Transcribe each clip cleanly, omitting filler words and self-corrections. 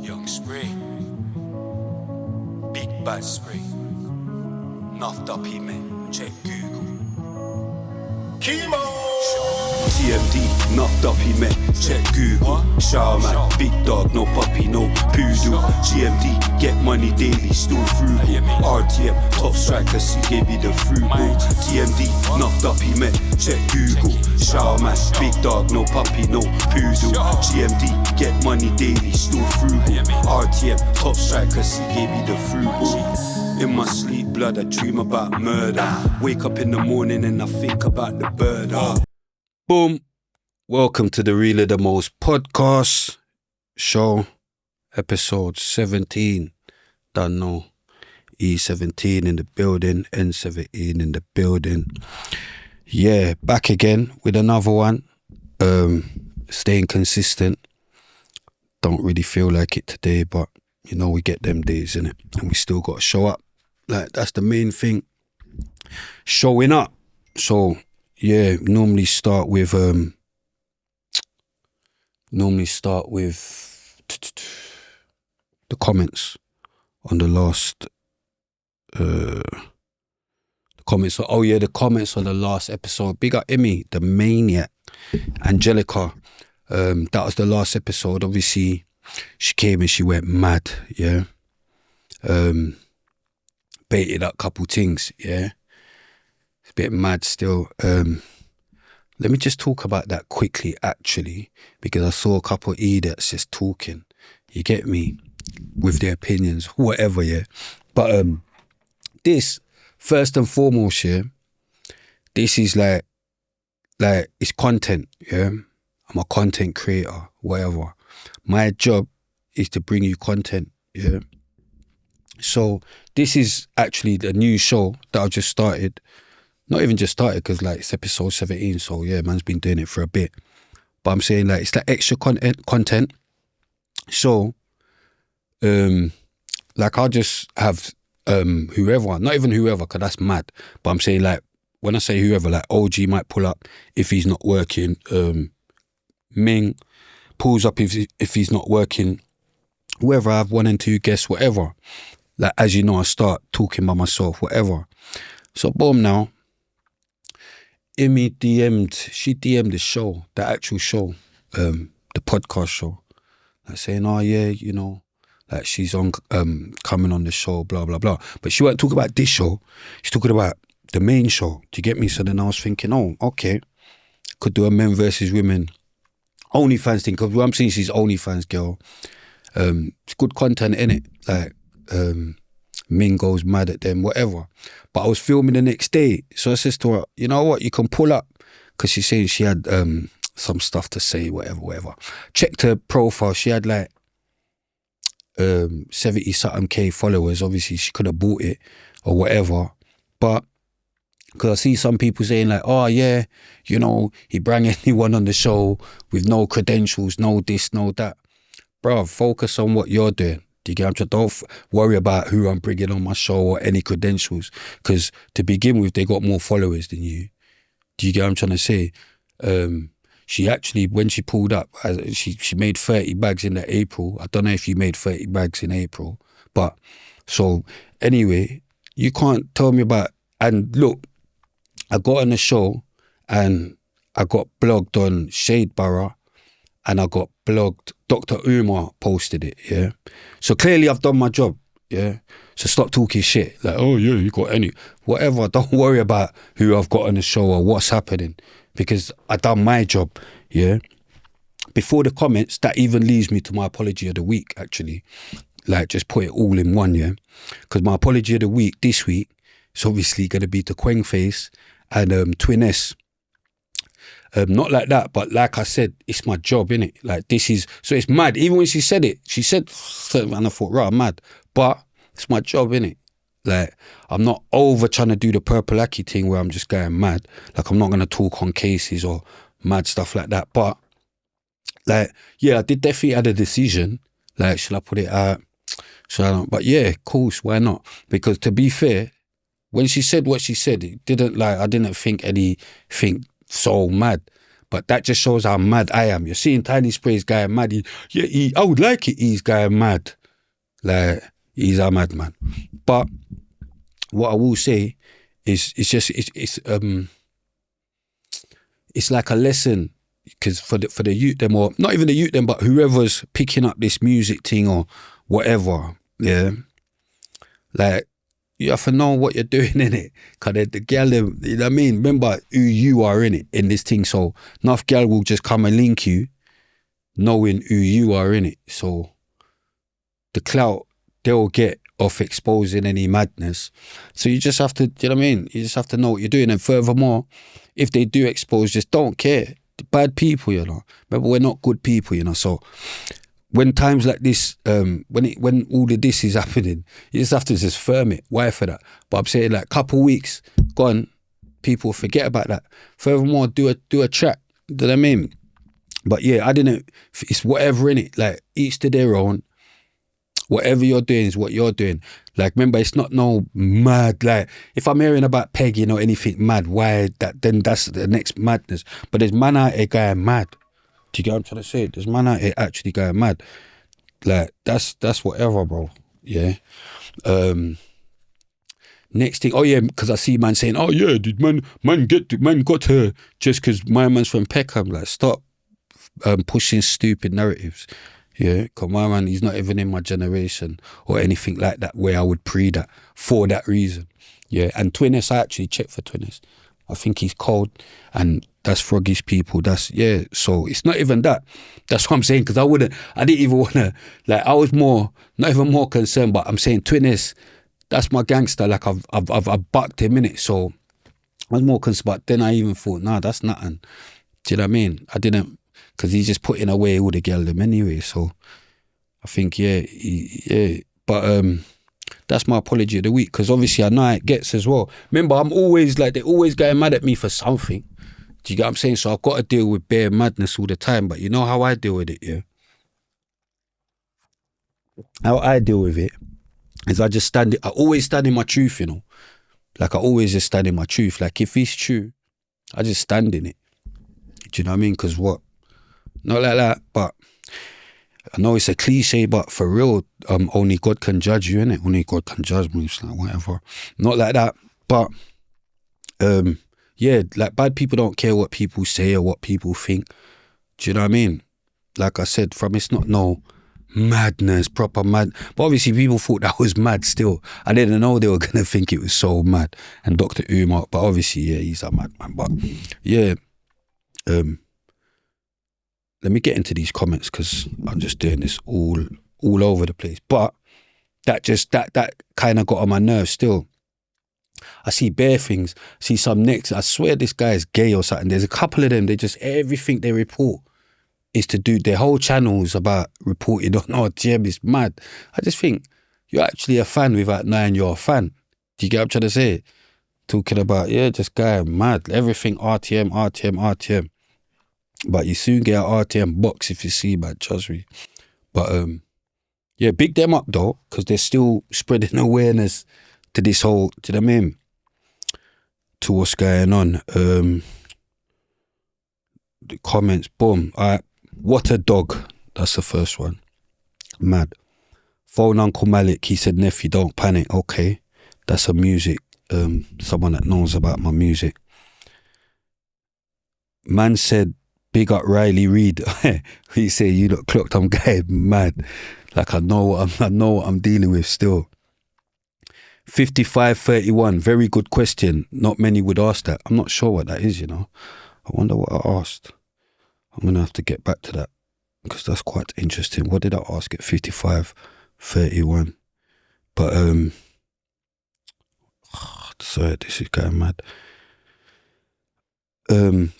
Young Spray, Big Bad Spray, Nuffed Up he man, check Google. Chemo! TMD, nuffed up he met, check Google. Shower man, big dog, no puppy, no poodle. GMD, get money daily, still frugal. RTM, top striker, she gave me the frugal. TMD, nuffed up he met, check Google. Shower man, big dog, no puppy, no poodle. GMD, get money daily, still frugal. RTM, top striker, she gave me the frugal. In my sleep, blood, I dream about murder. Wake up in the morning and I think about the bird. Boom. Welcome to the Real of the Most podcast show, episode 17. Don't know. E17 in the building, N17 in the building. Yeah, back again with another one. Staying consistent. Don't really feel like it today, but you know, we get them days, innit? And we still got to show up. Like, that's the main thing. Showing up. So, yeah, normally start with the comments on the last the comments on the last episode. Big up Emmy, the maniac, Angelica. That was the last episode. Obviously, she came and she went mad, yeah. Baited up a couple things, yeah. It's a bit mad still. Let me just talk about that quickly, actually, because I saw a couple of idiots just talking, you get me, with their opinions, whatever, yeah. But this, first and foremost, yeah, this is like it's content, yeah. I'm a content creator, whatever. My job is to bring you content, yeah. So this is actually the new show that I've just started. Not even just started, because like it's episode 17, so yeah, man's been doing it for a bit. But I'm saying like it's like extra content. So like I'll just have whoever, not even whoever, because that's mad. But I'm saying like when I say whoever, like OG might pull up if he's not working. Ming pulls up if he's not working. Whoever, I have 1 and 2 guests, whatever. Like, as you know, I start talking by myself, whatever. So boom, now Emmy she DM'd the show, the actual show, the podcast show, like saying, oh yeah, you know, like she's on coming on the show, blah blah blah. But she won't talk about this show, she's talking about the main show. Do you get me? So then I was thinking, oh, okay, could do a men versus women OnlyFans thing, because what I'm saying, she's OnlyFans girl. It's good content, innit? Like, Ming goes mad at them, whatever. But I was filming the next day, so I says to her, you know what, you can pull up, because she's saying she had some stuff to say, whatever. Checked her profile, she had like 70-something K followers. Obviously, she could have bought it or whatever, but because I see some people saying like, oh yeah, you know, he bring anyone on the show with no credentials, no this, no that. Bruv, focus on what you're doing. Do you get what I'm saying? Don't worry about who I'm bringing on my show or any credentials, because to begin with, they got more followers than you. Do you get what I'm trying to say? She actually, when she pulled up, she made 30 bags in April. I don't know if you made 30 bags in April, but so anyway, you can't tell me about. And look, I got on the show and I got blogged on Shade Borough, and I got blogged, Dr. Umar posted it, yeah? So clearly I've done my job, yeah? So stop talking shit, like, oh yeah, you got any, whatever. Don't worry about who I've got on the show or what's happening, because I done my job, yeah? Before the comments, that even leads me to my apology of the week, actually. Like, just put it all in one, yeah? Because my apology of the week this week is obviously going to be to Quang Face and Twin S. Not like that, but like I said, it's my job, innit? Like, this is, so it's mad. Even when she said something, and I thought, right, I'm mad. But it's my job, innit? Like, I'm not over trying to do the purple Aki thing where I'm just going mad. Like, I'm not going to talk on cases or mad stuff like that. But, like, yeah, I did definitely had a decision. Like, should I put it out? Should I not? But yeah, of course, why not? Because to be fair, when she said what she said, it didn't, like, I didn't think anything so mad. But that just shows how mad I am. You're seeing Tiny Spray's guy mad. I would like it. He's guy mad. Like, he's a madman. But what I will say is, it's like a lesson, because for the youth them, or not even the youth them, but whoever's picking up this music thing or whatever, yeah, like, you have to know what you're doing in it, cause the girl, them, you know what I mean. Remember who you are in it, in this thing. So enough girl will just come and link you, knowing who you are in it. So the clout they'll get off exposing any madness. So you just have to, you know what I mean? You just have to know what you're doing. And furthermore, if they do expose, just don't care. Bad people, you know. Remember, we're not good people, you know. So when times like this, when all of this is happening, you just have to just firm it. Why for that? But I'm saying, like, couple weeks gone, people forget about that. Furthermore, do a track. Do you know what I mean? But yeah, I didn't. It's whatever in it. Like, each to their own. Whatever you're doing is what you're doing. Like, remember, it's not no mad, like, if I'm hearing about pegging or anything mad, why that, then that's the next madness. But there's man out here going mad. Do you get what I'm trying to say? There's man out here actually going mad. Like, that's whatever, bro. Yeah. Next thing, oh yeah, because I see man saying, oh yeah, dude, man got her just because my man's from Peckham. Like, stop pushing stupid narratives. Yeah, because my man, he's not even in my generation or anything like that where I would pre that for that reason. Yeah, and Twinnes, I actually checked for Twinnes. I think he's cold, and that's Froggy's people. That's, yeah, so it's not even that. That's what I'm saying, because I didn't even want to, like, I was not even more concerned, but I'm saying Twinnes, that's my gangster. Like, I've bucked him in it, so I was more concerned, but then I even thought, nah, that's nothing. Do you know what I mean? I didn't, because he's just putting away all the girl them anyway. So I think, yeah. But that's my apology of the week, because obviously I know how it gets as well. Remember, I'm always like, they're always getting mad at me for something. Do you get what I'm saying? So I've got to deal with bare madness all the time. But you know how I deal with it, yeah? How I deal with it is I always stand in my truth, you know? Like, I always just stand in my truth. Like, if it's true, I just stand in it. Do you know what I mean? Because what? Not like that, but I know it's a cliche, but for real, only God can judge you, innit? Only God can judge me, it's like, whatever. Not like that, but yeah, like, bad people don't care what people say or what people think. Do you know what I mean? Like I said, it's not no madness, proper mad. But obviously people thought that was mad still. I didn't know they were going to think it was so mad. And Dr. Umar, but obviously, yeah, he's a madman. But yeah, let me get into these comments, because I'm just doing this all over the place. But that kind of got on my nerves still. I see bare things, see some next, I swear this guy is gay or something. There's a couple of them, they just, everything they report is to do, their whole channels about reporting on RTM. Is mad. I just think, you're actually a fan without knowing you're a fan. Do you get what I'm trying to say? Talking about, yeah, just guy mad. Everything RTM. But you soon get an RTM box if you see, man, trust me. But yeah, big them up though, because they're still spreading awareness to this whole, do you know what I mean? To what's going on. The comments, boom. All right, what a dog. That's the first one. Mad. Phone Uncle Malik, he said, nephew, don't panic. Okay, that's a music, someone that knows about my music. Man said, big up Riley Reid. He say, you look clocked, I'm going mad. Like, I know what I'm dealing with still. 5531, very good question. Not many would ask that. I'm not sure what that is, you know. I wonder what I asked. I'm going to have to get back to that, because that's quite interesting. What did I ask at 5531? But, sorry, this is going mad.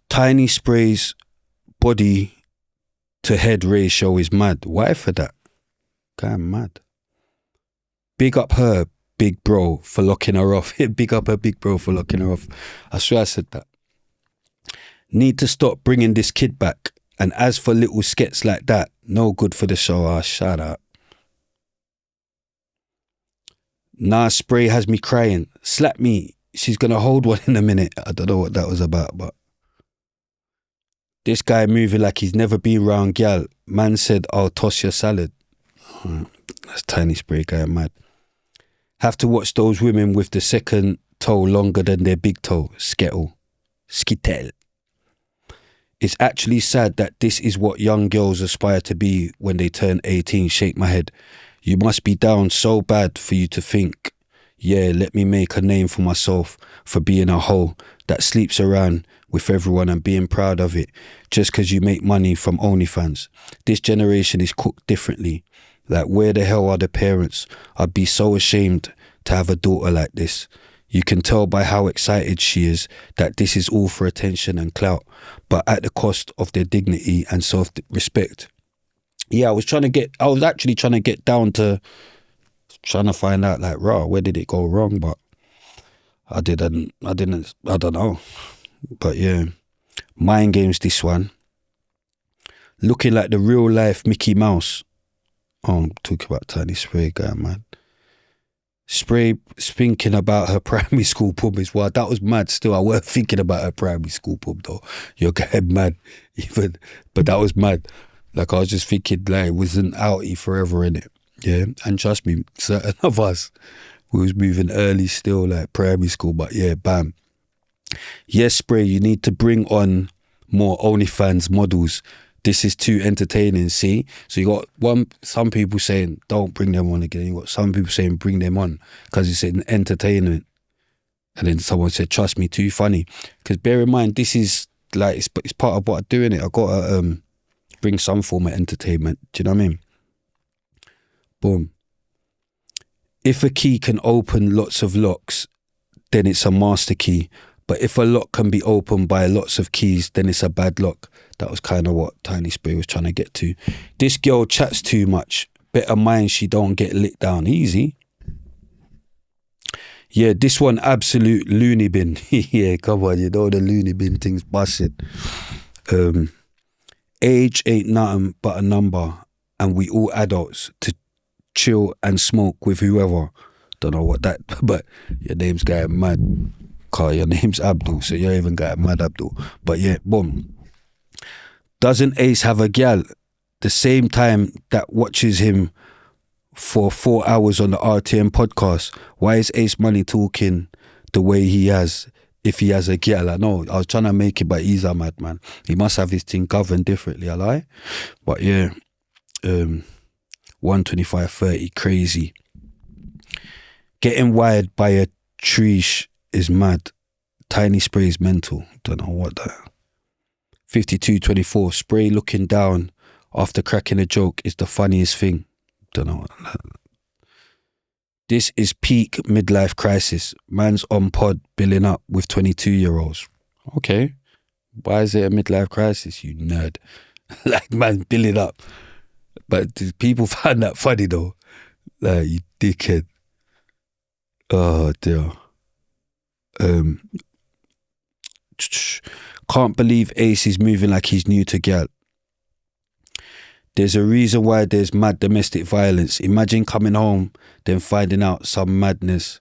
Tiny Spray's body to head ratio is mad. Why for that? Going mad. Big up her big bro for locking her off. Big up her big bro for locking her off. I swear I said that. Need to stop bringing this kid back. And as for little skits like that, no good for the show. Shut up. Nah, Spray has me crying. Slap me. She's going to hold one in a minute. I don't know what that was about, but This guy moving like he's never been round gal. Man said, I'll toss your salad. That's Tiny Spray guy, mad. Have to watch those women with the second toe longer than their big toe. Skittle. It's actually sad that this is what young girls aspire to be when they turn 18. Shake my head. You must be down so bad for you to think, yeah, let me make a name for myself for being a hoe that sleeps around with everyone and being proud of it just because you make money from OnlyFans. This generation is cooked differently. Like, where the hell are the parents? I'd be so ashamed to have a daughter like this. You can tell by how excited she is that this is all for attention and clout, but at the cost of their dignity and self-respect. Yeah, I was actually trying to get down to trying to find out, like, raw, where did it go wrong? But I don't know. But yeah, mind games, this one. Looking like the real life Mickey Mouse. Oh, I'm talking about Tiny Spray guy, man. Spray thinking about her primary school pub is wild. That was mad still. I weren't thinking about her primary school pub though. You're getting mad. Even, but that was mad. Like, I was just thinking, like, it was an outie forever, innit? Yeah. And trust me, certain of us, we was moving early still, like primary school, but yeah, bam. Yes, Spray, you need to bring on more OnlyFans models. This is too entertaining, see? So you got some people saying, don't bring them on again. You got some people saying, bring them on because it's an entertainment. And then someone said, trust me, too funny. Because bear in mind, this is like, it's part of what I'm doing it. I got to bring some form of entertainment. Do you know what I mean? Boom. If a key can open lots of locks, then it's a master key. But if a lock can be opened by lots of keys, then it's a bad lock. That was kind of what Tiny Spray was trying to get to. This girl chats too much. Better mind she don't get lit down easy. Yeah, this one absolute loony bin. Yeah, come on, you know the loony bin thing's busted. Age ain't nothing but a number, and we all adults to chill and smoke with whoever. Don't know what that, but your name's getting mad. Car, your name's Abdul, so you even got mad Abdul. But yeah, boom. Doesn't Ace have a gal the same time that watches him for 4 hours on the RTM podcast? Why is Ace Money talking the way he has if he has a gal? I know, I was trying to make it, but he's a madman. He must have his thing governed differently, I lie. But yeah, 125.30, crazy. Getting wired by a tree is mad. Tiny Spray is mental. Don't know what that. 52.24. Spray looking down after cracking a joke is the funniest thing. Don't know what that. This is peak midlife crisis. Man's on pod billing up with 22-year-olds. Okay. Why is it a midlife crisis, you nerd? Like, man, billing up. But people find that funny though. Like, you dickhead. Oh dear. Can't believe Ace is moving like he's new to gal. There's a reason why there's mad domestic violence. Imagine coming home, then finding out some madness.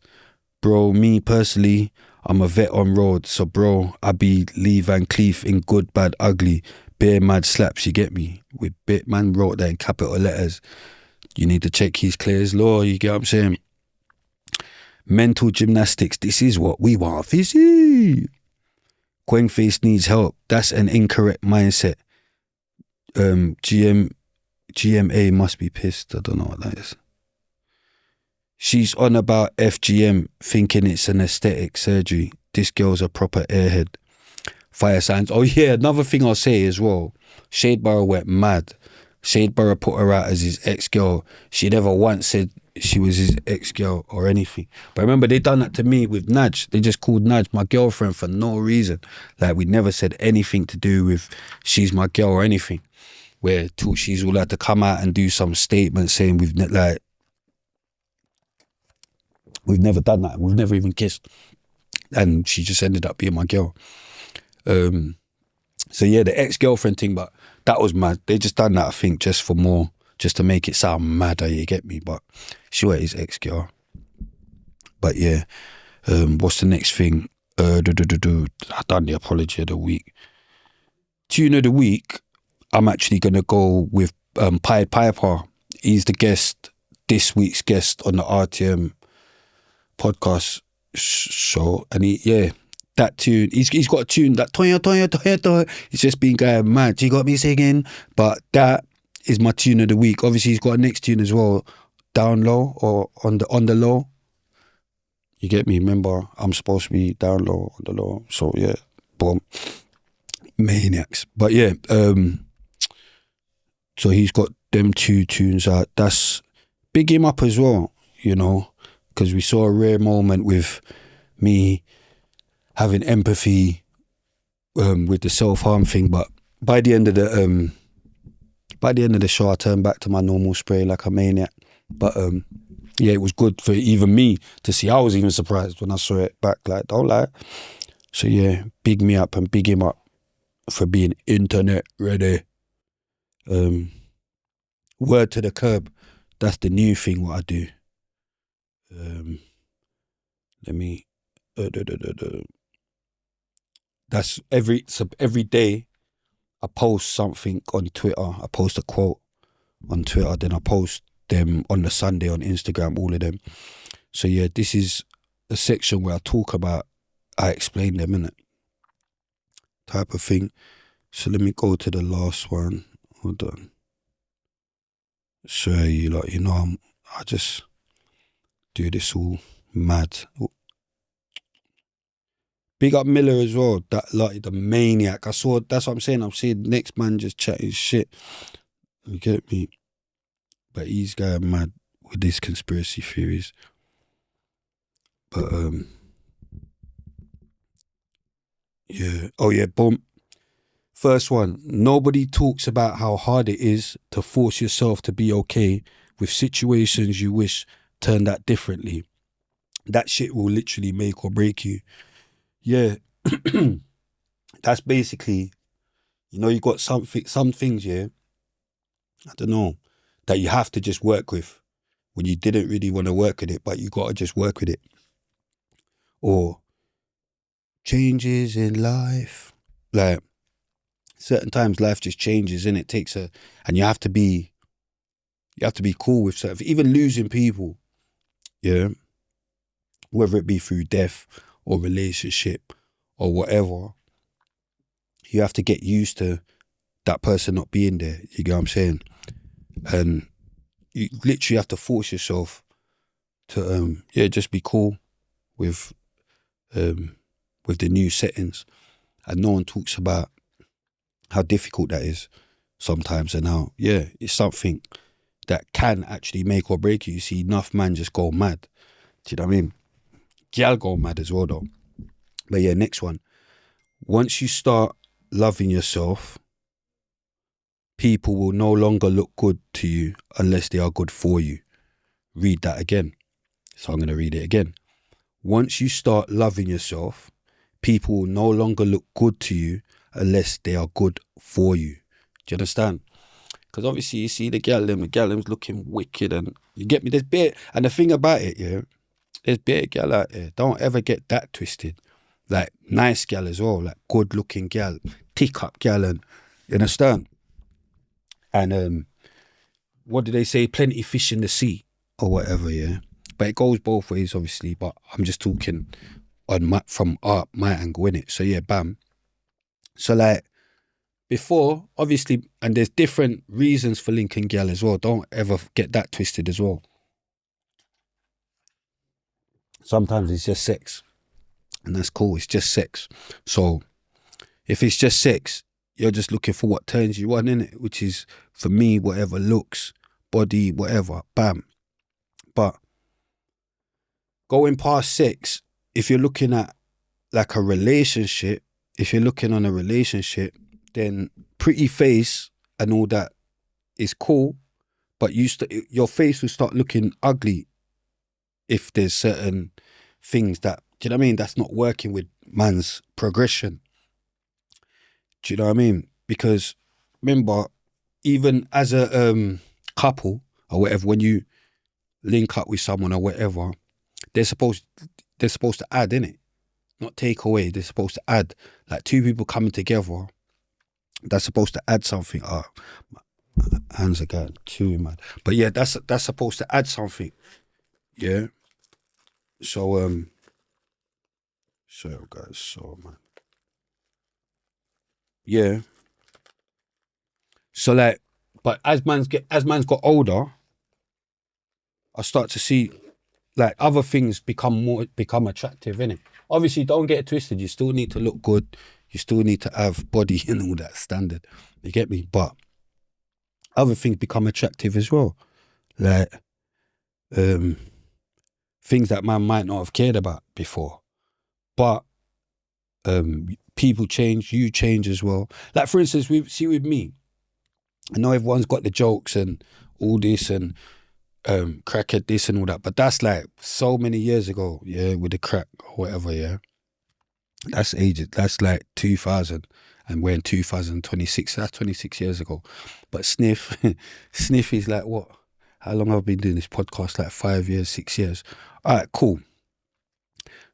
Bro, me personally, I'm a vet on road, so bro, I be Lee Van Cleef in good, bad, ugly, bare mad slaps, you get me? With bit man wrote that in capital letters. You need to check his clear as law, you get what I'm saying? Mental gymnastics, this is what we want. Fizzy. Quengface needs help. That's an incorrect mindset. GMA must be pissed. I don't know what that is. She's on about FGM, thinking it's an aesthetic surgery. This girl's a proper airhead. Fire signs. Oh yeah, another thing I'll say as well. Shadeborough went mad. Shadeborough put her out as his ex-girl. She never once said she was his ex-girl or anything. But remember, they done that to me with Naj. They just called Naj my girlfriend for no reason. Like, we never said anything to do with she's my girl or anything. Where she's all had to come out and do some statement saying we've never done that. We've never even kissed. And she just ended up being my girl. So yeah, the ex-girlfriend thing, but that was mad. They just done that, I think, just for more, just to make it sound madder, you get me? But sure, it is ex-girl. But yeah, what's the next thing? I done the apology of the week. tune of the week, I'm actually going to go with Pied Piper. He's the guest, this week's guest on the RTM podcast show. And that tune, he's got a tune, that Toya, Toya, Toya, Toya. He's just been going mad. He got me singing. But that is my tune of the week. Obviously, he's got a next tune as well, Down Low or on the low. You get me? Remember, I'm supposed to be down low, on the low. So yeah, boom. Maniacs. But yeah, so he's got them 2 tunes out. That's big him up as well, you know, because we saw a rare moment with me having empathy with the self-harm thing. But by the end of the show, I turned back to my normal spray like a maniac. But yeah, it was good for even me to see. I was even surprised when I saw it back, like, don't lie. So yeah, big me up and big him up for being internet ready. Word to the curb. That's the new thing what I do. Let me. That's every day I post something on Twitter. I post a quote on Twitter, then I post them on the Sunday on Instagram, all of them. So yeah, this is a section where I talk about, I explain them, innit? Type of thing. So let me go to the last one. Hold on. So you know, I just do this all mad. Big up MILA as well, that like the maniac. That's what I'm saying. I'm seeing the next man just chatting shit. You get me? But he's going mad with these conspiracy theories. But yeah. Oh yeah, boom. First one, nobody talks about how hard it is to force yourself to be okay with situations you wish turned out differently. That shit will literally make or break you. Yeah. That's basically, you know, you got some things, yeah, I don't know, that you have to just work with when you didn't really want to work with it, but you got to just work with it. Or changes in life. Like, certain times life just changes and it takes and you have to be cool with certain, even losing people, yeah, whether it be through death or relationship or whatever, you have to get used to that person not being there, you get what I'm saying? And you literally have to force yourself to just be cool with the new settings. And no one talks about how difficult that is sometimes, and how, yeah, it's something that can actually make or break you. You see enough man just go mad. Do you know what I mean? Gal go mad as well though. But yeah, next one. Once you start loving yourself, people will no longer look good to you unless they are good for you. Read that again. So I'm going to read it again. Once you start loving yourself, people will no longer look good to you unless they are good for you. Do you understand? Because obviously you see the gallum's looking wicked, and you get me, there's bit, and the thing about it, yeah, there's bit gal out there, don't ever get that twisted. Like nice gal as well, like good looking gal, tick up gal, and you understand? And what do they say? Plenty fish in the sea or whatever, yeah. But it goes both ways, obviously. But I'm just talking on from my angle, innit? So yeah, bam. So like before, obviously, and there's different reasons for linking gal as well. Don't ever get that twisted as well. Sometimes it's just sex, and that's cool. It's just sex. So if it's just sex, you're just looking for what turns you on, innit? Which is, for me, whatever looks, body, whatever, bam. But going past sex, if you're looking at like a relationship, if you're looking on a relationship, then pretty face and all that is cool, but your face will start looking ugly if there's certain things that, do you know what I mean, that's not working with man's progression. Do you know what I mean? Because remember, even as a couple or whatever, when you link up with someone or whatever, they're supposed to add, innit? Not take away. They're supposed to add. Like two people coming together, That's supposed to add something. Hands again, too mad. But yeah, that's supposed to add something. Yeah. So so guys, so man. Yeah. So like, but as man's got older, I start to see like other things become attractive, innit? Obviously, don't get it twisted. You still need to look good. You still need to have body and all that standard. You get me? But other things become attractive as well. Like things that man might not have cared about before. But people change, you change as well. Like for instance, with me, I know everyone's got the jokes and all this and crackhead this and all that, but that's like so many years ago, yeah, with the crack or whatever, yeah. That's ages. That's like 2000, and we're in 2026. That's 26 years ago. But sniff, sniff is like what? How long have I been doing this podcast? Like 5 years, 6 years. All right, cool.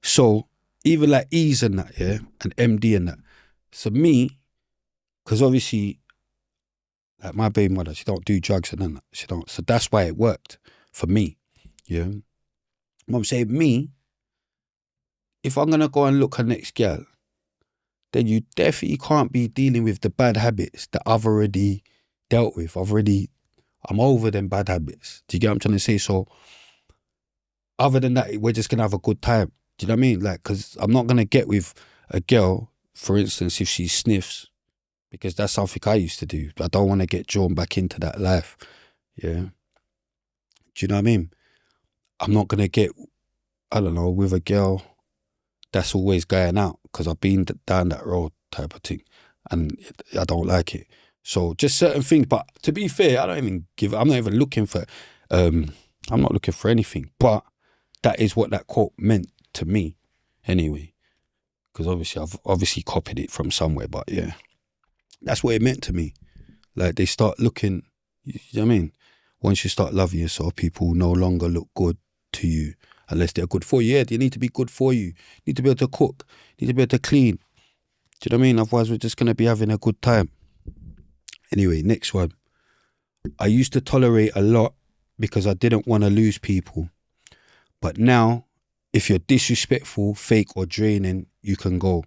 So even like E's and that, yeah, and MD and that. So me, because obviously, like my baby mother, she don't do drugs and that. She don't. So that's why it worked for me. Yeah. Mum saying me, if I'm gonna go and look her next girl, then you definitely can't be dealing with the bad habits that I've already dealt with. I'm over them bad habits. Do you get what I'm trying to say? So other than that, we're just gonna have a good time. Do you know what I mean? Like, because I'm not gonna get with a girl, for instance, if she sniffs, because that's something I used to do. I don't want to get drawn back into that life. Yeah. Do you know what I mean? I'm not gonna get, I don't know, with a girl that's always going out, because I've been down that road type of thing, and I don't like it. So just certain things. But to be fair, I'm not even looking for, I'm not looking for anything. But that is what that quote meant to me, anyway. Because obviously I've obviously copied it from somewhere. But yeah, that's what it meant to me. Like they start looking, you know what I mean? Once you start loving yourself, people no longer look good to you unless they're good for you. Yeah, they need to be good for you. You need to be able to cook. You need to be able to clean. Do you know what I mean? Otherwise, we're just going to be having a good time. Anyway, next one. I used to tolerate a lot because I didn't want to lose people. But now, if you're disrespectful, fake or draining, you can go.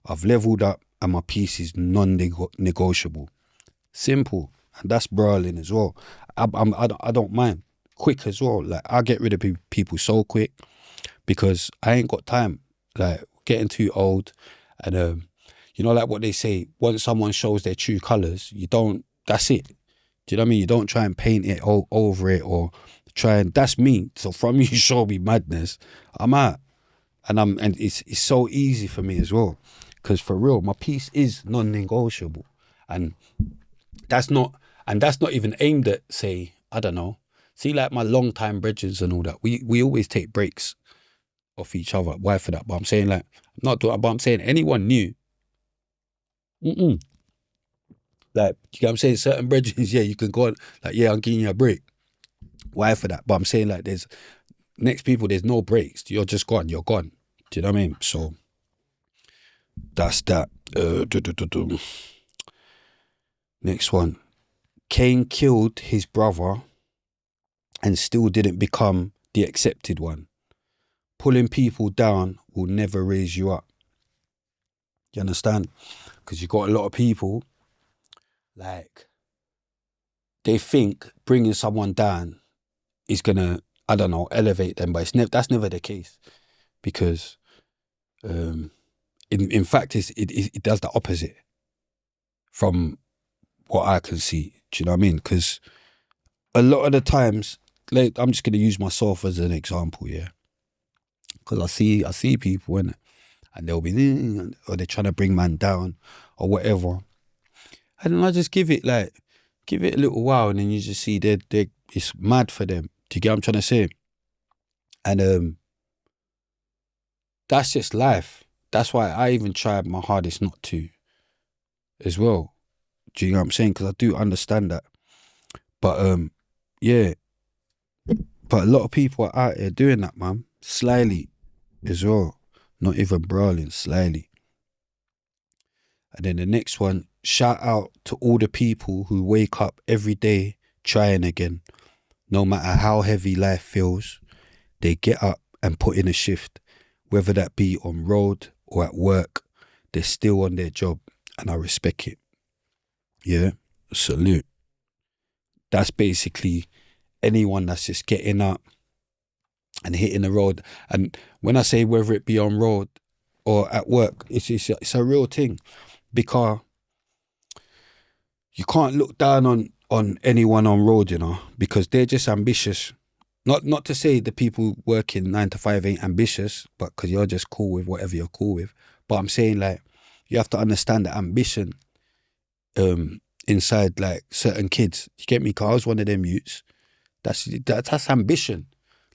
I've leveled up and my peace is non-negotiable. Simple. And that's brawling as well. I don't mind. Quick as well. Like, I get rid of people so quick because I ain't got time. Like, getting too old. And, you know, like what they say, once someone shows their true colours, that's it. Do you know what I mean? You don't try and paint it over it or try and, that's me. So from you show me madness, I'm out. And it's so easy for me as well. Because for real, my peace is non-negotiable. And that's not even aimed at, say, I don't know. See, like my long time bridges and all that. We always take breaks off each other. Why for that? But I'm saying like, not doing, but I'm saying anyone new. Like, you know what I'm saying? Certain bridges, yeah, you can go on, like, yeah, I'm giving you a break. Why for that? But I'm saying like there's next people, there's no breaks. You're just gone. You're gone. Do you know what I mean? So that's that. Next one. Cain killed his brother and still didn't become the accepted one. Pulling people down will never raise you up. You understand? Because you got a lot of people, like, they think bringing someone down is gonna, I don't know, elevate them, but that's never the case. Because in fact it does the opposite from what I can see. Do you know what I mean? Because a lot of the times, like, I'm just gonna use myself as an example, yeah. Because I see people in it, and they'll be, or they're trying to bring man down or whatever, and then I just give it a little while, and then you just see they it's mad for them. Do you get what I'm trying to say? And that's just life. That's why I even tried my hardest not to as well. Do you know what I'm saying? Because I do understand that. But yeah. But a lot of people are out here doing that, man. Slyly as well. Not even brawling, slyly. And then the next one shout out to all the people who wake up every day trying again. No matter how heavy life feels, they get up and put in a shift, whether that be on road or at work. They're still on their job, and I respect it. Yeah, salute. That's basically anyone that's just getting up and hitting the road. And when I say whether it be on road or at work, it's a real thing, because you can't look down on anyone on road, you know, because they're just ambitious. Not to say the people working 9 to 5 ain't ambitious, but because you're just cool with whatever you're cool with. But I'm saying, like, you have to understand the ambition inside, like, certain kids. You get me? Because I was one of them youths. That's ambition.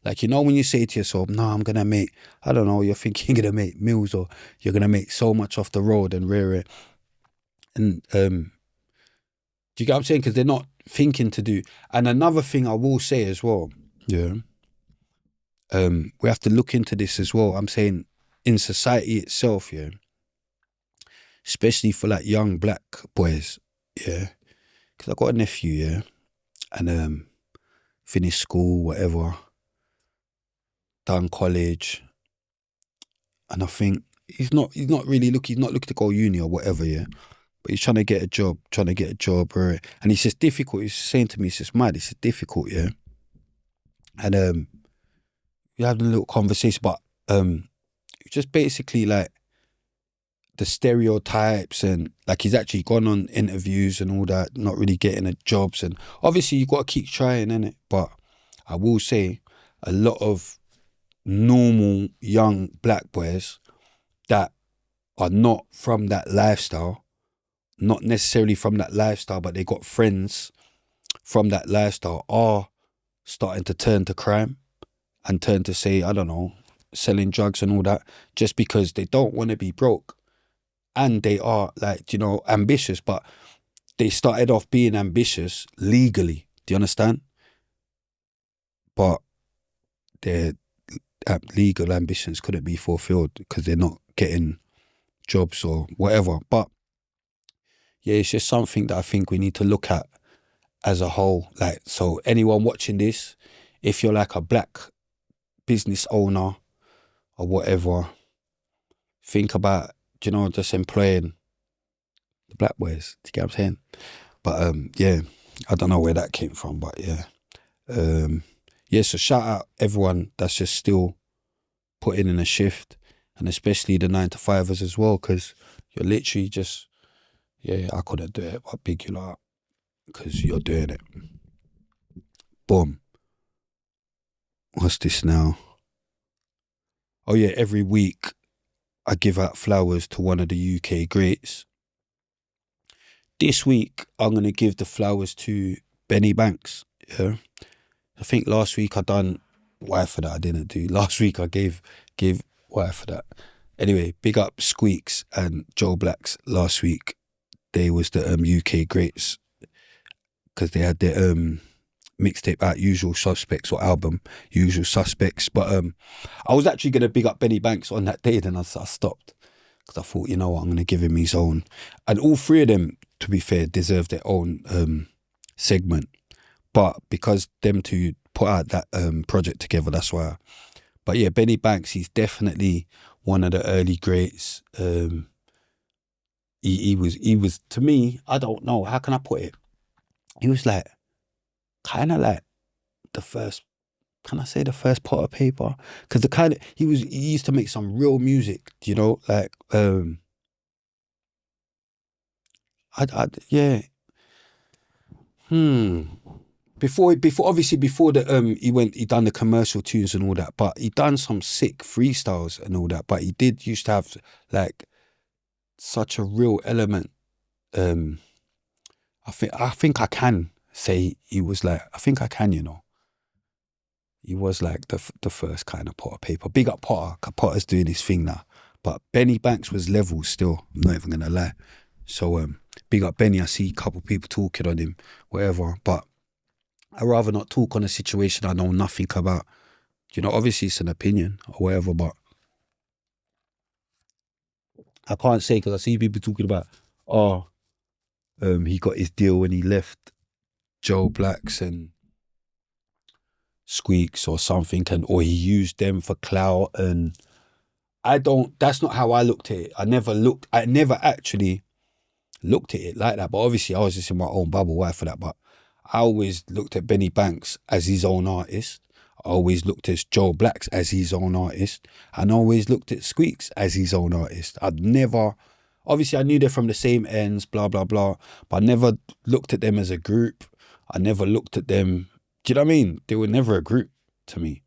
Like, you know, when you say to yourself, no, I'm going to make, I don't know, you're thinking you're going to make meals, or you're going to make so much off the road and rear it. And do you get what I'm saying? Because they're not thinking to do. And another thing I will say as well, yeah, we have to look into this as well. I'm saying in society itself, yeah, especially for like young black boys, yeah, because I got a nephew, yeah, and finished school, whatever, done college, and I think he's not looking to go uni or whatever, yeah, but he's trying to get a job, right? And it's just difficult. He's saying to me, it's just mad, it's just difficult, yeah. And we had a little conversation, but just basically like the stereotypes, and like he's actually gone on interviews and all that, not really getting jobs, and obviously you got to keep trying, innit? But I will say a lot of normal young black boys that are not from that lifestyle, not necessarily from that lifestyle, but they got friends from that lifestyle, are starting to turn to crime and turn to, say, I don't know, selling drugs and all that, just because they don't want to be broke. And they are, like, you know, ambitious, but they started off being ambitious legally. Do you understand? But their legal ambitions couldn't be fulfilled because they're not getting jobs or whatever. But yeah, it's just something that I think we need to look at as a whole. Like, so anyone watching this, if you're like a black business owner or whatever, think about, you know, just employing the black boys. Do you get what I'm saying? But yeah, I don't know where that came from, but yeah. Yeah, so shout out everyone that's just still putting in a shift, and especially the 9 to 5ers as well, because you're literally just, yeah, I couldn't do it, but big you lot up, because you're doing it. Boom. What's this now? Oh yeah, every week I give out flowers to one of the UK greats. This week I'm going to give the flowers to Benny Banks, yeah. I think last week I done Why For That. I didn't do. Last week I gave Why For That. Anyway, big up Squeaks and Joe Blacks. Last week they was the UK greats, because they had their mixtape out, Usual Suspects, or album Usual Suspects. But I was actually gonna big up Benny Banks on that day, then I stopped, because I thought, you know what, I'm gonna give him his own. And all three of them, to be fair, deserve their own segment. But because them two put out that project together, that's why. But yeah, Benny Banks, he's definitely one of the early greats. He was, to me, I don't know, how can I put it? He was like, kind of like the first, can I say the first pot of paper? Because he used to make some real music, you know, like, yeah. Before obviously before the he done the commercial tunes and all that, but he done some sick freestyles and all that. But he did used to have like such a real element. I think I can say he was like, I think I can, you know. He was like the first kind of pot of paper. Big up Potter, 'cause Potter's doing his thing now. But Benny Banks was levels still, I'm not even gonna lie. So big up Benny. I see a couple people talking on him, whatever. But I'd rather not talk on a situation I know nothing about. You know, obviously it's an opinion or whatever, but I can't say, because I see people talking about, oh, he got his deal when he left Joe Blacks and Squeaks or something, or he used them for clout. And that's not how I looked at it. I never actually looked at it like that. But obviously I was just in my own bubble, why for that? But I always looked at Benny Banks as his own artist. I always looked at Joe Blacks as his own artist. And I always looked at Squeaks as his own artist. Obviously I knew they're from the same ends, blah, blah, blah. But I never looked at them as a group. I never looked at them, do you know what I mean? They were never a group to me.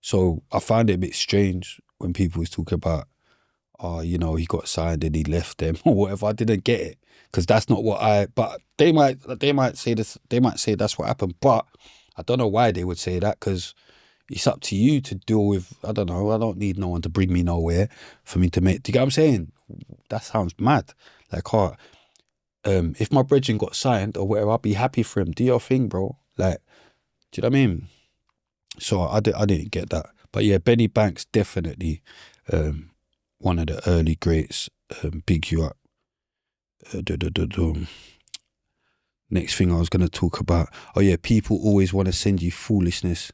So I found it a bit strange when people was talking about, he got signed and he left them or whatever. I didn't get it because that's not but they might say this, they might say that's what happened, but I don't know why they would say that, because it's up to you to deal with, I don't know, I don't need no one to bring me nowhere for me to make, do you get what I'm saying? That sounds mad. Like, if my brethren got signed or whatever, I'd be happy for him. Do your thing, bro. Like, do you know what I mean? So I didn't get that. But yeah, Benny Banks, definitely one of the early greats. Big you up. Next thing I was going to talk about, people always want to send you foolishness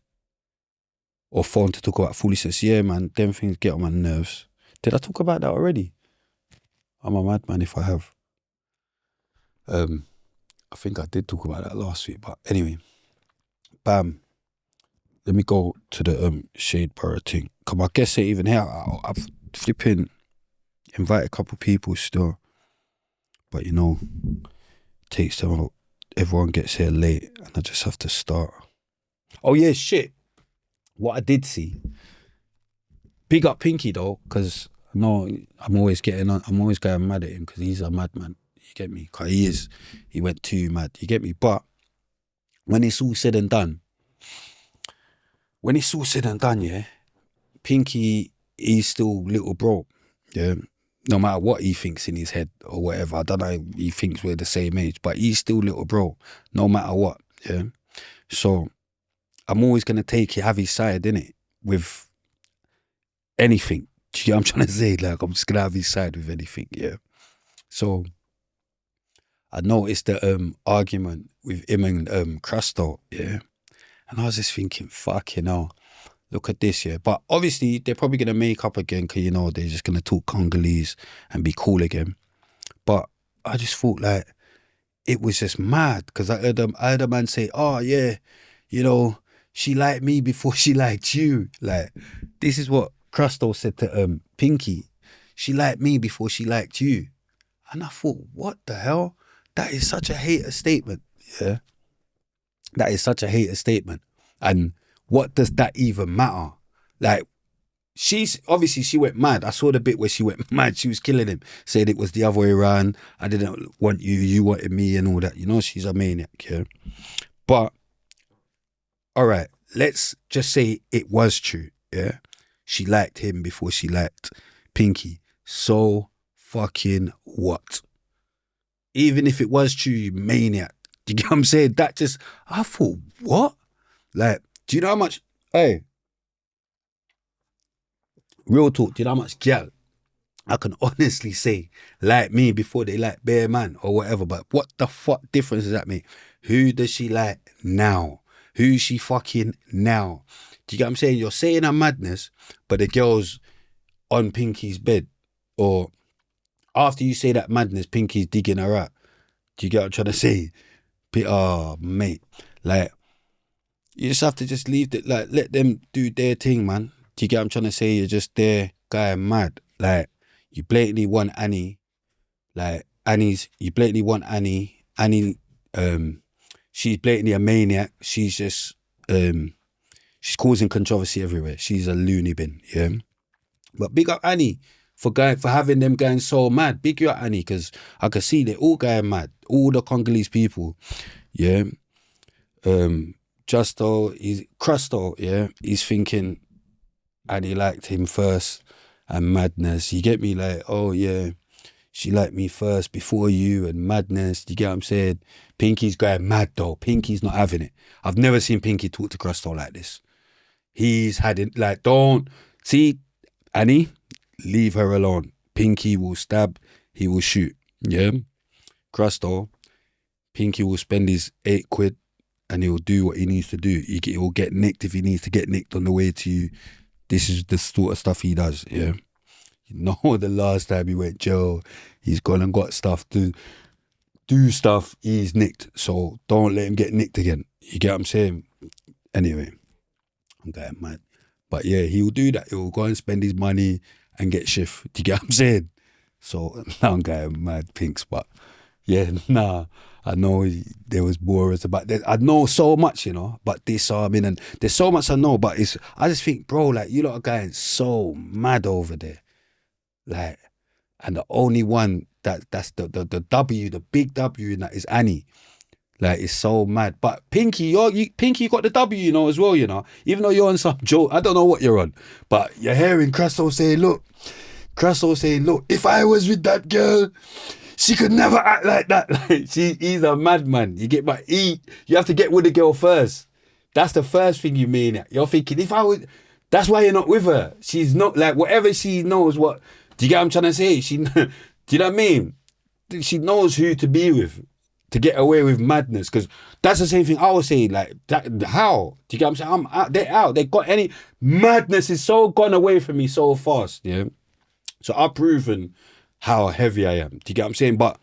or phone to talk about foolishness. Yeah, man, them things get on my nerves. Did I talk about that already? I'm a madman if I have. I think I did talk about that last week, but anyway, bam. Let me go to the Shade Borough thing. Come on, I guess it even here. I've flipping invited a couple people still, but takes them out. Everyone gets here late, and I just have to start. Oh yeah, shit. What I did see. Big up Pinky though, because no, I'm always going mad at him because he's a madman. You get me? Cause he went too mad. You get me? But when it's all said and done, yeah, Pinky, he's still little bro. Yeah. No matter what he thinks in his head or whatever. I don't know, he thinks we're the same age, but he's still little bro, no matter what. Yeah. So I'm always gonna have his side, innit? With anything. Do you know what I'm trying to say? Like, I'm just gonna have his side with anything, yeah. So I noticed the argument with him and Crasto, yeah. And I was just thinking, fucking hell, look at this, yeah. But obviously they're probably gonna make up again because they're just gonna talk Congolese and be cool again. But I just thought like it was just mad because I heard a man say, oh yeah, she liked me before she liked you. Like, this is what Crasto said to Pinky. She liked me before she liked you. And I thought, what the hell? That is such a hater statement. Yeah. That is such a hater statement. And what does that even matter? Like, she went mad. I saw the bit where she went mad. She was killing him. Said it was the other way around. I didn't want you, you wanted me and all that. She's a maniac, yeah. But, all right, let's just say it was true, yeah. She liked him before she liked Pinky. So fucking what? Even if it was true, you maniac. Do you get what I'm saying? I thought, what? Like, do you know how much, hey, real talk, do you know how much gal I can honestly say like me before they like Bear Man or whatever? But what the fuck difference does that make? Who does she like now? Who's she fucking now? Do you get what I'm saying? You're saying a madness, but the girl's on Pinky's bed. Or after you say that madness, Pinky's digging her out. Do you get what I'm trying to say? Mate. Like, you just have to just leave it, like, let them do their thing, man. Do you get what I'm trying to say? You're just there, guy mad. Like, you blatantly want Annie. Like, you blatantly want Annie. Annie, she's blatantly a maniac. She's just, she's causing controversy everywhere. She's a loony bin, yeah? But big up Annie for having them going so mad. Big you up Annie, because I can see they're all going mad. All the Congolese people, yeah? Crusto, yeah? He's thinking Annie liked him first and madness. You get me? Like, oh yeah, she liked me first before you and madness. You get what I'm saying? Pinky's going mad though. Pinky's not having it. I've never seen Pinky talk to Crusto like this. He's had it, like, don't, see, Annie, leave her alone. Pinky will stab, he will shoot. Yeah. Crusto, Pinky will spend his £8 and he'll do what he needs to do. He'll get nicked if he needs to get nicked on the way to you. This is the sort of stuff he does, yeah. You know, the last time he went jail, he's gone and got stuff to do stuff, he's nicked. So don't let him get nicked again. You get what I'm saying? Anyway, I'm going mad. But yeah, he'll do that. He'll go and spend his money and get shift. Do you get what I'm saying? So now I'm going mad, Pinks. But yeah, nah, I know there was borers about that. I know so much, you know, but disarming and there's so much I know, but I just think, bro, like, you lot are going so mad over there. Like, and the only one that's the W, the big W in that is Annie. Like, it's so mad. But Pinky, Pinky got the W, you know, as well, you know. Even though you're on some joke, I don't know what you're on. But you're hearing Crasso saying, look, if I was with that girl, she could never act like that. Like, he's a madman. You get, but you have to get with the girl first. That's the first thing you mean. You're thinking, if I would, that's why you're not with her. She's not, like, whatever she knows, what, do you get what I'm trying to say? Do you know what I mean? She knows who to be with to get away with madness, because that's the same thing I was saying. Like, that, how? Do you get what I'm saying? I'm out. They're out. They got any madness is so gone away from me so fast. Yeah. So I've proven how heavy I am. Do you get what I'm saying? But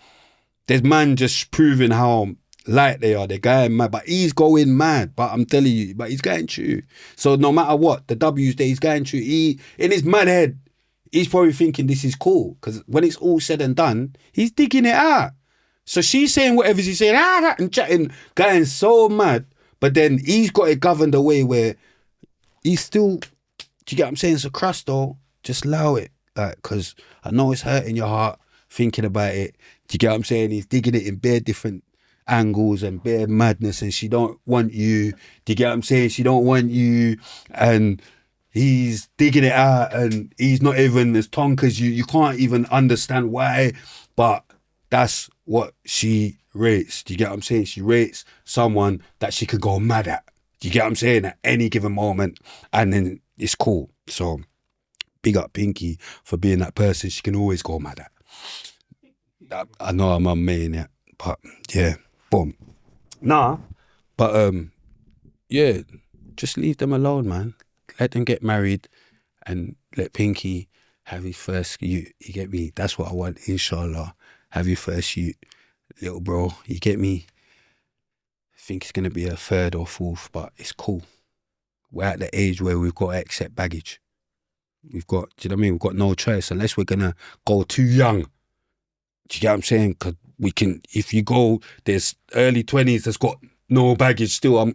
there's man just proving how light they are. They're going mad, but he's going mad. But I'm telling you, but he's going true. So no matter what, the W's that he's going true, he in his mad head, he's probably thinking this is cool, because when it's all said and done, he's digging it out. So she's saying whatever she's saying, and chatting, going so mad, but then he's got it governed away where he's still, do you get what I'm saying? So Crusto, just allow it, like, because I know it's hurting your heart thinking about it. Do you get what I'm saying? He's digging it in bare different angles and bare madness, and she don't want you. Do you get what I'm saying? She don't want you, and he's digging it out, and he's not even as tonk as you. You can't even understand why, but that's what she rates. Do you get what I'm saying? She rates someone that she could go mad at. Do you get what I'm saying? At any given moment, and then it's cool. So big up Pinky for being that person she can always go mad at. I know I'm a maniac, but yeah, boom. Nah, but yeah, just leave them alone, man. Let them get married and let Pinky have his first youth. You get me? That's what I want, inshallah. Have your first youth, little bro. You get me? I think it's going to be a third or fourth, but it's cool. We're at the age where we've got to accept baggage. We've got, do you know what I mean? We've got no choice unless we're going to go too young. Do you get what I'm saying? Because we can, if you go, there's early 20s that's got no baggage still.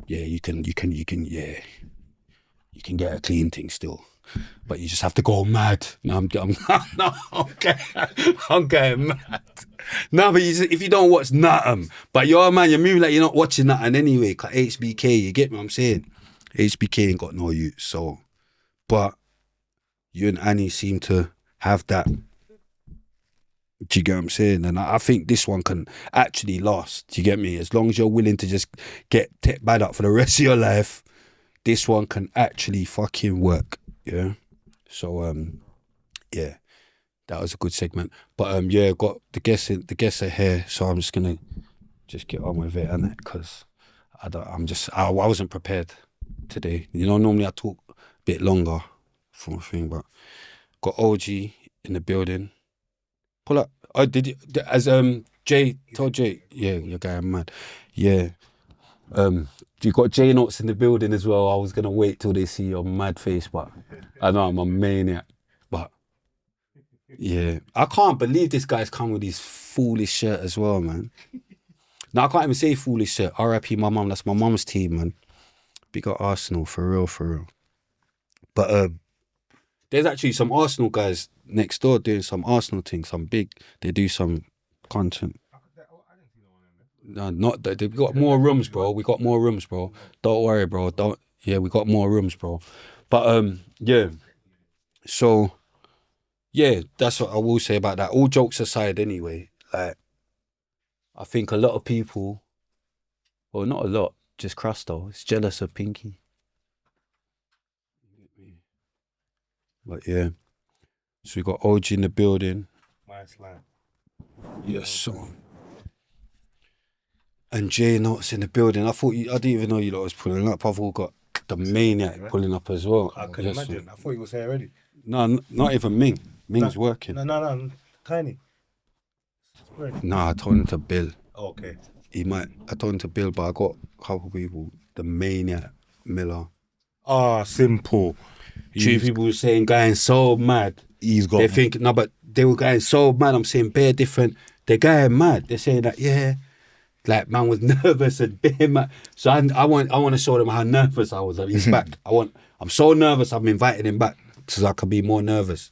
Yeah, you can, yeah. You can get a clean thing still, but you just have to go mad. No, I'm going mad. No, but if you don't watch nothing, but you're a man, you're moving like you're not watching nothing anyway. Cause HBK, you get me what I'm saying? HBK ain't got no use. So, but you and Annie seem to have that. Do you get what I'm saying? And I think this one can actually last. Do you get me? As long as you're willing to just get bad up for the rest of your life, this one can actually fucking work. Yeah. So yeah, that was a good segment. But yeah, got the guests are here, so I'm just gonna get on with it, and because I wasn't prepared today. You know, normally I talk a bit longer for a thing, but got OG in the building. Pull up. Oh, did you, as Jay told Jay? Yeah, you're going mad. Yeah. You got J Notes in the building as well. I was gonna wait till they see your mad face, but I know I'm a maniac. But yeah, I can't believe this guy's come with his foolish shirt as well, man. No, I can't even say foolish shirt. R.I.P. my mum. That's my mum's team, man. Big up Arsenal, for real. But there's actually some Arsenal guys next door doing some Arsenal thing. They do some content. No, not that. We've got more rooms, bro. We got more rooms, bro. Don't worry, bro. We got more rooms, bro. But yeah. So yeah, that's what I will say about that. All jokes aside, anyway, like I think a lot of people, well, not a lot, just Crusto, is jealous of Pinky. But yeah, so we got OG in the building. My slime. Yes, so. And Jay Notes in the building. I didn't even know you lot was pulling up. I've all got the maniac pulling up as well. I can imagine. I thought you was here already. No, not even Ming. Ming's working. No, Tiny. Nah, I told him to bill. Oh, okay. I told him to bill, but I got a couple of people. The maniac, MILA. Simple. Two people were saying going so mad. He's got. They think but they were going so mad. I'm saying bare different. They're going mad. They're saying that like man was nervous and bare mad. So I want to show them how nervous I was. He's back. I'm so nervous. I'm inviting him back so I can be more nervous.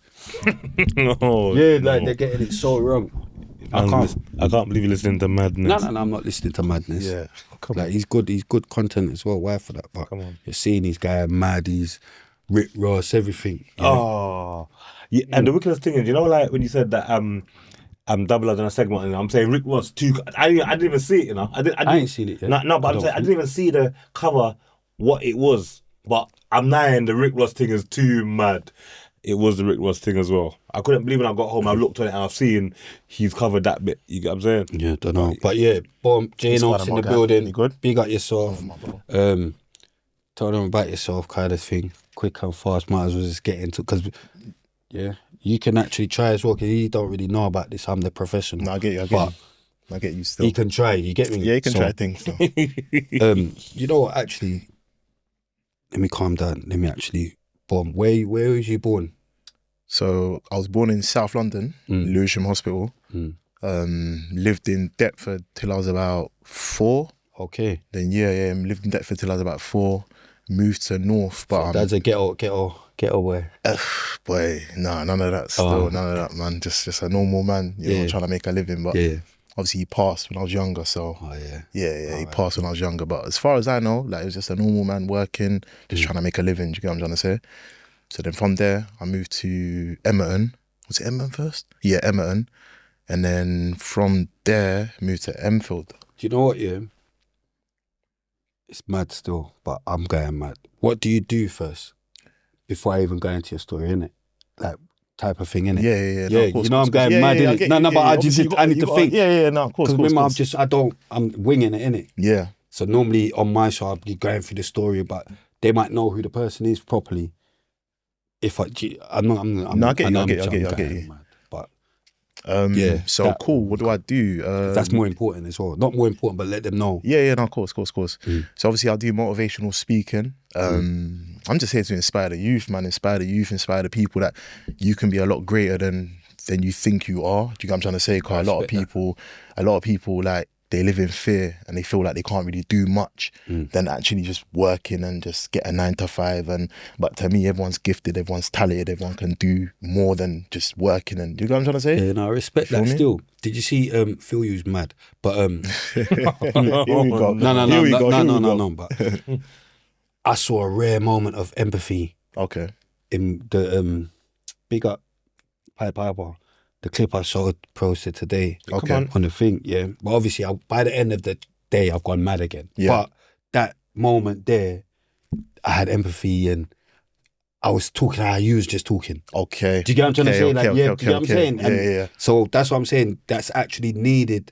They're getting it so wrong. I can't believe you're listening to madness. No, I'm not listening to madness. Yeah, come on. He's good content as well. Why for that? But come on. You're seeing these guys mad. He's Rick Ross, everything. Yeah. And the wickedest thing is, you know, like when you said that Double on a segment, and I'm saying Rick Ross too. I didn't even see it. You know, I ain't seen it yet. No, but I'm saying I didn't even see the cover, what it was. But I'm lying. The Rick Ross thing is too mad. It was the Rick Ross thing as well. I couldn't believe when I got home, I looked on it and I've seen he's covered that bit. You get what I'm saying? Yeah, don't know. But yeah, boom, Jay Notes in the building. You good? Big up yourself. Tell them about yourself kind of thing. Quick and fast, might as well just get into it. Because, you can actually try as well, because you don't really know about this. I'm the professional. No, I get you. I get you still. He can try, you get me? Yeah, he can try things. So. You know what, actually, let me calm down. Let me actually... Where was you born? So I was born in South London, Lewisham Hospital. Lived in Deptford till I was about 4. Okay. Then lived in Deptford till I was about 4. Moved to North, but so that's a ghetto boy. Boy, nah, none of that. Still, none of that, man. Just a normal man, you know, trying to make a living. But obviously he passed when I was younger. So he passed when I was younger. But as far as I know, like it was just a normal man working, just trying to make a living. Do you get what I'm trying to say? So then from there, I moved to Emerton. Was it Emerton first? Yeah, Emerton. And then from there, moved to Enfield. Do you know what, it's mad still, but I'm going mad. What do you do first? Before I even go into your story, innit? Like, type of thing, innit? Yeah. No, of course, you know I'm going mad, innit? No, but I need to think. No, of course. Because remember, I'm winging it, innit? Yeah. So normally on my show, I'll be going through the story, but they might know who the person is properly. If I get you. But so cool. What do I do? That's more important as well. Not more important, but let them know. Yeah. No, of course. So obviously, I do motivational speaking. I'm just here to inspire the youth, man. Inspire the people that you can be a lot greater than you think you are. Do you get what I'm trying to say? Because a lot of people like they live in fear and they feel like they can't really do much than actually just working and just get a 9 to 5. But to me, everyone's gifted, everyone's talented, everyone can do more than just working. And do you get what I'm trying to say? Yeah, no, I respect that still. Did you see Phil U's mad? But here we go. No. But I saw a rare moment of empathy. Okay. In the big up Piper. The clip I posted today on the thing, But obviously, by the end of the day, I've gone mad again. Yeah. But that moment there, I had empathy and I was talking how you was just talking. Okay. Do you get what I'm trying to say? Do you get what I'm saying? Yeah. So that's what I'm saying. That's actually needed.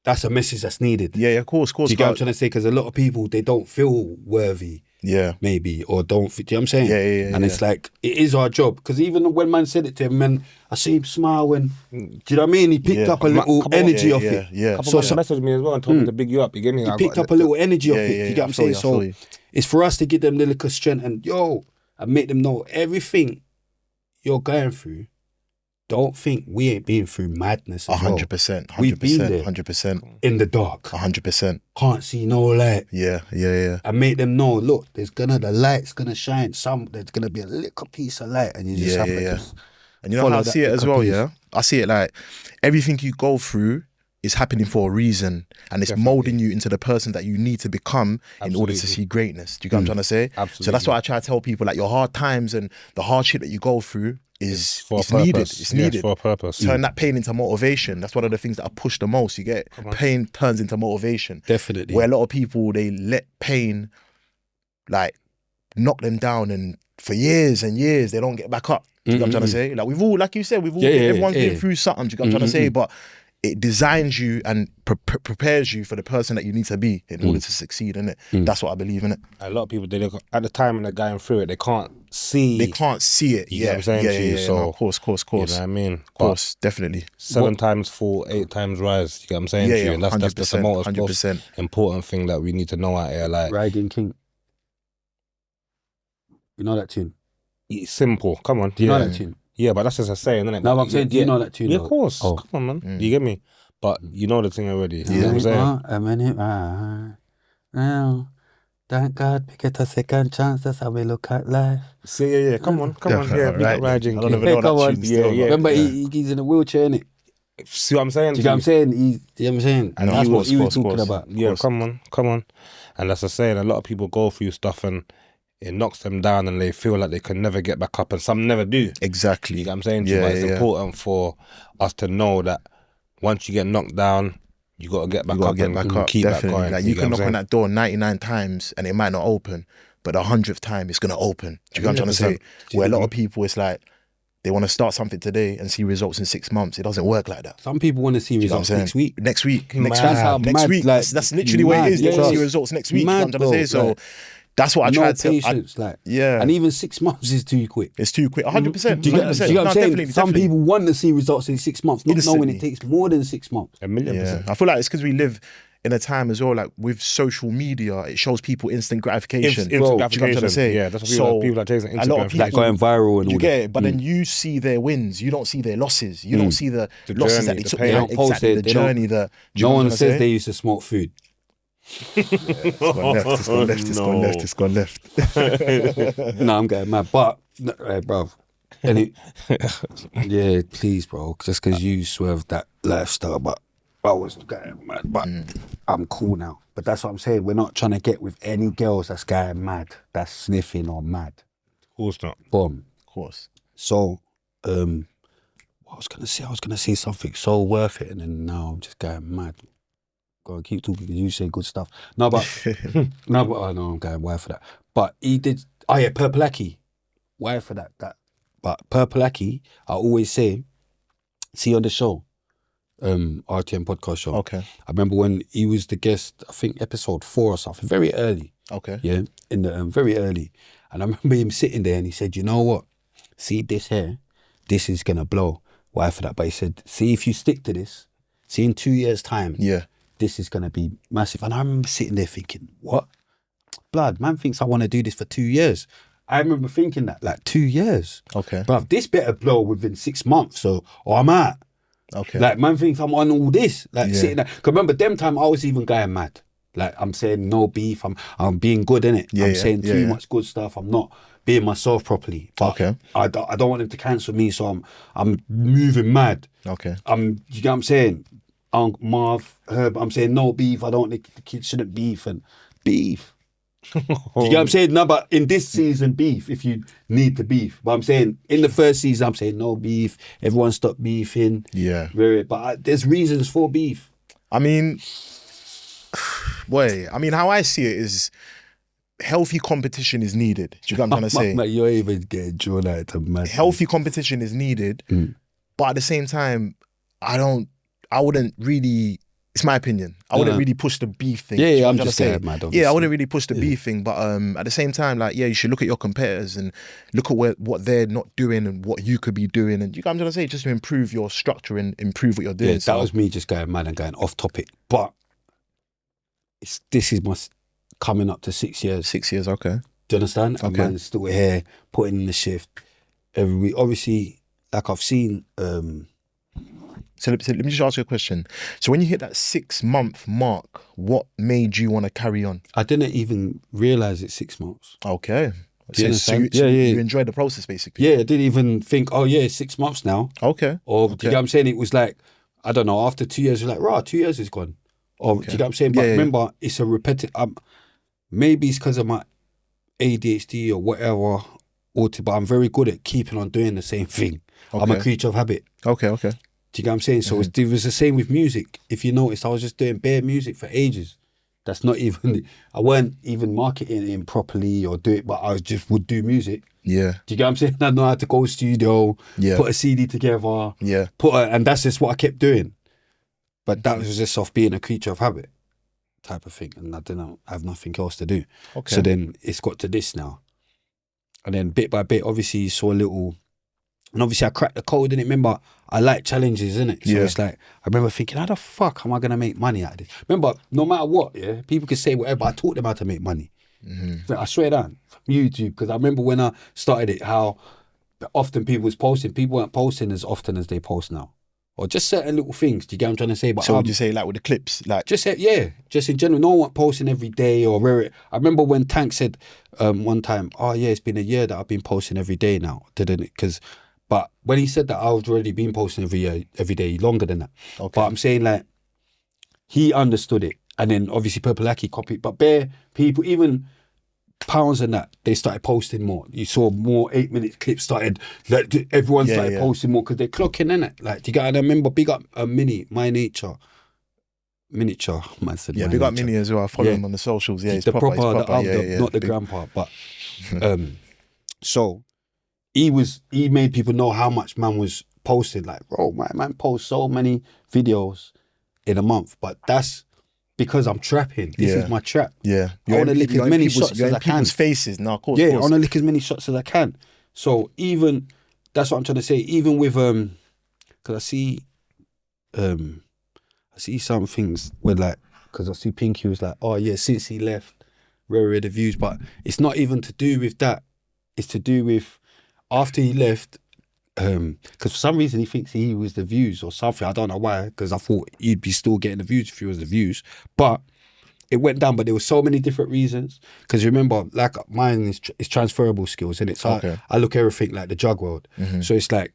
That's a message that's needed. Yeah, of course. Do you get what I'm trying to say? Because a lot of people, they don't feel worthy. Yeah. Maybe, or don't, do you know what I'm saying? Yeah. And it's like, it is our job. Because even when man said it to him, man, I see him smile when, do you know what I mean? He picked up a little energy off it. Yeah. So messaged me as well and told me to big you up. You he picked up a little energy off it. You get what I'm saying? So it's for us to give them the little strength and make them know everything you're going through. Don't think we ain't been through madness as 100%. We've been there. 100%. In the dark. 100%. Can't see no light. Yeah. And make them know, look, the light's gonna shine. There's gonna be a little piece of light, and you just have to just. And you know how I see it as well, I see it like everything you go through is happening for a reason, and it's molding you into the person that you need to become in order to see greatness. Do you get what I'm trying to say? Absolutely. So that's what I try to tell people, like your hard times and the hardship that you go through is needed. It's needed for a purpose. Turn that pain into motivation. That's one of the things that I push the most. You get pain turns into motivation. Definitely. Where a lot of people, they let pain like knock them down, and for years and years they don't get back up. Do you get what I'm trying to say? Like we've all, like you said, everyone's been through something. Do you get what I'm trying to say? But it designs you and prepares you for the person that you need to be in order to succeed, innit? That's what I believe in it. A lot of people, they look, at the time when they're going through it, they can't see. They can't see it. You know what I'm saying to you? So, no, of course. You know what I mean? Of course, definitely. 7 times fall, 8 times rise. You get what I'm saying to you? And that's the 100%. important thing that we need to know out here. Like, Riding King. You know that tune? it's simple. Come on. Do you know that tune? Yeah, but that's just a saying, isn't it? No, but I'm saying, do you know that tune? Yeah, though? of course. Oh. Come on, man. You get me? But you know the thing already. You know what I'm saying? A minute ride. Now, thank God we get a second chance. That's how we look at life. See, yeah. Come on. Yeah, big up Riding I don't King. even know come that on. tune still. Yeah. Remember, he's in a wheelchair, innit? See what I'm saying? Do you get what I'm saying? You know what I'm saying? And that's he what was- he was talking about. Yeah, come on. And that's the saying, a lot of people go through stuff and it knocks them down and they feel like they can never get back up, and some never do. Exactly. You get what I'm saying to you? But it's important for us to know that once you get knocked down, you got to get back up and keep that going. Like You you get can what knock I'm on that door 99 times and it might not open, but the 100th time it's gonna open. Do you get what I'm trying to say? 100%. Where a lot of people, it's like they want to start something today and see results in 6 months. It doesn't work like that. Some people want to see You know what results I'm saying? next week. Next week. That's how Next mad, week. like, That's literally what it is. They mad, want to see yeah. results next week. You know what I'm Mad, trying to say? bro, So like, that's what I no try to patience, like, yeah. and even 6 months is too quick. It's too quick. 100%. Do you get what I'm saying? Definitely. Some people want to see results in 6 months, not knowing Instantly. it takes more than 6 months. 1,000,000%. I feel like it's because we live in a time as well, like with social media, it shows people instant gratification. Instant Do you know what I'm trying to gratification. say? Yeah, that's what So, people are chasing. a Instant lot of people, Like going viral and you all get that. it, but then you see their wins. You don't see their losses. You don't see the losses journey, that they the took. pain. They They don't don't post exactly it, the they don't- journey. Do you No know what one I'm says trying to they say? used to smoke food. It's gone left. No, I'm getting mad, but bruv. Yeah, please, bro. Just because you swerved that lifestyle, but I was getting mad. But I'm cool now. But that's what I'm saying. We're not trying to get with any girls that's getting mad, that's sniffing or mad. Of course not. Boom. Of course. So, what I was gonna say something so worth it, and then now I'm just going mad. Go on, keep talking because you say good stuff. No, but I know I'm going why for that. But he did. Oh yeah, Purple Aki. Why for that? But Purple Aki, I always say, see on the show, RTM podcast show. Okay. I remember when he was the guest. I think episode 4 or something, very early. Okay. Yeah, in the very early, and I remember him sitting there and he said, "You know what? See this here, this is gonna blow." Why for that? But he said, "See if you stick to this, see in 2 years' time, Yeah. this is gonna be massive." And I remember sitting there thinking, "What? Blood, man thinks I want to do this for 2 years." I remember thinking that, like 2 years. Okay. Bruv, this better blow within 6 months, or I'm out. Okay. Like, man thinks I'm on all this. Like, Yeah. sitting there. Because remember, them time I was even going mad. Like, I'm saying no beef, I'm being good, innit? Yeah, I'm yeah, saying yeah, too yeah. much good stuff. I'm not being myself properly. But Okay. I don't want them to cancel me, so I'm moving mad. Okay. You get what I'm saying? Marv, Herb, I'm saying no beef. I don't think the kids shouldn't beef and beef. Do you get what I'm saying? No, but in this season, beef, if you need to beef. But I'm saying, in the first season, I'm saying no beef. Everyone stop beefing. Yeah. But there's reasons for beef. I mean, boy, how I see it is healthy competition is needed. Do you get what I'm trying to say? Mate, you're even getting drawn out to mad. Healthy competition is needed, but at the same time, I wouldn't really, it's my opinion, I wouldn't really push the beef thing. Yeah, Do you know I'm what just trying to saying, say? mad, Yeah, I obviously. wouldn't really push the beef thing, but at the same time, like, yeah, you should look at your competitors and look at what they're not doing and what you could be doing, and you know what I'm trying to say, just to improve your structure and improve what you're doing. Yeah, that was me just going mad and going off topic. But this is coming up to 6 years. 6 years, okay. Do you understand? Okay. And man's still here, putting in the shift every week. Obviously, like I've seen... So let me just ask you a question. So when you hit that 6 month mark, what made you want to carry on? I didn't even realise it's 6 months. Okay. Do you understand? So Yeah. you enjoyed the process, basically? Yeah, I didn't even think, oh yeah, it's 6 months now. Okay. Or, do you get what I'm saying? It was like, I don't know, after 2 years, you're like, right, 2 years is gone. Or, do you get what I'm saying? But Yeah, yeah. remember, it's a repetitive, maybe it's because of my ADHD or whatever, but I'm very good at keeping on doing the same thing. I'm a Okay. creature of habit. Okay. Do you get what I'm saying? So it was the same with music. If you notice, I was just doing bare music for ages. That's not even, I weren't even marketing it properly or do it, but I just would do music. Yeah. Do you get what I'm saying? I know how to go studio, Yeah. put a CD together, Yeah. and that's just what I kept doing. But that was just off being a creature of habit type of thing. And I didn't have nothing else to do. Okay. So then it's got to this now. And then bit by bit, obviously you saw a little, and obviously I cracked the code, innit? Remember, I like challenges, innit? So Yeah. it's like, I remember thinking, how the fuck am I going to make money out of this? Remember, no matter what, yeah, people could say whatever, I taught them how to make money. I swear down, from YouTube, because I remember when I started it, how often people was posting, people weren't posting as often as they post now. Or just certain little things, do you get what I'm trying to say? But So would you say like with the clips, like just in general, no one posting every day or where it. I remember when Tank said one time, oh yeah, it's been a year that I've been posting every day now, didn't it? But when he said that, I was already been posting every day, longer than that. Okay. But I'm saying like, he understood it. And then obviously Purple copied, but bare people, even Pounds and that, they started posting more. You saw more 8-minute clips started, like everyone started posting more because they're clocking in it. Like, do you get, and I remember big up miniature, man said big up Mini as well. I follow him on the socials. Yeah, it's proper. Not the grandpa, but so he made people know how much man was posting. Like, bro, my man posts so many videos in a month, but that's because I'm trapping. This is my trap. Yeah. I want to lick as many shots as I can. People's faces. No, of course. Yeah, I want to lick as many shots as I can. So even, that's what I'm trying to say, even with, because I see some things where like, because I see Pinky was like, oh yeah, since he left, where the views, but it's not even to do with that. It's to do with after he left, because for some reason he thinks he was the views or something. I don't know why, because I thought he'd be still getting the views if he was the views. But it went down, but there were so many different reasons. Because remember, like mine is transferable skills, and it's I look everything like the drug world. So it's like,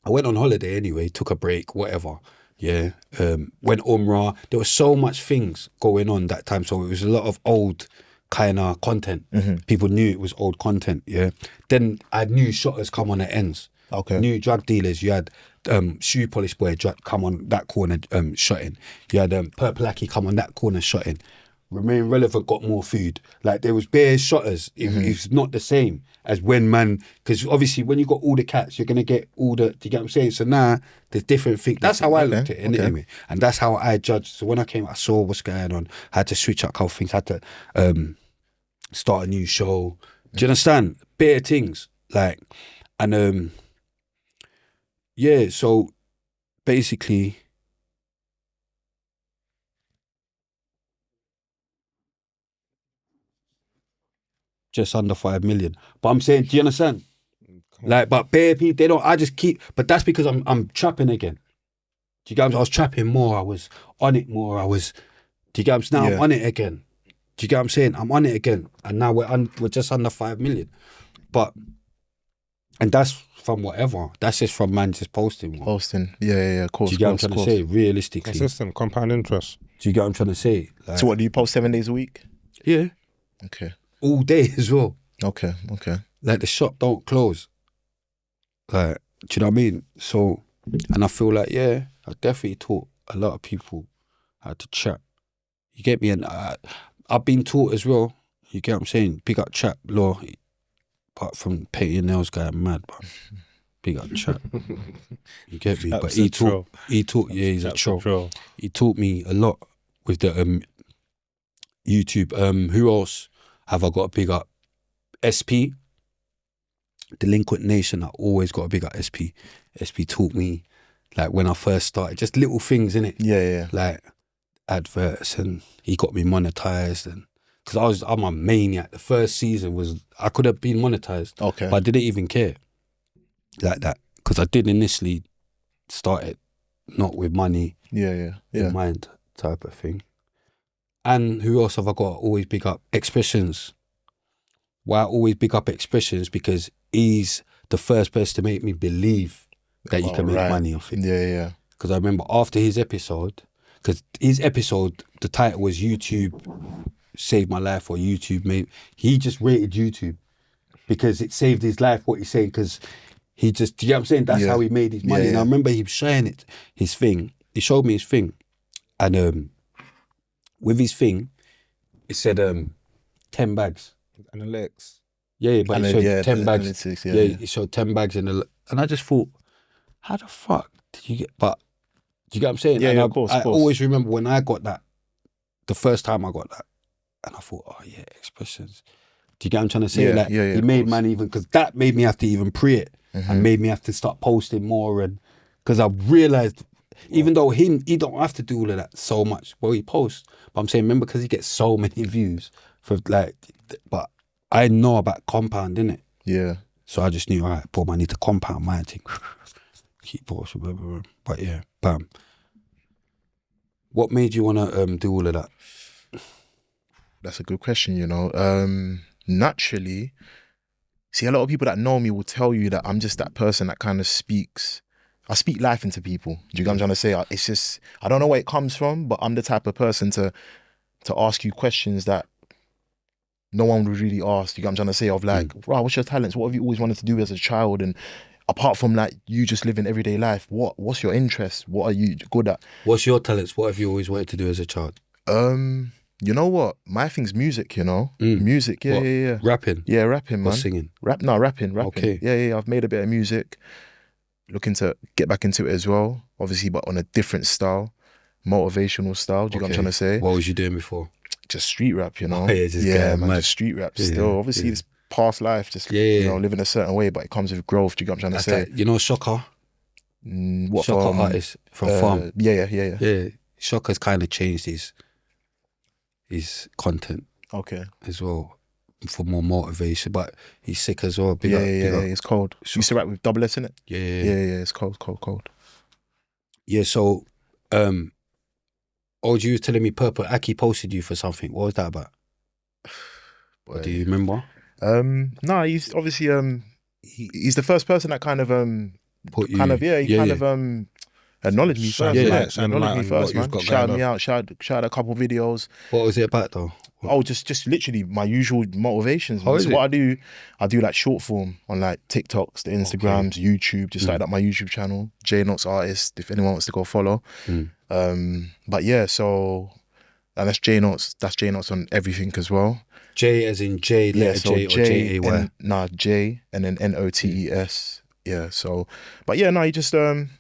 I went on holiday anyway, took a break, whatever. Yeah, went Umrah. There was so much things going on that time, so it was a lot of old kind of content. People knew it was old content. Yeah. Then I had new shotters come on at ends. Okay. New drug dealers. You had shoe polish boy come on that corner shotting. You had Purple come on that corner shotting. Remain Relevant got more food. Like there was bare shotters. It's not the same as when man, because obviously when you got all the cats, you're gonna get all the. Do you get what I'm saying? So now there's different things. That's how I looked at it anyway, and that's how I judged. So when I came, I saw what's going on. Had to switch up a couple things. Had to start a new show. Do you understand? Bare things like, and yeah. So basically. Just under 5 million. But I'm saying, do you understand? Like, but bare people, they don't, I just keep, but that's because I'm trapping again. Do you get what I'm saying? I was trapping more, I was on it more, do you get what I'm saying? Now I'm on it again. Do you get what I'm saying? I'm on it again. And now we're just under 5 million. But, and that's from whatever. That's just from man just posting. Posting. Yeah, of course. Do you get what I'm trying to say? Realistically. Consistent, compound interest. Do you get what I'm trying to say? Like, So what, do you post 7 days a week? Yeah. Okay. All day as well. Okay. Like the shop don't close. Like, do you know what I mean? So, and I feel like, yeah, I definitely taught a lot of people how to chat. You get me? And I've been taught as well. You get what I'm saying? Big up chat law. Apart from painting your nails, guy, I'm mad, but big up chat. You get me? But he taught. Yeah, he's a troll. He taught me a lot with the YouTube. Who else have I got to big up? SP, Delinquent Nation. I always got to big up SP. SP taught me, like when I first started, just little things in it. Yeah. Like adverts, and he got me monetized, and because I'm a maniac. The first season I could have been monetized, but I didn't even care like that because I did initially start it not with money, in mind type of thing. And who else have I got? Always big up Expressions. Why I always big up Expressions? Because he's the first person to make me believe that you can make money off it. Yeah. Because I remember after his episode, the title was YouTube Saved My Life or YouTube Made. He just rated YouTube because it saved his life, what he's saying, because he just, do you know what I'm saying? That's how he made his money. And I remember him sharing his thing. He showed me his thing. And with his thing, it said 10 bags. Analytics. Yeah, but it showed 10 the bags. analytics, Yeah, it showed 10 bags and I just thought, how the fuck did you get? But do you get what I'm saying? Yeah, and of course, I of course. always remember when I got that, the first time I got that, and I thought, oh yeah, expressions. Do you get what I'm trying to say? Yeah, Like yeah, he of made course. man even because that made me have to even pre it and made me have to start posting more and because I realized even though he don't have to do all of that so much. Well, he posts, but I'm saying remember because he gets so many views for like, but I know about compound innit? Yeah. So I just knew, all right, boom, I need to compound my thing. Keep posting, blah, blah, blah. But yeah, bam. What made you want to do all of that? That's a good question, you know. Naturally, see, a lot of people that know me will tell you that I'm just that person that kind of I speak life into people. Do you get what I'm trying to say? It's just, I don't know where it comes from, but I'm the type of person to ask you questions that no one would really ask. You get what I'm trying to say? Of like, wow, what's your talents? What have you always wanted to do as a child? And apart from like you just living everyday life, what's your interest? What are you good at? What's your talents? What have you always wanted to do as a child? You know what? My thing's music, you know? Music, yeah, What? yeah. Rapping? Yeah, rapping, man. Or singing? Rapping. Okay. Yeah. I've made a bit of music. Looking to get back into it as well. Obviously, but on a different style. Motivational style, do you get what I'm trying to say? What was you doing before? Just street rap, you know? Oh, yeah, just yeah, getting man, mad. just street rap Yeah, still. Obviously, yeah. it's past life, just, you know, living a certain way, but it comes with growth, do you get what I'm trying That's to say? like, you know Shocker? What Shocker from? artist from Farm. Yeah. Yeah, Shocker's kind of changed his content Okay. as well for more motivation, but he's sick as well. Big Yeah, up. it's cold. You used to rap with double S in it? Yeah. Yeah, it's cold. Yeah, so, you was telling me Purple Aki posted you for something. What was that about? Boy. Do you remember? No, he's obviously he's the first person that kind of Put you, kind of acknowledged me Shine first. the like, light, shine the acknowledged light me on first, what you've man. got Shouted going me on. out, shouted a couple videos. What was it about though? Oh, just literally my usual motivations. Oh, This is is what I do. I do like short form on like TikToks, the Instagrams, YouTube. Just started up my YouTube channel, J Notes Artist. If anyone wants to go follow. But yeah, so and that's J Notes. That's J Notes on everything as well. J as in J, letter So J or J-A-Y? J and then Notes. Yeah. So, but yeah, no, he just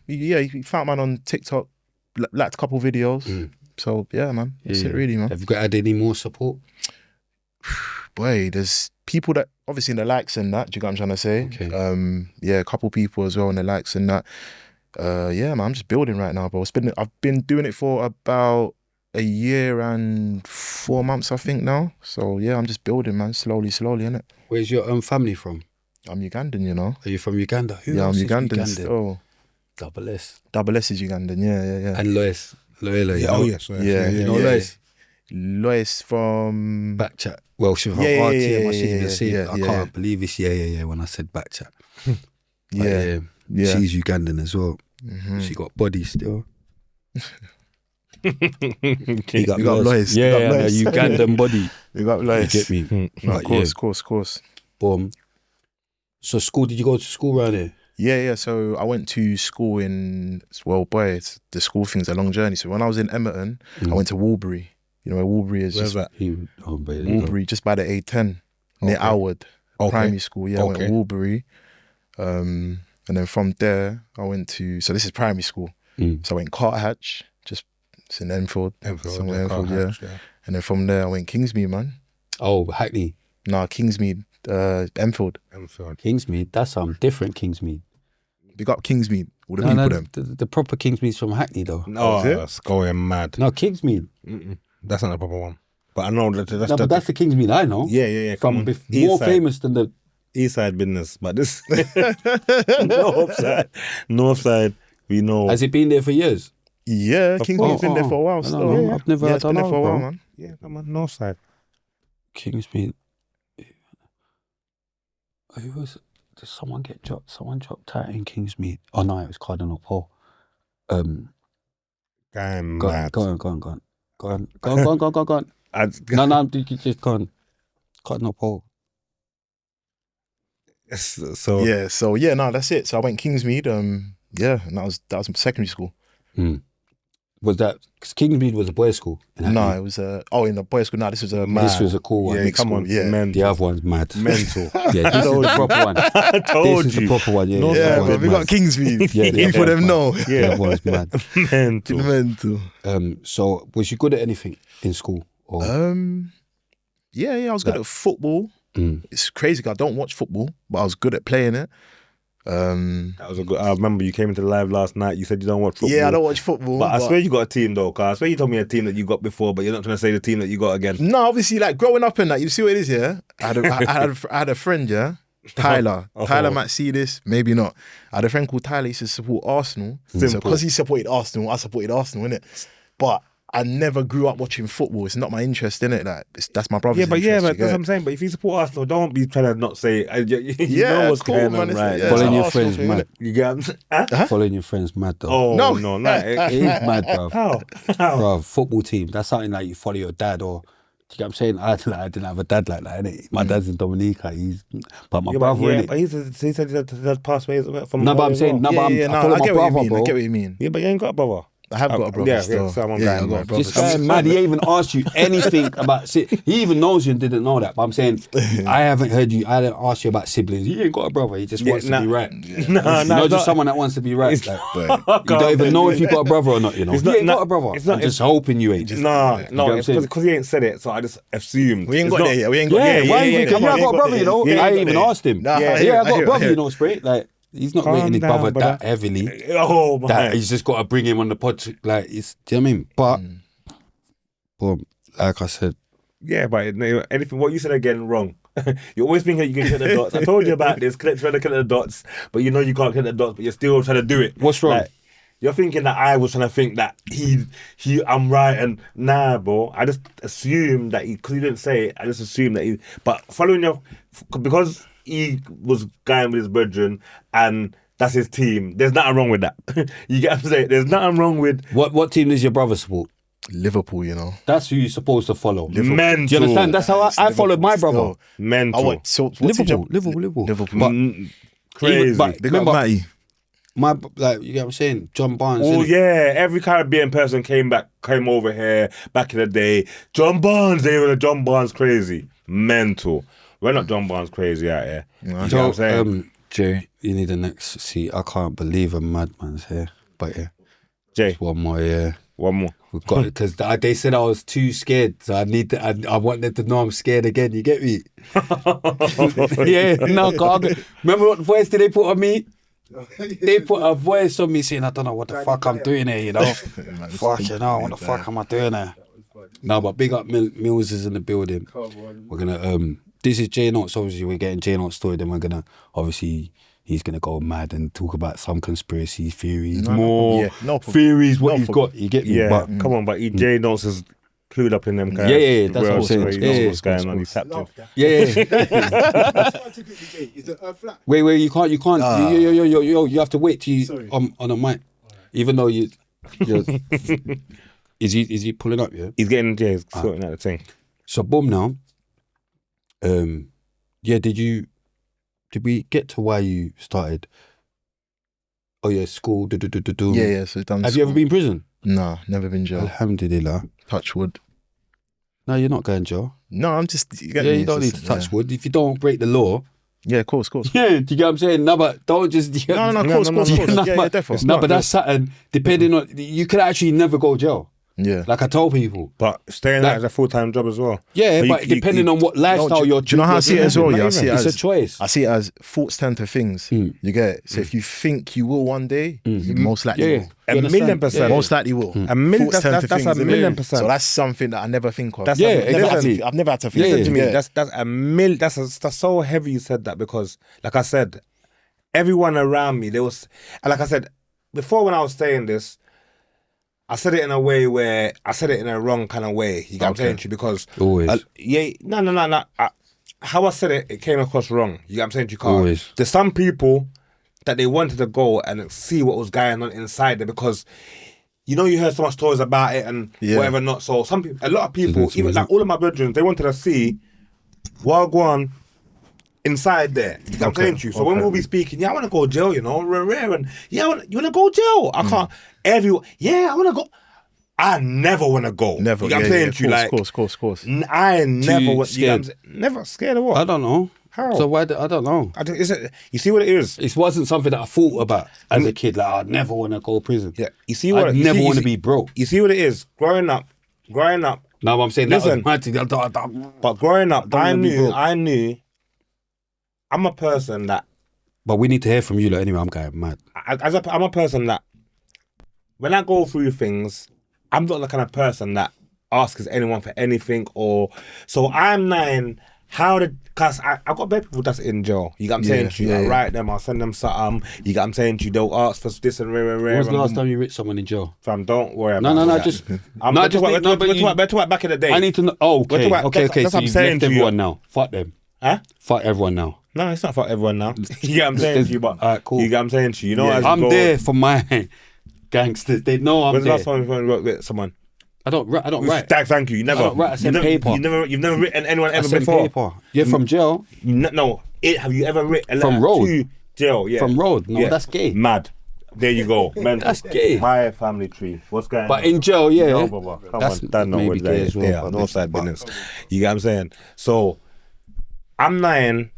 he found man on TikTok, liked a couple videos. So yeah, man, that's it really, man. Have you got had any more support? Boy, there's people that obviously in the likes and that. Do you get what I'm trying to say? Okay. Yeah, a couple people as well in the likes and that. Yeah, man, I'm just building right now, bro. I've been doing it for about a year and 4 months, I think now. So yeah, I'm just building, man, slowly, innit? Where's your family from? I'm Ugandan, you know. Are you from Uganda? Who Yeah, I'm else is Ugandan Ugandan? still. Double S. Double S is Ugandan, yeah. And Lois. Loyola. Yeah, oh yes, Yeah. You know yeah. Lois? Lois from Backchat. Well, she's from Yeah, RTM. I shouldn't even say it. I yeah. can't believe it's yeah when I said Backchat. But yeah. she's Ugandan as well. She got body still. Big up Lois. Yeah, Big up Lois. a Ugandan body. Big up Lois. You get me? No, But of course. Boom. So school, did you go to school around here? Yeah. So I went to school the school thing's a long journey. So when I was in Emerton, I went to Woolbury. You know where Woolbury is? Where's that? Woolbury, just by the A10, near Alwood Primary School. Yeah, I went to Woolbury. And then from there, I went to, so this is primary school. So I went Carthatch, it's in Enfield. Somewhere Enfield, yeah. And then from there, I went Kingsmead, man. Oh, Hackney. Nah, Kingsmead, Enfield. Kingsmead, that's different Kingsmead. Big up Kingsmead, all the people them. The proper Kingsmead's from Hackney though. No, it's going mad. No, Kingsmead. That's not the proper one. But I know that But that's the Kingsmead I know. Yeah. From more famous than the East Side business, but this North Side, we know. Has it been there for years? Yeah, Kingsmead's been there for a while still. I've never it's been there for a while, man. Yeah, come on, North Side. Kingsmead. Did someone get dropped? Someone dropped out in Kingsmead. Oh no, it was Cardinal Paul. Go on. No, you just go on. Cardinal Paul. So no, that's it. So I went Kingsmead. And that was secondary school. Was that, because Kingsmead was a boys' school? No, it was in the boys' school. No, this was a This was a cool one. Yeah, Mixed come school. on, yeah. mental. The other one's mad. Mental. Yeah, this is the proper one. I told This is the you. proper one, yeah. No, the Yeah, other bro, one's we mad. got Kingsmead. Yeah, the You other for them one's know. mad. Yeah. The other one's mad. Mental. Mental. So, was you good at anything in school? Or? Yeah, I was good at football. Mm. It's crazy 'cause I don't watch football, but I was good at playing it. That was a good. I remember you came into the live last night. You said you don't watch football. Yeah, I don't watch football. But I swear you got a team though, cause I swear you told me a team that you got before, but you're not trying to say the team that you got again. No, obviously, like growing up in that, you see what it is, yeah? I had a friend, yeah? Tyler. Tyler might see this, maybe not. I had a friend called Tyler, he used to support Arsenal. So Simple. because he supported Arsenal, I supported Arsenal, innit? But I never grew up watching football. It's not my interest in it. Like that's my brother's interest. But you that's get what it? I'm saying. But if you support Arsenal, don't be trying to not say. You Yeah, know what's cool, going man. on, It's- right? yeah, Following it's your an friends Arsenal thing, mad. You get Following your friends mad though. Oh No. no, It is mad, bro. How? Bro, football team, that's something like you follow your dad or, do you get what I'm saying? I didn't have a dad like that, innit? My dad's in Dominica, but my brother, innit? But he said he passed away from. No, but I'm saying, Yeah, I no, follow I my get what you brother, mean. bro. I get what you mean. Yeah, but you ain't got a brother. I have got a brother Yeah, still. so I'm I going, got a man. brother. This guy mad, he ain't even asked you anything about, he even knows you and didn't know that, but I'm saying, I didn't ask you about siblings. He ain't got a brother, he just wants to be right. Just someone that wants to be right. Like, you don't even know if you got a brother or not, you know. It's He not- ain't no, got a brother. it's not- I'm just hoping you ain't. No, what I'm it's saying? because he ain't said it, so I just assumed. We ain't It's got not- there yet. We ain't got Yeah, there. why you come yeah, on, I got a brother, you know. Yeah, I ain't ain't even got there. asked him. Nah, Yeah, I hear I it, got a brother, I you know, straight. Like, he's not Calm rating his down, brother brother. that heavily. Oh my. That he's just got to bring him on the pod. Like, it's, do you know what I mean? But, like I said, Yeah, but anything what you said again wrong. You always think that you can connect the dots. I told you about this. Trying to connect the dots, but you know you can't connect the dots, but you're still trying to do it. what's wrong? Like, you're thinking that I was trying to think that I'm right, and nah, bro. I just assumed that because he didn't say it. I just assumed that he. But following because he was going with his brethren and that's his team. There's nothing wrong with that. You get what I'm saying? There's nothing wrong with What team does your brother support? Liverpool, you know. That's who you're supposed to follow. mental. Do you understand? That's how I followed my brother. Still. Mental. What's Liverpool. Liverpool. But Crazy. but Big up remember, Matty. you get what I'm saying? John Barnes. Oh innit? yeah, every Caribbean person came over here back in the day. John Barnes, they were John Barnes crazy. Mental. We're not John Barnes crazy out here. You know what I'm saying? Jay, you need the next seat. I can't believe a madman's here. But yeah, Jay, just one more, yeah. one more. We've got it because they said I was too scared, so I want them to know I'm scared again. You get me? Yeah, no, remember what voice did they put on me? They put a voice on me saying, I don't know what the fuck I'm doing here, you know? Fuck, you know, what the fuck am I doing here? No, but big up Mills is in the building. We're gonna this is J Notes, obviously we're getting J Notes story, then we're gonna he's gonna go mad and talk about some conspiracy theories, more theories, what he's got, you get me? Yeah, But, come on, but Jay Notes is clued up in them guys. Yeah, that's what I'm saying. He knows Yeah, what's going on. He's tapped in. yeah. Is the Earth flat? Wait, you can't. Yo, you have to wait till you on a mic, even though you're is he pulling up? Yeah, He's getting he's sorting out the thing. So boom now. Yeah. Did we get to why you started? Oh yeah, school. Yeah. So done. Have you ever been in prison? Nah, never been jail. Alhamdulillah. Touch wood. No, you're not going jail. No, I'm just. You get Yeah, me? you don't need It's to just- touch wood if you don't break the law. Yeah, of course. Yeah, do you get what I'm saying? No, but don't just. No, of course. No, Yeah, definitely. No, but that's something. Depending on, you could actually never go jail. Yeah. Like I told people. But staying out is a full-time job as well. Yeah, So but depending on what lifestyle you're. Do you know how I see it as well? Yeah, I see it It's as a choice. I see it as thoughts tend to things. You get it? So if you think you will one day, you most likely will. A million percent. Most likely will. A million. Thoughts tend to That's things, a innit? million percent. So that's something that I never think of. That's Yeah, exactly. I've never had to think. Yeah, of To it. me, Yeah. that's a million. That's so heavy you said that because, like I said, everyone around me, there was, and like I said before when I was saying this, I said it in a way where I said it in a wrong kind of way. You get what I'm saying to you? Because Always. no. How I said it, it came across wrong. You get what I'm saying to you, Carl? Always. There's some people that they wanted to go and see what was going on inside there because. You know, you heard so much stories about it and whatever not. So some people, a lot of people, even like all of my brethren, they wanted to see what going on inside there. You know what I'm saying to you? So when we'll be speaking, I want to go jail, you know, rare and you want to go jail. I can't. Everyone, I want to go. I never want to go. Never. You know what I'm saying to you, like, Of course. I never want. You know what I'm scared? saying? Never scared of what? I don't know. How? So why? I don't know. Is it? You see what it is? It wasn't something that I thought about as a kid. Like, I'd never want to go to prison. Yeah. You see what? I'd you never see- want to you see- be broke. You see what it is? Growing up. No, I'm saying Listen. that was my thing. But growing up, don't I wanna be knew. broke. I'm a person that. But we need to hear from you. Like, anyway, I'm going mad. I'm a person that. When I go through things, I'm not the kind of person that asks anyone for anything or. So I'm 9. Cause I got bad people that's in jail. You got what I'm saying to you? I write them, I'll send them something. You got what I'm saying to you? They'll ask for this and rare. When was the last time you writ someone in jail? Fam, don't worry about No, that. just. I'm no, talking just. about, No, but we're you, talking about back in the day. I need to know. Oh, okay. We're talking about- Okay. that's So what I'm you've saying left to you. everyone now. Fuck them. Huh? Fuck everyone now. No, it's not for everyone now. You get what I'm saying to you, but Alright, cool. you get what I'm saying to you. You know, as you I'm go, there for my gangsters. They know I'm When's the there. last time you wrote with someone? I don't write. Thank you. You never. I don't write, I send you never, paper. You've never written anyone I ever send before. paper. Yeah, from jail. No. Have you ever written a From letter road? to jail? Yeah. From road. No, that's gay. Mad. There you go. Mental. That's gay. My family tree. What's going on? But in jail, yeah. No, brother. Come That's on. That's not maybe what gay that as is. well, Yeah, but no this- side business. You get what I'm saying? So, I'm 9.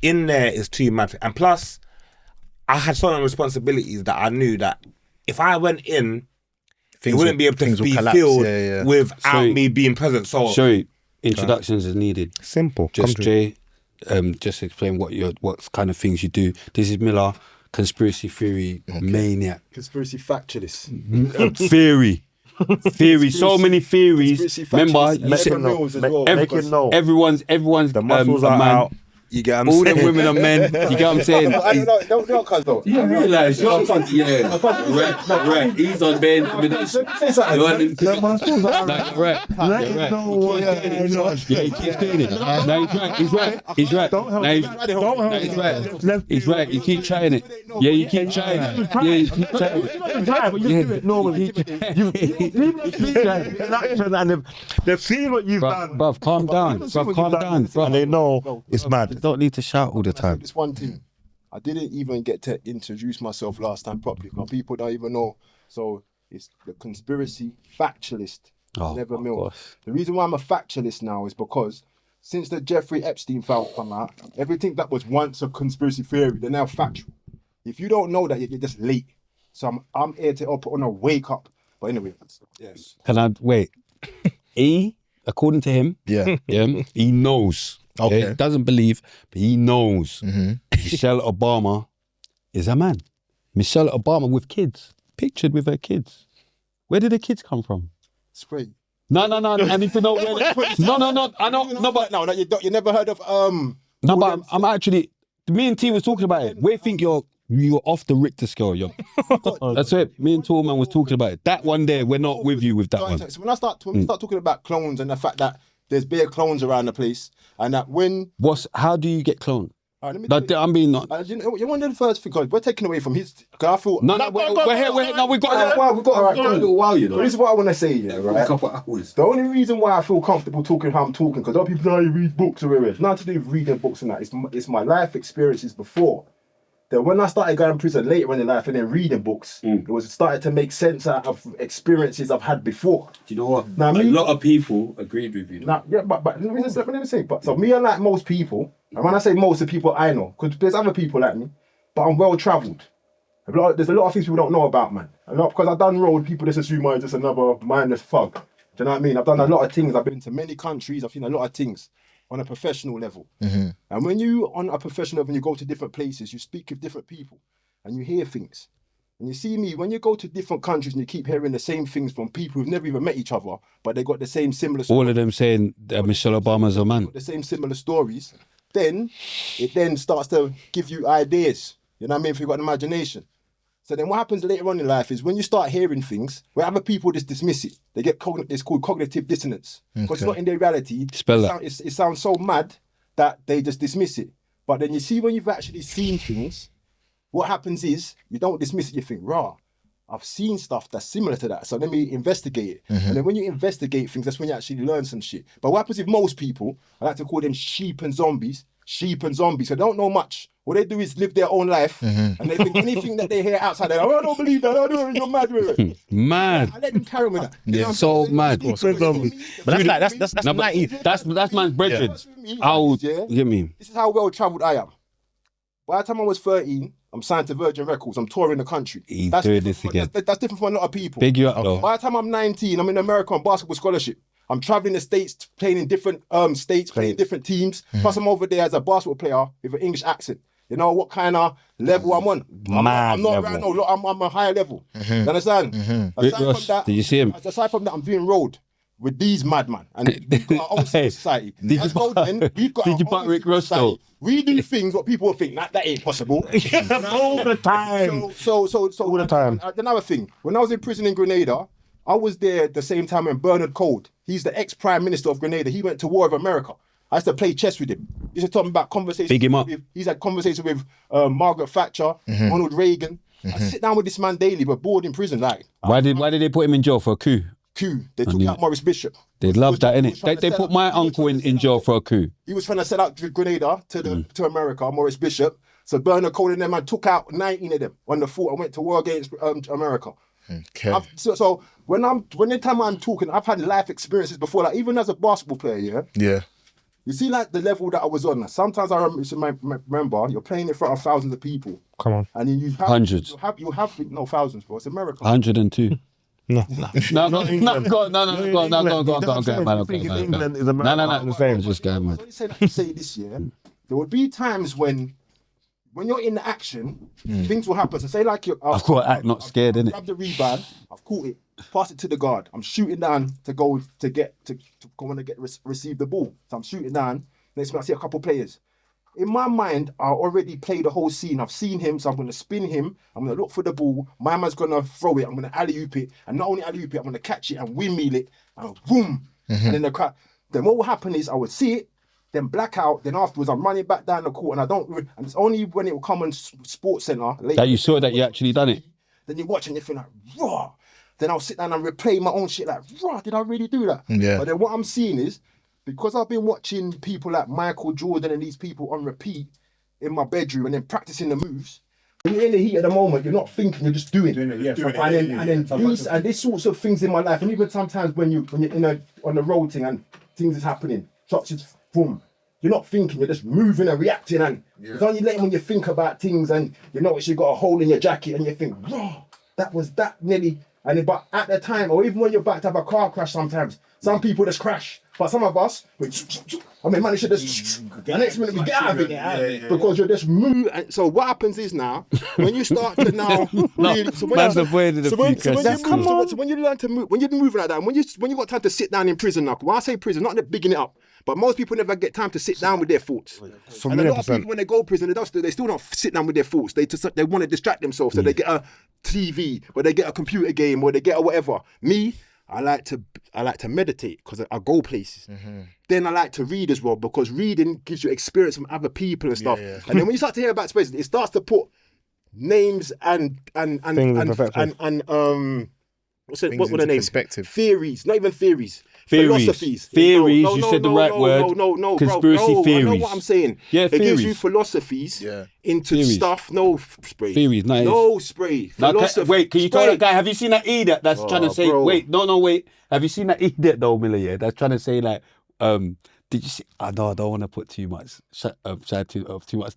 In there is too mad. And plus, I had so many responsibilities that I knew that if I went in, it wouldn't be able to things will be collapse. filled Yeah. without So- me being present. So, Show introductions is needed. simple. Just Jay, just explain what kind of things you do. This is MILA, conspiracy theory maniac. Conspiracy factualist. Theory. So many theories. Conspiracy Remember, factualist. you And said Edward Mills as well. Make it know. everyone's The muscles a are man. out. You get what I'm All saying? them women are men. You get what I'm saying? I don't know, cuz though. You realise you're right. He's on bed. Say something. You're right. Yeah, he keeps doing it. No, he's right. He's right. He's right. You keep trying it. Yeah, you keep trying it. Yeah, you keep trying it. They've seen what you've done. Bruv, calm down. Bruv. And they know it's mad. Don't need to shout all the time. This one thing, I didn't even get to introduce myself last time properly because people don't even know. So it's the conspiracy factualist. Oh, Never of Mill. course. The reason why I'm a factualist now is because since the Jeffrey Epstein file come out, everything that was once a conspiracy theory, they're now factual. If you don't know that, you're just late. So I'm here to put on a wake up. But anyway, yes. Can I wait? According to him, Yeah. he knows. Okay. He doesn't believe, but he knows. Michelle Obama is a man. Michelle Obama with kids, pictured with her kids. Where did the kids come from? Spray. No. I need to know where. No. I know. No, but You never heard of no, but I'm actually. Me and T was talking about it. We think you're off the Richter scale, yo. That's it. Me and Tallman was talking about it. That one there, we're not with you with that one. So when we start talking about clones and the fact that there's bare clones around the place, and that when How do you get cloned? all right, let me tell you, I'm being not. you're one of the first thing because we're taking away from his. Cause I thought No, we're here. No, we got. we've got a little while, you know. know. This is what I want to say, yeah, right? couple hours. The only reason why I feel comfortable talking how I'm talking, because a lot of people know you read books or whatever. It's nothing to do with reading books and that. It's my life experiences before. Then when I started going to prison later in life and then reading books, it was started to make sense out of experiences I've had before. Do you know what? Now, a me- lot of people agreed with you. Now, yeah, but let me say, but so me, unlike most people, and when I say most of the people I know, because there's other people like me, but I'm well travelled. There's a lot of things people don't know about, man. A lot because I've done road, people just assume I'm just another mindless thug. Do you know what I mean? I've done a lot of things. I've been to many countries. I've seen a lot of things on a professional level. And when you on a professional level, and you go to different places, you speak with different people, and you hear things. And you see me, when you go to different countries and you keep hearing the same things from people who've never even met each other, but they got the same similar stories. All of them saying that Michelle Obama's a man. The same similar stories, then it then starts to give you ideas. You know what I mean? If you've got an imagination. So then what happens later on in life is when you start hearing things where other people just dismiss it, they get it's called cognitive dissonance. Because it's not in their reality. Spell that. It sounds so mad that they just dismiss it. But then you see when you've actually seen things, what happens is you don't dismiss it, you think, rah, I've seen stuff that's similar to that. So let me investigate it. And then when you investigate things, that's when you actually learn some shit. But what happens with most people, I like to call them sheep and zombies. sheep and zombies. So they don't know much. What they do is live their own life, and they think anything that they hear outside, they're like, oh, I don't believe that. You're mad with it. Mad. I let them carry on with that. You know what I'm So saying? mad. But That's No, but 90. that's man's brethren. Yeah. How old? Get me. This is how well travelled I am. By the time I was 13, I'm signed to Virgin Records. I'm touring the country. He's That's doing different this again. That's different from a lot of people. Big you up though. By the time I'm 19, I'm in America on basketball scholarship. I'm traveling the states, playing in different states, playing different teams. Plus, I'm over there as a basketball player with an English accent. You know what kind of level I'm on? I'm not right now. Look, I'm a higher level. You understand? Rick Aside Ross, from that, did you see him? Aside from that, I'm doing road with these madmen, and we've got our own society. Did As you Golden, we've got did our you own butt Rick Ross society. though? We do things what people think that ain't possible. All the time. So All the time. Another thing, when I was in prison in Grenada, I was there at the same time when Bernard Cold, he's the ex-prime minister of Grenada. He went to war with America. I used to play chess with him. He used to talk about conversations. Big him up. He's had conversations with Margaret Thatcher, Ronald Reagan. I sit down with this man daily, but bored in prison. Like, Why did they put him in jail for a coup? coup. They took out Maurice Bishop. They love that, He innit? was trying to They set put up- my he was uncle trying to in set jail up- for a coup. He was trying to sell out Grenada to America, Maurice Bishop. So Bernard Cole and them man took out 19 of them on the fort and went to war against America. Okay. So when the time I'm talking, I've had life experiences before. Like even as a basketball player, yeah. Yeah. You see, like the level that I was on. Sometimes I remember you're playing in front of thousands of people, Come on. and you have Hundreds. You have no thousands, bro. It's America. 102. No. No, go on, go on, man. England is No, America. the same. Just go, man. So you say that to say this year, there would be times when you're in the action, things will happen. So say like I've got to act not scared, innit? Grab the rebound, I've caught it, pass it to the guard. I'm shooting down to go to go and receive the ball. So I'm shooting down. Next minute I see a couple players. In my mind, I already played the whole scene. I've seen him, so I'm going to spin him. I'm going to look for the ball. My man's going to throw it. I'm going to alley-oop it. And not only alley-oop it, I'm going to catch it and windmill it. And boom. And then then what will happen is I would see it, then black out. Then afterwards, I'm running back down the court and and it's only when it will come on Sports Centre. That you saw that you actually done it. Then you watch and you feel like, raw. Then I'll sit down and replay my own shit like, raw, did I really do that? Yeah. But then what I'm seeing is, because I've been watching people like Michael Jordan and these people on repeat in my bedroom and then practicing the moves, when you're in the heat of the moment, you're not thinking, you're just doing it. Yeah, and then these sorts of things in my life, and even sometimes when you're on the road thing and things is happening, shots just boom. You're not thinking, you're just moving and reacting, and it's only later when you think about things and you notice you got a hole in your jacket and you think, oh, that was that nearly. But at the time, or even when you're about to have a car crash sometimes, some people just crash. But some of us, man, should just, the next minute we get out of it, because you're just moving. So what happens is now, when you start to now, really, so when you learn to move, when you're moving like that, when you got time to sit down in prison now, when I say prison, not bigging it up, but most people never get time to sit down with their thoughts. And a lot of people, when they go to prison, they still don't sit down with their thoughts. They want to distract themselves, so they get a TV, or they get a computer game, or they get a whatever. Me, I like to meditate because I go places. Then I like to read as well, because reading gives you experience from other people and stuff. And then when you start to hear about space, it starts to put names and what's it? What were the names? Perspective. Theories, not even theories. Theories. Philosophies. Theories, you said the right word. No, Conspiracy bro. theories. I know what I'm saying. Yeah, it gives theories. you philosophies into Theories. stuff. No spray. Theories, nice. No spray. Now, Philosophy. wait, can you tell that guy, have you seen that idiot that's trying to say, bro. wait. Have you seen that idiot though, MILA, yeah? That's trying to say like, did you see, I don't want to put too much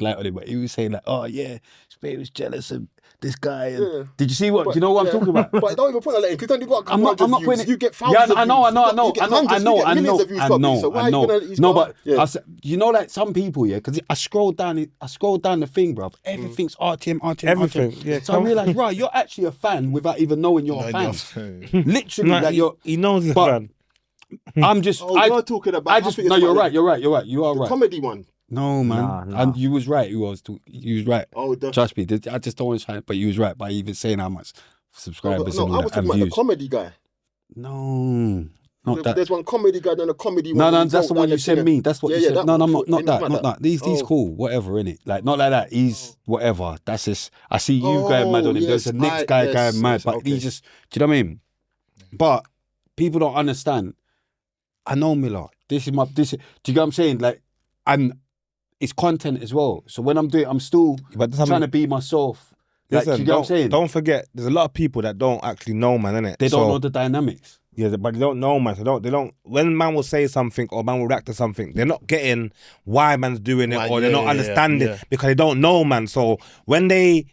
light on it, but he was saying like, oh yeah, Spade was jealous of this guy. And did you see what, do you know what I'm talking about? But don't even put that in, because then you've got I'm not putting it. You get thousands of I know. millions of views probably. So why are you gonna, No, but I said, you know, like some people, yeah, because I scrolled down the thing, bruv. Everything's RTM. Everything, yeah. So I realised, right, you're actually a fan without even knowing you're a fan. Literally, Like, like you're. he knows his but fan. I'm just. you're talking about. No, you're right. You are right. Comedy one. No, man. Nah. And you was right. You was right. Oh, Trust me. I just don't want to try, but you was right by even saying how much subscribers No, and I all was that and talking about the views. comedy guy. No, not that. There's one comedy guy, then a comedy one. No, that's the one you sent me. That's what you said. No, one. not that. These cool, whatever, innit? Like, not like that. He's whatever. That's just, I see you going mad on him. There's the next guy going mad, but he's just, do you know what I mean? But people don't understand. I know MILA. Do you get what I'm saying? Like, and it's content as well. So when I'm doing, I'm still trying to be myself. Like, Listen, do you get what I'm saying? don't forget, there's a lot of people that don't actually know, man, innit? They don't know the dynamics. Yeah, but they don't know, man. So they don't. When man will say something or man will react to something, they're not getting why man's doing it, Right, or they're not understanding yeah. because they don't know, man. So when they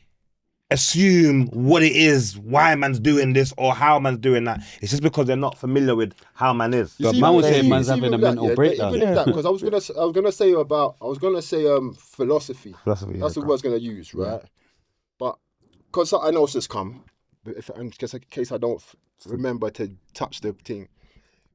assume what it is, why man's doing this or how man's doing that, it's just because they're not familiar with how man is. But man was saying man's having a mental breakdown. Because I was gonna say philosophy. That's the word I was gonna use, right? But because I know it's just come, but in case I don't remember to touch the thing.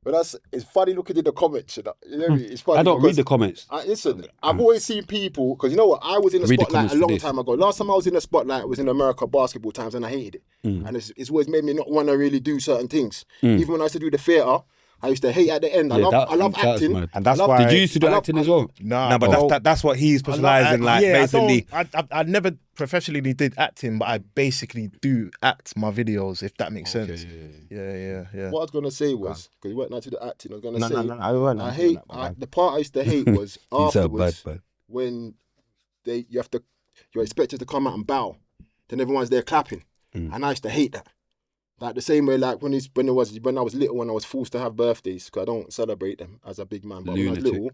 But it's funny looking in the comments. You know what I mean? It's funny. I don't read the comments. Listen, I've always seen people, because you know what? I was in the spotlight a long time ago. Last time I was in the spotlight was in America basketball times, and I hated it. And it's always made me not want to really do certain things. Even when I used to do the theatre, I used to hate at the end. I love acting. And that's why... Did you used to do acting as well? No, but that's what he specialises in, like, basically. I never professionally did acting, but I basically do act my videos, if that makes sense. Yeah. What I was going to say was, because you weren't not to the acting, I was going to say, I weren't. I hate, the part I used to hate was afterwards, when you're expected to come out and bow, then everyone's there clapping. And I used to hate that. Like the same way, like when I was little, when I was forced to have birthdays, because I don't celebrate them as a big man. But when I was little,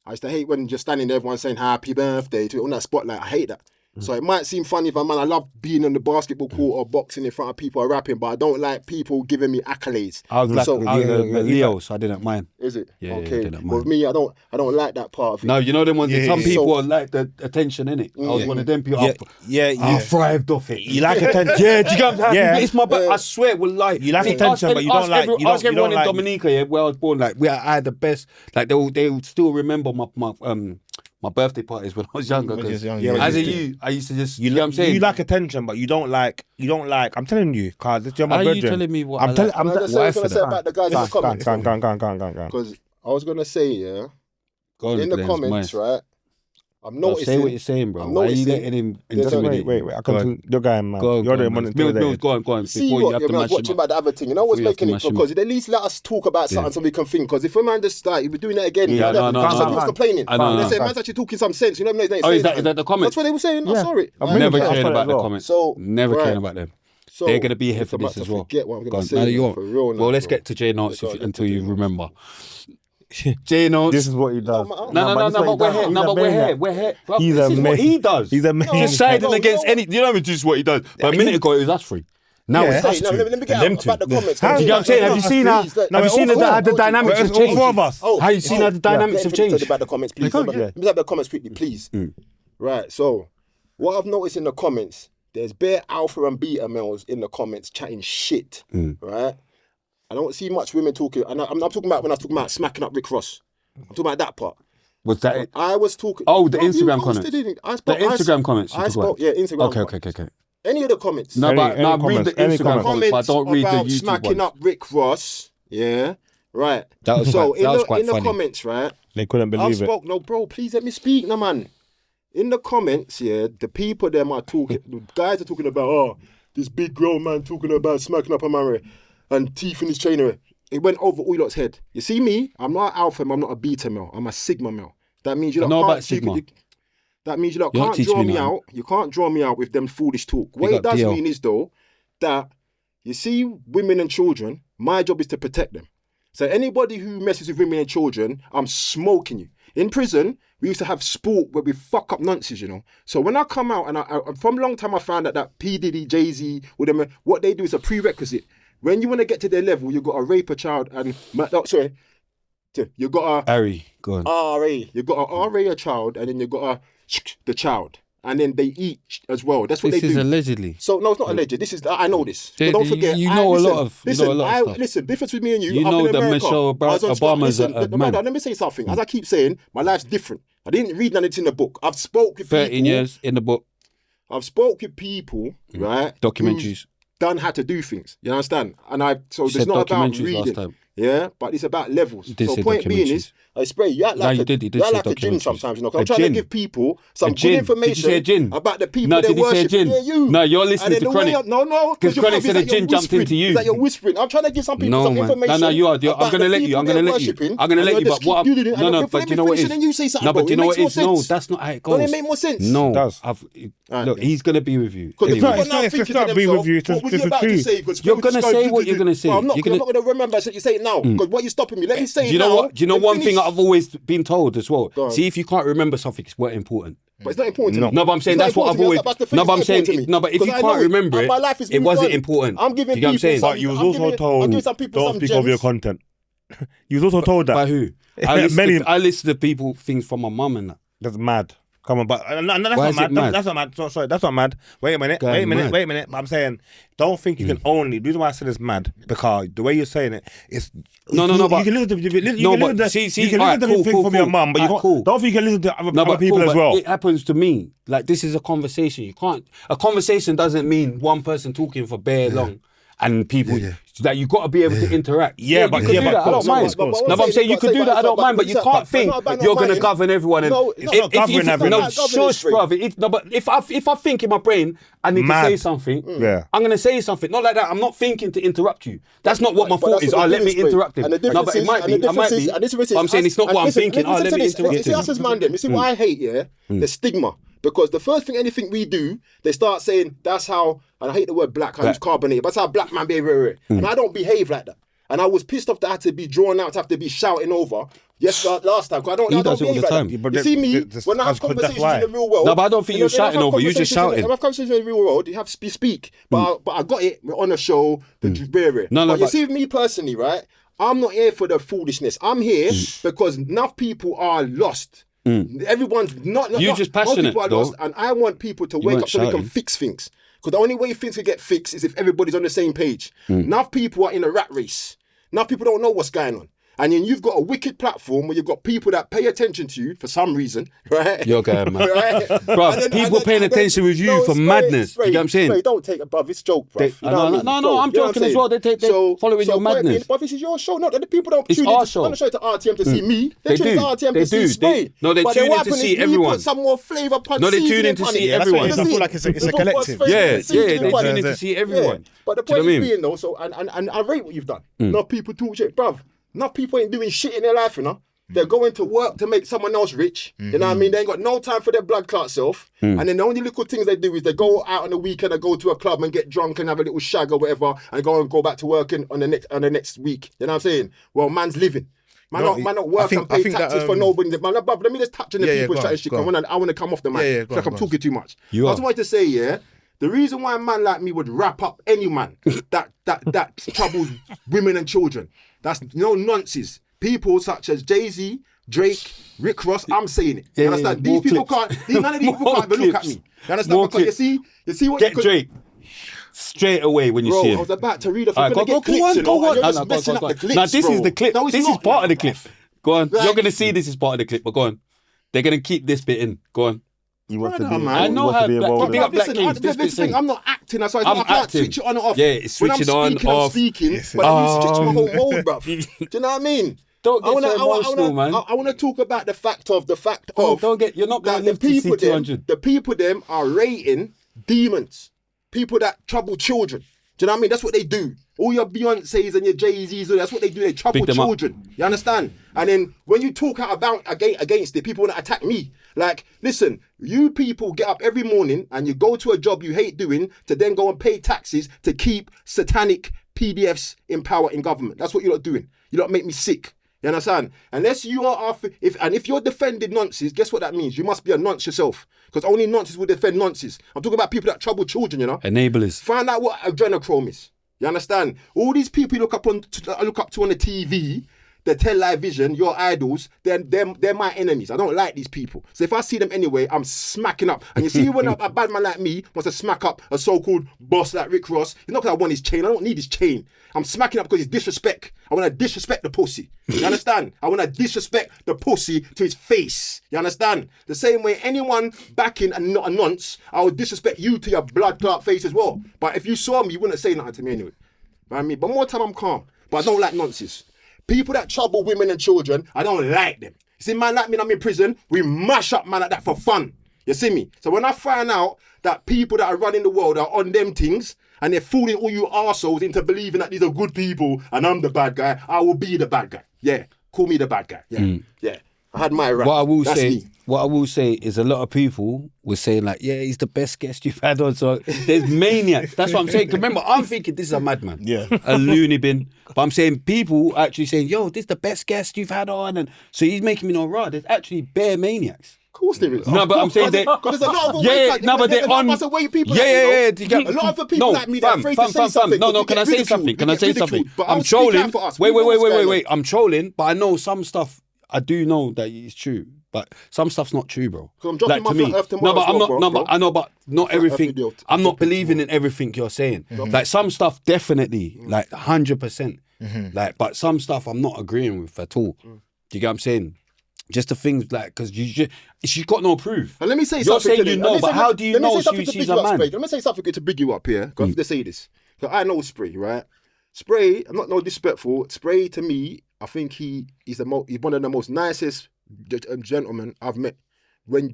I used to hate when you're standing there, everyone saying happy birthday to it on that spotlight. I hate that. So it might seem funny if I love being on the basketball court or boxing in front of people or rapping, but I don't like people giving me accolades. I was Leo, so I didn't mind. Is it? Yeah, okay. I didn't mind. With me, I don't like that part of it. No, you know them ones. Some people like the attention, innit? I was one of them people. I thrived off it. You like attention? Yeah, do you get what I'm saying? Yeah. It's my I swear it will like. You like attention, but you don't like. Ask everyone in Dominica, where I was born. Like I had the best. Like they would still remember my birthday parties when I was younger. As a youth, I used to just. You know what I'm saying? You like attention, but you don't like. I'm telling you, cause you're my Are brethren. you telling me what? I'm going to say about the guys in the comments. Go on. Because I was going to say, in the comments, right? I'm noticing. Say what you're saying, bro. Why are you letting him intimidate? Wait. I can. You're going, man. You're the one intimidated. Go on. See what I was watching about the other thing. You know what's making it? Because at least let us talk about something so we can think. Because if a man just we're doing that again, someone's complaining. They say man's actually talking some sense. You know what I mean? Is that the comments? That's what they were saying. I saw it. I'm never caring about the comments. So never caring about them. So they're gonna be here for this as well. Forget what I'm going to say. For real. Well, let's get to J Notes until you remember. J Notes. This is what he does. No, but we're here. Bro, He's this is what he does. He's amazing. Just siding against any. You know, this is what he does. But a minute ago, it was us three. Now it's us two. Let me get out about the comments. Do you get what I'm saying? Have you seen how the dynamics have changed? All of us. Have you seen how the dynamics have changed? About the comments, please. Let me have the comments quickly, please. Right. So, what I've noticed in the comments, there's bare alpha and beta males in the comments chatting shit. Right. I don't see much women talking. And I'm not talking about when I was talking about smacking up Rick Ross. I'm talking about that part. Was that it? I was talking. Oh, the Instagram comments. The Instagram comments. Instagram. Okay. Any of the comments. No, but read the Instagram comments, but don't read the YouTube ones. Smacking up Rick Ross. Yeah. Right. That was quite in the comments, right? They couldn't believe it. No, bro, please let me speak, no man. In the comments, the people them are talking, the guys are talking about, this big grown man talking about smacking up a man and teeth in his trainer. It went over all lot's head. You see me? I'm not an alpha male, I'm not a beta male. I'm a sigma male. That means you can't draw me out. You can't draw me out with them foolish talk. What it does mean is though, that you see women and children, my job is to protect them. So anybody who messes with women and children, I'm smoking you. In prison, we used to have sport where we fuck up nonsense, you know. So when I come out, and from a long time I found out that P. Diddy, Jay-Z, what they do is a prerequisite. When you want to get to their level, you've got to rape a child and... you got a... Ari, go on. RA. You got a RA a child, and then you got the child. And then they eat as well. That's what they do. This is allegedly. So, no, it's not alleged. This is... I know this. So don't forget. You know a lot of stuff. Listen, difference with me and you... You know that Michelle Obama's a man. Let me say something. As I keep saying, my life's different. I didn't read none of it in the book. I've spoke with 13 years in the book. I've spoke with people, right? Documentaries. Done how to do things. You understand? And so it's not about reading. Yeah, but it's about levels. did So say point being is, I spray, you act like you a, did- he did you act say like a gin documentaries. sometimes, you know. 'cause A I'm trying to gin? give people some good gin? Did you information say a gin? about the people No, they're did he say a worshipping. gin? Yeah, you. No, you're And listening then to the way Chronic. I'm- No, Because you're Chronic probably said a like you're gin jumped whispering. into you. It's like you're whispering. I'm trying to give some people No, some man. information. No, you are. I'm about gonna the let you. people I'm gonna they're let you. worshipping, I'm gonna and let you're you. just But what? keep doing it, No, and no. you're But do you know what it finishing is? and you say something, No, but bro. do you It know makes what it more is? No, sense. that's not how it goes. Don't it make more sense? No, It does. Look, he's gonna be with you. Because Anyway. It's not- it's not being with you, it's what just- was it's you a about to truth. say? 'Cause You're people gonna just say go, what you're gonna say. Well, I'm not You're going to remember. So you say it now. Because what you stopping me? Let me say Do it you know now. what? Do you know then one thing finish. I've always been told as well? Go on. See, if you can't remember something, it's what important. But it's not important to me. No, but I'm saying It's not that's what I've important always. to me. That's the thing, No, it's but I'm not saying important to me. no, but if you Because I can't know remember and it, my life is it moved wasn't on. important. I'm giving Do you get what I'm people saying? some- But you was I'm also giving- I'm told, giving some people don't some speak over your gems. content. You was also told that. By who? Many- I listen to people things from my mum and that. That's mad. Come on, but that's Why not is it mad. mad? That's not mad. Sorry, that's not mad. Wait a minute. Guy, Wait a minute. mad. Wait a minute. But I'm saying, don't think you can only. The reason why I said it's mad because the way you're saying it is. No, you but- can listen to. You can No, listen but to. see, you can alright, listen to cool, things cool, from your cool. mum, but you Alright, can't. cool. Don't think you can listen to other No, but people cool, as but well. it happens to me. Like this is a conversation. You can't. A conversation doesn't mean one person talking for bare long, and people that you got to be able to interact. Yeah, but- you can yeah, do but that. I don't of mind. course, of course. No, but I'm saying you can do that. I don't mind, but you can't think you're gonna govern everyone. No, it's not governing everyone. No, It's not governing shush, bruv. No, but if I think in my brain I need Mad. to say something, Yeah. I'm gonna say something. Not like that. I'm not thinking to interrupt you. That's not what my But thought that's is. what the Let me difference is. interrupt him. And the No, difference but it is- might and be. the I might difference is- be. and the difference But I'm is saying us- it's not and what I'm listen, thinking. listen Let to me this. interrupt See us as him. man, them. You see what I hate, yeah? The stigma. Because the first thing, anything we do, they start saying that's how. And I hate the word black. I use carbonated. But that's how black man behave. And I don't behave like that. And I was pissed off that I had to be drawn out, to have to be shouting over. Yes, last time. 'Cause I don't He does it all behave the like time. that. Yeah, but You see me, that's when I have why. conversations in the real world. No, but I don't think you're shouting over, you're just shouting. When I have conversations in the real world, you have to speak. But I got it on a show, the rare. No, but you but- see me personally, right? I'm not here for the foolishness. I'm here because enough people are lost. Everyone's not. You're not- just most passionate, people are though. lost, and I want people to wake weren't up so they can shouting. fix things. Because the only way things can get fixed is if everybody's on the same page. Enough people are in a rat race. Enough people don't know what's going on. And then you've got a wicked platform where you've got people that pay attention to you for some reason, right? You're going, man. Right? Bruv, And then- people and paying then- attention with you no, for spray, madness. spray, You get what I'm saying? spray, don't take it, bruv. It's joke, bruv. They- You know what I mean? no, Joke, I'm you know what joking as saying? well. They following your point madness. being, But this is your show. No, the people don't It's tune our in. show. I'm not showing to RTM to see me. They tune do. in to RTM They to see do. Spray. No, they But tune then in what to happens see is we everyone. put some more flavour, punch, No, they tune seasoning in to on see it. everyone. I feel like it's a We put collective. phosphorus, Yeah, seasoning they on tune it. in to see everyone. Yeah. But the Do you know point what I is mean? being though, so and I rate what you've done. Enough people talk shit, bruv. Enough people ain't doing shit in their life, you know. They're going to work to make someone else rich. You know what I mean? They ain't got no time for their blood clot self. And then the only little things they do is they go out on the weekend and go to a club and get drunk and have a little shag or whatever and go back to work on the next week. You know what I'm saying? Well, man's living. Man not work and pay taxes for nobody. Man, bruv, let me just touch on the people chatting shit. I want to come off the mic. I feel like I'm talking too much. I just wanted to say, yeah, the reason why a man like me would wrap up any man that troubles women and children, that's no nonsense. People such as Jay-Z, Drake, Rick Ross, I'm saying it. You understand? These people can't. None of these people can't even look at me. You understand? More Because you see what Get Drake straight away when you Bro, see I him. was about to read off. Alright, You're gonna get clips, you know, and you're just messing up the clips, Now this bro. is the clip. No, it's This is not. part of the clip. Go on. Like- You're gonna see this is part of the clip, but go on. They're gonna keep this bit in. Go on. You want Brother, to be man. I know want how to be black- involved. big up Black Listen, Kings, this this bit's thing, in. I'm not acting. That's why I'm I can't acting. switch it on and off. Yeah, it's when I'm switching on, speaking, off. I'm speaking, Yes. but then you switch my whole mode, bruv. Do you know what I mean? Don't get so emotional, man. I want to talk about the fact of Don't get. You're not gonna that live to see 200. the people them are rating demons, people that trouble children. Do you know what I mean? That's what they do. All your Beyoncés and your Jay-Z's, that's what they do. They trouble Pick them up. children. You understand? And then when you talk out about against it, people want to attack me. Like, listen, you people get up every morning and you go to a job you hate doing to then go and pay taxes to keep satanic PDFs in power in government. That's what you're not doing. You lot make me sick. You understand? Unless you are if you're defending nonsense, guess what that means? You must be a nonce yourself. Because only nonces will defend nonsense. I'm talking about people that trouble children, you know? Enablers. Find out what adrenochrome is. You understand? All these people you look up to on the TV, the television, your idols, they're my enemies. I don't like these people. So if I see them anyway, I'm smacking up. And you see when a bad man like me wants to smack up a so-called boss like Rick Ross, it's not because I want his chain. I don't need his chain. I'm smacking up because it's disrespect. I want to disrespect the pussy. You understand? I want to disrespect the pussy to his face. You understand? The same way anyone backing and not a nonce, I would disrespect you to your blood clot face as well. But if you saw me, you wouldn't say nothing to me anyway. You know what I mean? But more time I'm calm. But I don't like nonsense. People that trouble women and children, I don't like them. You see, man like me, I'm in prison, we mash up man like that for fun. You see me? So when I find out that people that are running the world are on them things, and they're fooling all you arseholes into believing that these are good people and I'm the bad guy, I will be the bad guy. Yeah, call me the bad guy. Yeah, yeah. I had my rap. What I will say is a lot of people were saying like, yeah, he's the best guest you've had on. So there's maniacs. That's what I'm saying. 'Cause remember, I'm thinking this is a madman. Yeah. A loony bin. But I'm saying people actually saying, yo, this is the best guest you've had on. And so he's making me know, right, there's actually bare maniacs. Of course there is. No, but I'm saying that. Because there's a lot of but they're on. There's a way people Yeah. a lot of the people like me that are afraid to say something. No, can I say something? Can I say something? I'm trolling. Wait. I'm trolling, but I know some stuff. I do know that it's true, but some stuff's not true, bro. I'm dropping my foot earth tomorrow. No, but I'm not. Bro, No, but I know, but not everything. I'm not believing in everything you're saying. Like some stuff, definitely, like 100%. Like, but some stuff I'm not agreeing with at all. Do you get what I'm saying? Just the things like, because she's got no proof. And let me say You're something. saying you know, but how do you know she's a man? Let me say something to big you up here. Because they say this. I know Spray, right? Spray, I'm not no disrespectful. Spray to me, I think he's one of the most nicest gentlemen I've met.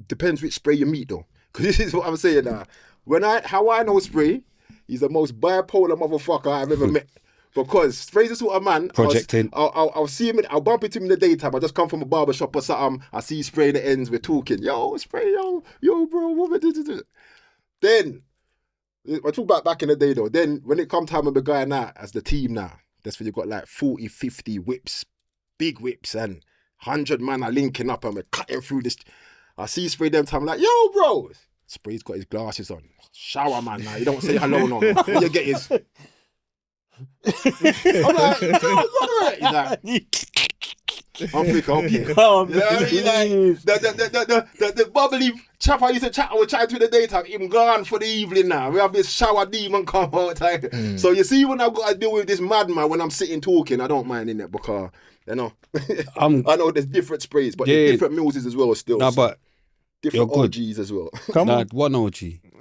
Depends which Spray you meet though. Because this is what I'm saying now. How I know Spray, he's the most bipolar motherfucker I've ever met. Because Spray's the sort of man. Projecting. I'll see him. I'll bump into him in the daytime. I just come from a barber shop or something. I see Spray in the ends. We're talking. Yo, Spray. Yo, bro. What? Then I talk about back in the day though. Then when it come time of the guy now as the team now, that's when you got like 40, 50 whips, big whips, and 100 man are linking up and we're cutting through this. I see Spray them time. I'm like, yo, bro. Spray's got his glasses on. Shower man now. You don't say hello no. When you get his. I'm like, no, brother. He's like, I'm thinking, okay. The bubbly chap I used to chat, I was chatting to the daytime, him gone for the evening now. We have this shower demon come out. So you see, when I've got to deal with this madman when I'm sitting talking, I don't mind in it because, you know, I know there's different sprays, but there's different muses as well still. No, but different OGs as well. Come on. One OG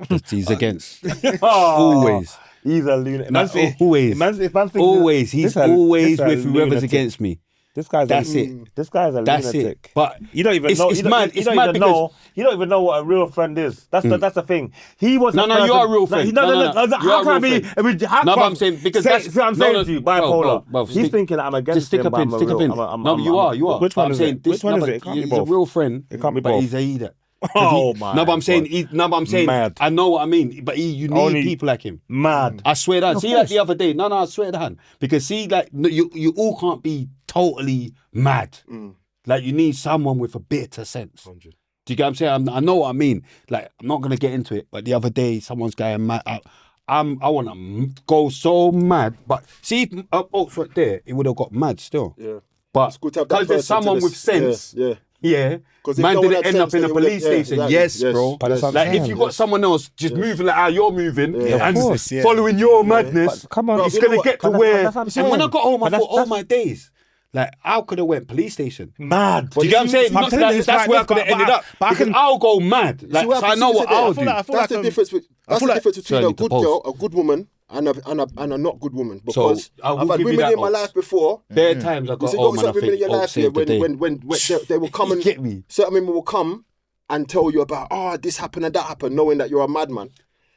that he's against. Always. He's a lunatic. Always. He's always with whoever's against me. This guy's That's it. This guy's a That's lunatic. it. But you don't even know. It's mad. It's mad because you don't even know what a real friend is. That's the thing. He was no. You are a real friend. No. How can I be? No, but I'm saying because that's what I'm saying to you. Bipolar. Bro, he's thinking that I'm against him. Stick a pin. No, you are. Which one is it? Which one is it? It can't be He's both. a real friend. It can't be but both. He's a idiot. Oh my! No, but I'm saying. Mad. I know what I mean. But you need people like him. Mad. I swear that. See, like the other day. No, I swear that. Because see, like you all can't be totally mad. Like you need someone with a bit of sense. 100. Do you get what I'm saying? I know what I mean. Like I'm not gonna get into it. But the other day, someone's going mad. I want to go so mad. But see, if Oxford there, it would have got mad still. Yeah. But because there's someone with sense. Yeah. Man didn't end up in a police station. Exactly. Yes, bro. But that's what I'm Like saying. if you got someone else just moving like how you're moving and Of course, yeah. following your madness, But come on, it's gonna get to where. that's what I'm And saying. when I got home, I But thought, all my days, like I could have went police station. Mad. Do you get what I'm saying? I'm telling you, That's where I could have ended up. but I Because can- I'll go mad. Like, so I know what I'll do. I feel That's the difference between a good girl, a good woman, and a not good woman. Because I will I've had give you women that, in my Ox. life before. Bare times I You got see, home and I certain women in think, your life here, saved the day. when they will come and Get me. certain women will come and tell you about this happened and that happened, knowing that you're a madman.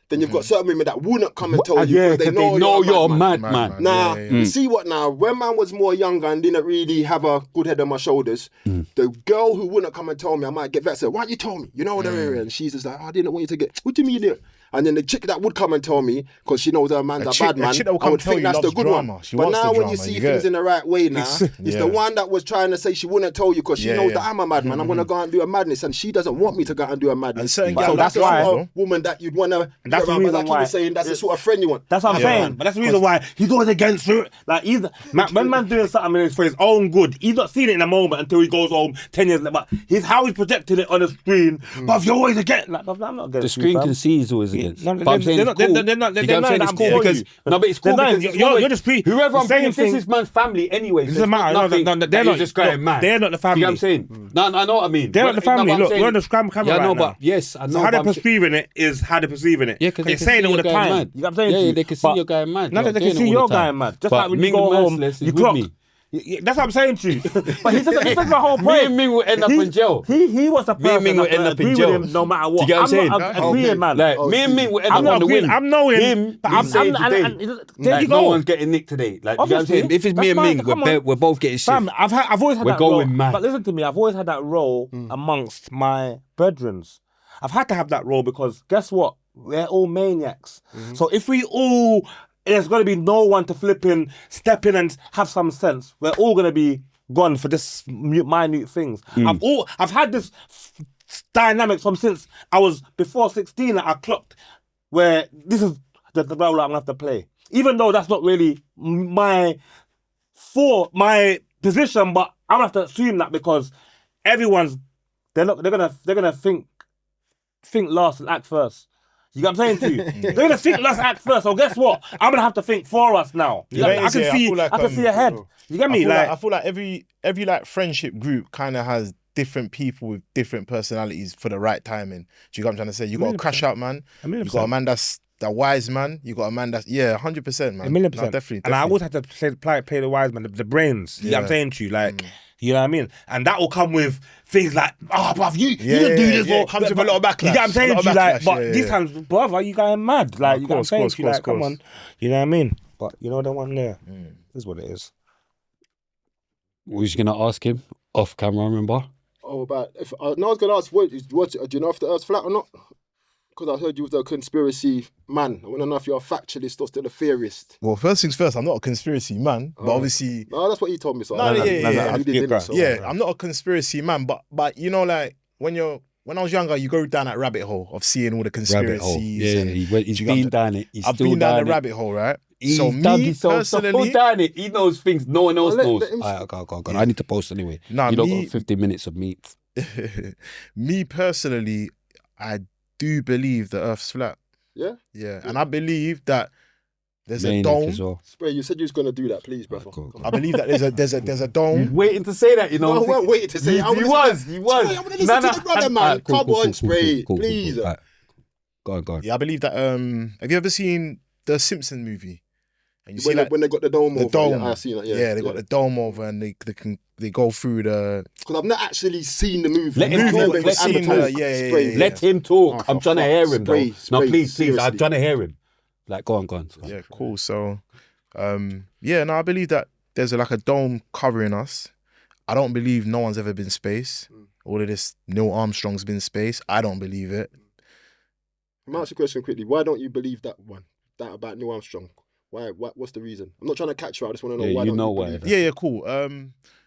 Then you've got certain women that wouldn't come and tell you Yeah, because because they know you're a madman. Madman. Nah, Yeah. you see what now? When man was more younger and didn't really have a good head on my shoulders, the girl who wouldn't come and tell me, I might get vexed. Said, why you told me? You know the area, and she's just like, I didn't want you to get. What do you mean you did? And then the chick that would come and tell me, because she knows her man's a bad man, chick that will I come would tell think you that's the loves good drama. one. She But wants the now when drama, you see you things get in the right way now, it's yeah. the one that was trying to say she wouldn't tell you because she knows that I'm a madman. I'm gonna go out and do a madness, and she doesn't want me to go out and do a madness. And certain So girls, that's that's the why- sort of woman that you'd wanna. That's the reason like why- you were saying, that's the sort of friend you want. That's what I'm saying. But that's the reason why he's always against it. Like when man's doing something and it's for his own good, he's not seeing it in a moment until he goes home 10 years later. But how he's projecting it on the screen. But if you're always against, like, I'm not against The screen can see he's always against. No, but I'm saying it's cool. they're not You get what I'm saying? It's I'm cool for because you. no, but it's cool They're not- because you're just whoever I'm saying being, this thing- is man's family anyway. It doesn't matter. They're not just going mad. They're not the family. You know what I'm saying? No, I know what I mean. They're not the family. No, but I'm Look, saying- we're on the scram camera Yeah, right no, now. but yes, I know. So how but they're I'm perceiving it is how they're perceiving it. Yeah, because they're saying it all the time. Mad. You know what I'm saying? Yeah, they can see you're going mad. No, You're they doing can it see all you're the time. going mad. Just But like when you Ming go the home, Merciless is you with clock. me. That's what I'm saying to you. But this is my whole point. Me and Ming will end up in jail. He was the Me and person Ming will end up in agree jail. with him no matter what. Do you get what I'm saying? not agreeing, man. Like, me and Ming will end I'm up not on the agreeing. win. I'm knowing, Him, but he's saying today. There Like, you no go. one's getting nicked today. Like, do you get what I'm saying? Obviously, If it's me that's and mad, Ming, come on. we're both getting shit. Fam, I've always had We're that role. going mad. But listen to me, I've always had that role amongst my brethrens. I've had to have that role because guess what? We're all maniacs. So if we all, there's going to be no one to flip in, step in and have some sense. We're all going to be gone for this minute things. I've had this dynamic from since I was before 16 that I clocked where this is the role I'm going to have to play. Even though that's not really my position, but I'm going to have to assume that because everyone's, they're gonna think last and act first. You get what I'm saying to you? They're gonna think last, act first. So guess what? I'm gonna have to think for us now. I can see ahead. You get me? I feel like every like friendship group kind of has different people with different personalities for the right timing. Do you get what I'm trying to say? You got a crash out man. You got a man that's the wise man. You got a man that's 100% man. 1,000,000%. No, definitely. And I always had to play the wise man, the brains. You know what I'm saying to you? Like, you know what I mean? And that will come with things like, bruv, you didn't do this. It comes with a lot of backlash. You get what I'm saying to you? Like, but these times, brother, you going mad. Like, you get what I'm saying to you? Like, come on. You know what I mean? But you know the one there. This is what it is. We was going to ask him off camera, remember? Oh, about if I was going to ask, what do you know if the Earth's flat or not? Because I heard you was a conspiracy man. I want to know if you're a factualist or still a theorist. Well, first things first, I'm not a conspiracy man, but obviously, No, that's what he told me. So I'm not a conspiracy man, but you know, like when I was younger, you go down that rabbit hole of seeing all the conspiracies. Yeah, he's been down it. I've been down the rabbit hole, right? So me personally, down it. He knows things no one else knows. Go. I need to post anyway. Nah, you don't got 15 minutes of me. Me personally, I do believe the Earth's flat. Yeah? Yeah. And I believe that there's Maniac a dome. as well. Spray, you said you was going to do that, please, brother. I believe that there's a dome. He's waiting to say that, you know. No, I wasn't waiting to say it. He was. Spray, I want to listen to the brother, man. Come on, Spray, please. Go on. Yeah, I believe that. Have you ever seen the Simpsons movie? And you when, see like when they got the dome over. dome. Yeah, I seen that. Yeah, they got the dome over and they go through the. Because I've not actually seen the movie. Let him talk. Let him talk. I'm trying to hear him, though. No, please. I'm trying to hear him. Like, go on. Yeah, cool. So, I believe that there's a dome covering us. I don't believe no one's ever been space. All of this, Neil Armstrong's been space. I don't believe it. Let me ask you a question quickly. Why don't you believe that one? That about Neil Armstrong? Why? What's the reason? I'm not trying to catch you. I just want to know why. You know why. Yeah, cool.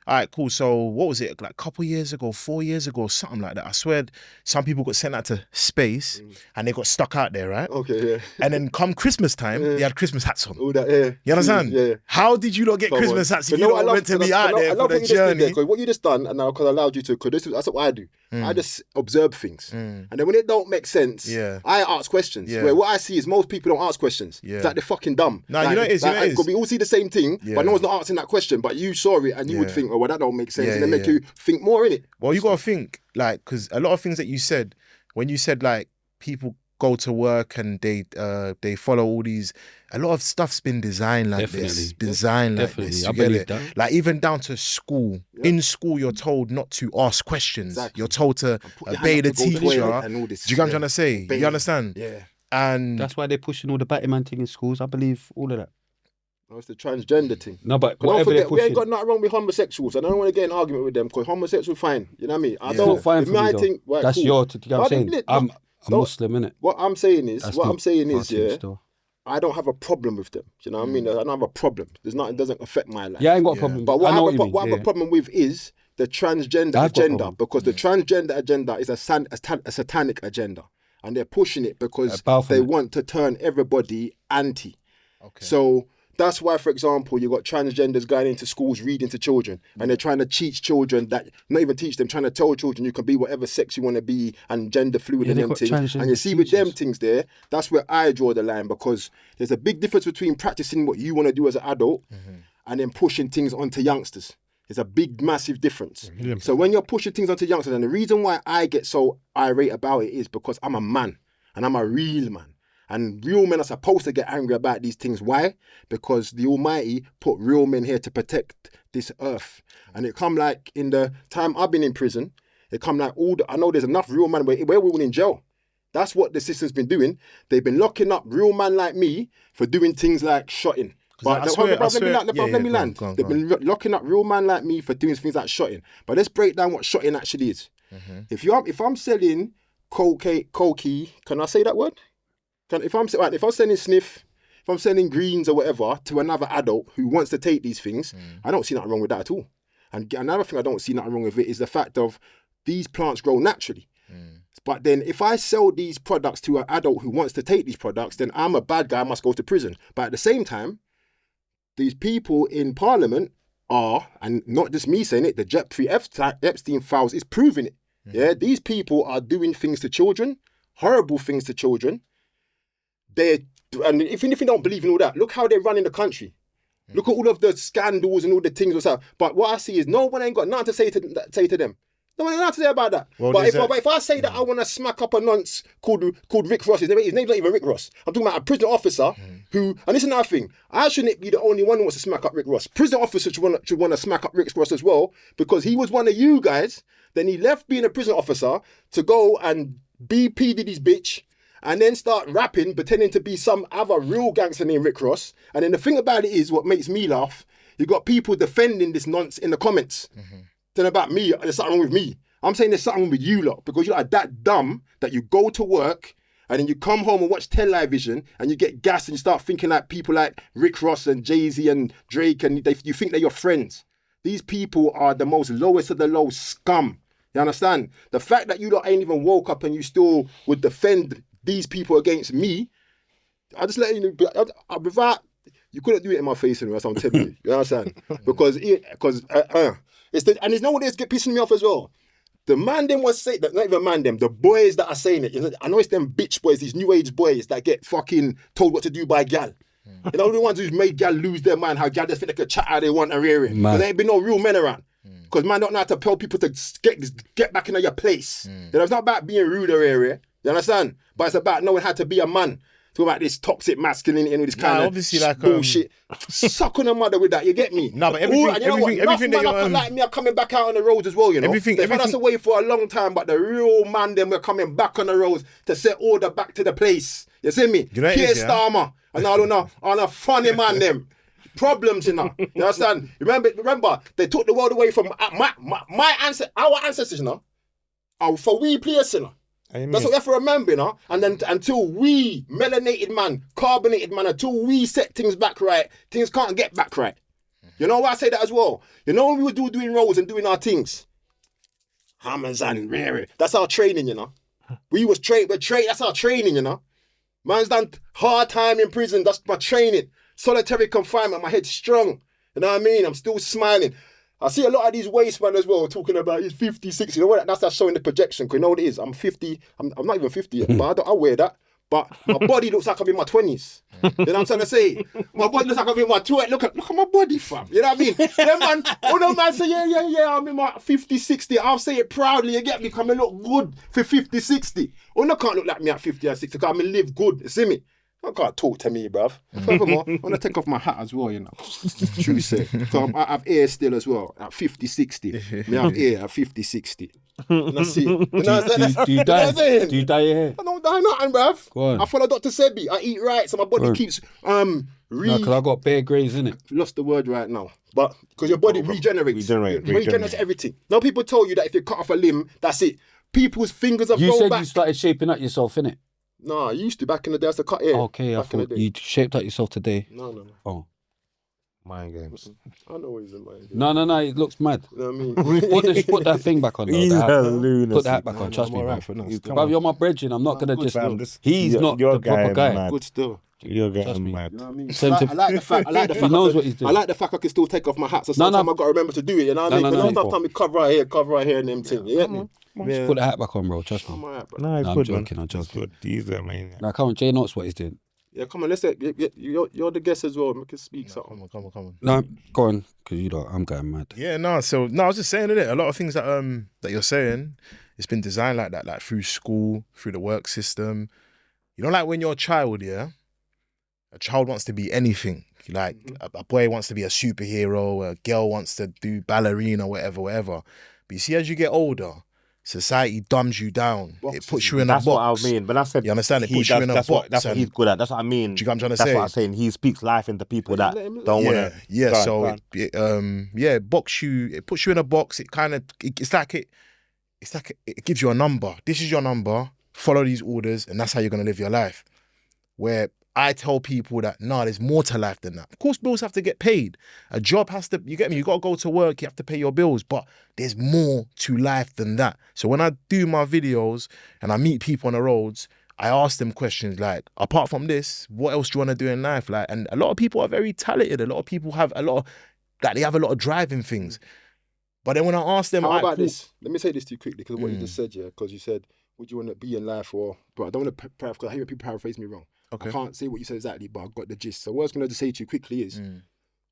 All right, cool. So what was it? Like a couple years ago, 4 years ago, something like that. I swear some people got sent out to space and they got stuck out there, right? Okay, yeah. And then come Christmas time, they had Christmas hats on. All that, yeah. You understand? Yeah. How did you not get Christmas hats if you not meant to be out there for the journey? Because what you just done, and now because I allowed you to, because that's what I do. I just observe things. And then when it don't make sense, I ask questions. Yeah. Where what I see is most people don't ask questions. Yeah. It's like they're fucking dumb. No, you know it is. Because we all see the same thing, but no one's not asking that question. But you saw it and you would think, oh, well, that don't make sense. And then make you think more in it. Well, you got to think, because a lot of things that you said, when you said, people go to work and they follow all these, a lot of stuff's been designed like this. Designed like this. I believe that. Like, even down to school. Yeah. In school, you're told not to ask questions. Exactly. You're told to obey the teacher. Do you get what I'm trying to say? Obey. You understand? Yeah. And that's why they're pushing all the Batman thing in schools. I believe all of that. No, it's the transgender thing. No, but whatever they're pushing. We ain't got nothing wrong with homosexuals. I don't want to get in an argument with them because homosexuals fine. You know what I mean? It's not fine for me, though. Think, right, that's cool. your... You know what I'm saying? I'm a Muslim, innit? What I'm saying is, I don't have a problem with them. You know what I mean? I don't have a problem. There's nothing, it doesn't affect my life. Yeah, I ain't got a problem. But what I have a problem with is the transgender agenda, because the transgender agenda is a satanic agenda. And they're pushing it because they want to turn everybody anti. Okay. So that's why, for example, you got transgenders going into schools reading to children, and they're trying to teach children that, not even teach them, trying to tell children you can be whatever sex you want to be and gender fluid and them things. And you see with them things there, that's where I draw the line, because there's a big difference between practicing what you want to do as an adult and then pushing things onto youngsters. There's a big, massive difference. So when you're pushing things onto youngsters, and the reason why I get so irate about it is because I'm a man, and I'm a real man. And real men are supposed to get angry about these things. Why? Because the Almighty put real men here to protect this earth. And it come like in the time I've been in prison, it come like I know there's enough real men where we're all in jail. That's what the system's been doing. They've been locking up real men like me for doing things like shotting. But let me land. They've been locking up real men like me for doing things like shotting. But let's break down what shotting actually is. If I'm selling cocaine, can I say that word? If I'm selling sniff, if I'm selling greens or whatever to another adult who wants to take these things, I don't see nothing wrong with that at all. And another thing I don't see nothing wrong with it is the fact of these plants grow naturally. But then if I sell these products to an adult who wants to take these products, then I'm a bad guy, I must go to prison. But at the same time, these people in Parliament are, and not just me saying it, the Jeffrey Epstein files is proving it. Yeah, these people are doing things to children, horrible things to children. And if you don't believe in all that, look how they're running the country. Look at all of the scandals and all the things that's out. But what I see is no one ain't got nothing to say to them. No one ain't nothing to say about that. Well, but if I say that I want to smack up a nonce called Rick Ross, his name's not even Rick Ross. I'm talking about a prison officer who, and this is another thing, I shouldn't be the only one who wants to smack up Rick Ross. Prison officers should want to smack up Rick Ross as well, because he was one of you guys. Then he left being a prison officer to go and be P. Diddy's bitch, and then start rapping, pretending to be some other real gangster named Rick Ross. And then the thing about it is, what makes me laugh, you got people defending this nonce in the comments. Telling about me, there's something wrong with me. I'm saying there's something wrong with you lot, because you're like that dumb that you go to work and then you come home and watch television and you get gassed and you start thinking like people like Rick Ross and Jay-Z and Drake, and you think they're your friends. These people are the most lowest of the low scum. You understand? The fact that you lot ain't even woke up and you still would defend these people against me, I just let you know, without, you couldn't do it in my face anyway, that's what I'm telling you. You understand? Because and there's no one that's pissing me off as well. The man them was saying that, not even man them, the boys that are saying it. I know it's them bitch boys, these new age boys that get fucking told what to do by gal. You know, the ones who's made gal lose their mind, how gal just think they could chat how they want and rear it. Because there ain't been no real men around. Because man don't know how to tell people to get back into your place. You know, it's not about being rude or area. You understand? But it's about knowing how to be a man. Talk about this toxic masculinity and all this kind of obviously like bullshit. Suck on a mother with that, you get me? No, but everything that you're like me are coming back out on the roads as well, you know. They've had us away for a long time, but the real man them were coming back on the roads to set order back to the place. You see me? You know Keir Starmer and I don't know, on a funny man them. Problems, you know. You understand? Remember, they took the world away from our ancestors, you know. For we place, you know. That's what we have to remember, you know. And then until we, melanated man, carbonated man, until we set things back right, things can't get back right. You know why I say that as well? You know when we were doing roles and doing our things? Hammers and rare. That's our training, you know. We're trained, that's our training, you know. Man's done hard time in prison, that's my training. Solitary confinement, my head's strong. You know what I mean? I'm still smiling. I see a lot of these waste man as well talking about he's 50, 60. You know what? That's showing the projection. Because you know what it is? I'm 50. I'm not even 50 yet, but I wear that. But my body looks like I'm in my 20s. You know what I'm trying to say? My body looks like I'm in my 20s. Look at my body, fam. You know what I mean? Yeah, man. All the man say, yeah, I'm in my 50, 60. I'll say it proudly. You get me? Because I look good for 50, 60. Well, no can't look like me at 50 or 60 because I live good. You see me? I can't talk to me, bruv. Furthermore, I want to take off my hat as well, you know. True say. So I have ear still as well, at 50, 60. Me have ear at 50, 60. And that's it. Do you dye your hair? I don't dye nothing, bruv. Go on. I follow Dr. Sebi. I eat right, so my body keeps... No, because I got bare grays in it. Lost the word right now. But because your body regenerates. Regenerates everything. Now people tell you that if you cut off a limb, that's it. People's fingers have grown back. You said you started shaping up yourself, innit? No, I used to back in the day. I used to cut hair. Okay, I thought you shaped out yourself today. No. Oh. Mind games. I know he's in mind games. No, it looks mad. You know what I mean? Put that thing back on. He's a lunatic. Put the hat back on, trust me, bro. Bro, you're my brethren. I'm not going to just... He's not your the proper guy. Mad. Good still. You're getting mad. You know what I mean? Same I like the fact. He knows what he's doing. I like the fact I can still take off my hat. So sometimes I've got to remember to do it. You know what I mean? Because sometimes we cover right here, and them things. You get me? Just put the hat back on, bro. Trust me. Right, bro. No, I'm joking. Good. He's a maniac. Now, come on, Jay knows what he's doing. Yeah, come on. Let's say you're the guest as well. We can speak something. Come on. No, go on, because I'm going mad. Yeah, no. So I was just saying it. A lot of things that you're saying, it's been designed like that, like through school, through the work system. you know, like when you're a child, yeah, a child wants to be anything. Like a boy wants to be a superhero, a girl wants to do ballerina, whatever. But you see, as you get older, society dumbs you down. It puts you in a box. That's what I mean. But I said, you understand? It puts you in a box. That's what he's good at. That's what I mean. Do you get what I'm trying to That's say? what I'm saying. He speaks life into people that don't want to. Yeah. So it box you. It puts you in a box. It kind of. It's like it gives you a number. This is your number. Follow these orders, and that's how you're gonna live your life. Where I tell people that, there's more to life than that. Of course, bills have to get paid. A job has to, you get me? You got to go to work, you have to pay your bills, but there's more to life than that. So when I do my videos and I meet people on the roads, I ask them questions like, apart from this, what else do you want to do in life? Like, and a lot of people are very talented. A lot of people have they have a lot of drive in things. But then when I ask them, how about this? Let me say this to you quickly, because what you just said, because you said, would you want to be in life or, but I don't want to because I hear people paraphrase me wrong. Okay. I can't say what you said exactly, but I got the gist. So what I was going to say to you quickly is,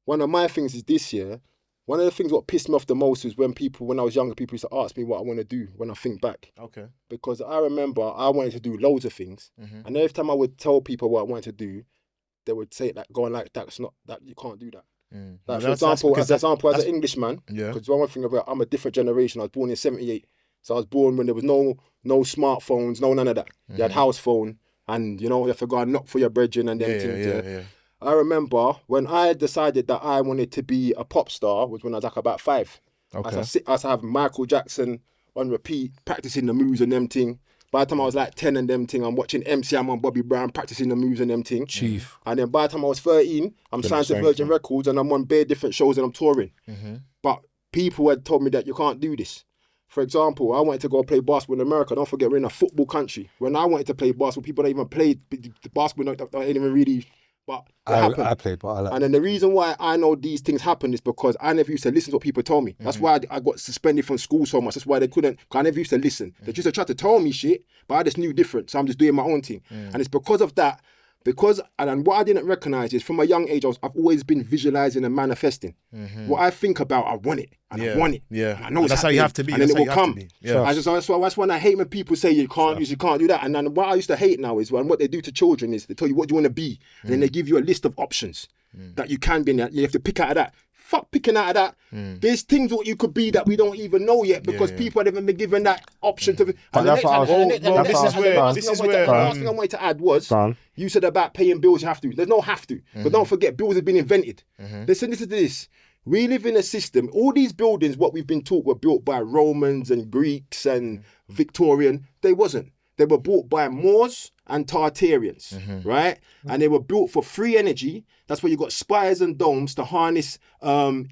one of my things is this year, one of the things what pissed me off the most is when I was younger, people used to ask me what I want to do when I think back. Okay. Because I remember I wanted to do loads of things. And every time I would tell people what I wanted to do, they would say that going like, that you can't do that. Like, for example, as an Englishman, because one thing about, I'm a different generation. I was born in 78. So I was born when there was no smartphones, none of that. You had house phone. And, you have to go and knock for your brethren and them things. I remember when I decided that I wanted to be a pop star was when I was like about 5. Okay. I used to have Michael Jackson on repeat, practicing the moves and them thing. By the time I was like 10 and them thing, I'm watching MC Hammer and Bobby Brown practicing the moves and them thing. Chief. And then by the time I was 13, I'm signed to Virgin Records and I'm on bare different shows and I'm touring. But people had told me that you can't do this. For example, I wanted to go play basketball in America. Don't forget, we're in a football country. When I wanted to play basketball, people don't even play the basketball. Don't even really. But I played, but I like. And then the reason why I know these things happen is because I never used to listen to what people told me. That's why I got suspended from school so much. That's why they couldn't. I never used to listen. They just tried to tell me shit, but I just knew different. So I'm just doing my own thing. And it's because of that. And what I didn't recognize is from a young age, I've always been visualizing and manifesting. What I think about, I want it. And I want it. Yeah. And I know that's how you have to be. And then it will come. Yeah. That's when I hate when people say you can't do that. And then what I used to hate now is what they do to children is they tell you what you want to be. And then they give you a list of options that you can be in. You have to pick out of that. Fuck picking out of that. There's things what you could be that we don't even know yet because people haven't been given that option to. And the last thing I wanted to add was you said about paying bills. You have to. There's no have to. But don't forget, bills have been invented. Listen to this. We live in a system. All these buildings, what we've been taught, were built by Romans and Greeks and Victorian. They wasn't. They were built by Moors and Tartarians, right? And they were built for free energy. That's where you got spires and domes to harness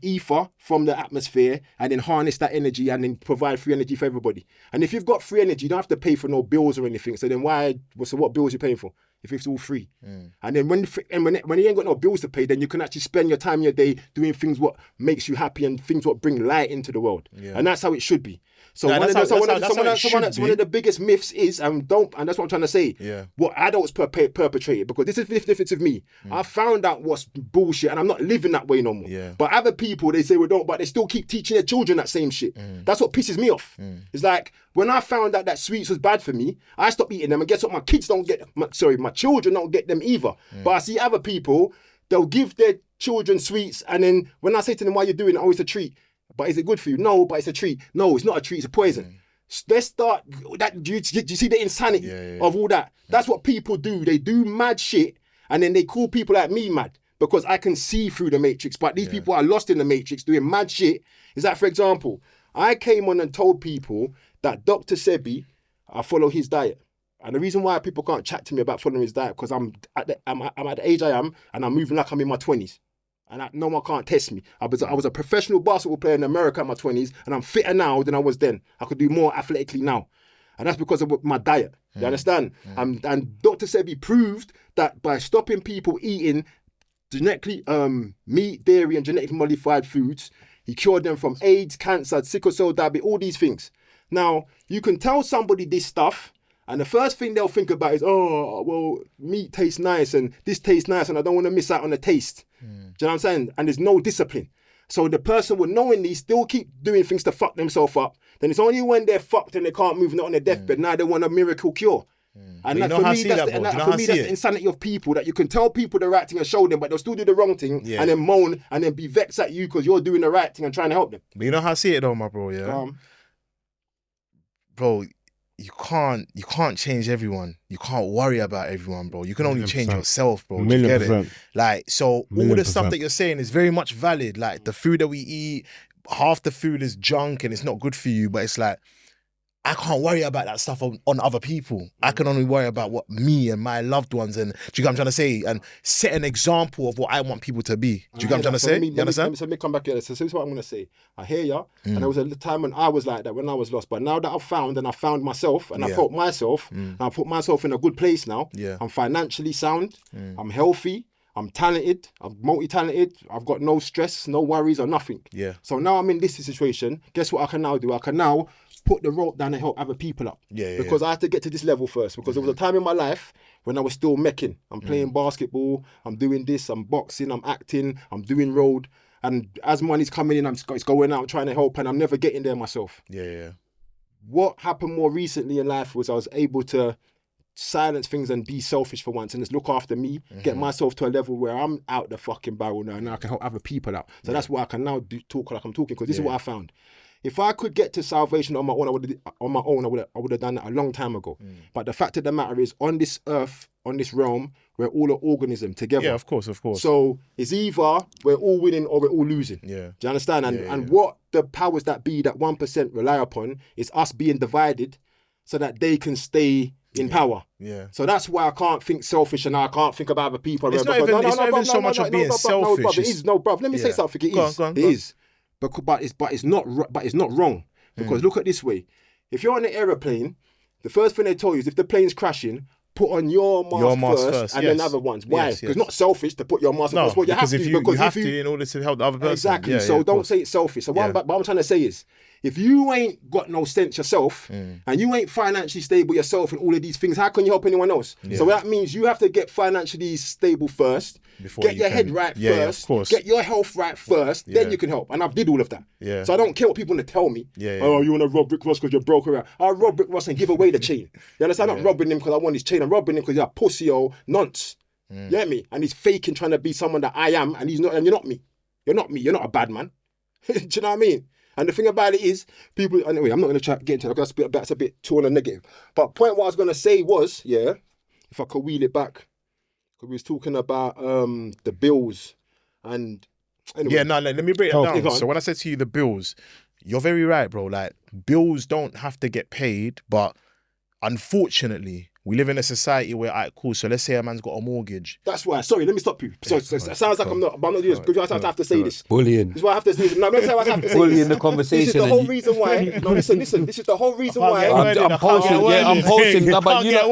ether from the atmosphere and then harness that energy and then provide free energy for everybody. And if you've got free energy, you don't have to pay for no bills or anything. So then what bills are you paying for? If it's all free. And then when you ain't got no bills to pay, then you can actually spend your time in your day doing things what makes you happy and things what bring light into the world. And that's how it should be. So one of the biggest myths is, and that's what I'm trying to say, what adults perpetrated, because this is the difference with me. I found out what's bullshit and I'm not living that way no more. But other people, they say we don't, but they still keep teaching their children that same shit. That's what pisses me off. It's like, when I found out that sweets was bad for me, I stopped eating them, and guess what? My children don't get them either. But I see other people, they'll give their children sweets, and then when I say to them, why are you doing it? Oh, it's a treat. But is it good for you? No, but it's a treat. No, it's not a treat, it's a poison. Let's start that. Do you see the insanity of all that? That's what people do. They do mad shit, and then they call people like me mad because I can see through the matrix. But these people are lost in the matrix doing mad shit. Is that, for example, I came on and told people that Dr. Sebi, I follow his diet. And the reason why people can't chat to me about following his diet, because I'm at the age I am, and I'm moving like I'm in my 20s. And no one can't test me. I was a professional basketball player in America in my 20s, and I'm fitter now than I was then. I could do more athletically now. And that's because of my diet. You understand? And Dr. Sebi proved that by stopping people eating genetically meat, dairy, and genetically modified foods, he cured them from AIDS, cancer, sickle cell diabetes, all these things. Now, you can tell somebody this stuff, and the first thing they'll think about is, oh, well, meat tastes nice, and this tastes nice, and I don't want to miss out on the taste. Do you know what I'm saying? And there's no discipline. So the person will knowingly still keep doing things to fuck themselves up. Then it's only when they're fucked and they can't move, not on their deathbed, now they want a miracle cure. And you that, know for how I me, see that's that, the, bro. and Do that, you know for how I me, see that's it? the insanity of people that you can tell people the right thing and show them, but they'll still do the wrong thing and then moan and then be vexed at you because you're doing the right thing and trying to help them. But you know how I see it though, my bro, yeah? Bro, you can't change everyone. You can't worry about everyone, bro. You can only change yourself, bro. Do you get it? Like, so all the stuff that you're saying is very much valid. Like the food that we eat, half the food is junk and it's not good for you, but it's like, I can't worry about that stuff on other people. I can only worry about what me and my loved ones and, do you get what I'm trying to say? And set an example of what I want people to be. Do you get what I'm trying to say? You understand? Let me come back here. So this is what I'm going to say. I hear ya. And there was a time when I was like that, when I was lost. But now that I found myself and I felt myself, and I put myself in a good place now. Yeah. I'm financially sound. I'm healthy. I'm talented. I'm multi-talented. I've got no stress, no worries or nothing. Yeah. So now I'm in this situation. Guess what I can now do? I can now put the rope down and help other people up. Because I had to get to this level first. Because there was a time in my life when I was still mecking. I'm playing basketball. I'm doing this. I'm boxing. I'm acting. I'm doing road. And as money's coming in, it's going out trying to help, and I'm never getting there myself. What happened more recently in life was I was able to silence things and be selfish for once and just look after me, get myself to a level where I'm out the fucking barrel now and I can help other people out. So that's what I can now talk like I'm talking, because this is what I found. If I could get to salvation on my own, I would have done that a long time ago. But the fact of the matter is, on this earth, on this realm, we're all an organism together. Yeah, of course. So it's either we're all winning or we're all losing. Yeah. Do you understand? And what the powers that be, that 1% rely upon, is us being divided so that they can stay in power. Yeah. So that's why I can't think selfish and I can't think about other people. It's not even so much of being selfish. It is, no, bruv. Let me say something. It is. It is. But it's not wrong. Because look at it this way. If you're on an aeroplane, the first thing they tell you is if the plane's crashing, put on your mask first and then other ones. Why? Because it's not selfish to put your mask on first. Well, you have to, because you have to in order to help the other person. Exactly. So don't say it's selfish. So what I'm trying to say is, if you ain't got no sense yourself and you ain't financially stable yourself and all of these things, how can you help anyone else? So that means you have to get financially stable first, get your head right first, get your health right first, then you can help. And I did all of that. So I don't care what people want to tell me. Oh, you want to rob Rick Ross because you're broke around. I'll rob Rick Ross and give away the chain. You understand? I'm not robbing him because I want his chain. I'm robbing him because you're a pussy or nonce. You get me? And he's faking trying to be someone that I am, and he's not. And you're not me. You're not me. You're not a bad man. Do you know what I mean? And the thing about it is, people, anyway, I'm not going to try to get into that because that's a bit too on the negative. But point what I was going to say was, if I could wheel it back, because we was talking about the bills and... Anyway. Let me break it down. So when I said to you the bills, you're very right, bro. Like, bills don't have to get paid, but unfortunately... we live in a society where, alright, cool, so let's say a man's got a mortgage. That's why. Sorry, let me stop you. So it sounds like I'm not doing this because I have to say this. Bullying. This is why I have to say this. No, I'm not saying I have to say Bullying this. the conversation. This is the whole reason why. No, listen. This is the whole reason why. I'm posting. No, but you and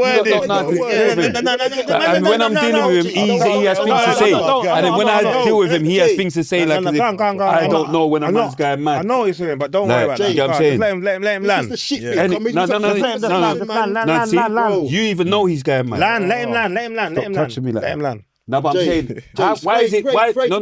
when I'm dealing with him, he has things to say. And then when I deal with him, he has things to say. Like, I don't know when a man's going mad. I know what you're saying, but don't worry about that. You know what I'm saying? Let him land. This is the shit. No. You even know he's going mad. Let him land. Touching me like let him land. No, but I'm saying, why is it? Why? No.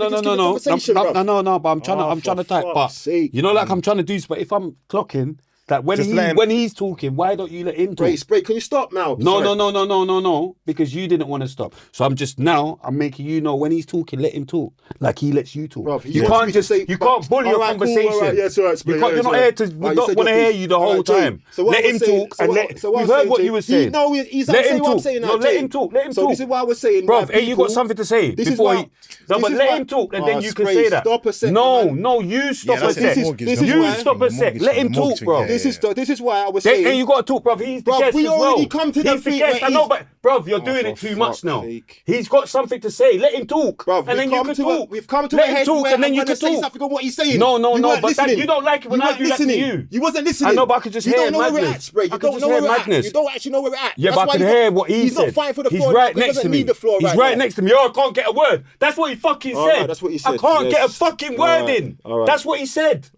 But I'm trying to type. But you know, like I'm trying to do this. But if I'm clocking, like when he's talking, why don't you let him talk? Spray, can you stop now? No. Because you didn't want to stop. So I'm making you know when he's talking, let him talk. Like he lets you talk. Bruv, you can't just say you can't bully a conversation. Cool, right, yes, right, Spray, you're not here to. We don't want to hear you the whole time. Let him talk and we've heard what you were saying. No, he's let him talk. What I'm saying now, let him talk. Let him talk. So this is what I was saying, bro. Ain't you got something to say before he? No, but let him talk and then you can say that. Stop a sec. No, you stop a sec. You stop a sec. Let him talk, bro. This is why I was saying. And you got to talk, bruv. He's the guest as well. We already come to the guest. I know, but bruv, you're doing it too much now. He's got something to say. Let him talk, bruv. And then you can talk. We've come to let him talk, and then you can talk. Something on what he's saying. No. But you don't like it when I do that to you. You wasn't listening. I know, but I could just hear madness. You don't know where we're at. You don't actually know where we're at. Yeah, but I can hear what he said. He's not fighting for the floor. He's right next to me. He's right next to me. Oh, I can't get a word. That's what he fucking said. That's what he said. I can't get a fucking word in. That's what he said.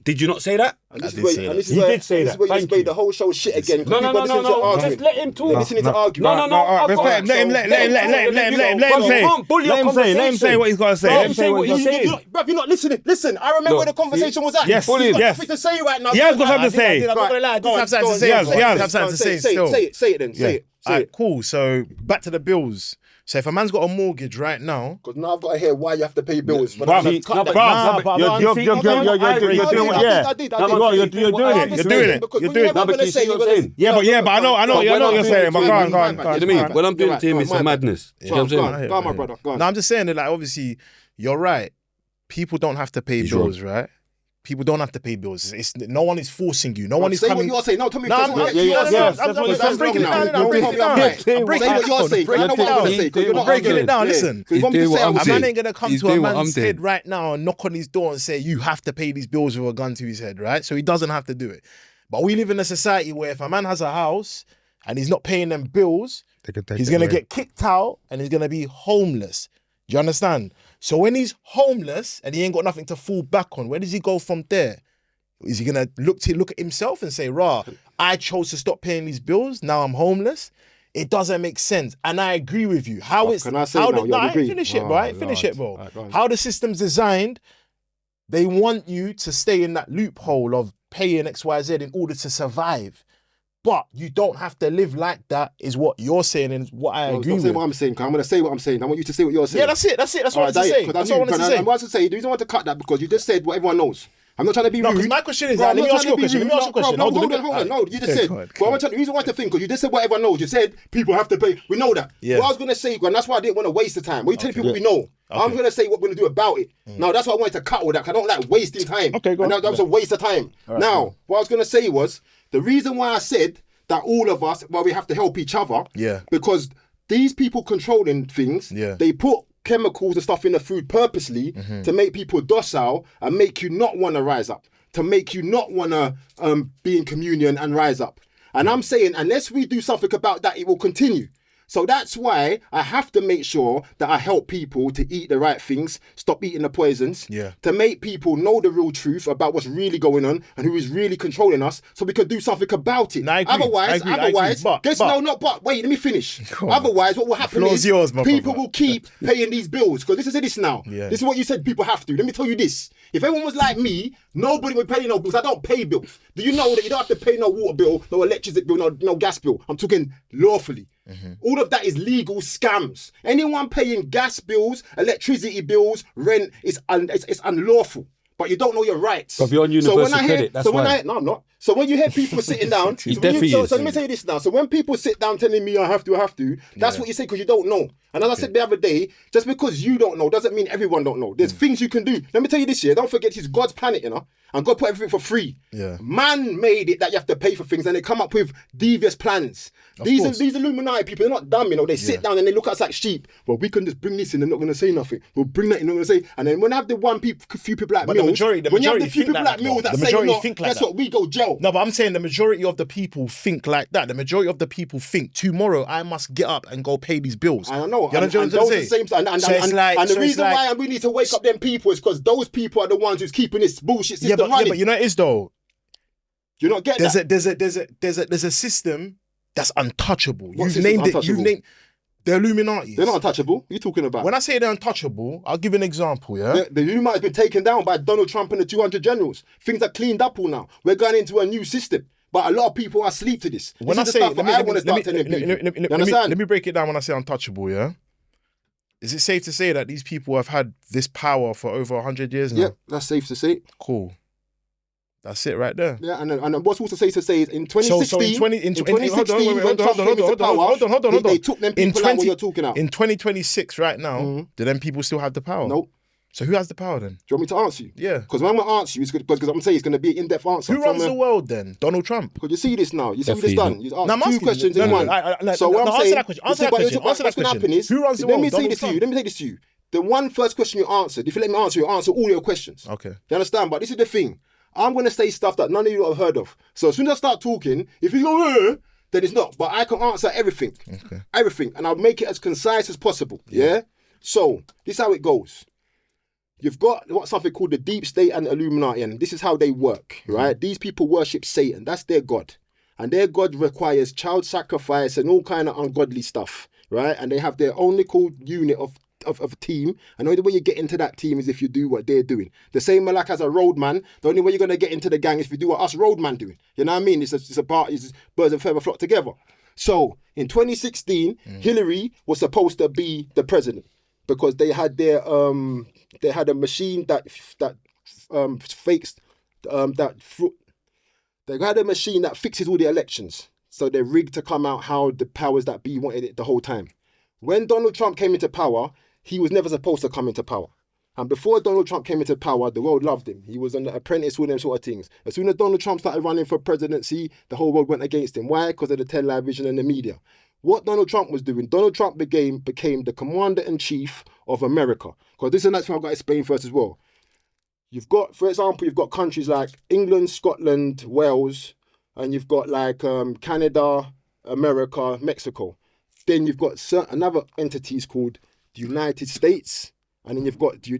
Did you not say that? He did say that. This is where you made the whole show shit again. No. Just let him talk. Listening to argue. No. Let him say what he's got to say. Let him say what he's saying. Bruv, you're not listening. Listen, I remember where the conversation was at. Yes, He's got yes. nothing to say right now. He has got something to say. I'm not gonna lie, I do have something to say. Yes, yes. Have something to say still. Say it then. Say it. Alright, cool. So back to the bills. So if a man's got a mortgage right now, Because now I've got to hear why you have to pay bills. Bruv, you're doing it. Yeah, but I know what you're saying. But go on. You know what I mean? What I'm doing to him is a madness. You know what I'm saying? Go on, my brother. Go on. no, I'm just saying that, like, obviously, you're right. People don't have to pay bills, right? People don't have to pay bills. No one is forcing you. No one is Say coming. what you're saying. No, tell me. No, I'm breaking it down. I'm breaking it down. I'm breaking it down. Say what you're saying. I know what I'm going to say. I'm breaking it down. Listen, He's doing what I'm a man saying. ain't gonna come He's to a doing what man's I'm saying. head right now and knock on his door and say you have to pay these bills with a gun to his head, right? So he doesn't have to do it. But we live in a society where if a man has a house and he's not paying them bills, he's gonna get kicked out and he's gonna be homeless. Do you understand? So when he's homeless and he ain't got nothing to fall back on, where does he go from there? Is he gonna look at himself and say, "Rah, I chose to stop paying these bills. Now I'm homeless." It doesn't make sense, and I agree with you. How it's can I say how now? the, You no, agree? finish it, bro. Finish it, bro. Alright, go on. How the system's designed, they want you to stay in that loophole of paying XYZ in order to survive. But you don't have to live like that, is what you're saying, and what I agree Stop saying with. what I'm saying, because I'm going to say what I'm saying. I want you to say what you're saying. Yeah, that's it. That's what I wanted to say. That's what I wanted to say. I wanted to say, the reason I want to cut that because you just said what everyone knows. I'm not trying to be No, rude. because my question is, Bro, let I'm me not ask you a trying to be question. Let me ask you a question. rude. No, hold on. No, you just said. go on. Well, the reason why to think, because you just said what everyone knows. You said people have to pay. We know that. Yeah. What I was going to say, and that's why I didn't want to waste the time. We tell people we know. I'm going to say what we're going to do about it. Now, that's why I wanted to cut all that, 'cause I don't like wasting time. Okay, go on. And that was a waste of time. Now, what I was going to say was, the reason why I said that all of us, we have to help each other, Yeah. because these people controlling things, Yeah. they put chemicals and stuff in the food purposely to make people docile and make you not want to rise up, to make you not want to be in communion and rise up. And I'm saying, unless we do something about that, it will continue. So that's why I have to make sure that I help people to eat the right things, stop eating the poisons, to make people know the real truth about what's really going on and who is really controlling us, so we can do something about it. No, I agree. Otherwise, wait, let me finish. Otherwise, what will happen floor's is yours, my people brother. will keep paying these bills. Because this is now. Yeah. This is what you said people have to. Let me tell you this. If everyone was like me, nobody would pay no bills. I don't pay bills. Do you know that you don't have to pay no water bill, no electricity bill, no gas bill? I'm talking lawfully. All of that is legal scams. Anyone paying gas bills, electricity bills, rent is it's unlawful. But you don't know your rights. But you're on universal credit, that's why. No, I'm not. So when you hear people sitting down, so let me say this now. So when people sit down telling me I have to, that's what you say because you don't know. And as I said the other day, just because you don't know doesn't mean everyone don't know. There's things you can do. Let me tell you this here. Don't forget, it's God's planet, you know. And God put everything for free. Yeah. Man made it that you have to pay for things, and they come up with devious plans. These Illuminati people, they're not dumb, you know. They sit down and they look at us like sheep. Well, we can just bring this in, they're not going to say nothing. We'll bring that in, they're not going to say. And then when I have the few people like But Mills, the majority when you have the few think people like like Mills that, that though. The say majority not, think like guess that. what? We go jail. No, but I'm saying the majority of the people think like that. The majority of the people think tomorrow I must get up and go pay these bills. I know. You know what I'm saying? And the reason why we need to wake up them people is because those people are the ones who's keeping this bullshit system running. But you know it is though. You not get that? There's a system that's untouchable. What You've system's named it. untouchable? You've named the Illuminati. They're not untouchable. What are you talking about? When I say they're untouchable, I'll give you an example. Yeah. The Illuminati has been taken down by Donald Trump and the 200 generals. Things are cleaned up all now. We're going into a new system. But a lot of people are asleep to this. When This I is the say, stuff I want to start telling people. You understand? let me break it down. When I say untouchable, yeah. Is it safe to say that these people have had this power for over 100 years now? Yeah, that's safe to say. Cool. That's it right there. Yeah, and what's also safe to say is in 2016, when Trump came into power, hold on. they took them people out what you're talking about. In 2026 right now, do them people still have the power? Nope. So who has the power then? Do you want me to answer you? Yeah. Because when I'm going to answer you, it's good, because I'm saying it's going to be an in-depth answer. Who runs the world then? Donald Trump. Because you see this now. You see what he's done. He's No, I'm asked two asking questions you. in one. So what I'm saying, answer that question. what's going to happen is, Who runs the let world? me say Donald this to you. Trump? Let me say this to you. The one first question you answered, if you let me answer, you answer all your questions. Okay. You understand? But this is the thing. I'm going to say stuff that none of you have heard of. So as soon as I start talking, if you go, then it's not. But I can answer everything. Okay. Everything. And I'll make it as concise as possible. Yeah? So, this is how it goes. You've got something called the deep state and the Illuminati, and this is how they work, right? These people worship Satan. That's their God. and their God requires child sacrifice and all kind of ungodly stuff, right? And they have their own little unit of a team, and the only way you get into that team is if you do what they're doing. The same like as a roadman, the only way you're gonna get into the gang is if you do what us roadman doing. You know what I mean? It's birds of a feather flock together. So in 2016, Hillary was supposed to be the president because they had their they had a machine that fakes they had a machine that fixes all the elections. So they're rigged to come out how the powers that be wanted it the whole time. When Donald Trump came into power, he was never supposed to come into power. And before Donald Trump came into power, the world loved him. He was an apprentice, all them sort of things. As soon as Donald Trump started running for presidency, the whole world went against him. Why? Because of the television and the media. What Donald Trump was doing, Donald Trump became the commander-in-chief of America. Because this is the next thing I've got to explain first as well. You've got, for example, you've got countries like England, Scotland, Wales, and you've got like Canada, America, Mexico. Then you've got certain other entities called the United States, and then you've got the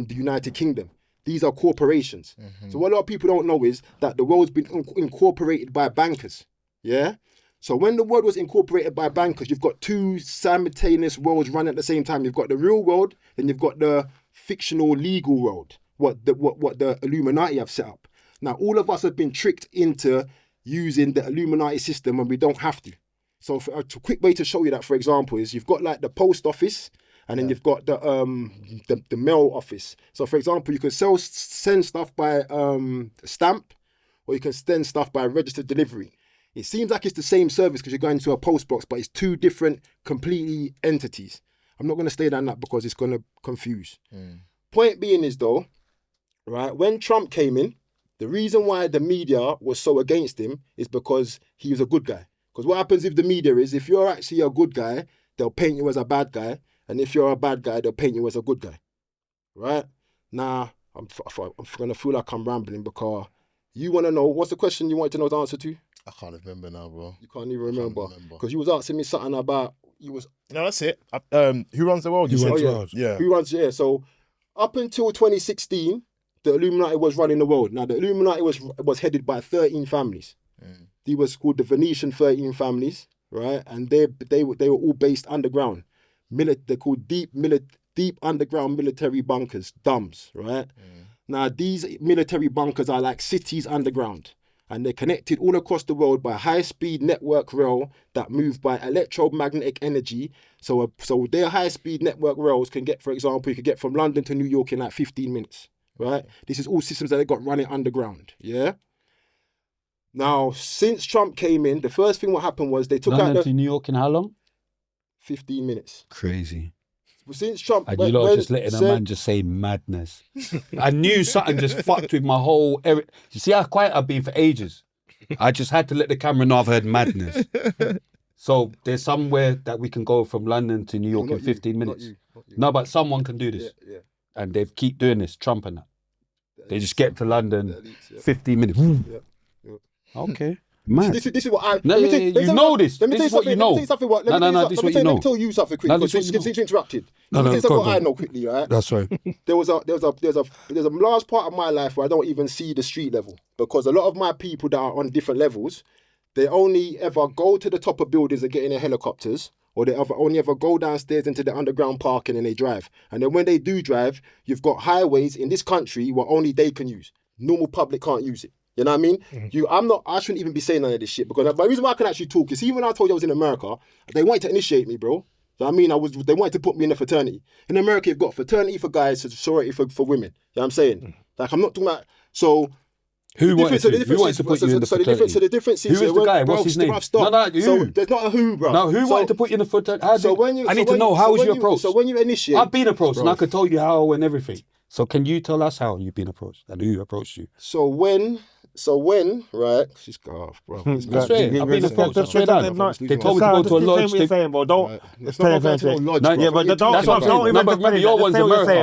United Kingdom. These are corporations. So what a lot of people don't know is that the world's been incorporated by bankers. Yeah? So when the world was incorporated by bankers, you've got two simultaneous worlds running at the same time. You've got the real world, then you've got the fictional legal world, what the Illuminati have set up. Now, all of us have been tricked into using the Illuminati system when we don't have to. So a quick way to show you that, for example, is you've got like the post office, and then you've got the mail office. So for example, you can send stuff by stamp, or you can send stuff by registered delivery. It seems like it's the same service because you're going to a post box, but it's two different completely entities. I'm not going to stay down that because it's going to confuse. Point being is though, right, when Trump came in, the reason why the media was so against him is because he was a good guy. Because what happens if the media is, if you're actually a good guy, they'll paint you as a bad guy. And if you're a bad guy, they'll paint you as a good guy. Right? Now, I'm going to feel like I'm rambling because you want to know, what's the question you want to know the answer to? I can't remember now, bro. You can't even remember. Because you was asking me something about, No, that's it. Who runs the world? Who runs the world? Yeah. Who runs, yeah. So up until 2016, the Illuminati was running the world. Now, the Illuminati was headed by 13 families. They was called the Venetian 13 families, right? And they were all based underground. They're called deep underground military bunkers, DUMBs, right? Now, these military bunkers are like cities underground, and they're connected all across the world by high-speed network rail that move by electromagnetic energy. So their high-speed network rails can get, for example, you could get from London to New York in like 15 minutes, right? This is all systems that they got running underground, yeah? Now, since Trump came in, the first thing what happened was they took London out to New York in how long? 15 minutes. Crazy. Since Trump... And you lot are just letting a man just say madness. I knew something just fucked with my whole... You see how quiet I've been for ages? I just had to let the camera know I've heard madness. So there's somewhere that we can go from London to New York in 15 minutes. Not you. No, but someone can do this. Yeah. And they keep doing this, Trump and that. They just get to London, 15 minutes. Yeah. Okay. Man. This is what I... No, you know this. This is what you know. Let me tell you something. No, this is what you know. Let me tell you something quickly. Because you interrupted. No, Let me tell you something go on. I know quickly, right? That's right. There's a large part of my life where I don't even see the street level, because a lot of my people that are on different levels, they only ever go to the top of buildings and get in their helicopters, or they only ever go downstairs into the underground parking and they drive. And then when they do drive, you've got highways in this country where only they can use. Normal public can't use it. You know what I mean? I shouldn't even be saying none of this shit, because the reason why I can actually talk is, even when I told you I was in America, they wanted to initiate me, bro. You know what I mean? They wanted to put me in a fraternity. In America, you've got fraternity for guys, sorority for women. You know what I'm saying? Like, I'm not talking about... So... Who wanted to put you in the fraternity? So the difference is... Who is the guy? What's his name? No, you. So there's not a who, bro. No, who wanted to put you in the fraternity? I need to know, how was you approached? So when you initiate... I've been approached, and I could tell you how and everything. So can you tell us how you've been approached and who approached you? So when, right? She's got off, bro. That's right. I've been approached. Straight down. They told me to go to a lodge. What you're saying, bro. Don't. It's not going to a lodge, bro. Yeah, but don't even. No, but remember, your one's America.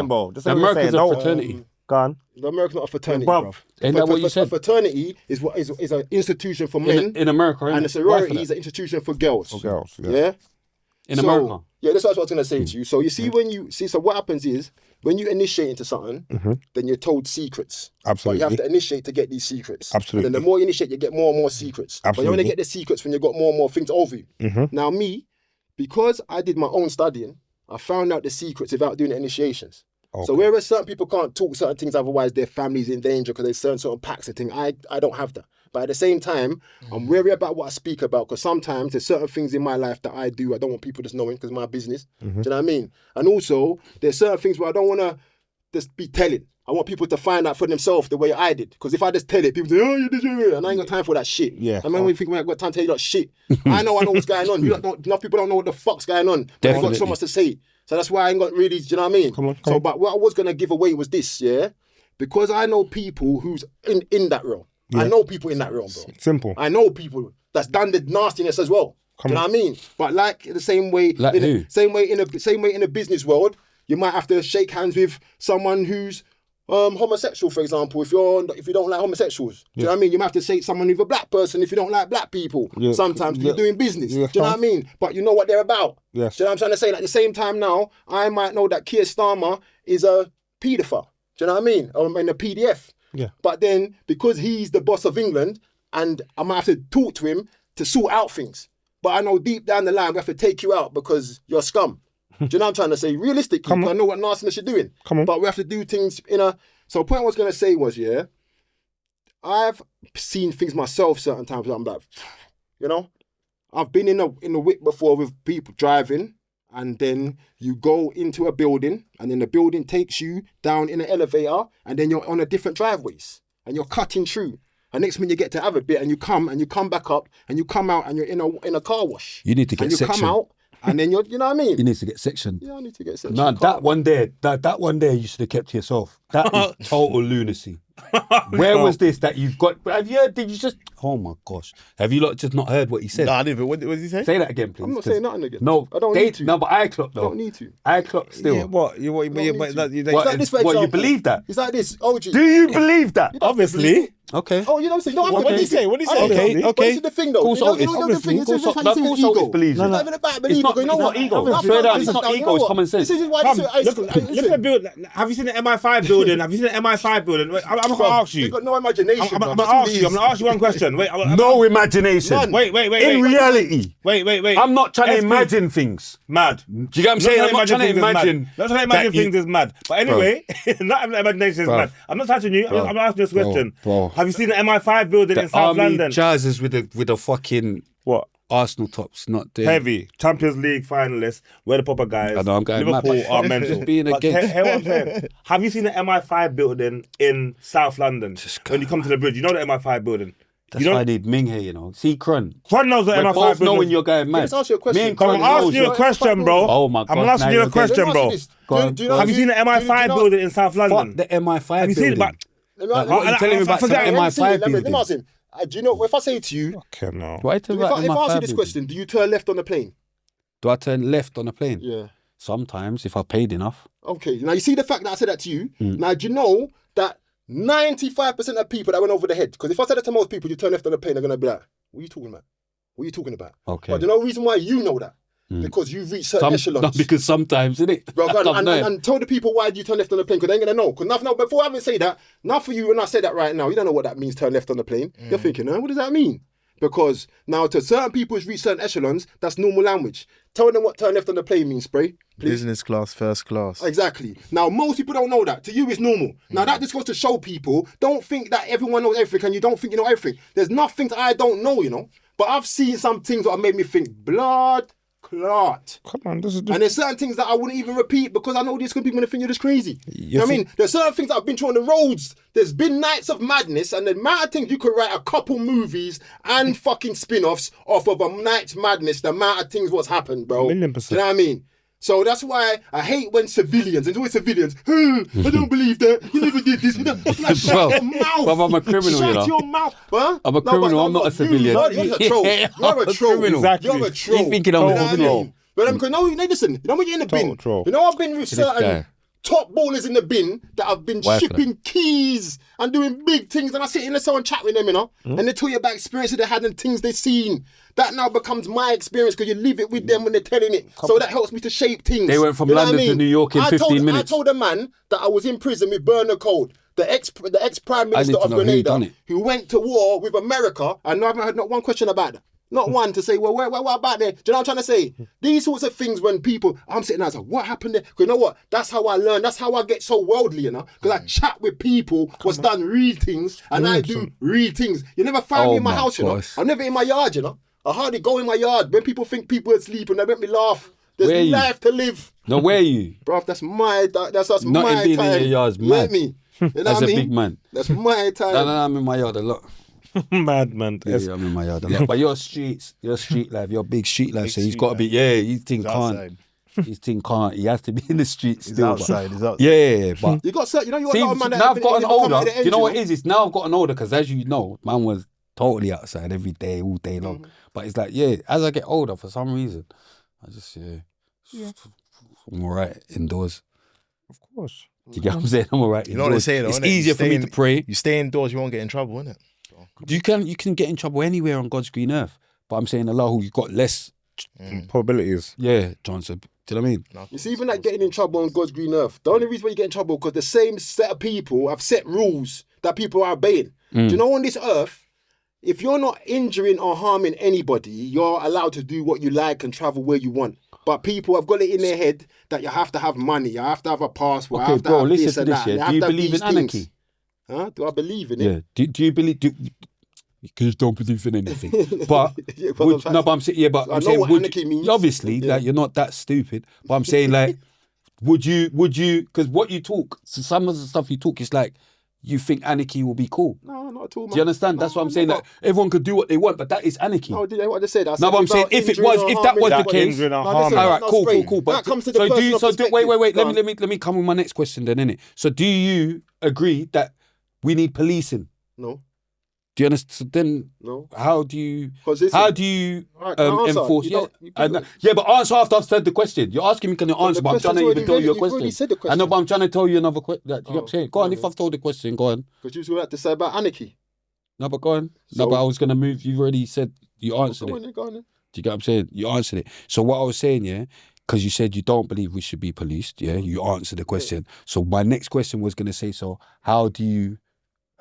America's a fraternity. Go on. The American's not a fraternity, bro. Ain't that what you said? A fraternity is an institution for men in America, and a sorority is an institution for girls. For girls, yeah. In America. Yeah, that's what I was going to say to you. So you see, so what happens is, when you initiate into something, then you're told secrets. Absolutely. But you have to initiate to get these secrets. Absolutely. And then the more you initiate, you get more and more secrets. But you only get the secrets when you've got more and more things over you. Now me, because I did my own studying, I found out the secrets without doing the initiations. Okay. So whereas certain people can't talk certain things, otherwise their family's in danger because there's certain packs and things, I don't have that. But at the same time, I'm wary about what I speak about because sometimes there's certain things in my life that I do, I don't want people just knowing because it's my business. Do you know what I mean? And also, there's certain things where I don't want to just be telling. I want people to find out for themselves the way I did. Because if I just tell it, people say, oh, you did it. And I ain't got time for that shit. Yeah. I mean, when you think I've got time to tell you that shit. I know what's going on. Enough people don't know what the fuck's going on. But I've got so much to say. So that's why I ain't got really, do you know what I mean? Come on. But what I was going to give away was this, yeah? Because I know people who's in that realm. Yeah. I know people in that realm, bro. Simple. I know people that's done the nastiness as well. Do you know what I mean? But like the same way, same way in a business world, you might have to shake hands with someone who's homosexual, for example. If you don't like homosexuals, do you know what I mean? You might have to say someone with a black person if you don't like black people. Yeah. Sometimes you're doing business. Yeah. Do you know what I mean? But you know what they're about. Yes. Do you know what I'm trying to say? Like, at the same time now, I might know that Keir Starmer is a paedophile. Do you know what I mean? In a PDF. Yeah. But then, because he's the boss of England, and I might have to talk to him to sort out things. But I know deep down the line, we have to take you out because you're scum. Do you know what I'm trying to say? Realistically, I know what nastiness you're doing. But we have to do things in a... So the point I was going to say was, yeah, I've seen things myself certain times where I'm like, you know, I've been in the whip before with people driving, and then you go into a building, and then the building takes you down in an elevator, and then you're on a different driveways, and you're cutting through. And next minute you get to have a bit, and you come back up, and you come out, and you're in a car wash. You need to get sectioned. And you come out, and then you know what I mean? You need to get sectioned. Yeah, I need to get sectioned. No, that one there you should have kept to yourself. That is total lunacy. Where was this that you've got? Have you heard? Did you just? Oh my gosh! Have you lot just not heard what he said? No, I didn't. What did he say? Say that again, please. I'm not saying nothing again. No, I don't need to. No, but I clocked though. I don't need to. I clocked still. Yeah, what? You You believe that? It's like this, OG. Do you believe that? Obviously. Okay. Oh, you know what I'm saying? No, what did he say? What did he say? Okay. But this is the thing, though. Obviously. It's just Of course, Otis believes it's you. not even about believing. It's not ego. Straight up, it's not ego. It's common sense. This is why. Look at the building. Have you seen the MI5 building? Have you seen the MI5 building? Wait, I'm going to ask you. You've got no imagination. I'm going to ask you one question. Wait. No imagination. Wait. In reality. Wait. I'm not trying to imagine things. Mad. Do you get what I'm saying? I'm not trying to imagine. Not trying to imagine things is mad. But anyway, not imagination is mad. I'm not touching you. I'm asking you this question. Have you seen the MI5 building in South London? Trousers with a fucking what? Arsenal tops, not there. Heavy Champions League finalists. We're the proper guys. I know, I'm going Liverpool mad. are mental. Just being against. Hear what I'm saying? Have you seen the MI5 building in South London? When you come to the bridge, you know the MI5 building. That's why I need Ming here, you know. See, Crun. Crun knows the MI5 building. Know when you're going mad. Let's ask you a question. I'm asking you a question, bro. Oh my God. I'm asking you a question, bro. Have you seen the MI5 building in South London? Fuck the MI5 Have you seen it? building. Are you telling me about the MI5 building? Let me ask him. Do you know, if I say to you, okay, no. if I ask you this question, do you turn left on the plane? Do I turn left on a plane? Yeah. Sometimes, if I paid enough. Okay, now you see the fact that I said that to you. Now, do you know that 95% of people that went over the head, because if I said that to most people, you turn left on the plane, they're going to be like, what are you talking about? What are you talking about? Okay. But do you know the reason why you know that? Because you've reached certain echelons. Not because sometimes, innit? Bro, and tell the people why you turn left on the plane, because they ain't going to know. Because now, before I even say that, now for you, when I say that right now, you don't know what that means, turn left on the plane. You're thinking, what does that mean? Because now to certain people who's reached certain echelons, that's normal language. Tell them what turn left on the plane means, Spray. Please. Business class, first class. Exactly. Now, most people don't know that. To you, it's normal. Now, that just goes to show people, don't think that everyone knows everything and you don't think you know everything. There's nothing that I don't know, you know. But I've seen some things that have made me think, blood clot. Come on, this is... And there's certain things that I wouldn't even repeat because I know these people are going to think you're just crazy. You know what I mean? There's certain things that I've been through on the roads. There's been nights of madness, and the amount of things you could write a couple movies and fucking spin-offs off of a night's madness, the amount of things what's happened, bro. 1,000,000%. Do you know what I mean? So that's why I hate when civilians, and always civilians, I don't believe that, you never did this. Like, shut your mouth. Bro, I'm a criminal, shut you know. your mouth. Huh? I'm a criminal, I'm not a civilian. You're a troll. You're a troll. Exactly. You're a troll. You thinking I'm a criminal? But because no, listen, you know when you're in the bin, Troll. you know I've been with certain top ballers in the bin that have been Why for shipping keys and doing big things, and I sit in the cell and chat with them, you know, and they tell you about experiences they had and things they seen. That now becomes my experience because you live it with them when they're telling it. So that helps me to shape things. They went from You know London what I mean? to New York in 15 minutes. I told a man that I was in prison with Bernard Code, the ex Prime Minister need to of know who Grenada, done it. who went to war with America, and I haven't heard not one question about that. Not one to say, well, what about there? Do you know what I'm trying to say? These sorts of things when people, I'm sitting there, I was like, what happened there? Because you know what? That's how I learn. That's how I get so worldly, you know? Because I chat with people who's done real things, and I do real things. You never find me in my house, you know? I'm never in my yard, you know? I hardly go in my yard. When people think people are asleep and they make me laugh, there's life to live. No, where are you? Bruv, that's my Not my in being time. in your yard's You get mad. me? You know As what a I mean? big man. That's my time. No, I'm in my yard a lot. Mad man. Yeah, I'm in my yard a lot. But you're street life, you're big street life, Big so he's street got to life. be, his thing He's can't. outside. His thing can't. He has to be in the streets He's still. outside. He's outside. Yeah, but You got certain, you know, you see, got a lot of man that now I've been gotten able to come older. at the Do end, you know what know? it is? It's now I've gotten older because, as you know, man was totally outside every day, all day long. But it's like, as I get older, for some reason, I just I'm alright indoors. Of course. Do you get what I'm saying? I'm alright You know what they indoors. say though, It's innit? easier for me to pray. You stay indoors, you won't get in trouble, innit? You can get in trouble anywhere on God's green earth. But I'm saying Allah, you've got less Probabilities. chance of. Do you know what I mean? You see, even like getting in trouble on God's green earth, the only reason why you get in trouble because the same set of people have set rules that people are obeying. Do you know on this earth, if you're not injuring or harming anybody, you're allowed to do what you like and travel where you want. But people have got it in their head that you have to have money, you have to have a passport, you Okay, have to bro, have listen this to and this, that. yeah. You Do have you to have believe in these things. anarchy? Huh? Do I believe in it? Yeah. Do you believe? Because don't believe in anything. But Yeah, but I'm saying, I I'm know saying, what would anarchy you, means. obviously, Yeah. like you're not that stupid. But I'm saying, like, would you? Because what you talk, so some of the stuff you talk is like, you think anarchy will be cool. No, not at all, man. Do you understand? That's what I'm saying. Like, everyone could do what they want, but that is anarchy. No, what I just said. I No, said but I'm saying without if it injuring was, or if that harming was the anybody. case, Injuring or No, harming. listen, all right, no, cool. straight. But that comes to the so do personal you? So do, wait. perspective. Go Let me come with my next question then, innit? So do you agree that we need policing? No, Do you understand? So then, no. how do you? 'Cause listen, How do you Alright, can I answer? enforce? You Yeah, don't- you keep- yeah, but answer after I've said the question. You're asking me, can you answer? But I'm trying to question's even tell already you a ready. You've already question. said the I know, question. but I'm trying to tell you another question. You know what I'm saying? Go on. alright. If I've told the question, go on. Because you was going to say about anarchy. No, but go on. So- No, but I was gonna move. You've already said you answered Go it. on, then, go on. Then. Do you get what I'm saying? You answered it. So what I was saying, yeah, because you said you don't believe we should be policed, yeah, you answered the question. So my next question was gonna say, so how would you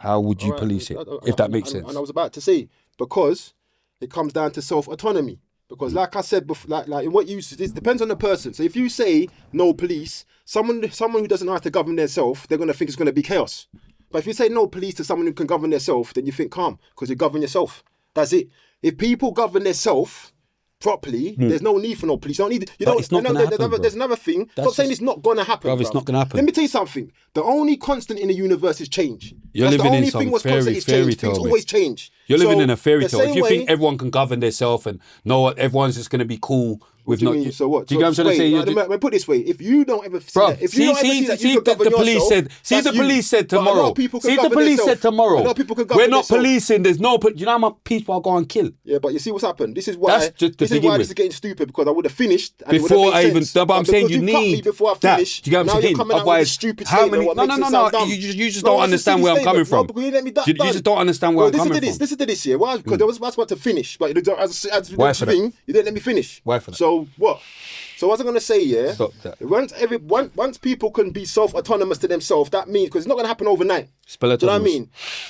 Alright, police it? I- If that makes sense. And I was about to say, because it comes down to self-autonomy. Because like I said before, like in what you, it depends on the person. So if you say no police, someone who doesn't know how to govern themselves, they're going to think it's going to be chaos. But if you say no police to someone who can govern themselves, then you think calm, because you govern yourself. That's it. If people govern themselves properly, there's no need for no police. You don't need. You But don't. it's not gonna happen, bro. There's another thing. That's Stop saying just- it's not gonna happen, Bruv, it's bruv. not gonna happen. Let me tell you something. The only constant in the universe is change. You're That's living the in only some thing what's fairy constant is tale, change. Things mate. always change. You're living So, in a fairy the tale. If same you way- think everyone can govern themselves and know what everyone's just gonna be cool with do you no, mean? So what? Do you get what I'm trying to say? Wait, let me put it this way: if you don't ever see Bro, that, if you don't ever see that, you can govern the police yourself, said. See that's the you. police said But a lot tomorrow. of people can See the govern police themselves. said tomorrow. A lot of people can We're govern not themselves. policing. There's no. You know how much people are going to kill. Yeah, but you see what's happened. This is why. That's just to this is begin why with. this is getting stupid because I would have finished and it would Before have I made even, sense. no, but I'm saying because you cut me need before I that. finish. Do you get what now I'm you're saying? coming out with Otherwise, a stupid how statement. many? What No, makes no, it no, sound no. dumb. You just No, don't it's a understand silly where I'm coming statement. No, from. because you let me You just don't understand where I'm coming from. Listen to this, yeah. Why? Because I was about to finish, but as Why the for that? thing, you didn't let me finish. Why for that? So what? So what was I going to say, yeah? Stop that. Once people can be self-autonomous to themselves, that means, because it's not going to happen overnight. Spell Do you know what I autonomous. mean?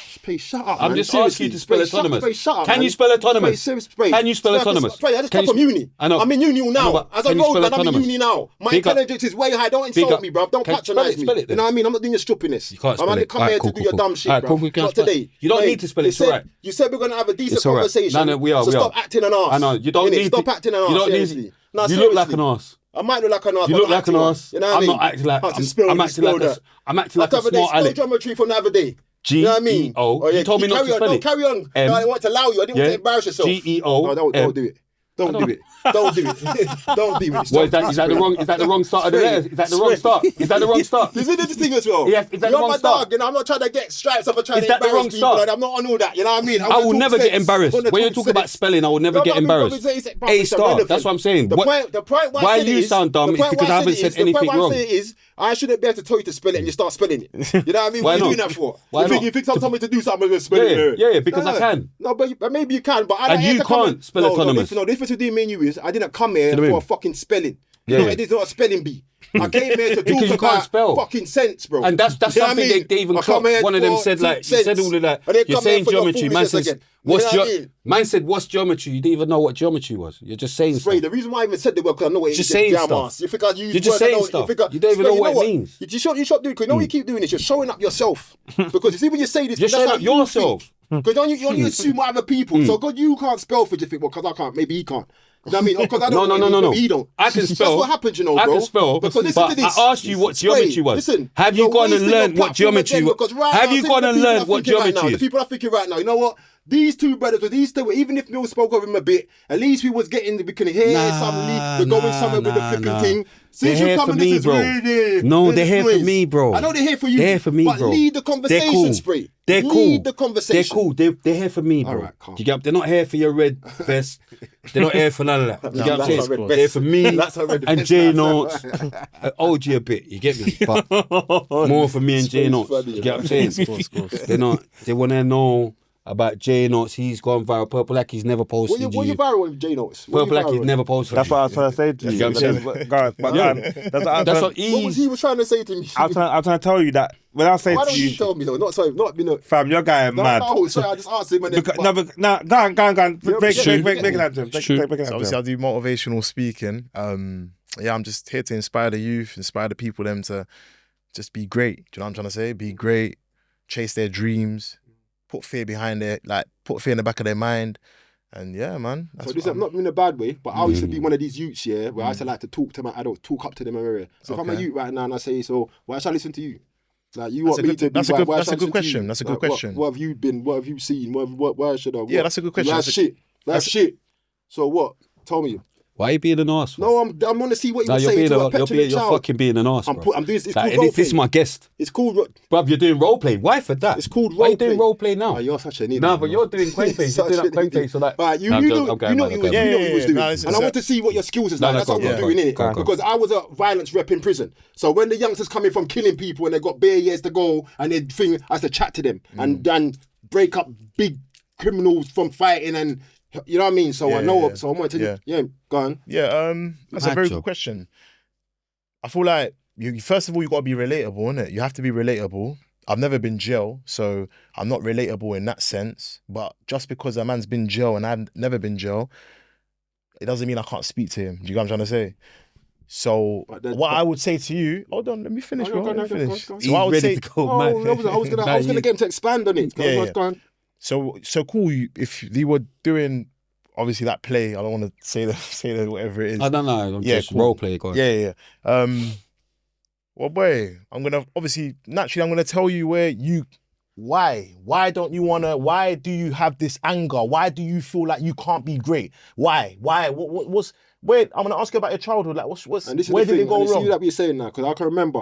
Spray, shut up, I'm man. just asking you to spell Spray, autonomous. Spray, shut up, Can man. you spell autonomous? Spray, Can you spell autonomous? Spray, I just Can come you from uni. I know. I'm in uni I know, now. but As a can you road spell man, I'm in autonomous? uni now. My Big up. intelligence is way high. Don't Big insult up. me, bruv. Don't Can- patronise spell it me. then. You know what I mean? I'm not doing your stupidness. You can't spell I'm it. come Alright, here cool, to do your cool, dumb cool. shit, Alright, cool, we bruv. can Not spell- today. You don't Mate, need to spell it, you it's said- alright. You said we're going to have a decent It's alright. conversation. No, we are, So we stop are. acting an arse. I know. You don't Innit? need Stop to- acting an you arse, don't need to- seriously. No, you look like seriously. an arse. I might look like an arse. You but look I'm like acting an one. arse. You know what I I'm mean? not acting like. How to spell I'm this, acting like spell a. that. I'm acting like a Other day, smart spell Alec. geometry from the other day. You know what I mean? G-E-O. Oh, yeah, You told me not to carry on. spell No, it. carry on. M. No, I didn't want to allow you. I didn't want to embarrass yourself. G-E-O. No, don't do it. Don't do it. Don't do it. Don't do it. What is that? Is that the wrong? Is that the wrong start of the letter? Is that the wrong start? Is that the wrong start? This is the thing as well. Yeah, is that the You're wrong my start? dog, you know. I'm not trying to get stripes off. I'm trying Is to that the embarrass wrong people. start? Like, I'm not on all that. You know what I mean? I will never get embarrassed. When you talk about spelling, I will never get embarrassed. A star. That's what I'm saying. The point why you sound dumb is because I haven't said anything wrong. The point why wrong. I say it is, I shouldn't be able to tell you to spell it and you start spelling it. You know what I mean? Why What are you not? doing that for? Why not? You think someone told me to do something, I'm going to spell it. Yeah, because I can. No, but maybe you can. But I And you can't spell autonomous. No, the difference between me and you is I didn't come here for a fucking spelling. You know, it is not a spelling bee. I came here to Because you talk can't about spell. fucking sense, bro. And that's You know what I something mean? they even I come here one of them for said, like, you sense. said all of that. And they You're come here saying for your geometry. Man foolishness says, again. what's You know what I mean? man said, what's geometry? You didn't even know what geometry was. You're just saying Spray, stuff. the reason why I even said the word because I know what it Just is. saying Damn stuff. ass. You think I use You're just words I saying know- stuff. think I- You don't even Spray, know what it what? means. You stop doing it because you know what you keep doing is you're showing up yourself. Because you see when you say this, You're that's showing how up you yourself. think. Because you only assume what other people. So God, you can't spell for just think, well, because I can't, maybe he can't. You know what I mean? Because I don't know what it means, maybe he don't. I can spell. That's what happens, you know, bro. I can spell. Because listen but to this. I asked you what geometry was. Listen, have you you're gone and wasting your learned what platform geometry again, was? because right Have now, you think gone of the and people learned are what thinking right now, geometry The is? people are thinking right now, you know what? These two brothers, with these two, even if Mill spoke of him a bit, at least we was getting, we can hear we're going somewhere with the flipping thing. They're Since you here come for and me, this is bro. really, No, they're here for noise. me, bro. I know they're here for you. They're here for me, but bro. lead the They're conversation, cool. Spray. They're cool. Lead the conversation. They're cool. They're here for me, bro. All right, calm. Do you get? They're not here for your red vest. They're not here for none of that. You get what I'm That's a red saying? vest. They're here for me That's a red and vest. J That's Notes. OG a bit. You get me? But more for me and J Notes. funny, You get what I'm saying? They're not. They want to know about J Notes. He's gone viral. Purple like he's never posted What you viral with J Notes? Purple like he's never posted. That's what I was trying to say to you. You get what I'm saying? Go on, but Yeah. that's That's what What was he was trying to say to me? I'm trying to tell you that when I say Why to don't you you, tell me though? Not sorry, not being a. fam, your guy is mad. No, sorry, I just asked him and then. Because, no, go on. Break it down to him. True. Break it So down obviously to I him. do motivational speaking. Yeah, I'm just here to inspire the youth, inspire the people, them to just be great. Do you know what I'm trying to say? Be great, chase their dreams, put fear behind their, like, put fear in the back of their mind. And yeah, man. So That's this what is not in a bad way, but I used to be one of these youths, yeah, where I used to like to talk to my adults, talk up to them area. So if I'm a Okay. youth right now and I say, so why should I listen to you? Like you That's want a me good- to be that's a why- good- why that's should a I good listen to question. you? That's a good Like, question. What have you been? What have you seen? Why should I? Yeah, that's a good question. That's shit. That's shit. So what? Tell me. Why are you being an arse? No, I'm want to see what you Nah, were you're saying being to a you're petulant you're child. fucking being an arse, I'm bro. doing this. It's Like, called and if this is role my play. guest, It's called. bruv, you're doing role play. Why for that? It's called Why role you doing play. role play now? Oh, you're such an idiot. Nah, but you're doing quaint face. You're Such doing an that quaint idiot. face. So that. Right, you Nah, I'm know joking, you know I'm what you was going, doing. yeah, You know what you was yeah, doing. no, it's- And I want to see what your skills is No, like. no, That's go what on, we're go doing, on, innit? go on, go on. Because I was a violence rep in prison. So when the youngsters coming from killing people and they got bare years to go and they think I used to chat to them and then break up big criminals from fighting and you know what I mean? So I Yeah, know yeah. so I wanted to Yeah. go on. Yeah, that's a Mad very job. good question. I feel like you first of all you gotta be relatable, innit? You have to be relatable. I've never been jail, so I'm not relatable in that sense. But just because a man's been jail and I've never been jail, it doesn't mean I can't speak to him. Do you get what I'm trying to say? So what I would say to you, hold on, let me finish, Oh, bro. go on, Let me go on, finish. go on. So I would say, to go, Oh, man. I was gonna get him to expand on it. Yeah, yeah. Go on. so cool. If they were doing obviously that play, I don't want to say the whatever it is. I don't know. I'm Yeah, just cool. role play. Go on. Yeah. Well, boy, I'm gonna tell you why don't you wanna? Why do you have this anger? Why do you feel like you can't be great? Why? What's? Wait, I'm gonna ask you about your childhood. Like, what's? And this is Where the did thing, it go and see wrong? that we're saying now, because I can remember,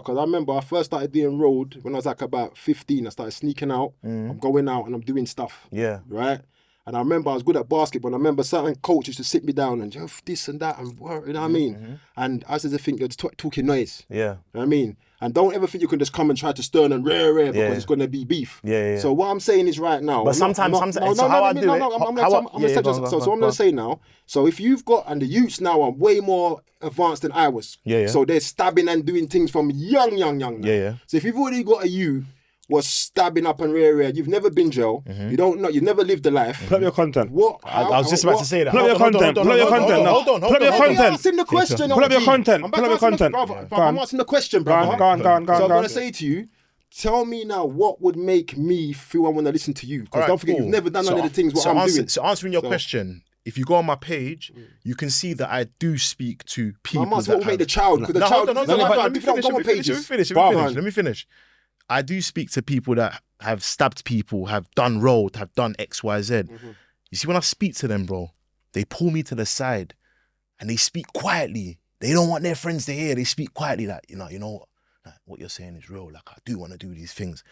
I first started doing road when I was like about 15. I started sneaking out. I'm going out and I'm doing stuff. Yeah. Right? And I remember I was good at basketball. And I remember certain coaches to sit me down and this and that and work, you know what I mean? And I used to think you're just talking noise. Yeah. You know what I mean? And don't ever think you can just come and try to stern and rare because Yeah. it's going to be beef. Yeah. So what I'm saying is right now. But sometimes- so how I do it- I'm how I- gonna yeah, say go just- on, so go I'm on. gonna say now. So if you've got, and the youths now are way more advanced than I was. Yeah. So they're stabbing and doing things from young now. Yeah. So if you've already got a you was stabbing up and rare, you've never been jail. You don't know. You've never lived a life. Pull up your content. What? I was just about to say that. Pull up your content. Pull up your content. Hold on. Pull up your I'm content. asking the question. Pull up your OG. content. I'm Pull up your asking the- content. brother, Go I'm on. asking the question, Go on, brother. go on. So I'm Go going on. to say to you, tell me now what would make me feel I want to listen to you. Because Alright, don't forget, cool. you've never done none of the things what so I'm answer- doing. So answering your question, if you go on my page, you can see that I do speak to people. I must that well make have- the child. Because the No, child, hold on, people don't let me go on finish, pages. let me finish. I do speak to people that have stabbed people, have done road, have done X, Y, Z. You see, when I speak to them, bro, they pull me to the side and they speak quietly. They don't want their friends to hear. They speak quietly like, you know what you're saying is real. Like, I do want to do these things.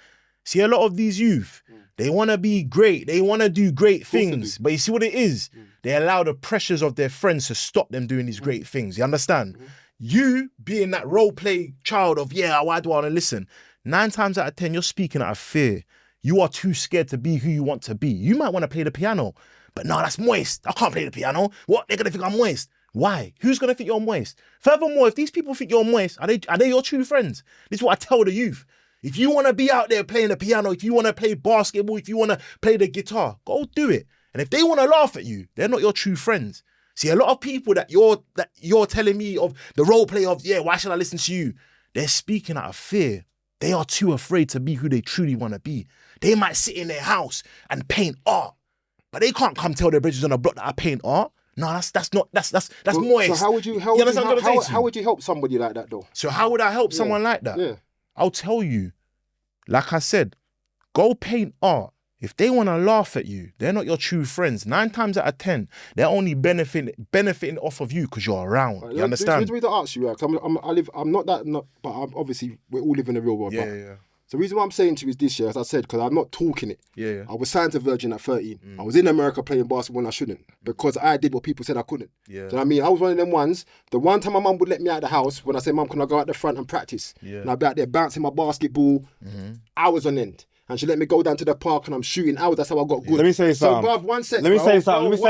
See, a lot of these youth, they want to be great. They want to do great things. But you see what it is? They allow the pressures of their friends to stop them doing these great things. You understand? You being that role play child of, why do I want to listen? 9 times out of 10, you're speaking out of fear. You are too scared to be who you want to be. You might want to play the piano, but no, that's moist. I can't play the piano. What? They're going to think I'm moist. Why? Who's going to think you're moist? Furthermore, if these people think you're moist, are they your true friends? This is what I tell the youth. If you want to be out there playing the piano, if you want to play basketball, if you want to play the guitar, go do it. And if they want to laugh at you, they're not your true friends. See, a lot of people that you're telling me of the role play of, why should I listen to you? They're speaking out of fear. They are too afraid to be who they truly want to be. They might sit in their house and paint art, but they can't come tell their bridges on the block that I paint art. No, that's moist. So how would you help somebody like that though? So how would I help someone like that? Yeah. I'll tell you, like I said, go paint art. If they want to laugh at you, they're not your true friends. 9 times out of 10, they're only benefiting off of you because you're around. You understand? The reason I ask you, I'm not that, but obviously we all live in the real world. Yeah. So the reason why I'm saying to you is this, as I said, because I'm not talking it. Yeah. I was signed to Virgin at 13. I was in America playing basketball when I shouldn't because I did what people said I couldn't. Yeah. Do you know what I mean? I was one of them ones. The one time my mum would let me out of the house when I said, "Mum, can I go out the front and practice?" Yeah. And I'd be out there bouncing my basketball hours on end. And she let me go down to the park and I'm shooting hours. That's how I got good. Let me say something. So, bruv, one sec. Let me say something. That's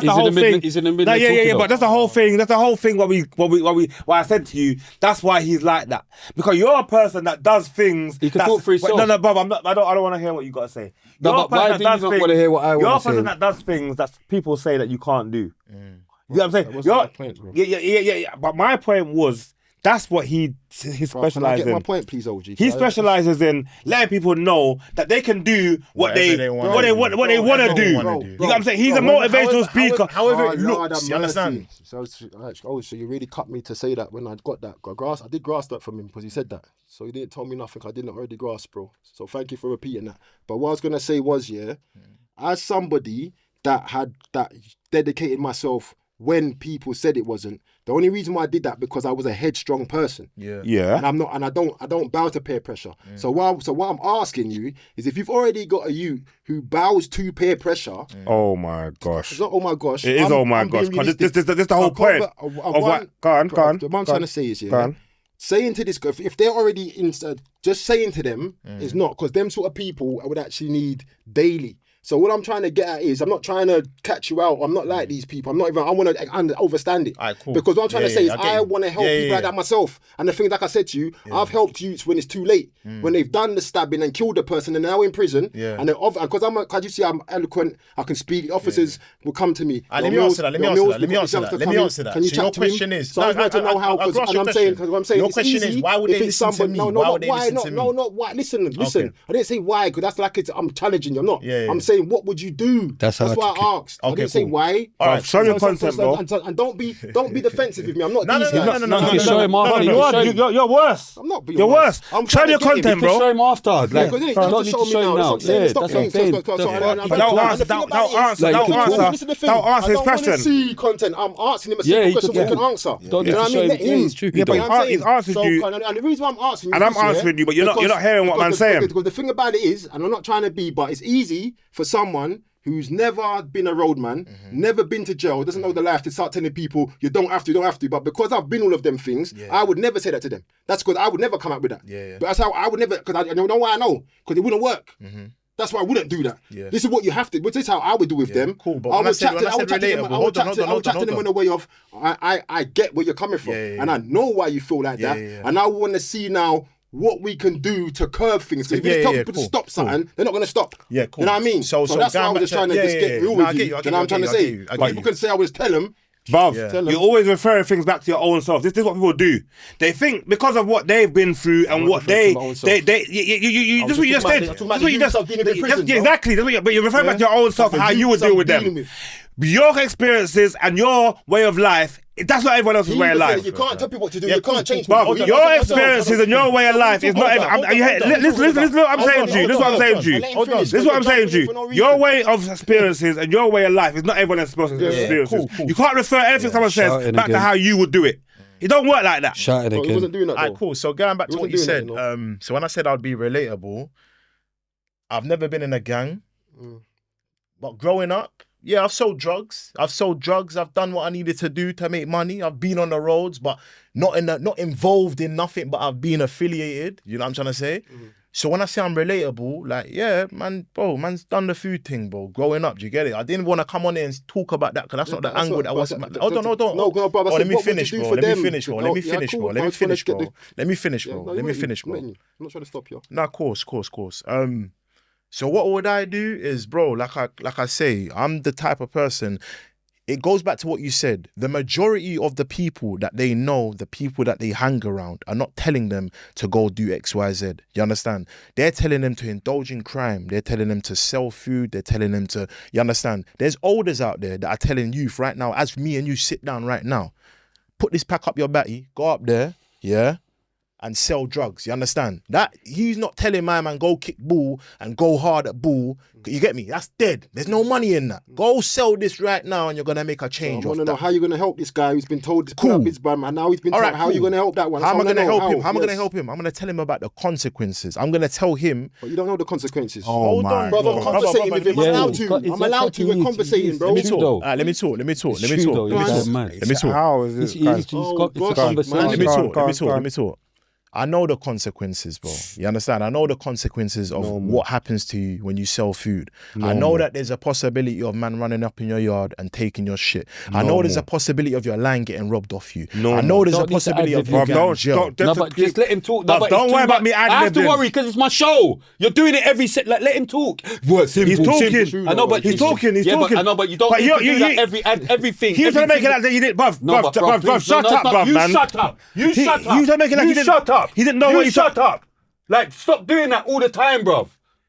the whole thing. He's in the middle. Yeah. But that's the whole thing. That's the whole thing. Why I said to you, that's why he's like that. Because you're a person that does things. You can talk for yourself. No, bruv, I don't want to hear what you got to say. No, but why do you not want to hear what I want to say? You're a person that does things that people say that you can't do. You know what I'm saying? Yeah. But my point was, that's what he specialises in. Can I get my point, please, OG? He specialises in letting people know that they can do what they want to do. You know what I'm saying? He's a motivational speaker. However it looks, you understand? So you really cut me to say that when I got that. I did grasp that from him because he said that. So he didn't tell me nothing I didn't already grasp, bro. So thank you for repeating that. But what I was going to say was, as somebody that dedicated myself when people said it wasn't, the only reason why I did that because I was a headstrong person. Yeah. And I'm not, and I don't bow to peer pressure. So what I'm asking you is, if you've already got a youth who bows to peer pressure. Oh my gosh. It's not oh my gosh. It is oh my gosh. This the whole point of what. Go on. What I'm trying to say is, saying to this guy, if they're already just saying to them is not, because them sort of people I would actually need daily. So what I'm trying to get at is, I'm not trying to catch you out. I'm not like these people. I want to overstand it. Right, cool. Because what I'm trying to say is, I want to help people like that myself. And the thing, like I said to you, I've helped youths when it's too late. When they've done the stabbing and killed the person and they're now in prison. And because you see I'm eloquent, I can speak. Officers will come to me. Let me answer that. Can you so your question is, so I want to know how, because I'm saying your question is, why would they listen to me? Why would they listen to me? No, not why. Listen. I didn't say why, because that's like I'm challenging you. I'm not. I'm saying, what would you do? That's why I asked. I didn't say why. All right, show me content, bro. And don't be defensive with me. I'm not these guys. No, show him after. You're worse. I'm not being You're worse. I'm show me your content, bro. Show him after. Like, don't need to show me now. That's Don't answer his question. I don't want to see content. I'm asking him a simple question we can answer. You know what I mean? Let him. Yeah, but he's answered you. And the reason why I'm asking you, and I'm answering you, but you're not hearing what I'm saying. Because the thing about it is, and I'm not trying to be, but it's easy for someone who's never been a roadman, never been to jail, doesn't know the life, to start telling people you don't have to. But because I've been all of them things, I would never say that to them. That's because I would never come out with that. But that's how I would never, because I know why I know, because it wouldn't work. That's why I wouldn't do that. This is what you have to. This is how I would do with them. Cool, but I would chat to them in a way of, I get where you're coming from, and I know why you feel like that, and I want to see now what we can do to curb things. Because if you tell people to stop something, they're not going to stop. Yeah, cool. You know what I mean? So that's why I was just trying to get real with you. You know what I'm trying to say? People can say I was tell them. Bruv, you're always referring things back to your own self. This is what people do. They think because of what they've been through and what you just said. That's what you just said. Exactly. But you're referring back to your own self and how you would deal with them. Your experiences and your way of life That's not everyone else's way of life. You can't tell people what to do. Yeah, You can't change cool. people. Bro, your experiences and your way of life is not. Listen, what I'm saying to you. This is what I'm saying to you. This is what I'm saying to you. Your way of experiences and your way of life is not everyone else's experiences. You can't refer anything someone says back to how you would do it. It don't work like that. Shouting He again. wasn't doing that Alright, though. cool. So going back to what you wasn't doing said, that, so when I said I'd be relatable, I've never been in a gang, but growing up, yeah, I've sold drugs. I've done what I needed to do to make money. I've been on the roads, but not involved in nothing. But I've been affiliated. You know what I'm trying to say? So when I say I'm relatable, like, yeah, man, bro, man's done the food thing, bro. Growing up, do you get it? I didn't want to come on here and talk about that because that's not the angle that was. Hold on. No, bro, but Let me what would you finish, do bro. for Let me them? finish, bro. Oh, Let me yeah, finish, cool. bro. I Let me just wanna finish, get bro. the- Let me finish, Yeah, bro. no, Let me you finish, mate, bro. I'm not trying to stop you. Nah, course. So what would I do is, bro, like I say, I'm the type of person. It goes back to what you said. The majority of the people that they know, the people that they hang around, are not telling them to go do X, Y, Z. You understand? They're telling them to indulge in crime. They're telling them to sell food. They're telling them to, you understand? There's elders out there that are telling youth right now, as me and you sit down right now, put this pack up your batty, go up there, yeah, and sell drugs. You understand? That he's not telling my man go kick ball and go hard at ball. You get me? That's dead. There's no money in that. Go sell this right now and you're gonna make a change. I want to off know that. how you're gonna help this guy who's been told to Cool. put up his bum, and now he's been All told right, how you're cool. gonna help that one. How am I gonna help him? How am I gonna Yes. help him? I'm gonna tell him about the consequences. I'm gonna tell him. But you don't know the consequences. Hold on, Brother, I'm conversating with him. I'm allowed to. got- I'm allowed to. We're conversating, bro. Let me True, talk. though. Alright, let me talk. Let me talk. It's Let me true, talk. though. Let me This talk. guy's mad. Let me talk. How is He's it? got it's Oh, a gosh, conversation. man. Let me Go on, talk. go Let me on, talk. go on. Let me talk. I know the consequences, bro. You understand? I know the consequences of what happens to you when you sell food. I know that there's a possibility of man running up in your yard and taking your shit. I know there's a possibility of your line getting robbed off you. I know there's a Don't need to possibility of ad-lib you him. getting in jail. No, but just let him talk. No, but don't it's worry too about much. me I have to ad-libbing. worry because it's my show. You're doing it every set. Like, let him talk. What? Simple. He's talking. Simple. I know, but He's talking. He's yeah, talking. But I know, but you don't But need you- to do you- that everything. He was trying to make it like everything- that you didn't, bruv. No, but Bruv, please, shut no, up, it's not. bruv, You man. shut up. You He- shut he up. was trying to make it like you he didn't- shut up. he didn't know you what he shut up. Like, stop doing that all the time, bruv.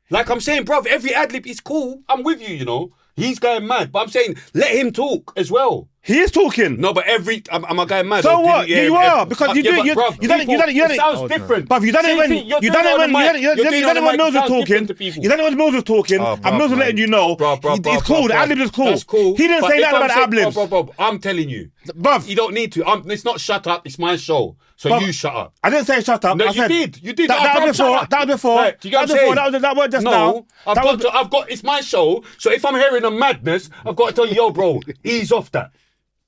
Like I'm saying, bruv, every ad-lib is cool. I'm with you, you know. He's going mad. But I'm saying, let him talk as well. He is talking. No, but am I going mad? So Or what? did You are, because you do- but you- bruv, you done it- you done it- you done it it- sounds different. Bruv, you done it Same when thing, you're you doing done it on when the you mic. done You're doing it when Mills was sounds talking. different to people. You done it when Mills was talking. Oh, And bruv, Mills was man. letting you know it's cool. The ad-libs is cool. That's cool. He didn't But say if that I'm about saying- ad-libs. Bruv, I'm telling you. Bruv, You don't need to. It's not shut up. It's my show. So Bruv, you shut up. I didn't say shut up. No, I you said, did. You did. That Bruv, was shut before. up. That was before. Right, do you get what I'm saying? That word just no, now. I've got. It's my show. So if I'm hearing a madness, I've got to tell you, yo, bro, ease off that.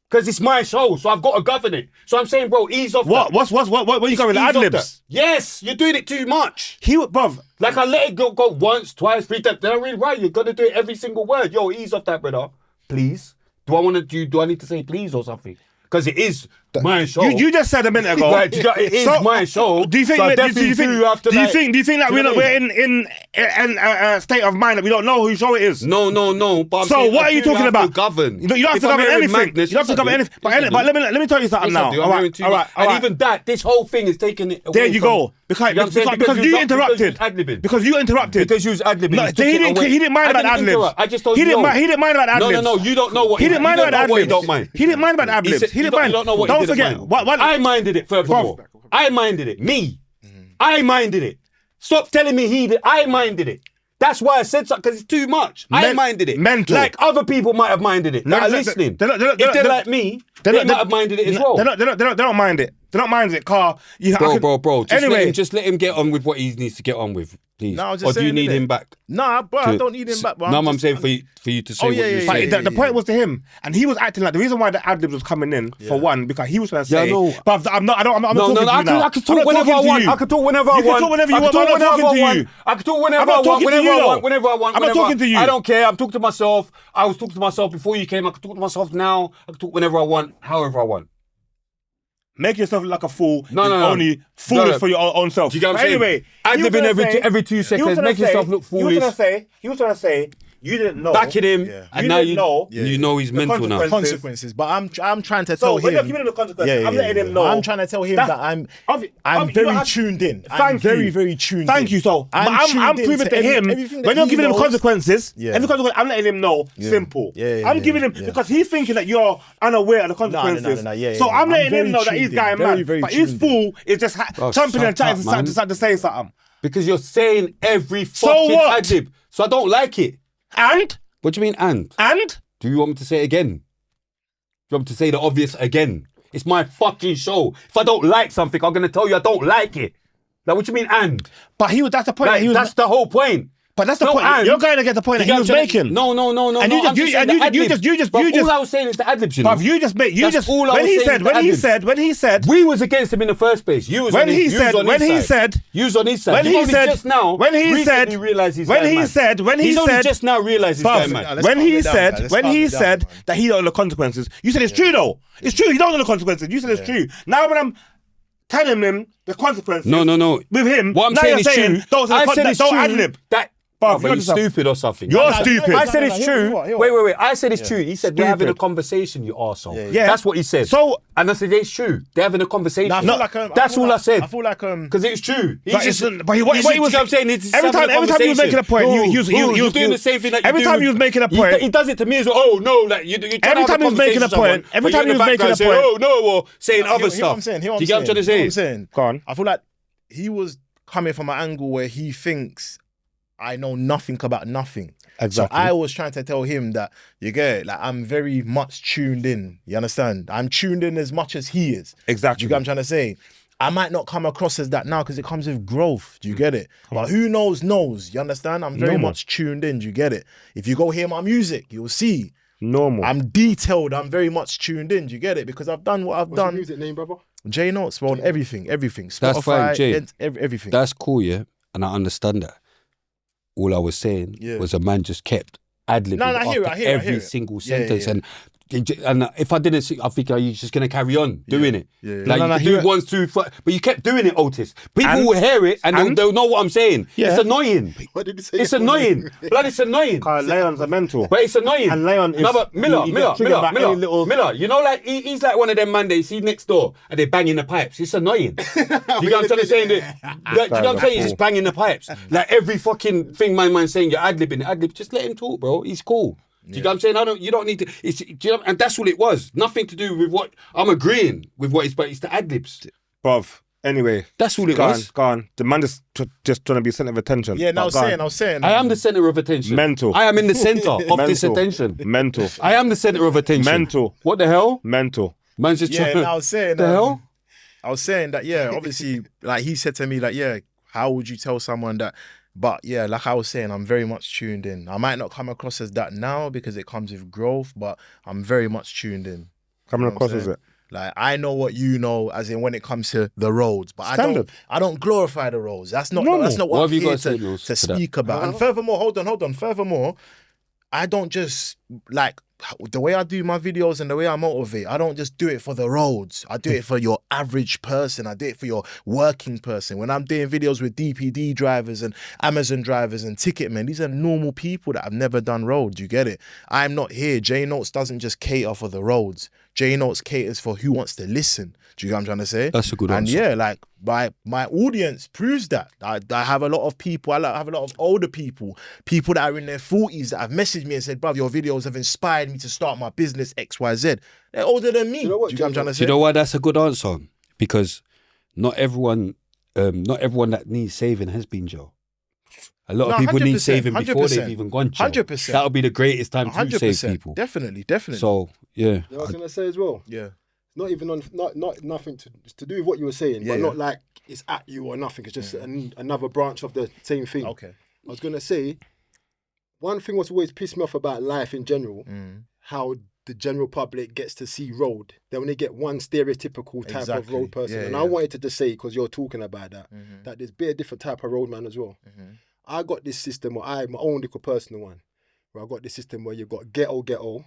Because it's my show, so I've got to govern it. So I'm saying, bro, ease off that. What you going with Ease off ad-libs? that. Yes, you're doing it too much. Bruv, Like I let it go once, twice, 3 times. Then I read right. You're gonna do it every single word. Yo, ease off that, brother. Please. Do I need to say please or something? Because it is my show. you just said a minute ago. Right, it is my show. Do you think? So I Do you definitely do have to, like- think that Do you know what I we're in a state of mind that we don't know whose show it is? No. But I'm So saying what I are you do talking have about? to govern. You don't have If to I'm govern hearing anything. madness, You don't have to yes, I govern do. anything. But Yes, I do. let me tell you something Yes, I now. do. I'm All right, hearing too all much. right. And even that, this whole thing is taking it away There you from- go. Because You know what I'm saying? because you Because interrupted. ad-libbing. Because you interrupted. Because you was ad-libbing. No, You took he it didn't. away. He didn't mind I about didn't ad-libs. interrupt. I just told He you. didn't mind about ad-libs. No. You don't know what He didn't mind you about don't know what he ad-libs. don't mind. He didn't mind about ad-libs. said- He didn't you mind. don't know what he Don't didn't forget. mind. What? I minded it furthermore. I minded it. Me. I minded it. Stop telling me he did. I minded it. That's why I said something, because it's too much. I minded it. Mental. Like other people might have minded it. No, That are they're- listening. they're not- If they're like me, they might have minded it as well. They don't mind it. They don't mind it, car. Bro. Anyway, Just let him get on with what he needs to get on with, please. No, I was Or just do you saying, need innit? him back? Nah, bro, I don't need him back, bro. No, I'm saying for you to say Oh, what yeah, you yeah, say. But the point was to him, and he was acting like the reason why the ad-libs was coming in for one because he was trying to say. I know. But I'm not talking to you now. I can talk whenever I want. I can talk whenever I You can want. talk whenever you I can want, talk but I'm not whenever talking I to want. you. I can talk whenever I'm not I want. talking to Whenever you, I though. want. Whenever I want. I'm not whenever talking to you. I don't care. I'm talking to myself. I was talking to myself before you came. I can talk to myself now. I can talk whenever I want, however I want. Make yourself look like a fool. No. Only foolish No. for your own self. Do you get what I'm But saying? anyway, Ad-libbing every 2 seconds. Make yourself look foolish. He was trying to say, You didn't know. backing him, Yeah. and You now didn't know you know he's the mental now. consequences. But I'm trying to So tell when you're him. giving him the consequences, I'm letting him know. I'm trying to tell him that I'm you very don't have- tuned in. I'm Thank very, you. very tuned in. Thank you. So I'm tuned in proving to him everything that when you're he giving him knows. consequences. Yeah. Every consequence, I'm letting him know. Simple. I'm giving him because he's thinking that you're unaware of the consequences. No. Yeah, so yeah. I'm letting very him know that tuned he's in. going Very, mad. very But his tuned in. fool is just jumping and trying to decide to say something. Because you're saying every So fucking what? ad-lib. So I don't like it. And What do you mean and? and Do you want me to say it again? Do you want me to say the obvious again? It's my fucking show. If I don't like something, I'm going to tell you I don't like it. Like, what do you mean and? but that's the point. Like, that's the whole point. But that's the No, point. and- You're going to get the point that he was making. No. And you I'm just- saying and the you ad-libs. just- But all I was saying is the ad-libs, you know. But you just made you That's just all I when was he saying said is when the he ad-libs. said when he said We was against him in the first place. You was when on his, he you was said on when his he side. said You was on his side. when You've he only said just now when he recently said realised he's when going he mad. said when he He's only said just now realised he's Bruv, going mad. let's when calm he it down, said man. Let's when calm he it down, said man. that he don't know the consequences, you said it's true though. It's true. He don't know the consequences. You said it's true. Now when I'm telling him the consequences, No. with him, What I'm now saying you're is saying true. don't I said it's don't true. ad-lib. That Bruv, but you're he's just a- stupid or something. You're stupid. I said No, it's no, true. hear what? Wait. I said it's true. He said we're having a Stupid. conversation, you arsehole. Yeah. That's what he said. So- and I said it's true. They're having a conversation. Nah, I feel like, That's all I said. I feel like Because it's true. He's But just, but what he was I'm saying is every time he was making a point, he was you're doing the same thing that every you do time he with- was making a point. He does it to me as well. Oh no, like you're trying Every to have time he was making a conversation point, with every someone, time he but was you're in making the a background point. saying, oh no, or saying other Hear stuff. what I'm saying. Do you get what I'm trying to say? saying. Go on. I feel like he was coming from an angle where he thinks I know nothing about nothing. Exactly. So I was trying to tell him that, you get it, like I'm very much tuned in. You understand? I'm tuned in as much as he is. Exactly. You get what I'm trying to say? I might not come across as that now because it comes with growth. Do you get it? But who knows. You understand? I'm very Normal. much tuned in. Do you get it? If you go hear my music, you'll see. Normal. I'm detailed. I'm very much tuned in. Do you get it? Because I've done what I've What's your done. music name, brother? J Notes, bro, on everything. Spotify, That's fine, Jay. everything. That's cool, yeah, and I understand that. All I was saying was a man just kept ad-libbing No, I hear it, after I hear it, I every hear it. single Yeah, sentence, yeah. and if I didn't see, I think you're just gonna carry on doing it. Yeah. Like No, you I can hear do it. 1, 2, 3, but you kept doing it, Otis. People And- will hear it and and- they'll know what I'm saying. Yeah. It's annoying. What did you say? It's annoying. Blood, it's annoying. Leon's a mental. But it's annoying. And Leon is- No, but Miller, he gets triggered by any little- Miller. You know, like he's like one of them man that you see next door and they banging the pipes. It's annoying. Do you get what I'm trying to say? Do you know what I'm saying? He's just banging the pipes. Like every fucking thing my man's saying, you're ad-libbing. Ad-lib, just let him talk, bro. He's cool. Do you get what I'm saying? You don't need to. It's, do you know, and that's all it was. Nothing to do with what I'm agreeing with what but it's the ad-libs. Bruv. Anyway. That's all it Go was. on, go on. The man just trying to be centre of attention. Yeah, no, I But go was saying. I am the center of attention. Mental. I am in the center of this Mental. attention. Mental. I am the center of attention. Mental. What the hell? Mental. Man's just Yeah, trying. no, I was saying. The hell? I was saying that, yeah, obviously, like he said to me, like, yeah, how would you tell someone that? But yeah, like I was saying, I'm very much tuned in. I might not come across as that now because it comes with growth, but I'm very much tuned in. Coming You know what across I'm as saying? it. Like I know what you know, as in when it comes to the roads, but Standard. I don't glorify the roads. That's not Normal. that's not What what, have I'm you here got to say, Mills, to to that? speak about. And furthermore, hold on. Furthermore, I don't just like the way I do my videos and the way I motivate. I don't just do it for the roads. I do it for your average person. I do it for your working person. When I'm doing videos with DPD drivers and Amazon drivers and Ticketmen, these are normal people that have never done roads. You get it? I'm not here. J Notes doesn't just cater for the roads. J Notes caters for who wants to listen. Do you get what I'm trying to say? That's a good And answer. yeah, like my audience proves that. I have a lot of people. I have a lot of older people that are in their 40s that have messaged me and said, "Bruv, your videos have inspired me to start my business XYZ." They're older than me. You know what, Do you get what I'm trying to Do say? you know why that's a good answer? Because not everyone that needs saving has been Joe. A lot of No, people need 100%, saving before they've 100%, even gone Joe. 100%. That'll be the greatest time to 100%. save people. Definitely. So yeah, You know what I was gonna say as well. Yeah. Not even on not nothing to do with what you were saying, Yeah, but yeah. not like it's at you or nothing. It's just another branch of the same thing. Okay. I was gonna say, one thing what's always pissed me off about life in general, how the general public gets to see road. They only get one stereotypical type of Exactly. road person. Yeah, and yeah. I wanted to just say, because you're talking about that, that there's a different type of roadman as well. I got this system, or my own little personal one, where I got this system where you've got ghetto,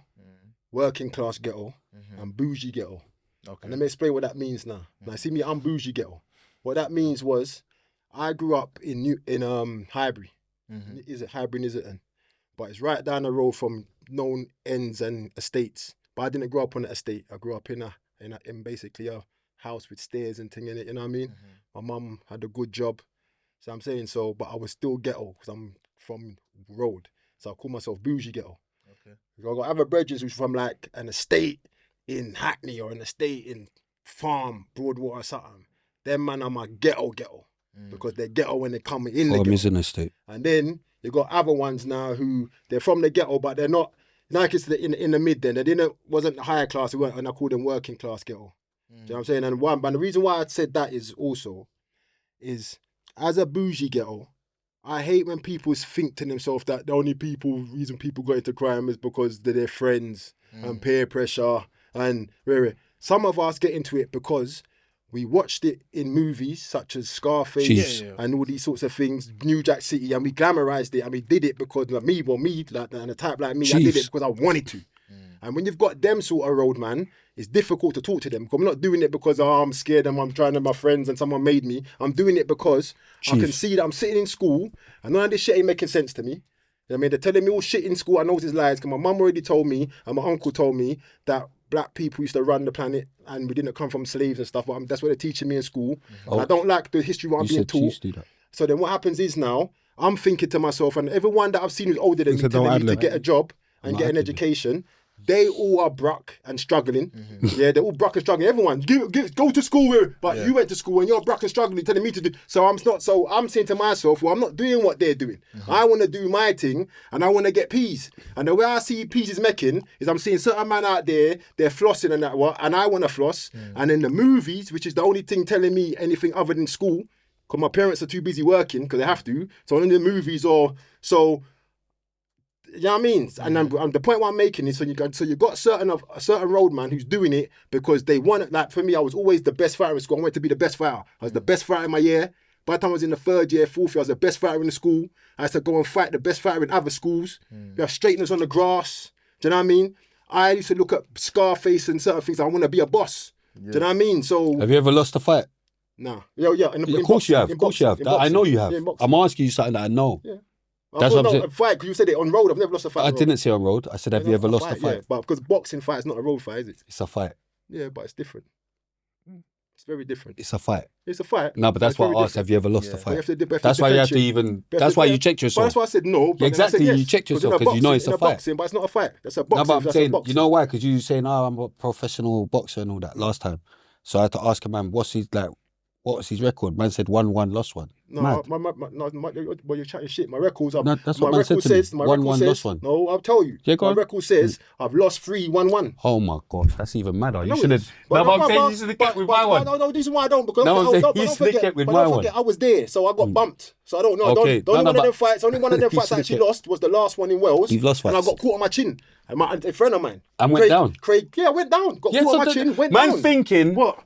working class ghetto, and bougie ghetto. Okay. And let me explain what that means now. Now, see me, I'm bougie ghetto. What that means was, I grew up in Highbury. Is it Highbury? Is it? but it's right down the road from known ends and estates. But I didn't grow up on an estate. I grew up in basically a house with stairs and thing in it. You know what I mean? My mum had a good job. So I'm saying so, but I was still ghetto because I'm from road. So I call myself bougie ghetto. Okay. I got other brethren who's from like an estate in Hackney or an estate in Farm, Broadwater or something. Them man are my ghetto because they're ghetto when they come in the ghetto. Is an estate. And then you got other ones now who they're from the ghetto, but they're not. Like it's in the mid. Then they wasn't higher class. They weren't, and I call them working class ghetto. Do you know what I'm saying? And the reason why I said that is as a bougie ghetto, I hate when people think to themselves that the only reason people go into crime is because they're their friends and peer pressure and some of us get into it because we watched it in movies such as Scarface and all these sorts of things, New Jack City, and we glamorized it and we did it because like me and a type like me, I did it because I wanted to. And when you've got them sort of road, man, it's difficult to talk to them because I'm not doing it because I'm scared and I'm trying to my friends and someone made me. I'm doing it because I can see that I'm sitting in school and none of this shit ain't making sense to me. You know what I mean? They're telling me all shit in school. I know it's lies because my mum already told me and my uncle told me that black people used to run the planet and we didn't come from slaves and stuff. But that's what they're teaching me in school. And I don't like the history what I'm being taught. So then what happens is now I'm thinking to myself, and everyone that I've seen who's older than me telling me to get a job and get an education, they all are bruck and struggling. Yeah, they're all bruck and struggling. Everyone, go to school, but you went to school and you're bruck and struggling, telling me to do. So I'm saying to myself, well, I'm not doing what they're doing. I want to do my thing and I want to get peas. And the way I see peas is making is I'm seeing certain man out there, they're flossing and that and I want to floss. And in the movies, which is the only thing telling me anything other than school, because my parents are too busy working because they have to. So in the movies you know what I mean? And the point what I'm making is, so you got a certain roadman who's doing it because they want it. Like for me, I was always the best fighter in school. I wanted to be the best fighter. I was the best fighter in my year. By the time I was in the 3rd year, 4th year, I was the best fighter in the school. I used to go and fight the best fighter in other schools. We have straighteners on the grass. Do you know what I mean? I used to look at Scarface and certain things. I want to be a boss. Do you know what I mean? So have you ever lost a fight? No. Yeah. Of course you have. Of course you have. I know you have. I'm asking you something that I know. Yeah. That's what I'm saying. Fight, because you said it on road. I've never lost a fight. I didn't say on road. I said, have you ever lost a fight? Yeah, but because boxing fight is not a road fight, is it? It's a fight. Yeah, but it's different. It's very different. It's a fight. It's a fight. No, but that's why I asked, have you ever lost a fight? That's why you have to even, that's why you checked yourself. That's why I said no. Exactly, you checked yourself because you know it's a fight. Boxing, but it's not a fight. That's a boxing. No, but I'm saying, you know why? Because you were saying, I'm a professional boxer and all that last time. So I had to ask a man, what's his record? Man said 1-1, lost 1. No, well, you're chatting shit. My records are. No, that's what man said to me. 1-1, lost 1. No, I'll tell you. Yeah, go on. My record says I've lost 3-1-1. Oh my God, that's even madder. You No, should have. but No, but I'm saying you should have kept with my one. No, this is why I don't. Because No, I'm saying don't you should have forget, kept with but my don't one. forget, I was there, so I got bumped. So I don't know. Okay. Only one of them fights You I actually should have lost was the last one in Wales. You've lost and I fights. got caught on my chin. And a friend of mine. And went down. Craig, yeah, I went down. Got caught on my chin, went down. Man thinking, What?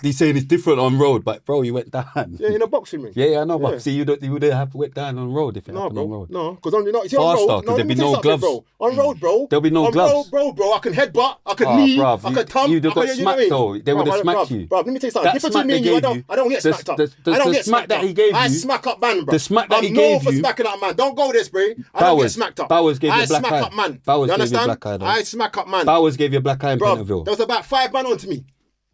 he's saying it's different on road, but bro, you went down. Yeah, in a boxing ring. Yeah, I know, Yeah. but see, you would have went down on road if it happened on road. No, because on road, Faster, 'cause there'd be no gloves. Bro. On road, bro. There'll be no gloves. Bro. I can headbutt, I can knee, bruv, I can thump. you'd have got smacked though. They would have smacked you. Bro, let me tell you something. That Different smack between me they and you, gave I don't get smacked up. the I don't get smack smacked that up. he gave I you- smack up man, bro. the smack that he I'm gave known for you- smacking up man. Don't go there, spray. I don't get smacked up. Bowers gave you a I black smack eye. up man. Bowers You gave you a understand? black eye, though. I smack up man. Bowers gave you a black eye in Bro, Pentonville. there was about 5 man onto me.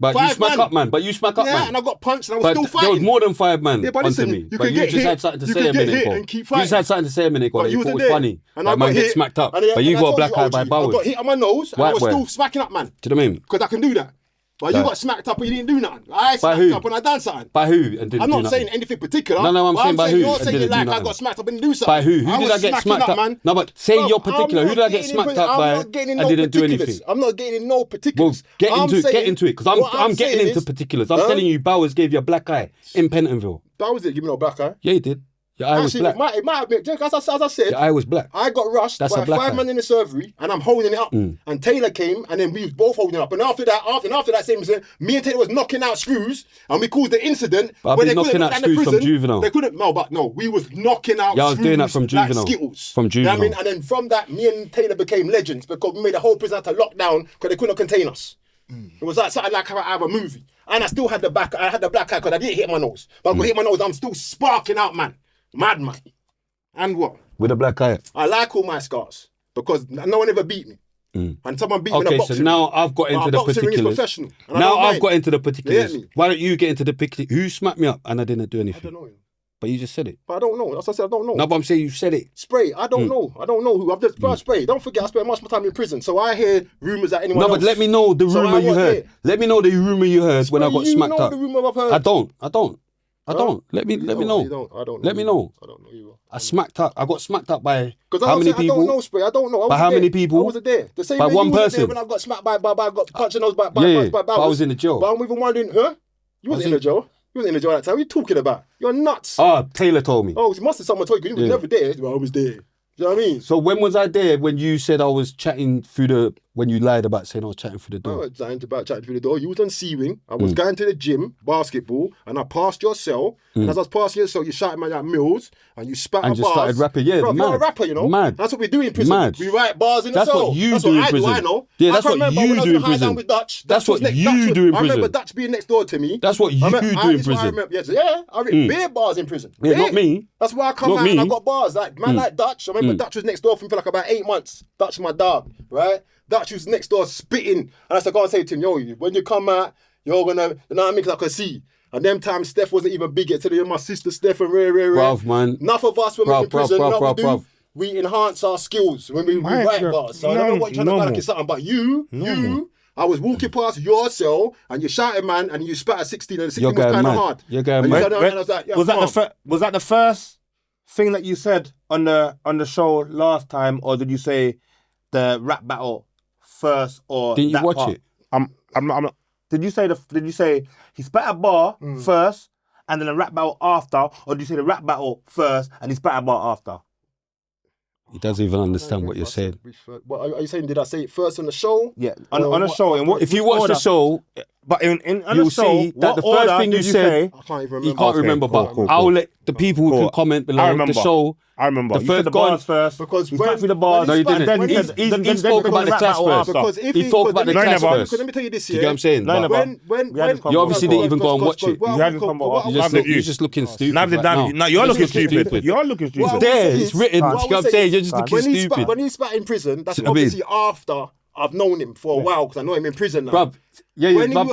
But you smack up, man. But you smack up, Yeah, man. and I got punched and I was But still there was fighting. more than 5 man Yeah, but onto listen, me. you But can you get just hit, had something to you say can a get minute hit ago. and keep You just fighting. had something to say a minute ago. But That you you thought wasn't it was there. funny. And I That man got gets hit, smacked up. and But you I got a told black you, eye by OG, I Bowers. got hit on my nose and I was Where? still smacking up, man. Do you know what I mean? Because I can do that. But you Like- got smacked up and you didn't do nothing. I By smacked who? up and I done something. By who? And didn't I'm do not saying nothing? anything particular. No, I'm but saying by who You're and saying it didn't do like I nothing? got smacked up and didn't do something. By who? Who did was I get smacking smacked up? man? No, but say Bro, your particular. I'm Who did I not get getting smacked in- up by I'm not getting in and no didn't do particulars. anything? I'm not getting in no Well, particulars. get I'm into it. Get saying- into it, because what I'm getting saying into is- particulars. I'm Huh? telling you, Bowers gave you a black eye in Pentonville. That was it. Give me no black eye. Yeah, he did. Your eye was Actually, black. it might have been, as I said, Your eye was black. I got rushed That's by a black 5 eye. man in the surgery, and I'm holding it up. And Taylor came, and then we was both holding it up. And after that same incident, me and Taylor was knocking out screws, and we caused the incident. But I've where been they couldn't knocking out get down the screws from prison. juvenile. They couldn't. No, we was knocking out. Yeah, I was screws doing that from juvenile. like Skittles. From You know what I mean? juvenile. And then from that, me and Taylor became legends because we made the whole prison have to lock down because they couldn't contain us. It was like something like out of a movie. And I still had the black eye because I didn't hit my nose. But I got hit my nose. I'm still sparking out, man. Mad man. And what? With a black eye. I like all my scars because no one ever beat me. And someone beat me in a Okay, boxing so now ring. I've got into the boxing ring is particulars. professional. And I Now don't I've mind. got into the You particulars. get me? Why don't you get into the particulars? Who smacked me up and I didn't do I anything? don't know. But you just said it. But I don't know. That's what I said. I don't know. No, but I'm saying you said it. Spray. I don't know. I don't know who. I've just Spray. Don't forget, I spent much more time in prison, so I hear rumors that anyone No, else. but let me know the So rumor I you was heard. there. Let me know the rumor you heard when I got you smacked know up. the rumor I've heard. I don't. Let me You know. don't. I don't know. Let me know. I don't know either. I got smacked up by Because how many I don't people? know, Spray. I don't know. By how many people? I wasn't there. The same By way one you wasn't there person? when I got smacked by got punched in the nose by Yeah, by but I was in the jail. But I'm even wondering, huh? You wasn't in the jail. You wasn't in the jail that time. What are you talking about? You're nuts. Oh, Taylor told me. Oh, it must have someone told you. You was never there. Well, I was there. Do you know what I mean? So when was I there when you said I was chatting through when you lied about saying I was chatting through the I door? was lying about chatting through the door. You was on C-Wing. I was going to the gym, basketball, and I passed your cell. And as I was passing your cell, you shouted me at Mills, and you spat And my just bars. started rapping. Yeah, Bro, mad. you're a rapper, you know. Mad. That's what we do in prison. Mad. We write bars in the That's cell. what you that's do what in I prison. I know. Yeah, I that's can what remember you when I was do in high down prison. with Dutch. That's Dutch was what next- you Dutch was- do in I remember prison. Dutch being next door to me. That's what you do in this is what I prison. remember. Yes, yeah, I read beer bars in prison. Yeah, Beer. not me. That's why I come Not out and I me. got bars. Like like Dutch. I remember Dutch was next door for me for like about 8 months. Dutch is my dog, right? Dutch was next door spitting. And I said, go and say to him, yo, when you come out, you're gonna, you know what I mean? Because I could see. And them times Steph wasn't even big yet. So my sister Steph and Ray. Bruv, man. Enough of us when we're in prison, you know what we do? bruv. We enhance our skills when we Mate, write yeah. bars. So I don't know what you're trying to like it's something, but you, I was walking past your cell and you shouted, man, and you spat at 16 and 16 You're was going kind of mad. hard. You're going And mad. you said, and I was like, yeah, was calm. that the first thing that you said on the show last time, or did you say the rap battle first, or Didn't you that watch part? it? I'm not. Did you say he spat a bar first and then a rap battle after, or did you say the rap battle first and he spat a bar after? He doesn't even understand what you're saying. What, are you saying, did I say it first on the show? Yeah, on a show. And what If you watch the show, but on you'll the show, see that what the first order thing you did said, I can't even remember. you can't remember, but I'll let the people who can comment below I remember. the show. I remember. The You said first the bars first. Because he when- spat through the bars. No, he spat- didn't. when Then he- he said, he then spoke the about the rap clash battle first. after. Because if He spoke about the No, clash never. first. Let me tell you this, Do you get what I'm saying? No, never. You obviously didn't even go and watch it. You hadn't come on. You're just looking stupid. Now, right now. now you're looking stupid. stupid. You're looking It's stupid. there. It's written. You know what I'm saying? You're just looking stupid. When he spat in prison, that's See what I mean? obviously after I've known him for a while because I know him in prison now. Bruv, yeah, When bruv,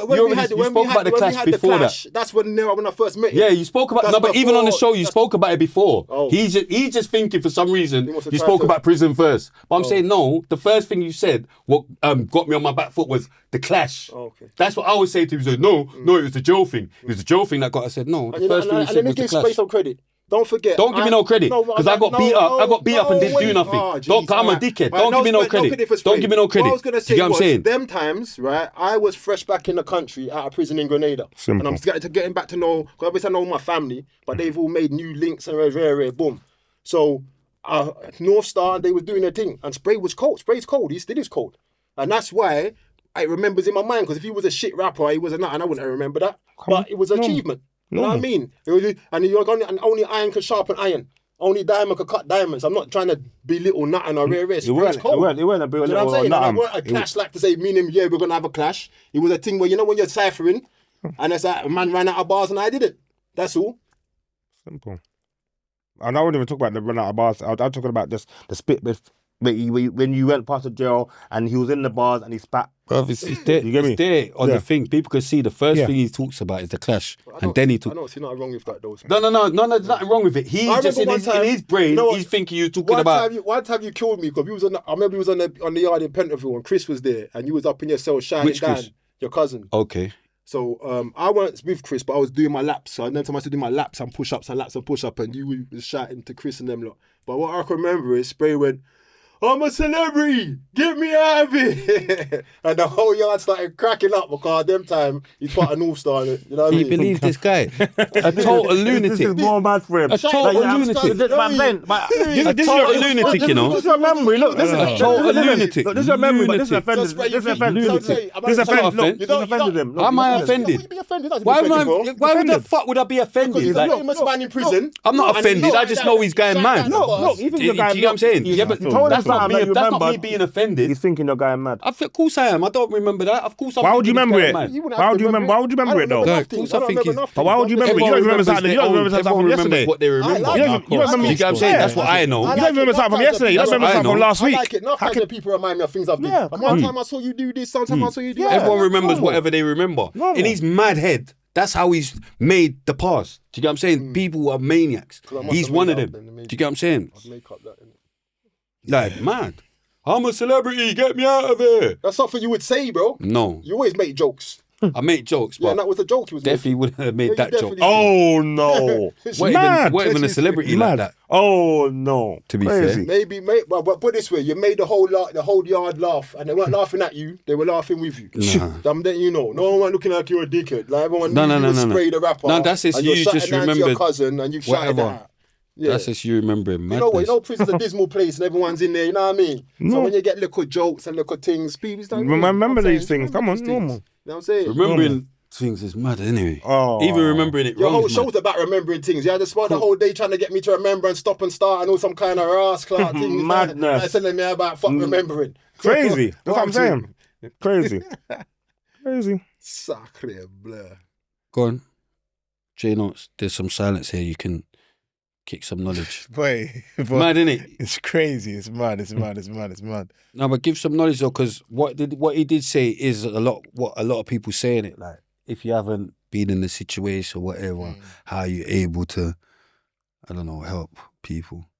you spoke about the clash before that. That's when I first met him. Yeah, you spoke about That's no, but even on the before- show, you spoke about it before. Oh. He's just thinking for some reason He wants to you try spoke to- about prison first. But I'm saying no. The first thing you said, what got me on my back foot was the clash. Oh, okay. That's what I always say to him. He said, no, it was the Joe thing. It was the Joe thing that got. I said no. The first thing you and said let me was the give clash. Space some credit. Don't forget. Don't give me no credit because I got beat up. I got beat up and didn't do nothing. I'm a dickhead. Don't give me no credit. Don't give me no credit. What I was gonna say Do you get what I'm saying? them times, right? I was fresh back in the country out of prison in Grenada, Simple. and I'm getting back to know. Because obviously I know my family, but they've all made new links and rare, boom. So North Star, they was doing their thing, and Spray was cold. Spray's cold. He still is cold, and that's why it remembers in my mind. Because if he was a shit rapper, he was a nut, and I wouldn't remember that. But it was an achievement. You know what I mean? It was, and only iron can sharpen iron. Only diamond can cut diamonds. I'm not trying to belittle nothing or rare. It weren't a bit You know what I'm saying? And it nothing. weren't a clash like to say, me and him, yeah, we're going to have a clash. It was a thing where, you know, when you're ciphering, and it's like, a man ran out of bars and I did it. That's all. Simple. And I wouldn't even talk about the run out of bars. I'm talking about just the spit when you went past the jail and he was in the bars and he spat. Bruv, it's there. You get me? It's there on Yeah. the thing. People can see the first Yeah. thing he talks about is the clash, I and don't- then he I talks. don't see nothing wrong with that, though. No, there's nothing wrong with it. He I just in remember one in time- his brain, you know what? he's thinking you're talking about. One time you killed me because I remember he was on the yard in Pentonville and Chris was there and you was up in your cell shouting Which down Chris? your cousin. Okay. So I weren't with Chris, but I was doing my laps. So I never time I used to do my laps and push-ups and laps and push-up, and you was shouting to Chris and them lot. But what I can remember is Spray went, I'm a celebrity, get me out of here. And the whole yard started cracking up because them time he's part of North Star. You know what I He mean? believes this guy. A total This lunatic. is more bad for him. A total lunatic. This A total lunatic, you know. This is your memory. Look, this is A total lunatic. Look, this is your memory, but this Lunatic. offended. That's right, This you offended. think- This This offended. offend- This offended him. Look, Am I this offended? You'd be offended. That's Why offended, bro. the fuck would I be offended? Because he's Like, a famous man in prison. I'm not And offended. he's I just know he's going mad. Look, even Do you the guy. get what I'm saying? Yeah, but He told that's something that you That's not me remember. being offended. He's thinking you're going mad. Of course I am. I don't remember that. Of course I'm Why would you thinking remember this it? guy, man. You wouldn't Why have would to you remember? Why would you remember it though? No, enough of course things. I I don't think remember it's- enough But why would you remember? You don't remember something. You don't remember something from yesterday. what they remember. like You that. don't remember. You get what I'm saying? Yeah. That's what I know. You don't remember something from yesterday. You don't That's remember what I something from know. last I week. like it enough times that people remind me of things I've done. Yeah, And one time I saw you do this, sometimes I saw you do that. Everyone remembers normal. whatever they remember. Normal. In his mad head, that's how he's made the past. Do you get what I'm saying? People are maniacs. 'Cause I must He's have one made of it them. up then, Do maybe. you get what I'm saying? I'd make up that, innit? Like, mad. I'm a celebrity, get me out of here. That's something you would say, bro. No, You always make jokes. I make jokes, Yeah, but and that was the joke he was definitely making. wouldn't have made Yeah, you that joke. definitely- Oh no. What Mad. even, what even a celebrity like Mad. that? Oh no. To be Crazy. fair. But put it this way, you made the whole yard laugh, and they weren't laughing at you; they were laughing with you. Nah. I'm letting you know. No one looking like you're a dickhead. Like everyone knew you was Spray the rapper. No, that's just and you're you shouting just down to your remembered cousin, and you shouted whatever. that. Yeah. That's just you remembering You madness. know what? You know, prison's a dismal place, and everyone's in there. You know what I mean? So No. when you get little jokes and little things, people don't Remember these things. Come on, normal. You know what I'm saying? Remembering things is mad anyway. Oh. Even remembering it Your whole wrong. show's about remembering things. You had to spend the whole day trying to get me to remember and stop and start and all some kind of ass clout thing. Madness. Like telling me about fuck remembering. Crazy. That's what I'm saying. Crazy. Crazy. Sacre bleu. Go on. J Notes, there's some silence here. You can kick some knowledge. Boy, Mad, innit? it's crazy. It's mad. It's mad. It's mad. It's mad. No, but give some knowledge though, because what he did say is what a lot of people say in it. Like, if you haven't been in the situation or whatever, how are you able to, I don't know, help people?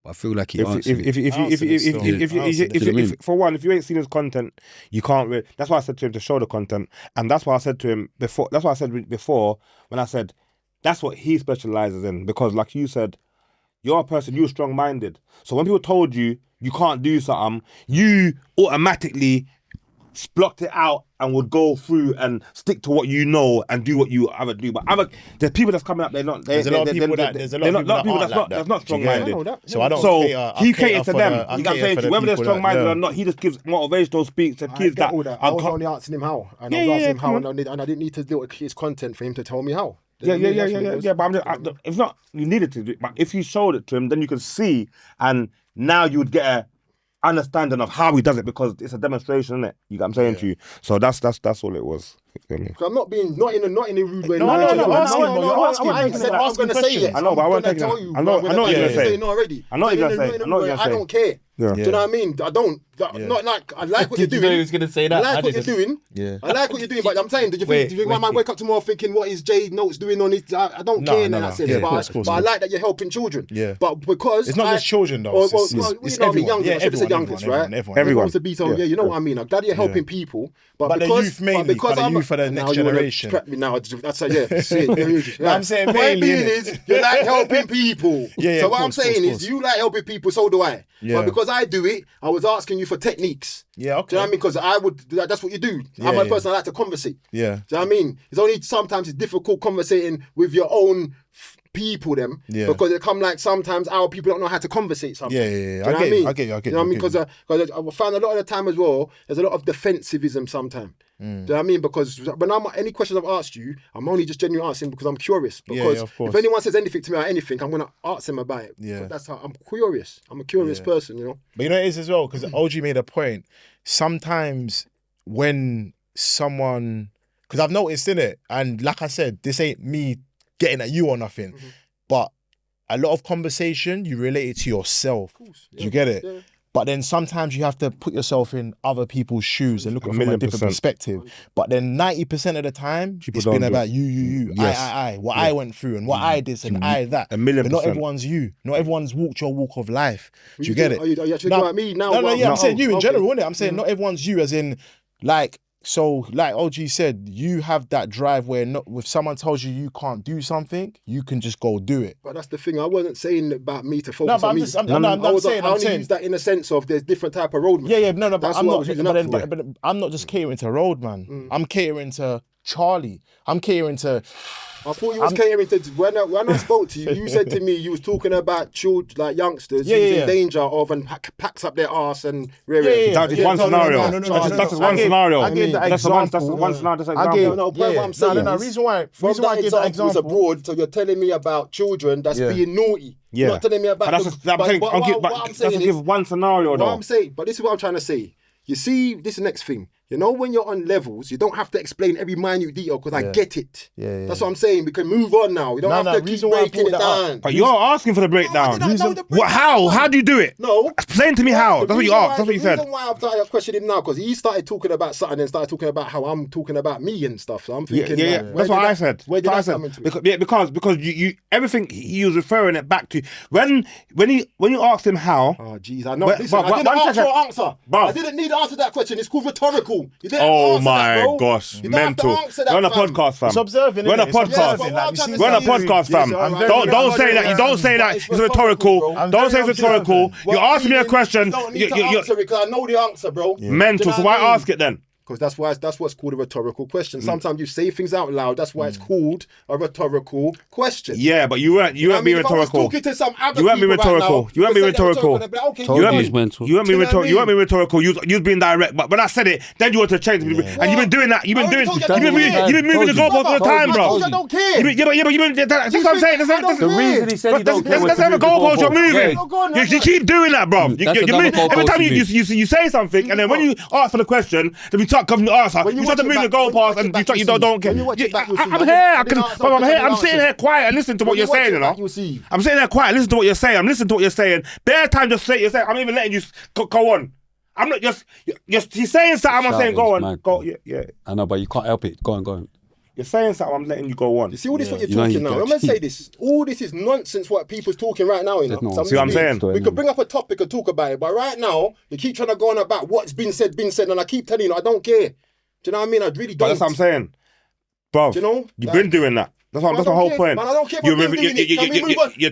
But I feel like he answered it. If for one, if you ain't seen his content, you can't really. That's why I said to him to show the content, and that's why I said to him before. That's why I said before when I said that's what he specializes in, because like you said, you're a person, you're strong-minded. So when people told you you can't do something, you automatically blocked it out and would go through and stick to what you know and do what you ever do. But there's people that's coming up, There's a lot of people that's not strong-minded. I know that. So I don't. So cater, I he cater caters to for them. the- I You know what I'm cater saying? for the Whether they're people that- strong-minded yeah. or not, he just gives motivational speaks to I kids get that all that. I was only asking him how. And I was asking him how, and I didn't need to do his content for him to tell me how. Yeah. But I'm just, if not, you needed to do it. But if you showed it to him, then you could see, and now you would get a understanding of how he does it, because it's a demonstration, isn't it? You get what I'm saying to you. So that's all it was. You feel me? I'm not being not in a rude way. No, I said I was asking going to say questions. yes. I know, but I wasn't taking tell it. you. I know what you're gonna say. No, already. I know what you're gonna say. In a I know what way, you're I gonna don't care. Yeah. Do you know what I mean? I don't. Not like I like what you're Did you know he doing. was going to say I that? like what you're doing. Yeah. I like what you're doing, but I'm saying, did you Wait, think? Do you think I wake up tomorrow thinking what is J Notes doing on his? I don't No, care in no, that no. sense, Yeah, of but course, I like that you're helping children. Yeah. But because It's not just children though. Well, It's you know everyone. what I mean, youngest. Yeah, I should have said everyone, youngest, everyone, right? everyone. Everyone. Everyone's to be told, yeah, you know what I mean. I'm glad you're helping people, but the because, youth mainly, because but the I'm youth for the now next you wanna generation. prep me now. That's it. I'm saying Point mainly, being innit? is you like helping people. Yeah, So of what I'm course, saying course. is you like helping people, so do I. Yeah. But because I do it, I was asking you for techniques. Yeah, okay. Do you know what I mean? Because I would. That's what you do. Yeah, I'm a yeah. person I like to conversate. Yeah. Do you know what I mean? It's only sometimes it's difficult conversating with your own people, them. Yeah. Because it come like sometimes our people don't know how to conversate sometimes. Yeah. Do you know I what get I mean? you. I get you. I get You know what I mean? you. Because I found a lot of the time as well, there's a lot of defensivism sometimes. Do you know what I mean? Because when any questions I've asked you, I'm only just genuinely asking because I'm curious. Because of course. if anyone says anything to me or anything, I'm gonna ask them about it. Yeah. But that's how I'm curious. I'm a curious person, you know. But you know it is as well, because OG made a point. Sometimes when someone, because I've noticed in it, and like I said, this ain't me getting at you or nothing, but a lot of conversation, you relate it to yourself. Do you get it? Yeah. But then sometimes you have to put yourself in other people's shoes and look at it from a different 1,000,000%. perspective. But then 90% of the time, People it's don't been do about it. you, Yes. I, what I went through and what I did and I that. 1,000,000%. But not everyone's you. Not everyone's walked your walk of life. Do you get it? Are you actually No, talking about me now? No, Well, yeah, I'm saying you in okay. general, innit? I'm saying not everyone's you, as in, like, so, like OG said, you have that drive where if someone tells you can't do something, you can just go do it. But that's the thing. I wasn't saying about me to focus No, but on I'm me. just, I'm saying, I only use that in a sense of there's different type of roadmap. yeah, no, but That's I'm what I not, was using but, that then, for. but I'm not just catering to road, man. I'm catering to Charlie. I'm catering to. I thought you was catering to when I spoke to you. You said to me you was talking about children, like youngsters who's in danger of and packs up their arse and That's just one scenario. That's just one scenario. I gave that That's example. one scenario. That's an example. No, what I'm saying No. is, Reason why from I that gave that example was example. abroad, so you're telling me about children that's being naughty. Yeah. You're not telling me about. But that's what I'm saying. Give one scenario What though. I'm saying, but this is what I'm trying to say. You see, this is the next thing. You know, when you're on levels, you don't have to explain every minute detail because I get it. Yeah. That's what I'm saying. We can move on now. We don't have to keep breaking it down. But you're asking for the breakdown. I know the What? How? How do you do it? No. Explain to me how. That's what you asked. That's what you said. The reason why I've started questioning him now, because he started talking about something and started talking about how I'm talking about me and stuff. So I'm thinking, Yeah. That's what I said. Where did that come into it? Because you everything he was referring it back to when you asked him how. Oh, jeez. I know. Listen, I didn't ask for an answer. I didn't need to answer that question. It's called rhetorical. You didn't Oh my gosh, mental. We're on a podcast, fam. It's observing. We're on a podcast. We're on a podcast, fam. Don't say that. You don't say that. It's rhetorical. Don't say it's rhetorical. You're asking me a question. You don't need to answer it because I know the answer, bro. Mental. So why ask it then? Because that's what's called a rhetorical question. Sometimes you say things out loud. That's why it's called a rhetorical question. Yeah, but you weren't being rhetorical. If I was talking to some other You weren't being people rhetorical. right now, You weren't being rhetorical. they'd be like, okay, You weren't He's mental. You weren't being rhetorical. You weren't being rhetorical. You was being direct. But when I said it, then you want to change it. And you've been doing that. You've been moving the goalposts all the time, bro. I don't care. Yeah, but you've been. That's what I'm saying. The reason he said he don't care. Let's have a goalpost. You're moving. You keep doing that, bro. Every time you say something, and then when you ask for the question, then we start coming to answer. You start to move the goalpost. And you don't care. I'm here. I'm here. I'm sitting here quiet and listening to what you're saying, you know. I'm sitting there quiet, listening to what you're saying. I'm listening to what you're saying. Bare time, just say what you're saying. I'm even letting you go on. I'm not just. He's saying something. I'm saying go on. Go. Yeah. I know, but you can't help it. Go on. You're saying something. I'm letting you go on. You see all this what you're talking now. I'm gonna say this. All this is nonsense. What people's talking right now, you know. No, see what I'm saying? We could bring up a topic and talk about it, but right now you keep trying to go on about what's been said, and I keep telling you, I don't care. Do you know what I mean? I really don't. But that's what I'm saying. Bro, you know, you've been doing that. That's the whole point. Man, I don't care if I've been doing it. Can we move on? You're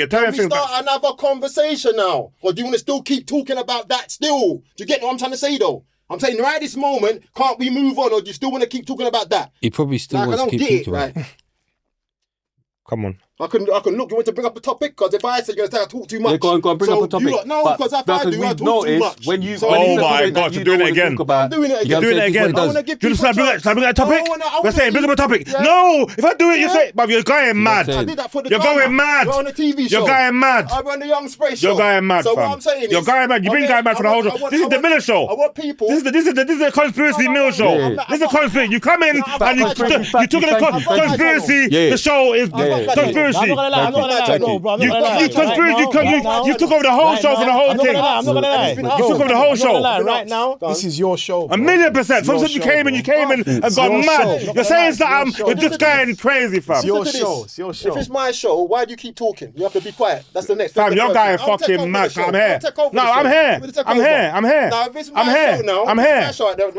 turning things back. Start another conversation now? Or do you want to still keep talking about that still? Do you get what I'm trying to say though? I'm saying right this moment, can't we move on or do you still want to keep talking about that? He probably still wants to keep talking about it. Come on. I can look. You want to bring up a topic? Because if I say you're going to talk too much. Yeah, go on, bring up a topic. No, because if I do, I talk too much. When you, oh my God, you're doing it again. I'm doing it again. You're doing it again. I want to give people Should I bring that topic? Let's say, bring up a topic. No, if I do it, you say, bruv, you're going mad. I did that for the You're going mad. We're on a TV show. You're going mad. I'm on the Young Spray show. You're going mad, so fam. what I'm saying is, you're going mad. You've been going mad for the whole show. This is the MILA show. I want people. This is a conspiracy MILA show. This is a conspiracy. You come in and you took a conspiracy. The show is conspiracy. You took over the whole show for the whole thing. I'm not gonna lie. You took over the whole show. Right now, this is your show. 1,000,000%. From since you came in and got mad. You're saying something. You're just going crazy, fam. It's your show. It's your show. If it's my show, why do you keep talking? You have to be quiet. That's the next. Fam, your guy is fucking mad. I'm here. No, I'm here. Now, if it's my show now,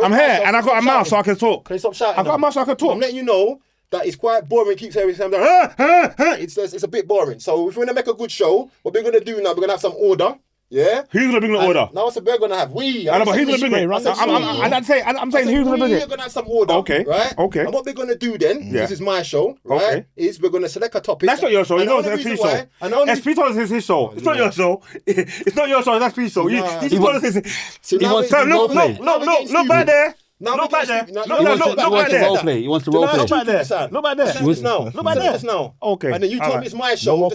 I'm here. And I got a mouth so I can talk. Can you stop shouting? I got a mouth so I can talk. I'm letting you know that it's quite boring. Keeps hearing something. It's a bit boring. So if we're gonna make a good show, what we're gonna do now? We're gonna have some order. Yeah. Who's gonna bring the order? Now what's we're gonna have? I know, but who's gonna bring it? I'm saying who's gonna bring it? We're gonna have some order. Okay. Right. Okay. And what we're gonna do then? This is my show. Right. Okay. Is we're gonna select a topic. That's not your show. You know it's SP show. SP show is his show. It's not your show. It's not your show. It's SP show. He wants to look back there. Look back there. Look back there. He wants to role play. Look back there. Look back there. Look back there. Now. Okay. And then you told me it's my show.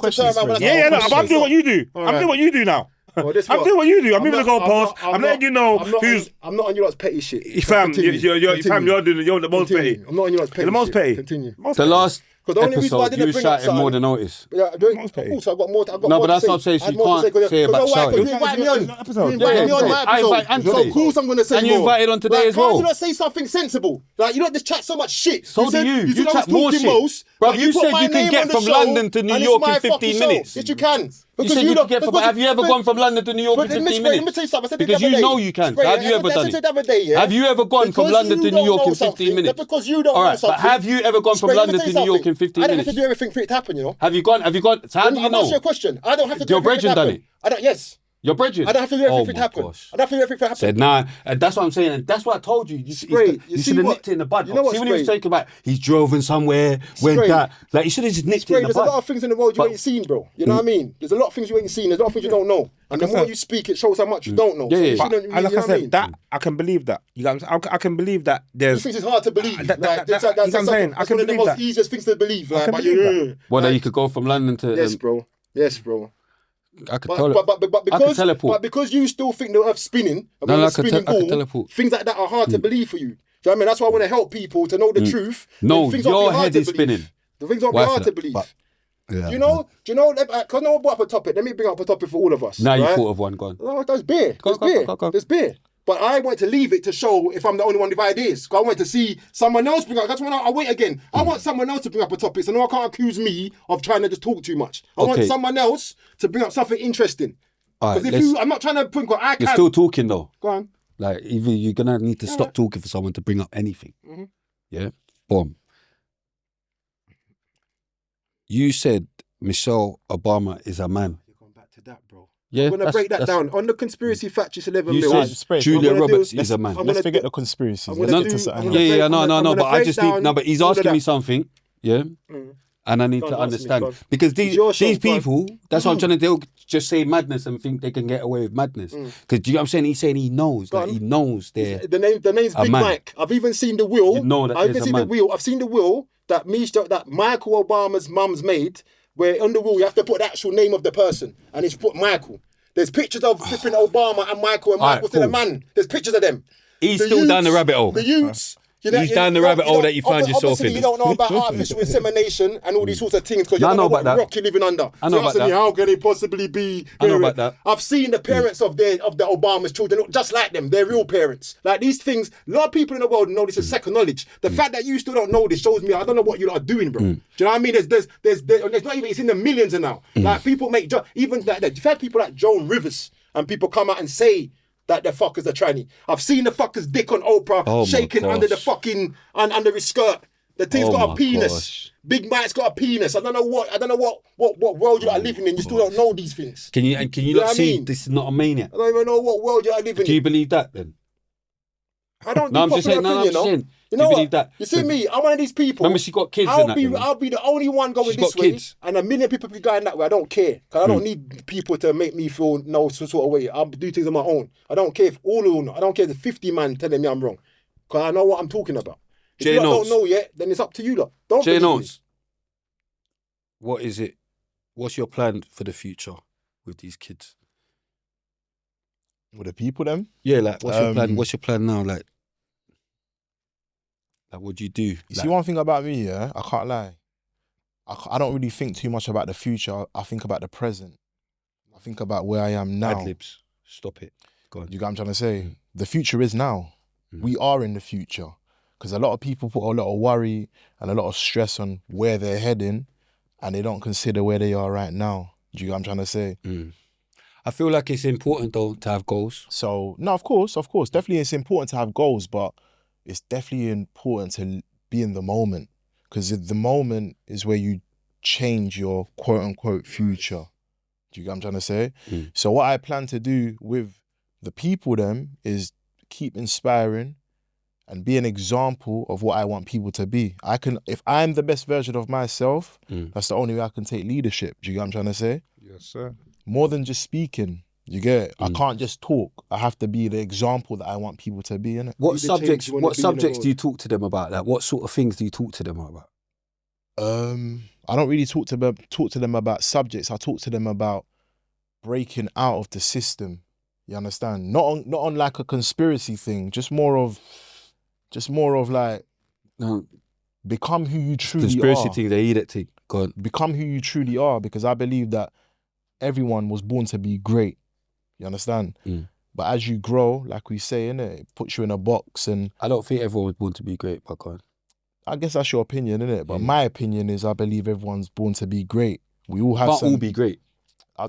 Yeah, no, but I'm doing what you do. I'm doing what you do now. I'm doing what you do. I'm moving the goalposts. I'm letting you know who's. I'm not on your lot's petty shit. Fam, you're the most petty. I'm not on your lot's petty. The most petty. Continue. The last the only reason why I episode, didn't you bring up shouted more than Otis. Yeah, of course, I got more. No, but that's what I'm saying. You can't say about shouting. You invited me on. You invited me on my episode. So of course I'm going to say more. And you invited on today as well. Why you not say something sensible? Like you don't just chat so much shit. So do you. You chat more shit. Bro, you said you can get from London to New York in 15 minutes. Yes, you can. You said you can get from. Have you ever gone from London to New York in 15 minutes? Let me tell you something. Because you know you can. Have you ever done it? Have you ever gone from London to New York in 15 minutes? Because you don't know something. But have you ever gone from London to New York in 15 minutes? I don't have to do everything for it to happen, you know. Have you gone? So how do you know? I'll ask you a question. I don't have to do your everything brethren done it? I don't. Yes. Your brethren? I don't have to do everything happen. Gosh. I don't have to do everything happen. Said, nah, and that's what I'm saying, and that's what I told you. You should have nipped it in the bud. You know what, see when he was Spray? talking about he's drove somewhere, went Spray. that. Like, you should have just nipped it in the There's bud. a lot of things in the world you ain't seen, bro. You know what I mean? There's a lot of things you ain't seen. There's a lot of things you don't know. And the more you speak, it shows how much you don't know. Yeah, So yeah. you But, shouldn't, and you like know I what I said, mean? that I can believe that. You got what I'm saying? I can believe that These there's. things is hard to believe. That- Like, that's that's what I'm saying. I that's can one of the believe most that. easiest things to believe. Like, can but believe yeah. Well, that Like, you could go from London to. yes, bro. Yes, bro. I could But I could teleport. because you still think the Earth's spinning, and No, we're I a could spinning I could ball, teleport. things like that are hard to believe for you. Do you know what I mean? That's why I want to help people to know the truth. No, Then things won't your be hard head to is believe. spinning. The things won't be Why hard is to that? believe. Yeah. Do you know, because no one brought up a topic. Let me bring up a topic for all of us. Now you right? thought of one, go on. No, there's beer. Go, There's go, beer. go, go. There's beer. But I want to leave it to show if I'm the only one with ideas. 'Cause I want to see someone else bring up. That's when I wait again. I want someone else to bring up a topic, so no one can't accuse me of trying to just talk too much. I want Okay. someone else to bring up something interesting. All Because right, I'm not trying to point. I you're can. still talking though. Go on. Like, either you're gonna need to stop talking for someone to bring up anything. Mm-hmm. Yeah? Boom. You said Michelle Obama is a man. You're going back to that, bro. Yeah, I'm gonna that's- break that that's- down on the conspiracy fact. Just 11 You mil. said Spray. Julia I'm gonna Roberts do- is a man. I'm Let's gonna forget do- the conspiracies. I'm Let's gonna get do- to something I'm else. gonna Yeah, break- I'm no, but gonna I break just need, down no, but he's all of asking me that. something, yeah? And I need Don't to ask me, understand. God. Because It's your show, these God. people, that's what I'm trying to, they'll just say madness and think they can get away with madness. Because do you know what I'm saying? He's saying he knows, like, on. he knows they're... The name's A Big man. Mike. I've even seen the will. You know that I've there's even a seen man. the will. I've seen the will that Michael Obama's mum's made, where on the will you have to put the actual name of the person, and it's put Michael. There's pictures of flipping Obama and Michael, and All right, Michael's still a cool. man. There's pictures of them. He's The still down the rabbit hole. The youths. He's down the rabbit hole that you found yourself obviously in. you don't know about artificial insemination and all these sorts of things because you No, I don't know know what about that. rock you're living under. I know So about asking me, that. how can they possibly be? I know about that. I've seen the parents of the Obama's children just like them. They're real parents. Like these things, a lot of people in the world know this is second knowledge. The fact that you still don't know this shows me I don't know what you lot are doing, bro. Do you know what I mean? There's not even, it's in the millions now. Like people make even like you've had people like Joan Rivers and people come out and say that the fuckers are tranny. I've seen the fucker's dick on Oprah Oh my shaking under the gosh. fucking under his skirt. The thing's Oh got my a penis. gosh. Big Mike's got a penis. I don't know what world you are living in. You still don't know these things. Can you know not what I see mean? this is not a maniac? I don't even know what world you are living Do you in. believe that then? I don't No, do I'm just popular saying, no, I'm opinion, just no. saying. You Do know you what? believe that? You see me, I'm one of these people. Remember, she got kids I'll in that, be you know. I'll be the only one going She's this got way, kids. and a million people be going that way. I don't care, because I don't need people to make me feel no sort of way. I'll do things on my own. I don't care if all of them. I don't care if the 50 man telling me I'm wrong, because I know what I'm talking about. If Jay you lot Notes. don't know yet, then it's up to you lot. Don't Jay believe me. Notes, what is it? What's your plan for the future with these kids? With the people, them. Yeah, like what's your plan? Um, What's your plan now? Like what do you do? You Like, see, one thing about me, yeah, I can't lie. I don't really think too much about the future. I think about the present. I think about where I am now. ad-libs. Stop it. Go on. You get what I'm trying to say? The future is now. We are in the future. Because a lot of people put a lot of worry and a lot of stress on where they're heading and they don't consider where they are right now. Do you get what I'm trying to say? I feel like it's important though to have goals. So, no, of course. Definitely it's important to have goals, but it's definitely important to be in the moment. Because the moment is where you change your quote unquote future. Do you get what I'm trying to say? So what I plan to do with the people them is keep inspiring and be an example of what I want people to be. If I'm the best version of myself, that's the only way I can take leadership. Do you get what I'm trying to say? Yes, sir. More than just speaking. You get it? I can't just talk. I have to be the example that I want people to be, innit? What Be the subjects? change you wanna What be in the subjects world. do you talk to them about? Like, what sort of things do you talk to them about? I don't really talk to them about subjects. I talk to them about breaking out of the system. You understand? Not on like a conspiracy thing. Just more of like No, become who you truly conspiracy are. thing. They eat it thing. Go on. Become who you truly are, because I believe that everyone was born to be great. You understand? But as you grow, like we say, innit, it puts you in a box, and I don't think everyone was born to be great, but go on. I guess that's your opinion, innit? But my opinion is I believe everyone's born to be great. We all have Can't some... all be great.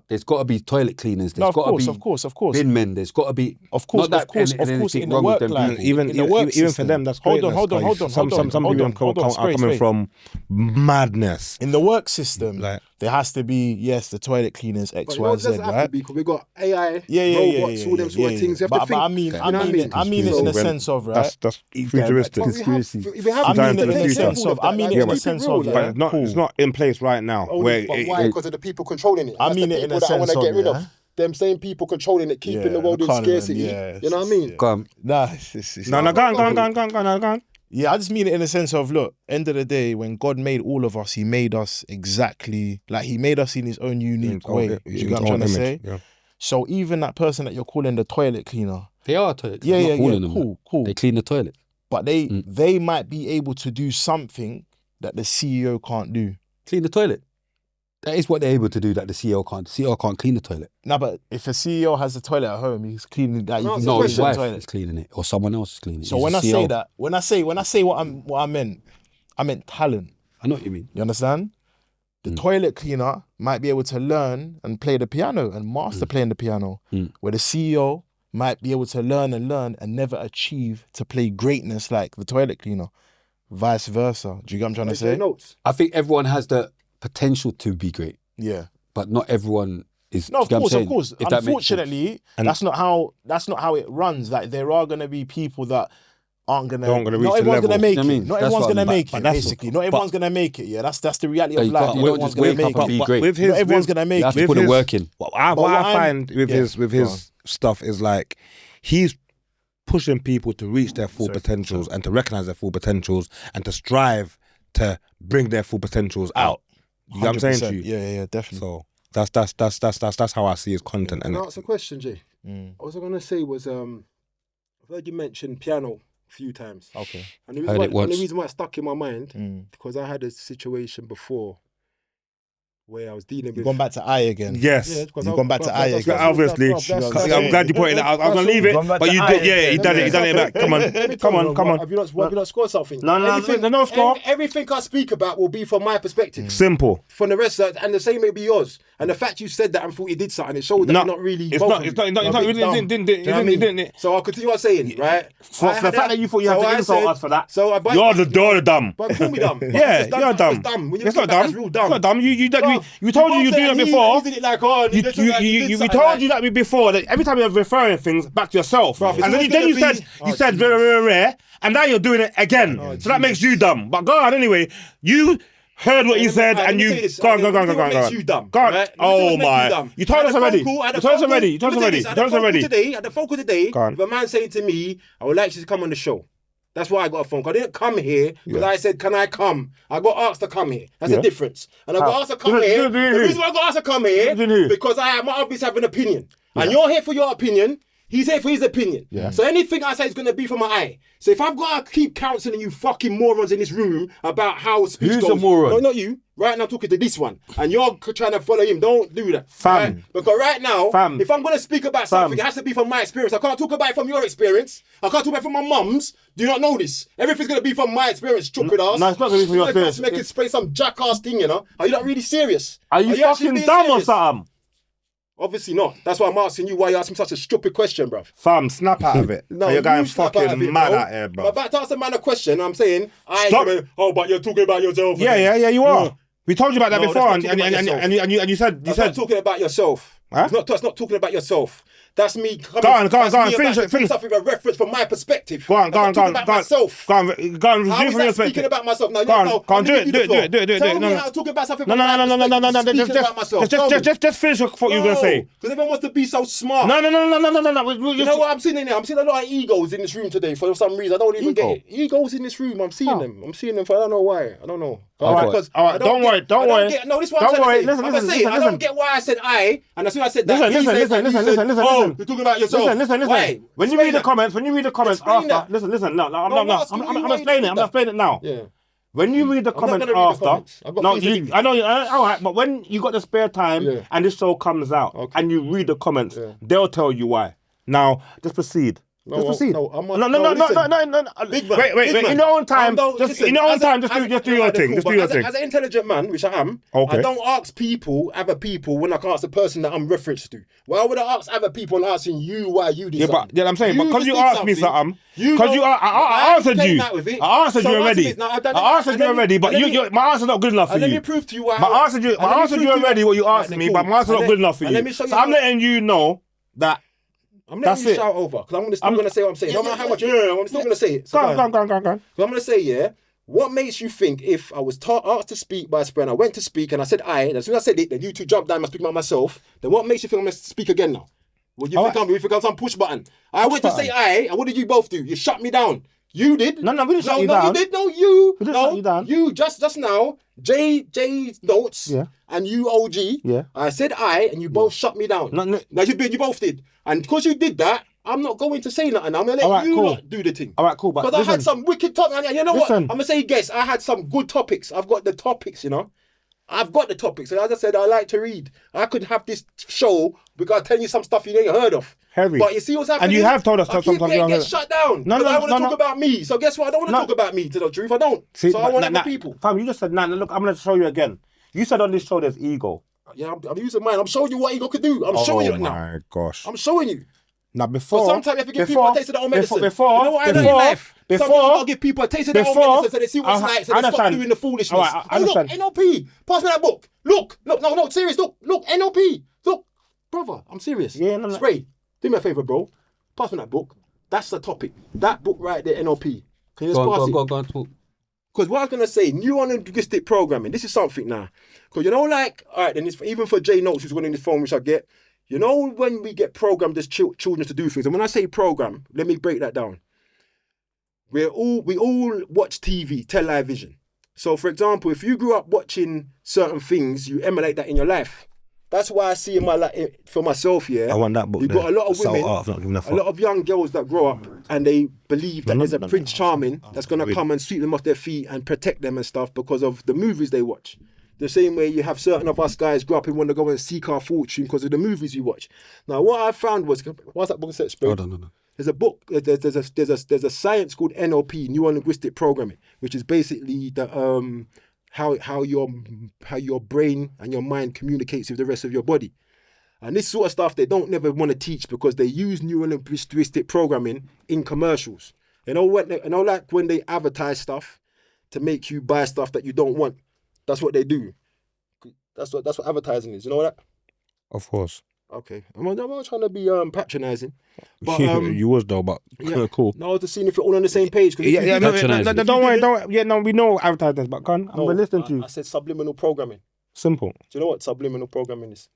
There's got to be toilet cleaners. No, There's of got to course, be of course. bin men. There's got to be Of course, not that of course, anything in the wrong with work them life. people. Even In the work even for system. them, that's Hold greatness, on, guys. Some people are coming Spray. from madness. In the work system, Like, there has to be, yes, the toilet cleaners, X, But Y, it Z, doesn't have to right? be because we got AI, Yeah, robots, all them sort of things. You have to But think. I mean, you know what I mean it in the sense of, right? That's futuristic. But we have I mean it in the the future. sense of, I mean it in the sense of, But it's not in place right now. But why? Because of the people controlling it. I That's mean the it in people a that I want sense to get of, rid yeah. of. Them same people controlling it, keeping the world in can't scarcity. even, You know what I mean? Go on. Nah, it's No, go on. Yeah, I just mean it in the sense of, look, end of the day, when God made all of us, he made us exactly, like he made us in his own unique way. Do you get what I'm trying to say? Yeah. So even that person that you're calling the toilet cleaner, They are toilets. yeah, I'm not yeah, calling yeah, them. cool. They clean the toilet. But they might be able to do something that the CEO can't do. Clean the toilet. That is what they're able to do that the CEO can't. The CEO can't clean the toilet. No, but if a CEO has a toilet at home, he's cleaning that. No, You can No, clean his the wife toilet. is cleaning it, or someone else is cleaning it. So He's when a I say CEO. that, when I say what I meant, I meant talent. I know what you mean. You understand? The toilet cleaner might be able to learn and play the piano and master playing the piano, where the CEO might be able to learn and never achieve to play greatness like the toilet cleaner. Vice versa. Do you get what I'm trying to say? Notes. I think everyone has the potential to be great, Yeah. but not everyone is. No, of do you get what I'm course. saying? If that makes sense. Unfortunately, that's not how it runs. Like there are gonna be people that aren't gonna. Not gonna reach not the everyone's level. gonna make I it. mean, Not that's everyone's what I gonna mean. make it. Basically, not everyone's gonna make it. Yeah, that's the reality of You life. can't- Not you everyone's just gonna wake make up and it. be great. With Not everyone's gonna make You have it. to put the work in. What But what I I'm- find with yeah, his go on. stuff is like he's pushing people to reach their full potentials and to recognize their full potentials and to strive to bring their full potentials out. You know what I'm saying to 100%. you? Yeah, definitely. So that's how I see his content. Can And I ask a question, Jay? What was I going to say was, I've heard you mention piano a few times. Okay. And the Heard reason, it why, and once. the reason why it stuck in my mind, because I had a situation before where I was dealing You've with... gone back to I again. yes, because You've gone back to I again. obviously. I'm glad you pointed that out. I was gonna leave it, Gone back but to you I did. Yeah, he again. done it back. Come on. Have you not scored something? No, no score. Everything I speak about will be from my perspective. Simple. From the rest of, and the same may be yours. And the fact you said that and thought you did something, it showed that you're not really. It's not. It's not. You're a bit dumb. Didn't. Do you know what I mean? So I'll continue on saying, right? For the fact that you thought you had to insult us for that. So You're dumb. But call me dumb. Yeah, you're dumb. It's not dumb. That's real dumb. It's not dumb. We told you do that before. We told you that before. That every time you're referring things back to yourself, and then you said very rare, and now you're doing it again. So that makes you dumb. But go on anyway. You heard what he said, and you go on. You dumb. Go on. Right? Oh my! You told us already. You told us already. At the phone call today, with a man saying to me, "I would like you to come on the show." That's why I got a phone call. I didn't come here because I said, "Can I come?" I got asked to come here. That's the difference. And I got asked to come here. The reason why I got asked to come here because I obviously have an opinion, and you're here for your opinion. He's here for his opinion. So anything I say is going to be from my eye. So if I've got to keep counselling you fucking morons in this room about how speech goes. Who's a moron? No, not you. Right now I'm talking to this one. And you're trying to follow him. Don't do that. Fam. Right? Because right now, if I'm going to speak about something, it has to be from my experience. I can't talk about it from your experience. I can't talk about it from my mum's. Do you not know this? Everything's going to be from my experience, stupid ass. No, it's not going to be from your experience. Make it play some jackass thing, you know? Are you not really serious? Are you actually fucking being dumb or serious? something? Obviously not. That's why I'm asking you why you asking such a stupid question, bruv. Fam, snap out of it. No, you're going you snap out of fucking it, mad bro. out here, bro. I'm about to ask a man a question. I'm saying, Stop. but you're talking about yourself. Yeah, you are. We told you about that No, before, that's not talking about and you said That's not talking about yourself. Huh? That's not talking about yourself. That's me. Go on. Finish stuff with a reference from my perspective. Go on. Myself. Go on. How Resume is from that your speaking perspective. about myself? No, Go on, do it. Tell me No. how to talk about something No. from my perspective. Speaking about myself. Just finish what you were gonna say. Because everyone wants to be so smart. No. You know what I'm seeing in here? I'm seeing a lot of egos in this room today for some reason. I don't even get it. Egos in this room. I'm seeing them. For I don't know why. I don't know. All right. Don't worry. No, this is what I'm trying to say. I'm gonna say it. I don't get why I said I, and as soon as I said that, Listen. oh, you're talking about yourself. Listen. Why? When you read the comments Explain after, that. listen. No, I'm asking you I'm why explaining you it. did I'm explaining it now. Yeah. When you read the I'm not comments gonna read the after, comments. I've got no, things to do. I know, all right, but when you got the spare time and this show comes out and you read the comments, they'll tell you why. Now, just proceed. Just proceed. No. Big man. Wait. Big man. In your own time, Listen, in your own as a- time, as- just do your thing. Cool, Just do but your as thing. as an intelligent man, which I am, Okay. I don't ask other people when I can ask the person that I'm referenced to. Why would I ask other people and asking you why you did Yeah, something? but I'm saying, but because just you did asked me something, you because know- I answered came you. out with it. I answered So you answer already. this. Now, I've done I it. answered And you let me- already, but and let me- my answer's not good enough for And let you. me prove to you why. My answered you already what you asked me, but my answer's not good enough for And let you. me show So you I'm how- letting you know that. I'm That's letting you it. shout over because I'm still going to say what I'm saying. No matter how much, I'm still going to say it. So Go on. So I'm going to say, yeah, what makes you think if I was asked to speak by a friend, I went to speak and I said and as soon as I said it, then you two jumped down and speak about myself, then what makes you think I'm going to speak again now? Well, you think I'm some push button? I went to say and what did you both do? You shut me down. You did. No, we didn't shut you down. No, you did. No, you. We didn't shut you down. You just now, J's notes Yeah. and you OG. Yeah. I said and you both shut me down. No. Now you both did. And because you did that, I'm not going to say nothing. I'm going to let Alright, you cool. lot do the thing. All right, cool. But Because I listen, had some wicked topics. And you know what? Listen. I'm going to say guess. I had some good topics. I've got the topics, you know. I've got the topics. And as I said, I like to read. I could have this show because I tell you some stuff you ain't heard of. Heavy. But you see what's happening? And you have told us I some keep stuff you getting haven't heard. shut down. No, Because I want to no. talk about me. So guess what? I don't want to No. talk about me, to the truth. I don't. See, so I want other people. Fam, you just said, look, I'm going to show you again. You said on this show there's ego. Yeah, I'm using mine. I'm showing you what ego could do. I'm showing you it Oh now. my gosh. I'm showing you. Now before, But sometimes you have to give people a taste of their own medicine. Before, you know what I know in life? Sometimes you gotta give people a taste of their own before- medicine so they see what it's like, so I they stop understand. doing the foolishness. Alright, I Oh, look, understand. NLP. Pass me that book. Look, no, serious. Look, NLP. Look, brother, I'm serious. Yeah, no. Spray, do me a favor, bro. Pass me that book. That's the topic. That book right there, NLP. Can you just pass it? Go on, talk. Because what I was going to say, neurolinguistic programming, this is something now. Because you know, like, all right, then it's, even for Jay Notes, who's winning this phone, which I get, you know, when we get programmed as children to do things, and when I say program, let me break that down. We all watch TV, television. So, for example, if you grew up watching certain things, you emulate that in your life. That's why I see in my life, for myself, yeah. I want that book. You've got a lot of women, I've not given a a fuck. lot of young girls that grow up and they believe that there's a Prince Charming that's going to come and sweep them off their feet and protect them and stuff because of the movies they watch. The same way you have certain of us guys grow up and want to go and seek our fortune because of the movies we watch. Now, what I found was, what's that book set? Hold on. There's a book. There's a science called NLP, neuro-linguistic programming, which is basically the how your brain and your mind communicates with the rest of your body. And this sort of stuff they don't never want to teach because they use neuro-linguistic programming in commercials. You know what? You know, like when they advertise stuff to make you buy stuff that you don't want. That's what they do. That's what advertising is. You know that? Of course. Okay. I'm not trying to be patronizing. But You was though, but yeah. cool. No, I was just seeing if you're all on the same page. Yeah, no, patronising. don't worry. Yeah, no, we know advertisers, but I'm listening to you. I said subliminal programming. Simple. Do you know what subliminal programming is?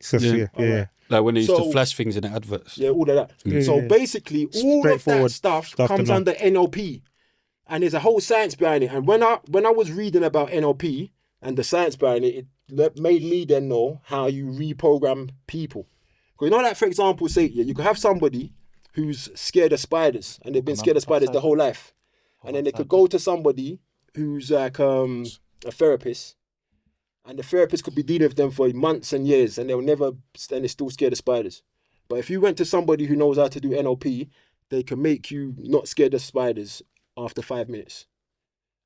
Yeah. Like when they used So- to flash things in the adverts. Yeah, all of that. So basically, all of that Straightforward stuff stuff to comes know. under NLP, and there's a whole science behind it. And when I was reading about NLP and the science behind it, it made me then know how you reprogram people. Because you know, like for example, say you could have somebody who's scared of spiders, and they've been scared of spiders their whole life, and then they could go to somebody who's like a therapist. And the therapist could be dealing with them for months and years, and they're still scared of spiders. But if you went to somebody who knows how to do NLP, they can make you not scared of spiders after 5 minutes.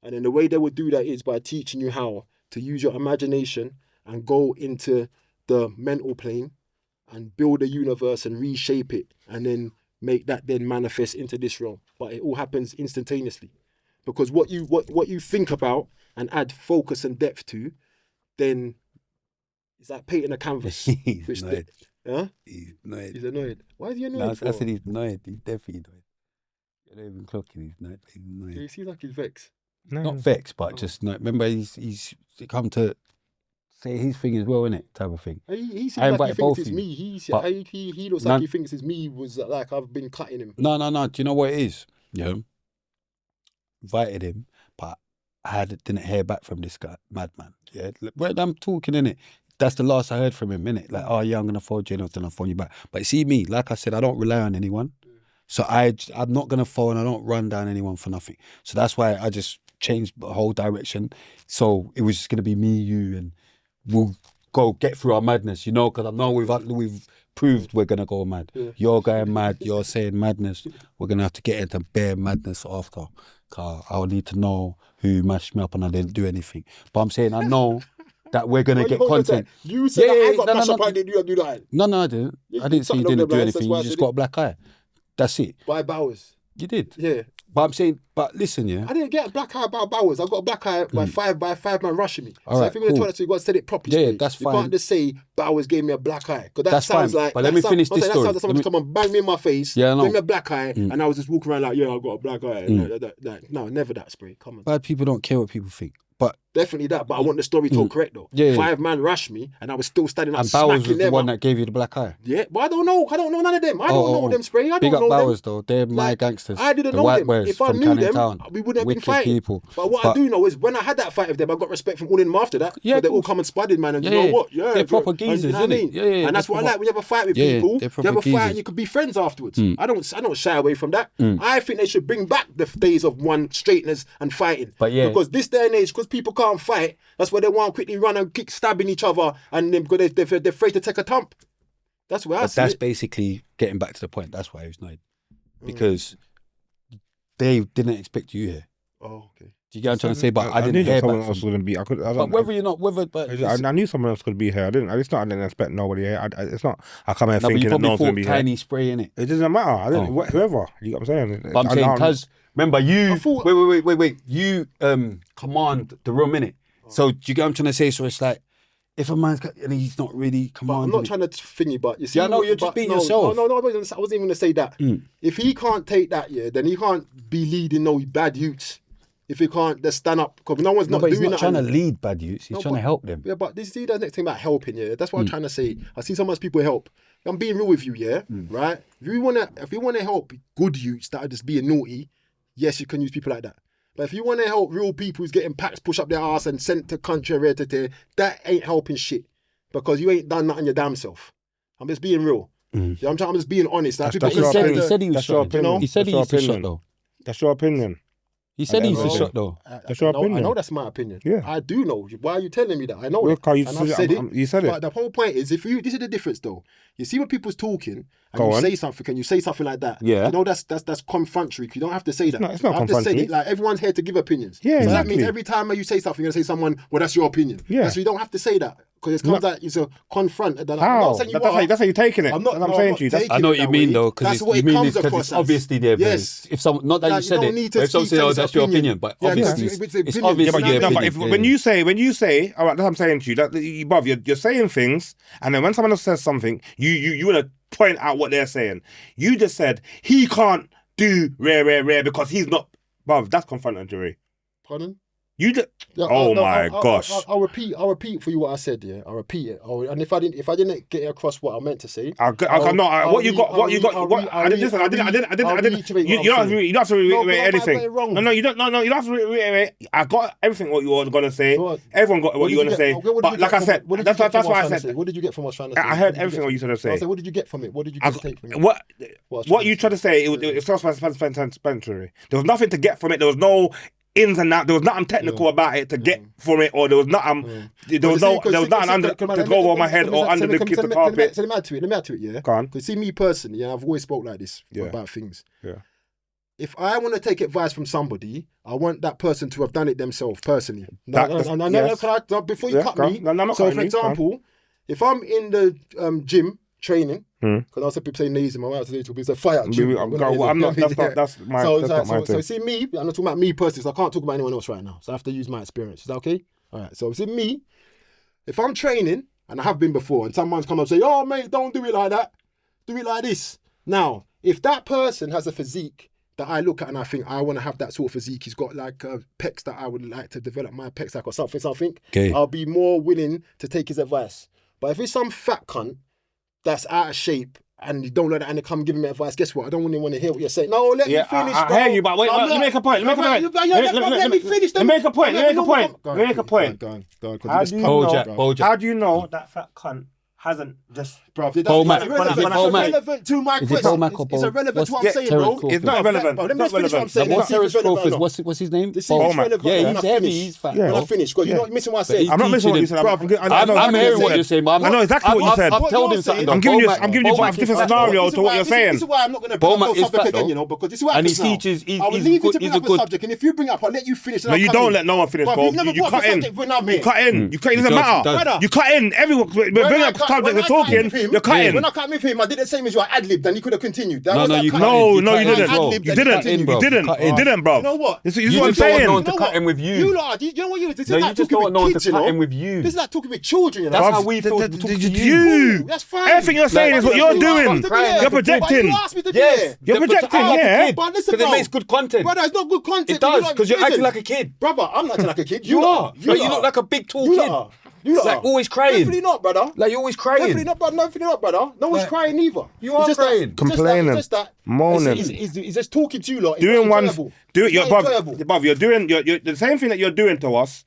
And then the way they would do that is by teaching you how to use your imagination and go into the mental plane and build a universe and reshape it, and then make that then manifest into this realm. But it all happens instantaneously, because what you think about and add focus and depth to, then it's like painting a canvas. He's annoyed. Huh? He's annoyed. He's annoyed. Why is he annoyed? No, I for? said he's annoyed. He's definitely annoyed. You're not even clocking. He's annoyed. He's annoyed. He seems like he's vexed. Not vexed, but just no. Remember, he's come to say his thing as well, innit? Type of thing. He seems I like he invite thinks both it's of me. you. He looks like he thinks it's me. Was like I've been cutting him. No. Do you know what it is? Yeah. Invited him, but I didn't hear back from this guy, madman. Yeah. When I'm talking, innit? That's the last I heard from him, innit? Like, oh yeah, I'm gonna phone you, and then I'll phone you back. But see me, like I said, I don't rely on anyone. So I'm not gonna phone. I don't run down anyone for nothing. So that's why I just changed the whole direction. So it was just gonna be me, you, and we'll go get through our madness, you know, because I know we've proved we're gonna go mad. Yeah. You're going mad. You're saying madness. We're gonna have to get into bare madness after. Cause I'll need to know who mashed me up and I didn't do anything. But I'm saying I know that we're gonna get content. You said I got mashed up, I didn't do that. No, I didn't. You I didn't say you something didn't do along them lines, anything. that's why You I just said got it. a black eye. That's it. By Bowers. You did. Yeah. But I'm saying, but listen, yeah. I didn't get a black eye by Bowers. I got a black eye by five man rushing me. All so right, if you're going to cool. tell us, you got to say it properly. Yeah, straight. that's You fine. can't just say Bowers gave me a black eye. Because that That's sounds fine. like. But let me finish this That story. sounds like someone come and bang me in my face, Yeah, I know. gave me a black eye, and I was just walking around like, yeah, I got a black eye. No, never that, spray. Come on. Bad people don't care what people think. But Definitely that, but I want the story told correct though. Yeah, yeah. 5 man rushed me, and I was still standing up and Bowers smacking was the them one up. that gave you the black eye. Yeah, but I don't know none of them. I don't know them, spray. I Big don't up know Bowers them. though. They're my Like, gangsters. I didn't the know white them. boys If I from knew Canning them, Town. we wouldn't have been Wicked fighting. people. But what I do know is when I had that fight with them, I got respect from all of them after that. Yeah, But they all cool. come and spudded, man. And Yeah, you know yeah. what? Yeah, They're bro. proper And geezers, you know what I innit? mean? Yeah, yeah, And that's they're what I proper- like when you have a fight with Yeah, people. they're You proper have a fight geezers. and you could be friends afterwards. I don't shy away from that. I think they should bring back the days of one straighteners and fighting. But yeah. Because this day and age, because people can't fight, that's why they want to quickly run and kick stabbing each other, and because they're afraid to take a thump. That's where I But see that's it. basically getting back to the point. That's why he was annoyed. Because they didn't expect you here. Oh, okay. Do you get what I'm trying to say? But I knew didn't that hear someone back else from was going to be. I But don't- whether you're not, whether, but I knew someone else could be here. I didn't expect nobody here. It's not. I come here no, but you thinking that no probably one's going to thought be tiny here. spray in it. It doesn't matter. I didn't. Oh. Whoever. You got what I'm saying? But I'm saying, because remember, you thought- wait. You command the room, innit? So do you get what I'm trying to say? So it's like, if a man's got, and he's not really But I'm commanding, not it. trying to thingy, but you see, Yeah, I know, you're just but being no, yourself. No, I wasn't even going to say that. If he can't take that, yeah, then he can't be leading no bad youths. If he can't, just stand up, because no one's No, not but he's doing not that. trying to lead bad youths. He's No, trying to but- help them. Yeah, but this see the next thing about helping, yeah. That's what I'm trying to say. I see so much people help. I'm being real with you, yeah, right? If you wanna help good youths that are just being naughty, yes, you can use people like that. But if you want to help real people who's getting packs pushed up their ass and sent to country and that ain't helping shit, because you ain't done nothing your damn self. I'm just being real. Yeah, I'm just being honest. Like, people That's he your said, opinion. he said he was That's your shot. opinion. He said he That's was your shot opinion. though. That's your opinion. He said he end of was the shot though. That's your opinion. I know that's my opinion. Yeah. I do know. Why are you telling me that? I know Well, it. Carl, you And said I've it. said it. You said it. But the whole point is, this is the difference though. You see when people's talking and Go you on. say something and you say something like that. Yeah. You know that's confrontatory. You don't have to say that. It's not I've just said confrontatory. it like everyone's here to give opinions. Yeah, So that exactly. means every time you say something, you're gonna say someone, well, that's your opinion. Yeah. So you don't have to say that. Because it comes out, it's a confront. I'm not How? saying you That's are. how you're taking it. I'm not. That's what no, I'm saying not to you. That's- taking I know it what you that mean way. though, because That's what you it mean comes it because across it's as. obviously there. but Yes. If someone, not that Like, you said don't it, need but to if someone speak says, "Oh, to that's his your opinion." opinion," but Yeah, obviously it's it's opinion. obviously Yeah, but your no, but opinion. when you say, all right, that's what I'm saying to you. That bruv, you're saying things, and then when someone else says something, you want to point out what they're saying. You just said he can't do rare because he's not. Bruv, that's confrontatory. Pardon? You just. Yeah, Oh my gosh. I'll repeat for you what I said. Yeah, I'll repeat it. And if I didn't get across what I meant to say, What you got. You don't have to reiterate anything. No, you don't. No, you don't have to reiterate. I got everything what you were gonna say. What? Everyone got what you were gonna say. But like I said, that's why I said. What did you get from what I was trying to say? I heard everything what you said to say. I said, what did you get from it? What did you I- take from it? What you tried to say, it was self-explanatory. There was nothing to get from it. There was no ins and outs. There was nothing technical about it to get from it, or there was nothing. There was nothing under to go over my head or under the carpet. So let me add to it, yeah. Go on. Because see me personally, yeah, I've always spoke like this about things. Yeah. If I want to take advice from somebody, I want that person to have done it themselves personally. Yes. Before you Yeah, cut go on. me. No, I'm not So, cutting for you. Go on. example, if I'm in the gym training, because I said people say lazy, my wife said it's a fire. I'm not. That's my. So see me, I'm not talking about me personally, so I can't talk about anyone else right now. So I have to use my experience. Is that okay? All right. So see me, if I'm training, and I have been before, and someone's come up and say, "Oh mate, don't do it like that. Do it like this." Now, if that person has a physique that I look at and I think I want to have that sort of physique, he's got like pecs that I would like to develop my pecs like or something, Okay. I'll be more willing to take his advice. But if it's some fat cunt that's out of shape and you don't know that and they come giving me advice, guess what? I don't really want to hear what you're saying. No, let me finish. I hear you, but wait, let me make a point. Let me finish. Let me make a point. Go on. How do you know that fat cunt hasn't just. Bro, it Paul doesn't- Mac. it's Is it Paul Mac? irrelevant to my Is it question. Paul Mac or It's Paul? irrelevant to what I'm Yeah, saying, Terence bro. Crawford. It's not relevant. Bro, let me Not just finish what I'm relevant. saying. What's Let's see if Terence it's relevant or Crawford's? not. What's his name? This Paul is Mac. relevant Yeah, when he's I heavy. finish. He's fat. When I bro. finish, because you're not missing what I said. He's I'm not missing what you teaching said. him. I know I'm exactly hearing what you you're said. saying, but I know exactly what you said. I've told him something. I'm giving you a different scenario to what you're saying. This is why I'm not going to Paul bring up Mac the is subject fat, again, though. you know, because this is what And he happens now. teaches. I will leave you to bring up a subject, and if you bring up, I'll let you finish. No, you don't let no one finish, bro. You cut in. You cut in. You cut in. It doesn't matter. You cut in. Everyone, we're bringing up subjects. We're talking. You're cutting. When I cut with him, I did the same as you. I ad-libbed, and you could have continued. No, you No, you didn't. ad-libbed You and didn't. continued. You didn't. You didn't, bro. You know what? This is You what I'm just don't want no saying. one to cut in with you. You lot, you know what you? This is No, you like just talking don't want no one with to kids, you cut know. in with you. This is like talking with children, you know. That's how we feel talking to you. You. That's fine. Everything you're saying is what you're doing. You're projecting. You asked me to be Yes. here. You're projecting, yeah. But listen, Because it bro. makes good content. Brother, it's not good content. It does, because you're acting listen, like a kid. Brother, I'm not acting like a kid. You are. lot You look like a big tall You kid. lot. You lot Like are. always crying. Definitely not, brother. Like you're always crying. Definitely not, brother. Definitely not, brother. No one's Like, crying either. you are It's just crying. That, Complaining. It's just that. Moaning. He's just talking to you lot. It's Doing not one, enjoyable. do it, It's you're, not enjoyable. bruv, you're doing the same thing that you're doing to us.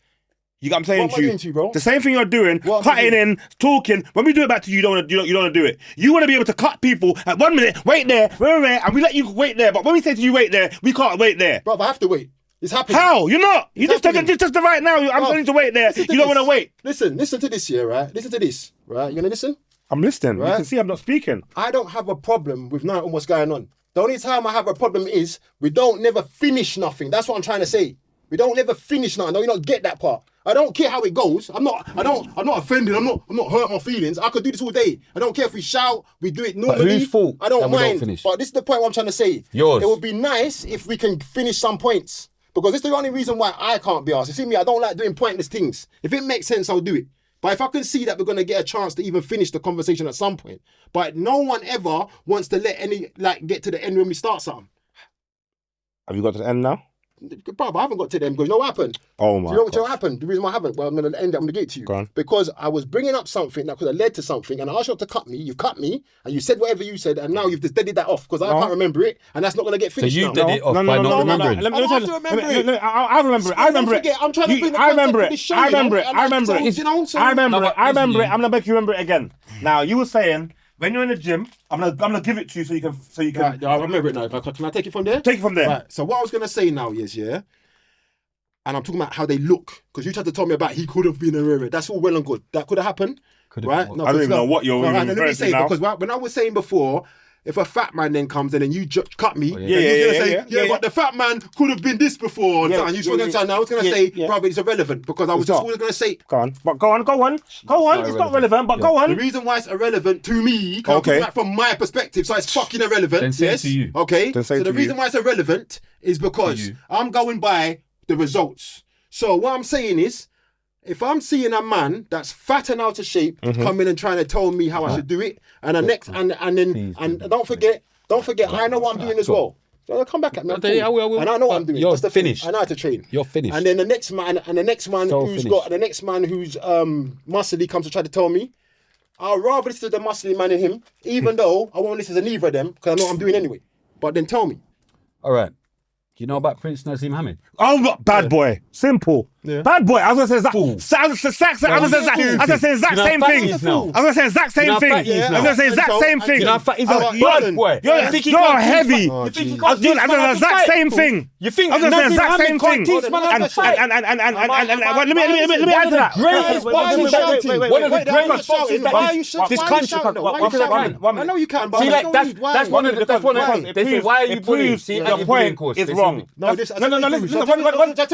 You got what I'm saying What am I to you? doing to you, bro? The same thing you're doing, What am I cutting in, talking. When we do it back to you, you don't want to do it. You want to be able to cut people at 1 minute, wait there, and we let you wait there. But when we say to you wait there, we can't wait there. Bro, I have to wait. It's happening. How? You're not. You It's just took happening. it just right now. I'm Bro, telling you to wait there. listen to You don't this. want to wait. Listen to this here, right? Listen to this, right? You gonna listen? I'm listening. You Right. can see I'm not speaking. I don't have a problem with knowing what's going on. The only time I have a problem is we don't never finish nothing. That's what I'm trying to say. We don't never finish nothing. No, you don't get that part. I don't care how it goes. I'm not offended. I'm not hurt my feelings. I could do this all day. I don't care if we shout, we do it normally. whose fault I don't that we don't mind. finish? But this is the point what I'm trying to say. Yours. It would be nice if we can finish some points. Because it's the only reason why I can't be asked. You see me, I don't like doing pointless things. If it makes sense, I'll do it. But if I can see that we're gonna get a chance to even finish the conversation at some point, but no one ever wants to let get to the end when we start something. Have you got to the end now? Bro, I haven't got to them because you know what happened? Oh Do my you know what God. happened? The reason why I haven't, well, I'm going to end it, I'm going to get it to you. Go on. Because I was bringing up something that could have led to something, and I asked you not to cut me, you cut me, and you said whatever you said, and now you've just deaded that off because I can't remember it, and that's not going to get So finished you now. did it off by not remembering. Let me I tell have you. to remember it. I remember it. I remember it. forget, I'm trying to bring the I concept remember for it. this show, I you know? remember it. And I remember so, it. you know, so- I remember No, it. but I remember it. listen, I'm gonna make you remember it again. Now you were saying when you're in the gym, I'm gonna give it to you so you can Right, I remember it now. Can I take it from there? take it from there. Right, so what I was going to say now is, yeah, and I'm talking about how they look, because you tried to tell me about he could have been a rare. That's all well and good. That could have happened, right? been No, I don't because even know what you're right, even let me referring say, to now. because when I was saying before, if a fat man then comes in and you cut me, then Yeah, you're gonna yeah, say, yeah. but the fat man could have been this before. Yeah, And you yeah, going to I was going to yeah, say, yeah. brother, it's irrelevant, because I was It's just not. always going to say, Go on. But go on. It's not relevant, but go the on. reason why it's irrelevant to me, Okay. from my perspective, so it's fucking irrelevant. Then say it Yes, to you. okay. Then say So it the to reason you. why it's irrelevant is because you. I'm going by the results. So what I'm saying is, if I'm seeing a man that's fat and out of shape Mm-hmm. come in and trying to tell me how I should do it, and the next and don't forget, I know what I'm doing as well. So they'll come back at me. I'm Okay, cool. I will. And I know what I'm doing. You're That's the thing. finished. I know how to train. You're finished. And then the next man, So who's finished. muscly comes to try to tell me, I'd rather listen to the muscly man in him, even though I won't listen to neither of them because I know what I'm doing anyway. But then tell me. All right. Do you know about Prince Nazim Hamid? Oh, bad boy. Simple. Yeah. Bad boy. I was gonna say Fool. I was gonna say exact You know same how fat thing. he is now? I was gonna say exact same You know how thing. fat he is I was now? gonna say exact same thing. You know how fat he's a Oh, bad listen, boy. You're You think he you're can't teach heavy. man- You think he I can't was doing teach the man how to exact fight? same thing. You think I was gonna say Nazim exact Hamid same can't thing. teach man how to fight? And let me add to that. Greatest boxing shouting. One of the greatest boxers Why are you that shouting? this Why are you country shouting? can. Why are you shouting? I know you can, but See, I like don't that's need- why? that's one of the they say why are you bullying? See, your at your bullying point course, is they wrong. say- No, this- No, listen.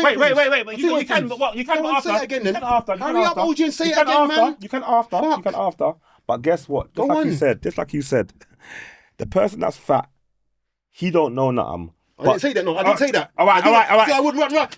Wait. You can, but what? You can Go on, after. say it again then. You can after. Hurry up, OG, and say it again, man. You can after. Fuck. You can after. But guess what? Go on. Just like you said, the person that's fat, he don't know nothing. I didn't say that, no. I didn't say that. All right. See, I would run. That's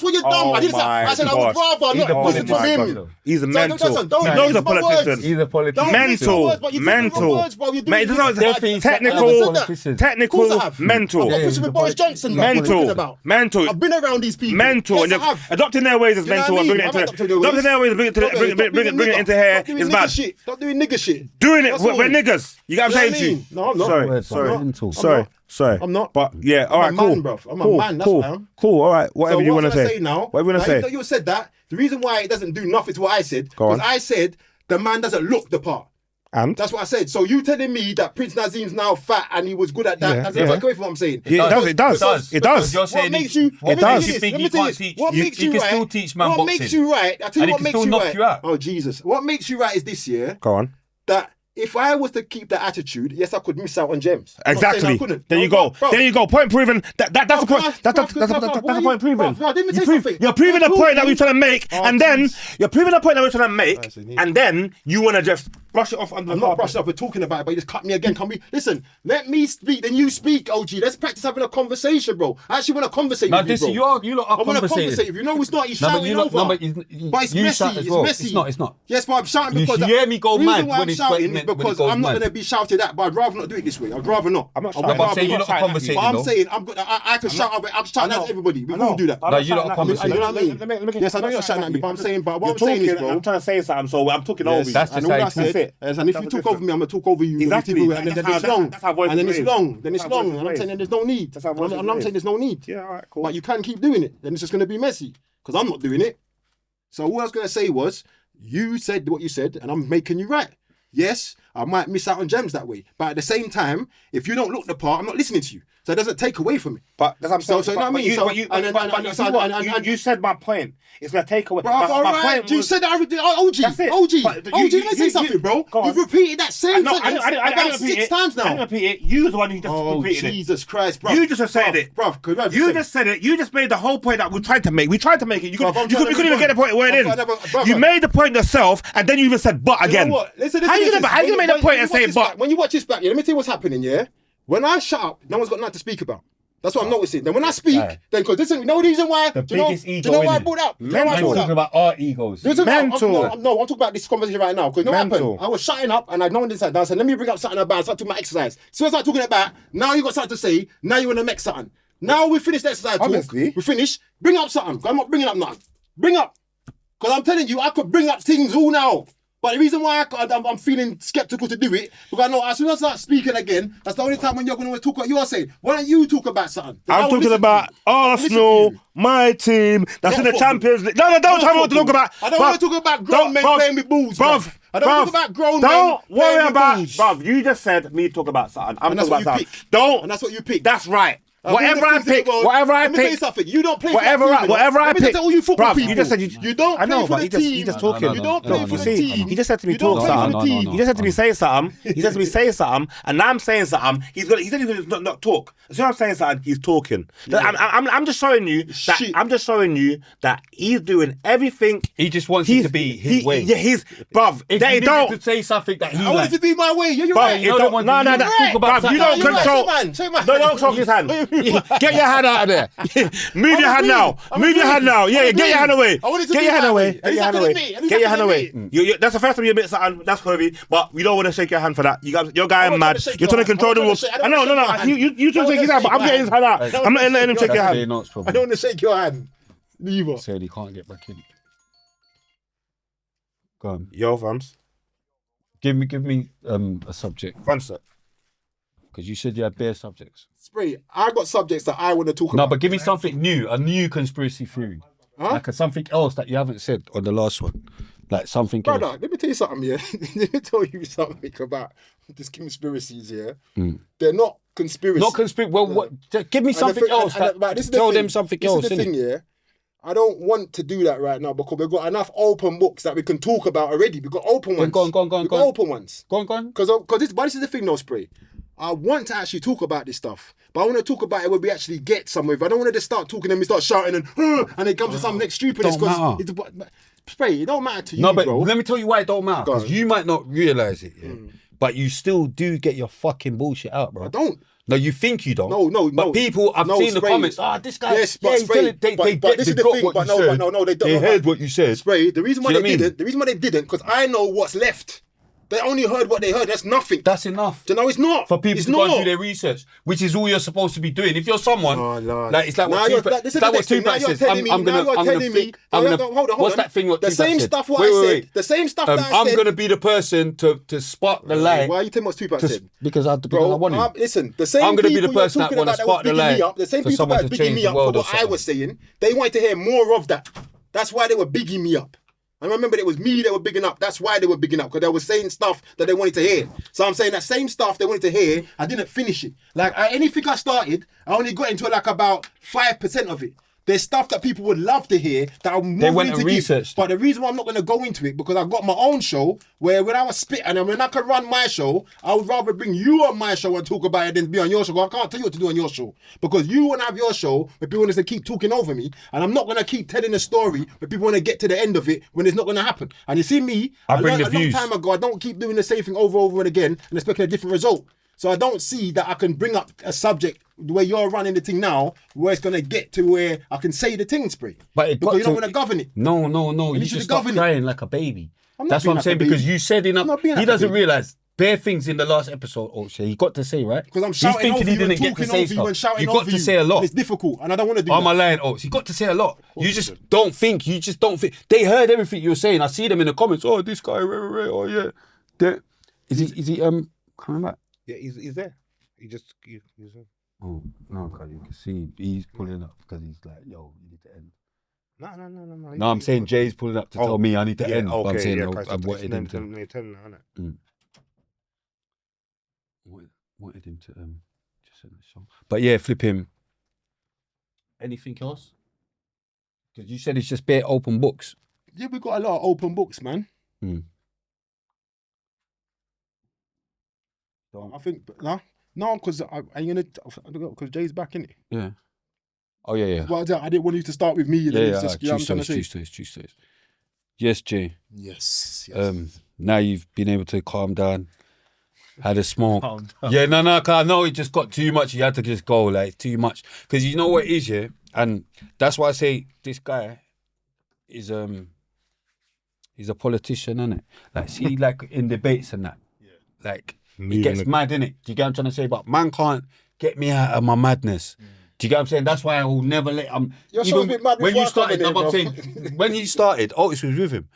what you've done. Oh I didn't say. my I said I would gosh. rather not listen to him. He's a So, mental. listen, don't He mix knows a my words. politician. He's a politician. Don't mix my Mental. words, but you did Mental. my words, bro. You did Mate, it. this is Definitely technical. I never said that. Of Technical. course I have. Mental. I've got pictures with Boris Johnson. bro. What are you talking Mental. about? Mental. I've been around these people. Mental. Yes, And I you're have. adopting their ways as You know mental what I and bringing mean? it I'm into adopting their ways. adopting their ways and bringing it into here Stop doing is nigger bad. shit. Stop doing nigger shit. Doing it, That's we're all. niggas. You get what I'm You know saying to you? what I mean? No, I'm not. Sorry. I'm not. But yeah, all I'm right, a cool. man, bruv. I'm a man, that's what I am. Cool. All right. Whatever So you what want was to I say. say now? Whatever you want to Now, say. you said that. The reason why it doesn't do nothing to what I said, Go on. because I said the man doesn't look the part. And? That's what I said. So you telling me that Prince Nazim's now fat and he was good at that? Yeah, That's yeah. take away from what I'm saying. Yeah, it does. It does. You're saying What makes you? what It does. makes you think Let me he tell can't you, teach? what You makes you can right? still teach man What boxing. makes you right? I tell And you he what can makes still you knock right. you out. Oh Jesus! What makes you right is this year Go on. that if I was to keep that attitude, yes, I could miss out on gems. I'm not saying I Exactly. couldn't. There you No, go. bro. There you go. Point proven. That's the Bro, point. That's the point proven. Bro, let me tell you something. You're proving the point that we're trying to make, Oh, and then jeez. you're proving the point that we're trying to make, and then you want to just brush it off under the I'm not carpet. brushing up. We're talking about it, but you just cut me again. Can we listen? Let me speak, then you speak, OG. Let's practice having a conversation, bro. I actually want to conversate Now with you, this bro. you lot are I want to conversating. conversate with you. No, it's not. He's No, but shouting you lot, over. no, but it's you messy. shout as It's well. messy. It's not. Yes, but I'm shouting You because hear me go the reason mad why when I'm it's shouting when is it because goes I'm not mad. going to be shouted at. But I'd rather not do it this way. I'd rather not. I'm not I'd shouting rather at saying you. you're not conversating. But I'm though. saying I can shout over. I'm shouting at everybody. We all do that. No, you lot are conversating. You know what I mean? Yes, I know you're shouting at me, but I'm saying, but what I'm saying is, bro. I'm trying to say something, so I'm talking over you. That's And just all how I it said, it. and if you talk over me, I'm gonna talk over you. Exactly. And then That's how- it's long. that's how voices And then it's raised. long. Then it's That's how long. voices And I'm saying raised. there's no need. That's how voices And I'm saying raised. there's no need. Yeah, all right, cool. But you can keep doing it. Then it's just gonna be messy. Because I'm not doing it. So what I was gonna say was, you said what you said, and I'm making you right. Yes, I might miss out on gems that way. But at the same time, if you don't look the part, I'm not listening to you. So it doesn't take away from it. But that's what I'm saying. So you know what I mean? So- You said my point. It's gonna take away. Bro, my alright, point you was- said that everything. OG, That's it. OG, But OG, let me say something, bro. go on. You've repeated that same No, sentence I about didn't repeat 6 it. times I didn't now. repeat it. You was the one who just Oh, repeated it. Jesus Christ, bro. You just said it. Bro, You just said it. You just made the whole point that we tried to make. We tried to make it. You Bruv, I'm couldn't trying to even get the point word in. Bruv, You made the point yourself, and then you even said "but" again. You know what? Listen, How you gonna make the point and say "but"? "but"? When you watch this back, yeah, let me tell you what's happening, yeah? When I shut up, no one's got nothing to speak about. That's what I'm noticing. Then when I speak, then because this is no reason why. The do you know, biggest do you ego know why I in it. brought up? Do you know Man, why I we're brought talking up? about our egos. I'm talking about this conversation right now because you know what Mental. happened? I was shutting up and I know this side down. I said, let me bring up something about something my exercise. So I start talking about now you got something to say. Now you want to make something. Now we finish the exercise talk. Obviously. We finish. Bring up something. I'm not bringing up nothing. Bring up. Because I'm telling you, I could bring up things all now. But the reason why I'm feeling skeptical to do it, because I know as soon as I start speaking again, that's the only time when you're going to talk what you're saying. Why don't you talk about something? Then I I'm will talking listen to about you. I'll listen to Arsenal, you. my team, that's Not in the football. Champions League. No, don't tell me what to talk about. I don't want to talk about grown men playing with balls, bruv. I don't want to talk about grown men Don't worry playing with about, balls. bruv. You just said me talk about something. I'm And that's talking what about you something. pick. Don't. And that's what you pick. That's right. Of all Whatever the I things in the pick, world, whatever I let me tell you pick. something. You don't play for Whatever that team, whatever I Let me pick. tell all you football Bruv, people. you just said you don't I play know, for but the he just team. talking. You don't play for You the see, team. he just said to me You don't talk play for the something. team. He just said to me say something. He said to me say something, and now I'm saying something. He said he's gonna not talk. As soon as I'm saying something, he's talking. I'm just showing you that. Shit. I'm just showing you that he's doing everything. He just wants it to be his way. Yeah, bruv. If They you don't. needed to say something that he I want likes. it to be my way. Yeah, you're Bruv, right. it don't- no, You're right. bruv, you don't You're right. control. Say man. No, don't talk his hand. Get your hand out of there. Move your hand now. Move your hand now. Yeah, get your hand away. I want it to Get be your hand my away. way. Get your hand away. Get your hand away. That's the first time you admit something. That's heavy, but we don't want to shake your hand for that. Your guy I'm is not mad. trying to shake You're trying to your control the hand. rules. I don't wanna No. shake your hand. You trying to shake his hand, but I'm getting his hand out. I'm not letting him shake your That's hand. Notes, I don't want to shake your hand. Neither. Said he can't get back in. Go on. Yo, fams. Give me a subject. One sec. Because you said you had bare subjects. Spray, I got subjects that I want to talk No, about. but give me something new, a new conspiracy theory. Huh? Like something else that you haven't said on the last one. Like something Brother, else. let me tell you something, yeah. Let me tell you something about these conspiracies, yeah. They're not conspiracies. Not conspiracy. Well, what? Give me something else. But this is the Tell thing. them something This else. is the innit? thing, yeah. I don't want to do that right now because we've got enough open books that we can talk about already. We've got open ones. Go on. We've got open ones. Go on. Because this is the thing, no Spray. I want to actually talk about this stuff, but I want to talk about it when we actually get somewhere. If I don't want to just start talking and we start shouting and it comes to some next stupidness. Don't Because Spray, it don't matter to you, No, but bro. let me tell you why it don't matter. Go Because on. you might not realise it, yeah? But you still do get your fucking bullshit out, bro. I don't. No, you think you don't. No. But people, I've seen the Spray. comments. This guy. Yes, but yeah, Spray, tell it, they but get this they is the got thing, what but you no, said. but no, they don't. They heard what you said. Spray, the reason why Do you they know what I mean? didn't, the reason why they didn't, because I know what's left. They only heard what they heard. That's nothing. That's enough. No, it's not. For people it's to go and not. do their research, which is all you're supposed to be doing. If you're someone, Oh, Lord. like it's like Now what you're- Tupac, this it's is like the what next thing. Tupac Now you're says. telling me- I'm now you're gonna telling me- think. I'm now you're gonna. hold on. What's that thing? What The Tupac same said? stuff what I said. The same stuff that I I'm said. gonna be the person to spark the light. Why are you telling me what Tupac said? Because I Bro, want to. listen, the same I'm gonna be people the person you're that talking wanna about that was spark the bigging me light up, the same for people someone that was to bigging change me the up for world or what I something. was saying, they wanted to hear more of that. That's why they were bigging me up. And I remember it was me they were bigging up. That's why they were bigging up, because they were saying stuff that they wanted to hear. So I'm saying that same stuff they wanted to hear, I didn't finish it. Like anything I started, I only got into like about 5% of it. There's stuff that people would love to hear that I'm They more went willing and to researched. give. But the reason why I'm not going to go into it, because I've got my own show where when I was spit and when I can run my show, I would rather bring you on my show and talk about it than be on your show. I can't tell you what to do on your show, because you want to have your show where people want to keep talking over me, and I'm not going to keep telling a story where people want to get to the end of it when it's not going to happen. And you see me, I bring learned the a long views. time ago, I don't keep doing the same thing over and again and expecting a different result. So I don't see that I can bring up a subject the way you're running the thing now, where it's going to get to where I can say the thing, Spree. But it because got you're not to- going to govern it. No. You need to just stop govern it. crying like a baby. I'm not That's being what I'm like saying, a because baby. you said enough. I'm not being He like a doesn't baby. realise bare things in the last episode, Oakshay. He got to say, right? Because I'm He's shouting thinking over he you and didn't get to talking say over you and stuff. shouting You got over to you. say a lot. And it's difficult, and I don't want to do Am that. I lying, Oaks? You got to say a lot. You just don't think. You just don't think. They heard everything you were saying. I see them in the comments. Oh, this guy. Oh, yeah. Is he coming back? Yeah, he's there. He's there. Oh no, because you can see he's pulling up because he's like, yo, you need to end. No. No, I'm saying Jay's pulling up to tell me I need to end. But I'm saying yeah, I wanted him to. Wanted him to just end the show. But yeah, flip him. Anything else? Because you said it's just bare open books. Yeah, we got a lot of open books, man. I think no, because I'm gonna because Jay's back in it. Yeah. Oh yeah. Well, I didn't want you to start with me. Yeah. You know what I'm trying to say? Choose to it. Yes, Jay. Yes. Now you've been able to calm down. Had a smoke. Yeah, no, cause I know it just got too much. You had to just go, like, too much. Because you know what it is, yeah? And that's why I say this guy is he's a politician, innit? Like, see, like, in debates and that. Like, he gets mad, innit? Do you get what I'm trying to say? But man can't get me out of my madness. Do you get what I'm saying? That's why I will never let Your show's been mad when before you I come started, in here, no, I'm bro. saying, when he started, Otis was with him.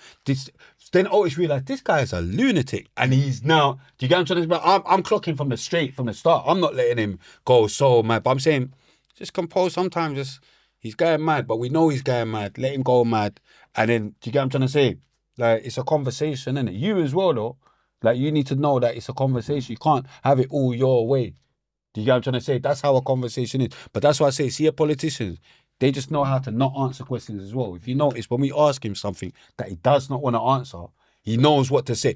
Then Otis realised this guy is a lunatic, and he's now. Do you get what I'm trying to say? I'm clocking from the start. I'm not letting him go so mad. But I'm saying, just compose. Sometimes he's going mad, but we know he's going mad. Let him go mad, and then do you get what I'm trying to say? Like, it's a conversation, innit? You as well, though. Like, you need to know that it's a conversation. You can't have it all your way. Do you get what I'm trying to say? That's how a conversation is. But that's why I say, see, a politician, they just know how to not answer questions as well. If you notice, when we ask him something that he does not want to answer, he knows what to say.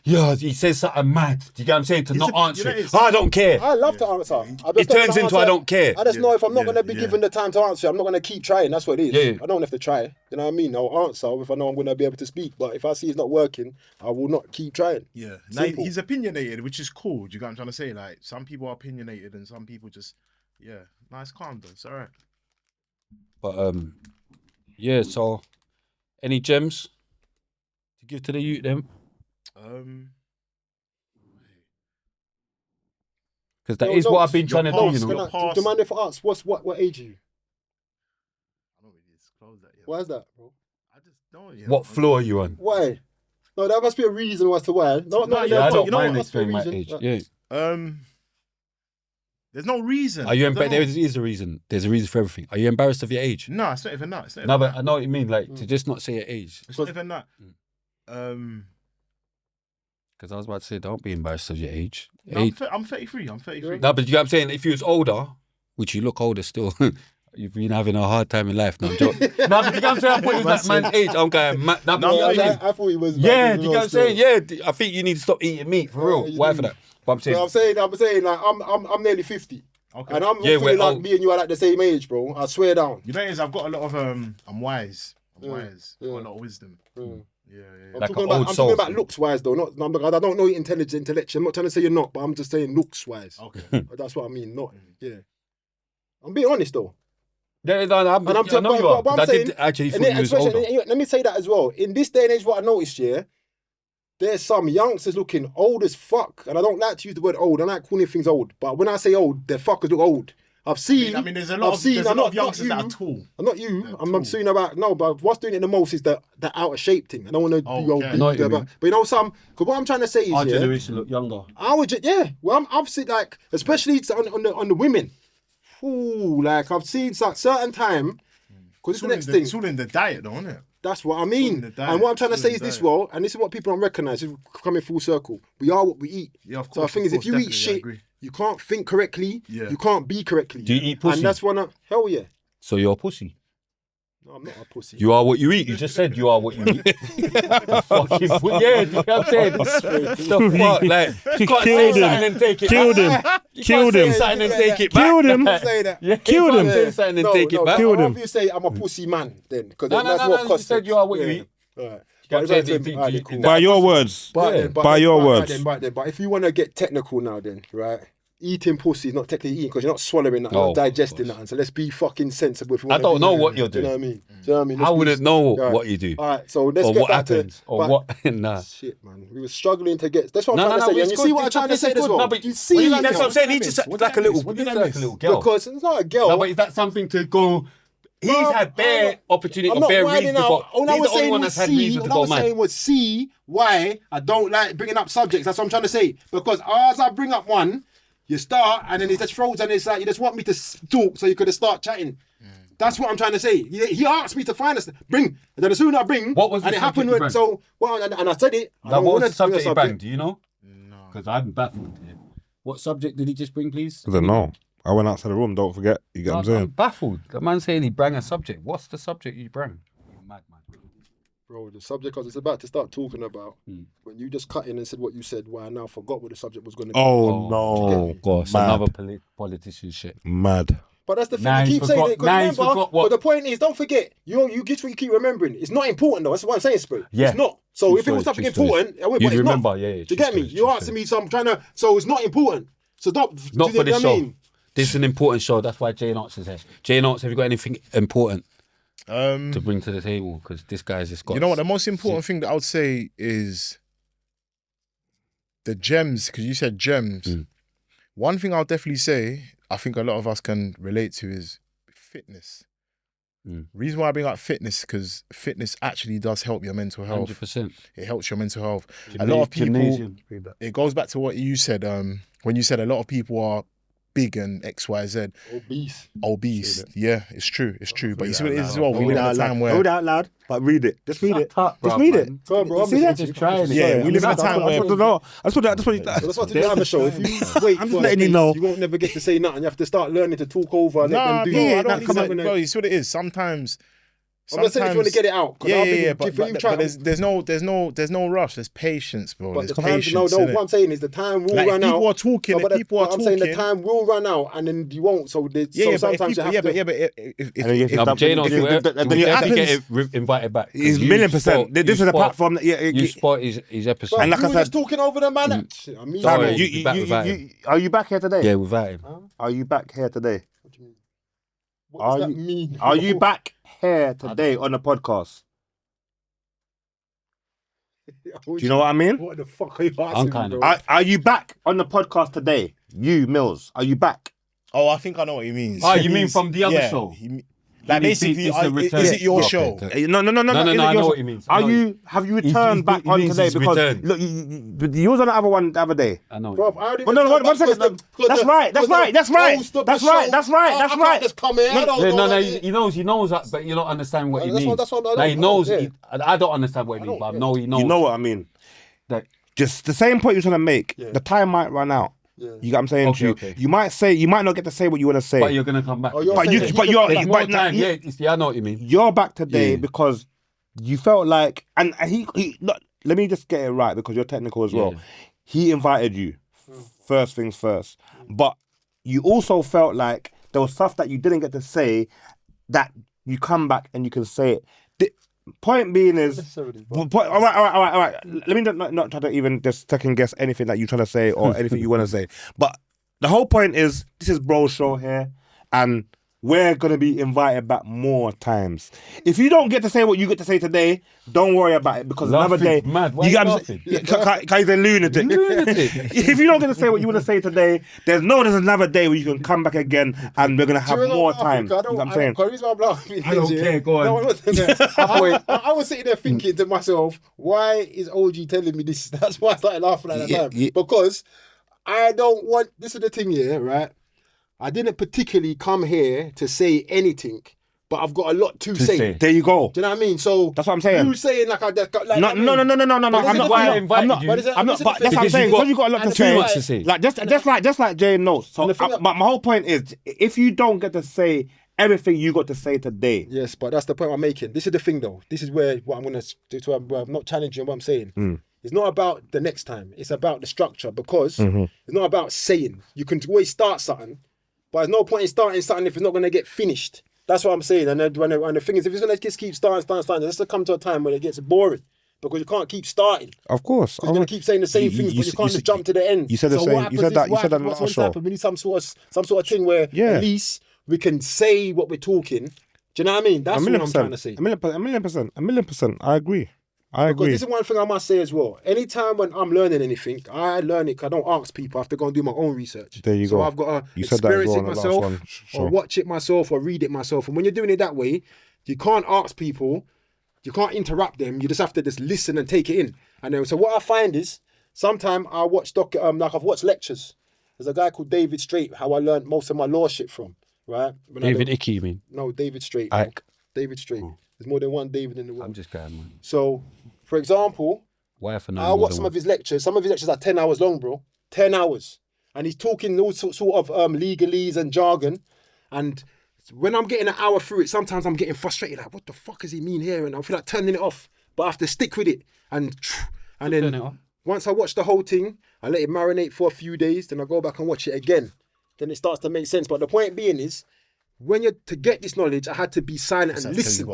Yeah, he says something mad. Do you get what I'm saying? To not answer it. I don't care. I love to answer. It turns into I don't care. I just know if I'm not going to be given the time to answer, I'm not going to keep trying. That's what it is. Yeah. I don't have to try. You know what I mean? I'll answer if I know I'm going to be able to speak. But if I see it's not working, I will not keep trying. Yeah. Now, Simple. he's opinionated, which is cool. Do you get what I'm trying to say? Like, some people are opinionated and some people just, nice, calm though. It's all right. But, yeah, so, any gems to give to the youth, then? Because that is what I've been trying to do, you know. Do you mind if I ask, what age are you? I don't really disclose that yet. Why is that, bro? I just don't. What floor are you on? Why? No, that must be a reason as to why. I don't mind must be a explaining my reason. age. Yeah. There's no reason. Are you I don't embarrassed? know. There is a reason. There's a reason for everything. Are you embarrassed of your age? No, it's not even that. It's not No, even but I know what you mean. Like, to just not say your age. It's not even that. Because I was about to say, don't be embarrassed of your age. No, Age. I'm 33. I'm 33. No, but you know what I'm saying? If you was older, which you look older still, you've been having a hard time in life. No, I'm joking. No, but you know what I'm saying? I put you that man's age. I'm going mad. No, I thought he was. yeah, do you know what I'm saying? Yeah, I think you need to stop eating meat for real. you Why do. for that? But I'm saying, I'm saying, like, I'm nearly 50. Okay. And I'm Yeah, feeling we're like old. me and you are like the same age, bro. I swear down. You know, what it is, I've got a lot of I'm wise. I'm wise. yeah. I've got a lot of wisdom. Yeah. Like I'm an old talking soul. about looks wise though. Not, I don't know your intellectual. I'm not trying to say you're not, but I'm just saying looks wise. Okay. That's what I mean. Not yeah. I'm being honest though. yeah, no, And I'm I know you are. but But I I'm saying, did actually and think then, you was especially, older. let me say that as well. In this day and age, what I noticed, there's some youngsters looking old as fuck, and I don't like to use the word old. I like calling things old, but when I say old, the fuckers look old. I've seen. I mean, there's a lot of youngsters that are tall. I'm not you. I'm saying about no, but what's doing it the most is the out of shape thing. I don't want to be old. okay. I know what you mean. But you know because what I'm trying to say is Our generation look younger. I would well, I've seen like especially on the women. Ooh, like I've seen like certain time Because it's the next thing. It's all in the diet, though, isn't it? That's what I mean. the diet. And what I'm trying to It's all say in is the this, diet. well, and this is what people don't recognise. Is coming full circle. We are what we eat. Yeah, of So the course. thing is, if you eat shit, you can't think correctly. Yeah. You can't be correctly. Do you eat pussy? And that's one. Hell yeah. So you're a pussy. No, I'm not a pussy. You are what you eat. You just said you are what you eat. Fucking yeah, you know what I'm saying? The fuck, like you can't say something and take it. Killed back. him. You Killed can't him. say something and take it back. Killed him. Say that. Yeah, Killed you him. can't say something and take it back. I'd rather you say I'm a pussy man then, because that's what You cost. said you are what you eat. Right. Can't say anything. Cool. By your words. By your words. Right then, but if you want to get technical now, then right, eating pussy is not technically eating because you're not swallowing that, you're not digesting that. So let's be fucking sensible. If you I wanna don't be- know what you're Do you know doing. what I mean? Do you know what I mean? I wouldn't know what you do. All right, so let's Or get what back happens. to Or what. Nah. Shit, man. We were struggling to get. That's what I'm trying to say. And you see what I'm trying to say as well. No, but You see, that's what I'm saying. He just like a little girl. because it's not a girl. No, but is that something to go? He's had bare opportunity, I'm or not bare winding reason to out. go. All I He's was the only saying one was that's had see. reason to All I go was mad. saying was see why I don't like bringing up subjects. That's what I'm trying to say. Because as I bring up one, you start and then it just throws and it's like you just want me to talk so you could start chatting. That's what I'm trying to say. He asked me to find us, bring, and then as soon as I bring, What was the and it happened subject you with so well, and I said it. I don't What wanna was the subject bring he a banged? Do you know? No. Because I'm baffled here. What subject did he just bring, please? I don't know. I went outside the room. Don't forget. You get what I'm I'm saying? baffled. The man saying he bring a subject. What's the subject you bring? Mad man. Bro, the subject I was about to start talking about, when you just cut in and said what you said, why I now forgot what the subject was going to be. Oh no! Gosh, Mad. another politician shit. Mad. But that's the thing, Nah, you he's keep saying forgot- it, because nah, he's remember, forgot what- but the point is, don't forget, you get what you keep remembering. It's not important though, that's what I'm saying, Spirit. Yeah. It's not. So True if it was story, something true story. important, I would, You'd but it's remember, not. yeah, Do you true get me? story, You true asking me, so I'm trying to, so it's not important. So don't, Not do you for know this what I show. mean? This is an important show. That's why Jay Knox is here. Jay Knox, have you got anything important to bring to the table? Because this guy's just got. You know what? The most important thing that I would say is the gems, because you said gems. One thing I'll definitely say, I think a lot of us can relate to, is fitness. Reason why I bring up fitness, because fitness actually does help your mental health. 100%. It helps your mental health. A lot of people, Gymnasium. it goes back to what you said, when you said a lot of people are big and XYZ. Obese. Yeah, it's true. It's true. But you see what it is as well? We live in a time where... Hold out loud, but read it. Just read it. Up, Just bruv, read man. it. Come on, bro, See that? Just trying it. Yeah, we live in a time where... That's what. So that's what to do on the show. If you wait I'm for just a letting you space, know. you won't never get to say nothing. You have to start learning to talk over and let No, them do yeah, I don't no, need come on, something bro, you see what it is? Sometimes... I'm not saying if you want to get it out. 'cause I've been- But there's no rush. There's patience, bro. But There's the time, patience. no, innit? what I'm saying is the time will Like, run out. people are talking, No, if people are I'm saying the talking- time will run out, and then you won't. So, But sometimes you have to. if No, but Jay Knox, then we it have to happens. get it invited back. He's You 1,000,000%. spot- This you is a spot- platform that You spot his episode. Bro, And like you I were said- just talking over the man. Shit, I mean, Sorry. man. You back without him. Are you back here today? Yeah, without him. Are you back here today? What does Are that you- mean? Are you back here today on the podcast? Do you know what I mean? What the fuck are you asking kind me, of- bro? Are you back on the podcast today? You, Mills, are you back? Oh, I think I know what he means. Oh, He you mean means- from the other yeah, show? Like mean basically, it's a return? is it your Okay, show? okay. No. No, is I it know your- what he means. I Are know you? Have you returned he's- back he on means today? he's Because returned. look, you was on the other one the other day. I know. Bro, I already Well, no, returned one back second. because That's right. That's because right. the That's right. host of the That's right. show- That's right. I That's can't right. just come here. I don't No, know. he knows that, but you don't understand what he That's means. what- that's what I Like, he don't- knows. yeah. I don't understand what he means, but I know he knows. You know what I mean? Like, Just the same point you're trying to make. Yeah. The time might run out. Yeah. You get what I'm saying? Okay, to you? okay. You might not get to say what you want to say. but you're gonna come back. Oh, you're But saying you- that but he you're- can- It's but more no, time. you- Yeah, I know what you mean. You're back today Yeah. because you felt like, and he look, let me just get it right because you're technical as well. Yeah. He invited you, first things first, but you also felt like there was stuff that you didn't get to say that you come back and you can say it. The point being is, all right. Let me not try to even just second guess anything that you trying to say or anything you want to say. But the whole point is, this is Bro's show here, and we're gonna be invited back more times. If you don't get to say what you get to say today, don't worry about it because another day, Laughing, mad. Why you are get you what I'm saying? laughing? Cause he's a lunatic. Lunatic. If you don't get to say what you want to say today, there's another day where you can come back again, and we're gonna have Do you know more what I'm time. laughing? You know what I'm saying? The reason why I'm laughing I don't is, care, go on. No, I was sitting there thinking to myself, why is OG telling me this? That's why I started laughing at that Yeah, time. yeah. Because I don't want, this is the thing here, right? I didn't particularly come here to say anything, but I've got a lot to say. There you go. Do you know what I mean? So That's what I'm saying. You saying like No. I'm not. I'm not. But that's what I'm saying. Because you got a lot to say. Like just like Jay knows. So, but my whole point is, if you don't get to say everything you got to say today. Yes, but that's the point I'm making. This is the thing, though. This is where what I'm gonna do. Where I'm not challenging what I'm saying. It's not about the next time. It's about the structure, because it's not about saying. You can always start something, but there's no point in starting something if it's not going to get finished. That's what I'm saying. And then when the thing is, if it's going to just keep starting, there's to come to a time when it gets boring, because you can't keep starting. Of course, you're going to keep saying the same things, but you can't just jump to the end. You said the same. You said that. You said that in the last show. We need some sort of thing where at least we can say what we're talking. Do you know what I mean? That's what I'm trying to say. A million percent. I agree. Because this is one thing I must say as well. Anytime when I'm learning anything, I learn it because I don't ask people. I have to go and do my own research. There you go. So I've got to experience it myself, or watch it myself, or read it myself. And when you're doing it that way, you can't ask people, you can't interrupt them. You just have to just listen and take it in. And then, so what I find is, sometimes I watch like I've watched lectures. There's a guy called David Straight, how I learned most of my law shit from. Right? David Icke, you mean? No, David Straight. Ike. David Straight. There's more than one David in the world. I'm just going, man. So, for example, I watch some of his lectures. Some of his lectures are 10 hours long, bro. 10 hours. And he's talking all sort of legalese and jargon. And when I'm getting an hour through it, sometimes I'm getting frustrated. Like, what the fuck does he mean here? And I feel like turning it off. But I have to stick with it. And then once I watch the whole thing, I let it marinate for a few days. Then I go back and watch it again. Then it starts to make sense. But the point being is, to get this knowledge, I had to be silent and listen.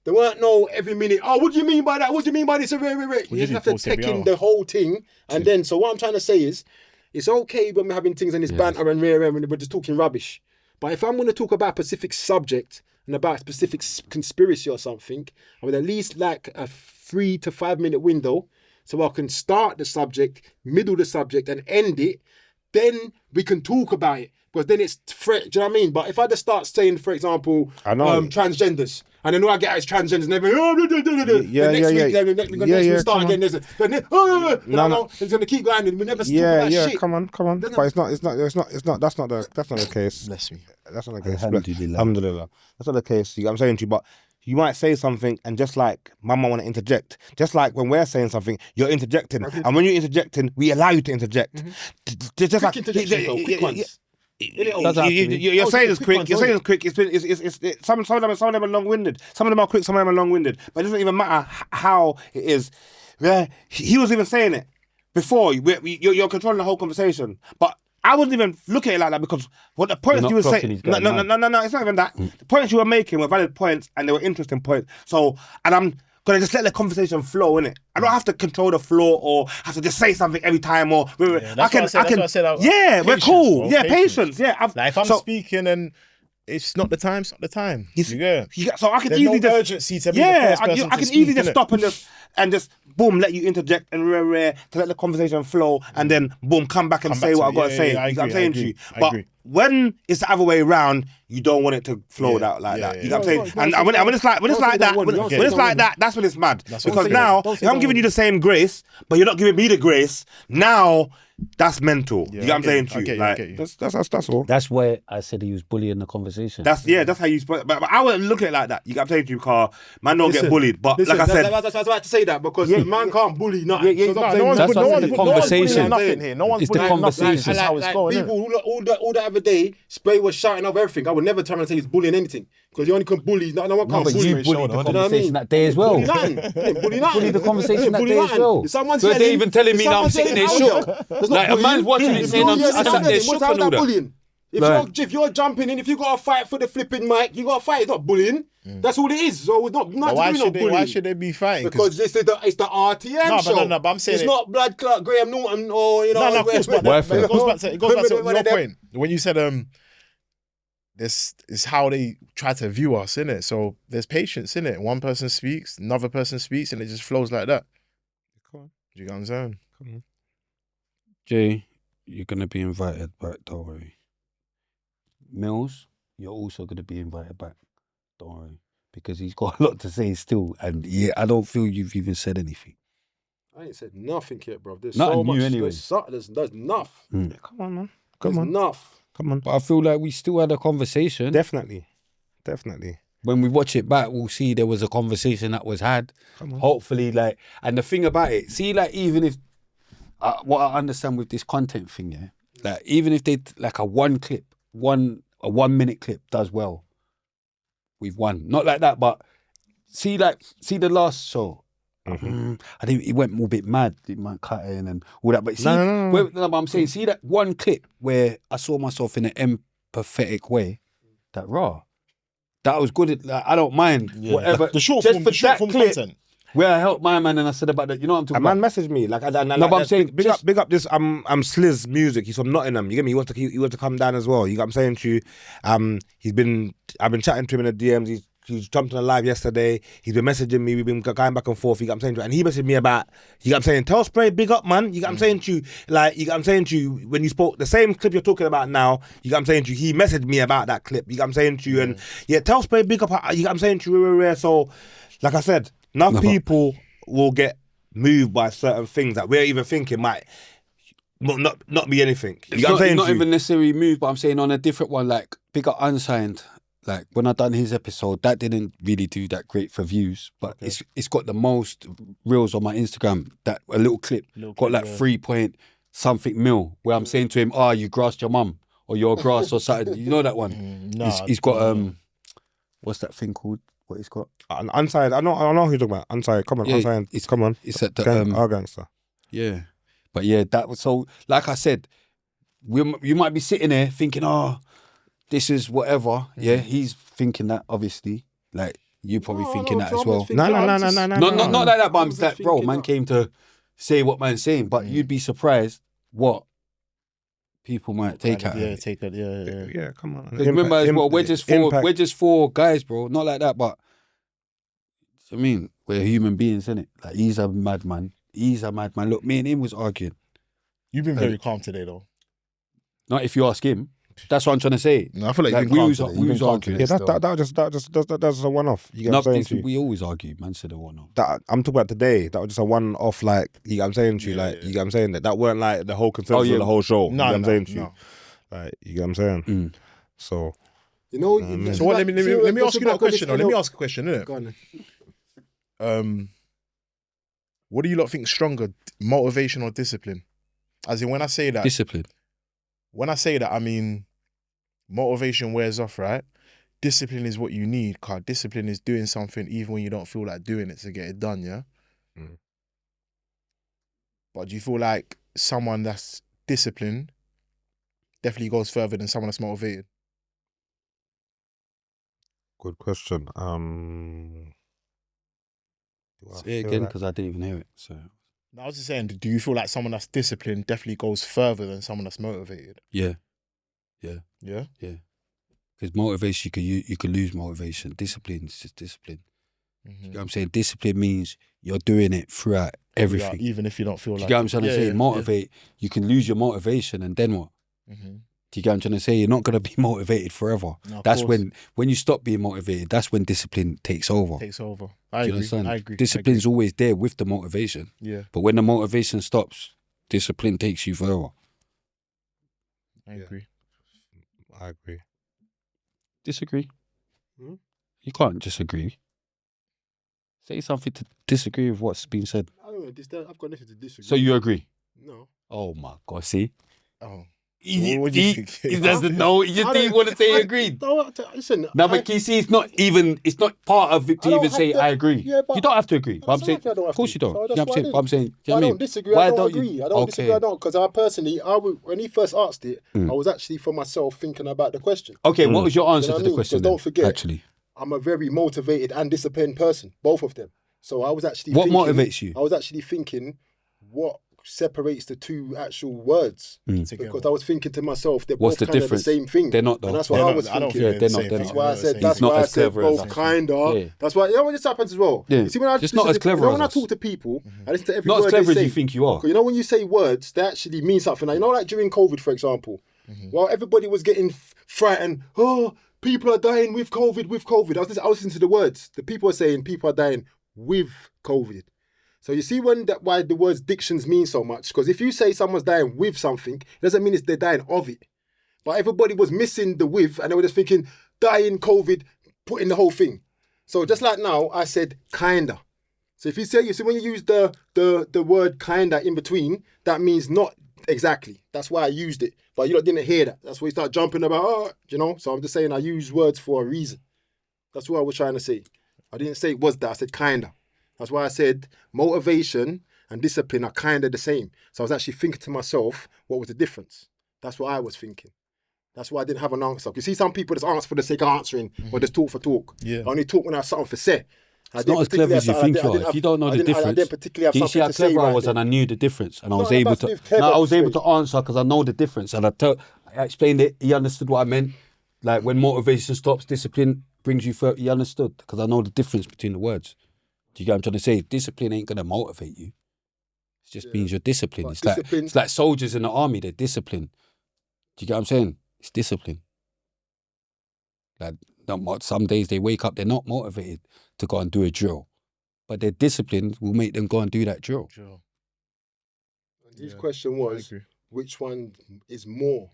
There weren't no every minute, what do you mean by that? What do you mean by this? You just have to take in the whole thing. And then, so what I'm trying to say is, it's okay when we're having things in this banter and rear end and we're just talking rubbish. But if I'm going to talk about a specific subject and about a specific conspiracy or something, I would at least like a 3 to 5 minute window so I can start the subject, middle the subject and end it. Then we can talk about it. Because then it's threat, do you know what I mean? But if I just start saying, for example, transgenders, and then all I get is transgenders, and everyone, next week, we start again, it's going to keep going, and we never stop that shit. Come on. But that's not the case. Bless me. That's not the case. Alhamdulillah. That's not the case. I'm saying to you, but you might say something, and just like Mama want to interject, just like when we're saying something, you're interjecting, and when you're interjecting, we allow you to interject. Just quick like interjections, though, quick ones. You're saying it's quick. Some of them are long-winded. Some of them are quick. Some of them are long-winded. But it doesn't even matter how it is. Yeah, he was even saying it before. You're controlling the whole conversation. But I wouldn't even look at it like that, because what the points you were saying. No. It's not even that. The points you were making were valid points, and they were interesting points. So, and I'm gonna just let the conversation flow, innit? I don't have to control the flow or have to just say something every time. Or I can. We're cool. Bro, patience. Yeah. Like if I'm speaking and it's not the time, it's not the time. So I can There's easily no just urgency to be the first person I can to easily speak, just innit? stop and just boom, let you interject and to let the conversation flow, and then boom, come back and say what I've got to say. I'm saying to you, but when it's the other way around, you don't want it to flow out like that. You know what I'm saying? And when it's like that, that's when it's mad. Because now, if I'm giving you the same grace, but you're not giving me the grace, now that's mental. You know what I'm saying to you? Like, that's all. That's where I said he was bullying the conversation. That's how you. But I wouldn't look at it like that. You know what I'm saying to you, Carl? Man, don't get bullied. But like I said, I was about to say that, because the man can't bully nothing. That's the conversation. Nothing here. No one's It's the bullying nothing. conversation. That's how it's going. People all the other day, Spray was shouting off everything. I would never turn and say he's bullying anything, because you only can bully. No one can't but bully. you bullied the conversation that day as well. Bully nothing. Bully the conversation that day as well. But they're even telling me now I'm sitting there shook. Like a man's watching it saying I sat there shook and all that. If you're jumping in, if you got to fight for the flipping mic, you got to fight. It's not bullying. That's all it is. So it's not bullying. Why should they be fighting? Because it's the RTM show. No, but I'm saying it's not Blood Clot Graham Norton or No, of course, but it goes back to your point when you said this is how they try to view us, innit? So there's patience, innit? One person speaks, another person speaks, and it just flows like that. Come on. Do you get what I'm saying? Come on. Jay, you're gonna be invited back. Don't worry. Mills, you're also gonna be invited back. Don't worry, because he's got a lot to say still, and I don't feel you've even said anything. I ain't said nothing yet, bro. There's Nothing so much. new anyway. There's enough. Yeah, come on, man. There's enough. Come on. But I feel like we still had a conversation. Definitely. when we watch it back, we'll see there was a conversation that was had. Hopefully, like, and the thing about it, see, like, even if what I understand with this content thing, yeah, like, even if they like a 1 minute clip does well, we've won. Not like that, but see the last show. I think it went a bit mad, it might cut in and all that. But see, but I'm saying, see that 1 clip where I saw myself in an empathetic way, that raw. That was good. Like, I don't mind whatever. The short just form, for the short that form clip, content. where I helped my man and I said about that. You know what I'm talking A about? man messaged me like, No, but I'm saying, big up this Sliz music. He's from Nottingham. You get me? He wants to come down as well. You got what I'm saying to you? I've been chatting to him in the DMs. He jumped on a live yesterday. He's been messaging me. We've been going back and forth. You got what I'm saying to you? And he messaged me about, you got what I'm saying, Tell Spray, big up, man. You got what I'm saying to you? Like, you got what I'm saying to you? When you spoke, the same clip you're talking about now, you got what I'm saying to you? He messaged me about that clip. You got what I'm saying to you? And Tell Spray, big up. You got what I'm saying to you? So, like I said, enough people will get moved by certain things that we're even thinking might not be anything. You know what I'm saying? Not even necessarily moved, but I'm saying on a different one, like big up Unsigned. Like when I done his episode, that didn't really do that great for views, but it's got the most reels on my Instagram. That a little clip got like 3 point something mil where I'm saying to him, you grassed your mum or you're a grass or something. You know that one? He's got what's that thing called? What he's got? Unsigned. I know who you're talking about. Unsigned. Come on, Unsigned. Come on. It's at the our gangster. Yeah, but yeah, that was so. Like I said, you might be sitting there thinking, this is whatever. Yeah, he's thinking that, obviously. Like, you probably thinking that as well. No. Not like that, but I'm like, bro, man came to say what man's saying, but you'd be surprised what people might take out of it. Yeah, come on. Because remember as well, we're just four guys, bro. Not like that, but I mean, we're human beings, innit? Like, he's a madman. Look, me and him was arguing. You've been very calm today, though. Not if you ask him. That's what I'm trying to say. No, I feel like we was arguing. Yeah, that was a one-off. You get what I'm saying to you? We always argue, man. Said a one-off. That I'm talking about today. That was just a one-off. Like, you get what I'm saying to you? Like, you get what I'm saying? That weren't like the whole consensus of the whole show. No, you get what I'm saying to you? Like, you get what I'm saying? So, you know. So what? Let me ask you that question. Let me ask a question. Innit? Go on. What do you lot think stronger, motivation or discipline? As in, when I say that, discipline. When I say that, I mean, motivation wears off, right? Discipline is what you need, cause discipline is doing something even when you don't feel like doing it to get it done, yeah? But do you feel like someone that's disciplined definitely goes further than someone that's motivated? good question. Say it again, because I didn't even hear it. So No, I was just saying, do you feel like someone that's disciplined definitely goes further than someone that's motivated? yeah. Yeah? Because motivation, you could lose motivation. Discipline is just discipline. You know what I'm saying? Discipline means you're doing it throughout everything. Yeah, even if you don't feel like you get what I'm trying to say? Motivate, you can lose your motivation and then what? Do you get what I'm trying to say? You're not going to be motivated forever. No, that's when you stop being motivated, that's when discipline takes over. I Do you agree. understand? I agree. Discipline's always there with the motivation. Yeah. But when the motivation stops, discipline takes you further. I agree. Disagree. You can't disagree. Say something to disagree with what's been said. I don't know. I've got nothing to disagree. So you agree? No. Oh my God, see? Oh. What do you think? He doesn't know. He just didn't want to say he agreed. Listen. No, but you see, it's not part of it to even say I agree. Yeah, but you don't have to agree. But I'm saying, of course you don't. You know what I'm saying? But I'm saying, I don't disagree. I don't agree. I don't disagree. I don't, because I personally, when he first asked it, I was actually for myself thinking about the question. Okay, what was your answer to the question? Don't forget, actually, I'm a very motivated and disciplined person, both of them. So I was actually what motivates you? I was actually thinking what separates the two actual words, because I was thinking to myself, they're both kind of the same thing. They're not though. And that's what I was thinking. Yeah, they're not. That's why I said. That's why I said both kind of. Yeah. That's why. You know what this happens as well. Yeah. You see, when I just not as clever. When I talk to people, I listen to every not word as clever they say. as you think you are. You know, when you say words, they actually mean something. Like, you know, like during COVID, for example, while everybody was getting frightened, people are dying with COVID. I was listening to the words. The people are saying people are dying with COVID. So you see why the words dictions mean so much? Because if you say someone's dying with something, it doesn't mean they're dying of it. But everybody was missing the with, and they were just thinking, dying COVID, putting the whole thing. So just like now, I said kinda. So if you see when you use the word kinda in between, that means not exactly. That's why I used it. But you lot didn't hear that. That's why you start jumping about, So I'm just saying I use words for a reason. That's what I was trying to say. I didn't say it was that. I said kinda. That's why I said motivation and discipline are kind of the same. So I was actually thinking to myself, what was the difference? That's what I was thinking. That's why I didn't have an answer. You see, some people just answer for the sake of answering, or just talk for talk. Yeah. I only talk when I have something for say. It's not as clever as you think you are. If you don't know the difference, do you see how clever I was and I knew the difference and I was able to answer because I know the difference and I explained it. He understood what I meant. Like when motivation stops, discipline brings you further. He understood because I know the difference between the words. Do you get what I'm trying to say? Discipline ain't gonna motivate you. It just means you're disciplined. It's like soldiers in the army. They're disciplined. Do you get what I'm saying? It's discipline. Like some days they wake up, they're not motivated to go and do a drill, but their discipline will make them go and do that drill. His question was, which one is more?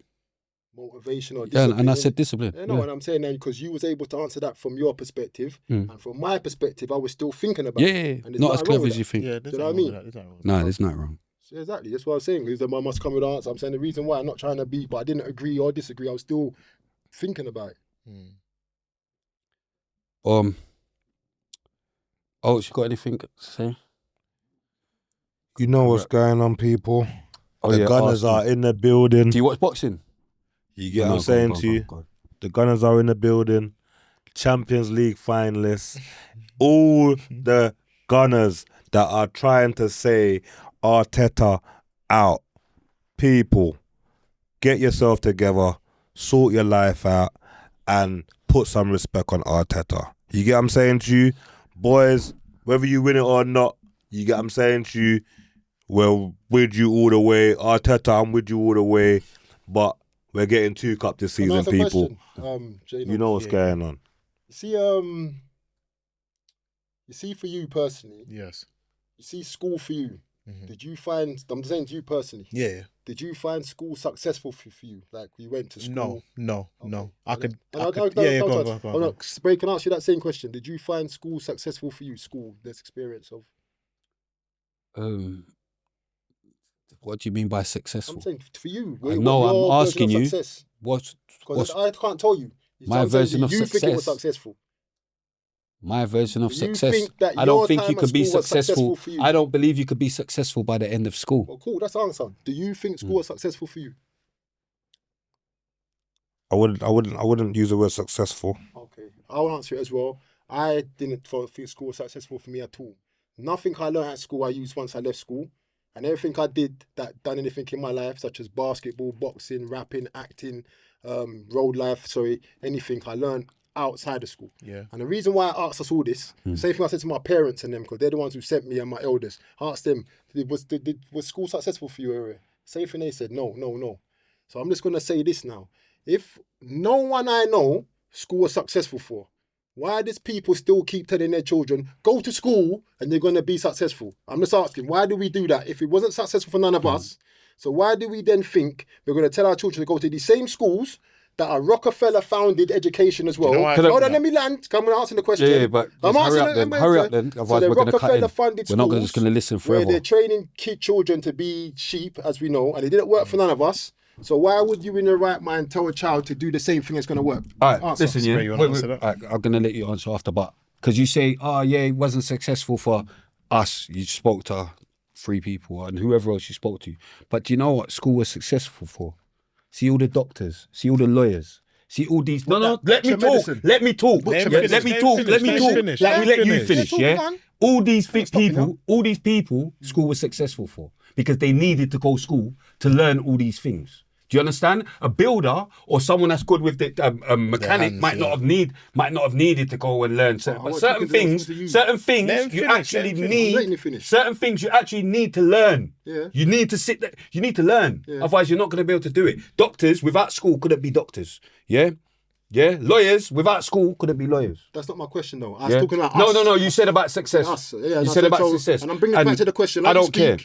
Motivation or discipline? Yeah, and I said discipline. Yeah, no, and I'm saying that because you was able to answer that from your perspective, and from my perspective, I was still thinking about it. And not as clever as you think. Yeah, do you know what I mean? No, there's nothing wrong. So exactly, that's what I was saying. Because I must come with an answer. I'm saying the reason why I'm not trying to be, but I didn't agree or disagree. I was still thinking about it. Oh, you got anything to say? You know what's going on, people. The yeah, Gunners are in the building. Do you watch boxing? You get what I'm saying to you? The Gunners are in the building. Champions League finalists. All the Gunners that are trying to say Arteta out. People, get yourself together, sort your life out, and put some respect on Arteta. You get what I'm saying to you? Boys, whether you win it or not, you get what I'm saying to you? We're with you all the way. Arteta, I'm with you all the way. But we're getting 2 cups this season, people. You know what's going on. You see, for you personally. Yes. You see, school for you. Did you find? I'm saying to you personally. Yeah. Did you find school successful for you? Like you went to school? No. Okay. I could. Yeah, go on. Spray, can I ask you that same question? Did you find school successful for you? School, this experience of. What do you mean by successful? I'm saying for you. No, I'm asking you. Because I can't tell you. My version of success. You think it was successful. My version of success. I don't think you could be successful. I don't believe you could be successful by the end of school. Well, cool. That's the answer. Do you think school was successful for you? I wouldn't use the word successful. Okay, I'll answer it as well. I didn't think school was successful for me at all. Nothing I learned at school I used once I left school. And everything I did that done anything in my life, such as basketball, boxing, rapping, acting, road life, anything I learned outside of school. Yeah. And the reason why I asked us all this, same thing I said to my parents and them, because they're the ones who sent me and my elders. I asked them, was school successful for you, Area? Same thing they said, no. So I'm just going to say this now. If no one I know school was successful for, why does people still keep telling their children, go to school and you're going to be successful? I'm just asking, why do we do that? If it wasn't successful for none of us, so why do we then think we're going to tell our children to go to these same schools that are Rockefeller-founded education as well? Hold on, let me land. Come and answer the question. Yeah, but hurry up then. Otherwise we're going to cut in. We're not just going to listen forever. Where they're training children to be sheep, as we know, and it didn't work for none of us. So why would you in your right mind tell a child to do the same thing that's going to work? All right, listen, I'm going to let you answer after, but because you say, it wasn't successful for us. You spoke to 3 people and whoever else you spoke to. But do you know what school was successful for? See all the doctors, see all the lawyers, see all these... No, let me talk. Let me talk. Let me let you finish, yeah? All these people, school was successful for because they needed to go to school to learn all these things. Do you understand? A builder or someone that's good with the mechanic might not have needed to go and learn certain, but certain things you actually need to learn. Yeah. You need to sit there. You need to learn. Yeah. Otherwise, you're not going to be able to do it. Doctors without school couldn't be doctors. Yeah. Yeah, lawyers without school couldn't be lawyers. That's not my question, though. I was talking about us. No. You said about success. Us. Yeah, you said about success. And I'm bringing it back to the question. I don't care.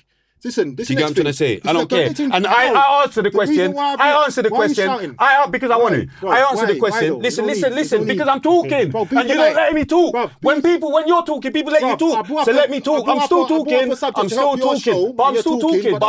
Listen, this Do you get what I'm trying to say? I don't care. Listen, And I answer the question. I answer the question. Because I want to. I answer the question. Listen, because I'm talking. And you're not letting me talk. When you're talking, people let you talk. So let me talk. I'm still talking. I'm still talking. But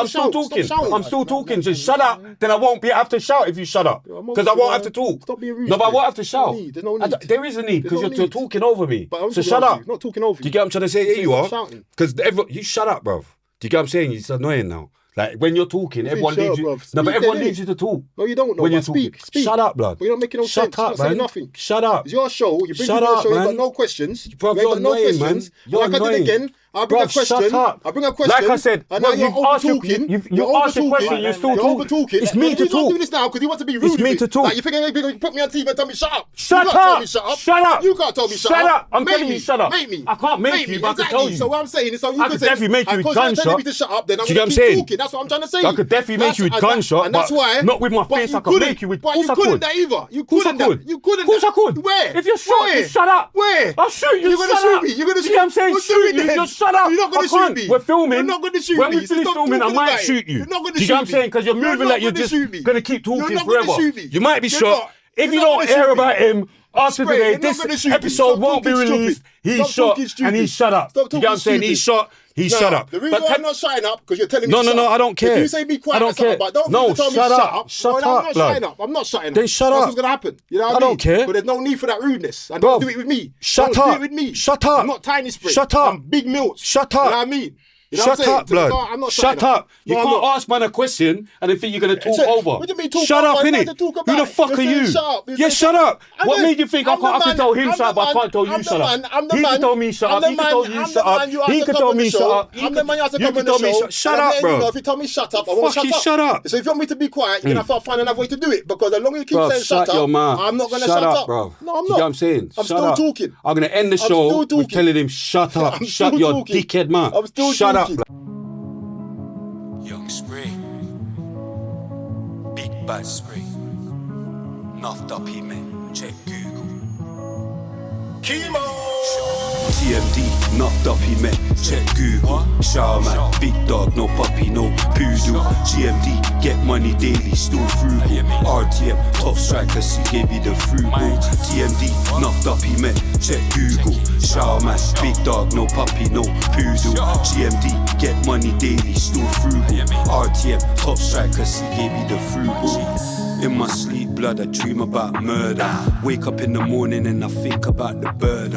I'm still talking. Just shut up. Then I won't have to shout if you shut up. Because I won't have to talk. Stop being rude. No, but I won't have to shout. There's no need. There is a need because you're talking over me. So shut up. Not talking over you. Do you get what I'm trying to say? Here you are. Shouting. Because you shut up, bruv. Do you get what I'm saying? It's annoying now. Like when you're talking, everyone leaves you. No, but everyone leaves you to talk. No, you don't know. When you're talking. Speak. Shut up, blood. But you're not making no sense. Shut up, You're not saying man. nothing. Shut up. It's your show. You bring Shut your up, show. man. You've got no questions. Bruv, You you're ain't got no annoying, questions. man. You're Like I annoying. did again. I'll bring a Bruv, question. shut up. I'll bring a question. Like I said, and now well, you're you've asked your- over-talking. you You're asked your question, over-talking. you're still You're talking. over-talking. It's me And to he's not talk. doing this now because he wants to be rude. It's me with to it. talk. Like you think you're going to put me on TV and tell me shut up? Shut You can't tell up. me shut up. Shut up. You can't tell me shut up. Shut up. I'm Make telling me. you shut up. Make me. I can't make you, but I can tell you. So what I'm saying is, so you I could definitely make you with because you're telling gunshot. me to shut up, then I'm Do you get going what to I'm keep saying? talking. That's what I'm trying to say. I could definitely make you with gunshot, and that's but why. not with my but face. you I could couldn't. make you with. But Of you course I couldn't could. that either. You Of course I couldn't. could. You couldn't. Of course I could. Where? If you're shot, Where? you shut up. Where? I'll shoot you. You're gonna shut shoot up. me. You're gonna Do you know what I'm saying? Well, Shoot you. then. Just shut up. You're not gonna I can't. shoot me. We're filming. You're not gonna shoot when me. we finish Stop filming, I talking might about it. shoot you. You're not gonna Do you get what I'm shoot saying? me. Because you're You're moving not like you're gonna just shoot me. gonna keep talking You're not gonna forever. shoot me. You might be You're shot. not. If You're you not don't gonna hear shoot me. about him after Spray, today, you're not this gonna shoot me. episode Stop won't be talking released. stupid. He's Stop shot talking and stupid. he's shut up. Stop You get what I'm talking saying? He's stupid. shot. He's Nah, shut up. The reason why I'm not shutting up because you're telling me No, to no, shut no, up. I don't care. If you say be quiet, I don't or something, care. but don't No, tell me shut shut up. up. Shut No, up, I'm not blood. shutting up. I'm not shutting up. Then shut That's up. what's gonna happen. You know what I I mean? don't care. But there's no need for that rudeness. And Bro, don't do it with me. shut Don't up. do it with me. Shut up. I'm not tiny spray. Shut up. I'm big milk. Shut You know up. what I mean? You know Shut what I'm saying? up, blood. I'm not Shut shutting up. You No, I'm can't not. ask man a question and then think you're going to talk over. What do you mean talk Shut over? up, There's innit? nothing to talk Who the about. fuck You're are saying you? shut up. You're Yeah, saying shut up. I'm What the- made you think I I'm the can man- tell him I'm shut up, the but I man- can't tell you I'm the shut up? man- I'm the He man- can tell me shut I'm up. the He can man- tell you I'm shut the up. man you He asked to can come tell on the me show. shut up. I'm the man you asked to You come can on the tell me show. shut And I'm up, letting you know bro. if you tell me shut up, I won't Fucking shut shut up. up. So if you want me to be quiet, you're gonna have to find another way to do it. Because as long as you keep Bruv, saying shut shut your up, mouth. I'm not gonna Shut shut up, up. bro. No, I'm You not. get what I'm saying? I'm Shut still up. talking. I'm going to end the I'm show still with talking. telling him shut up. I'm Shut still your talking. dickhead mouth. I'm still Shut up. talking. Young Spray, Big Bad Spray, Nuffed Up he man, check Google. TMD, Nuffed Up he met, check Google. Showerman, big dog, no puppy, no poodle. GMD, get money daily, still frugal. RTM, top striker, see gave me the frugal. TMD, Nuffed Up he met, check Google. Showerman, big dog, no puppy, no poodle. GMD, get money daily, still frugal. RTM, top striker, see gave me the frugal. In my sleep, blood, I dream about murder. Wake up in the morning and I think about the bird.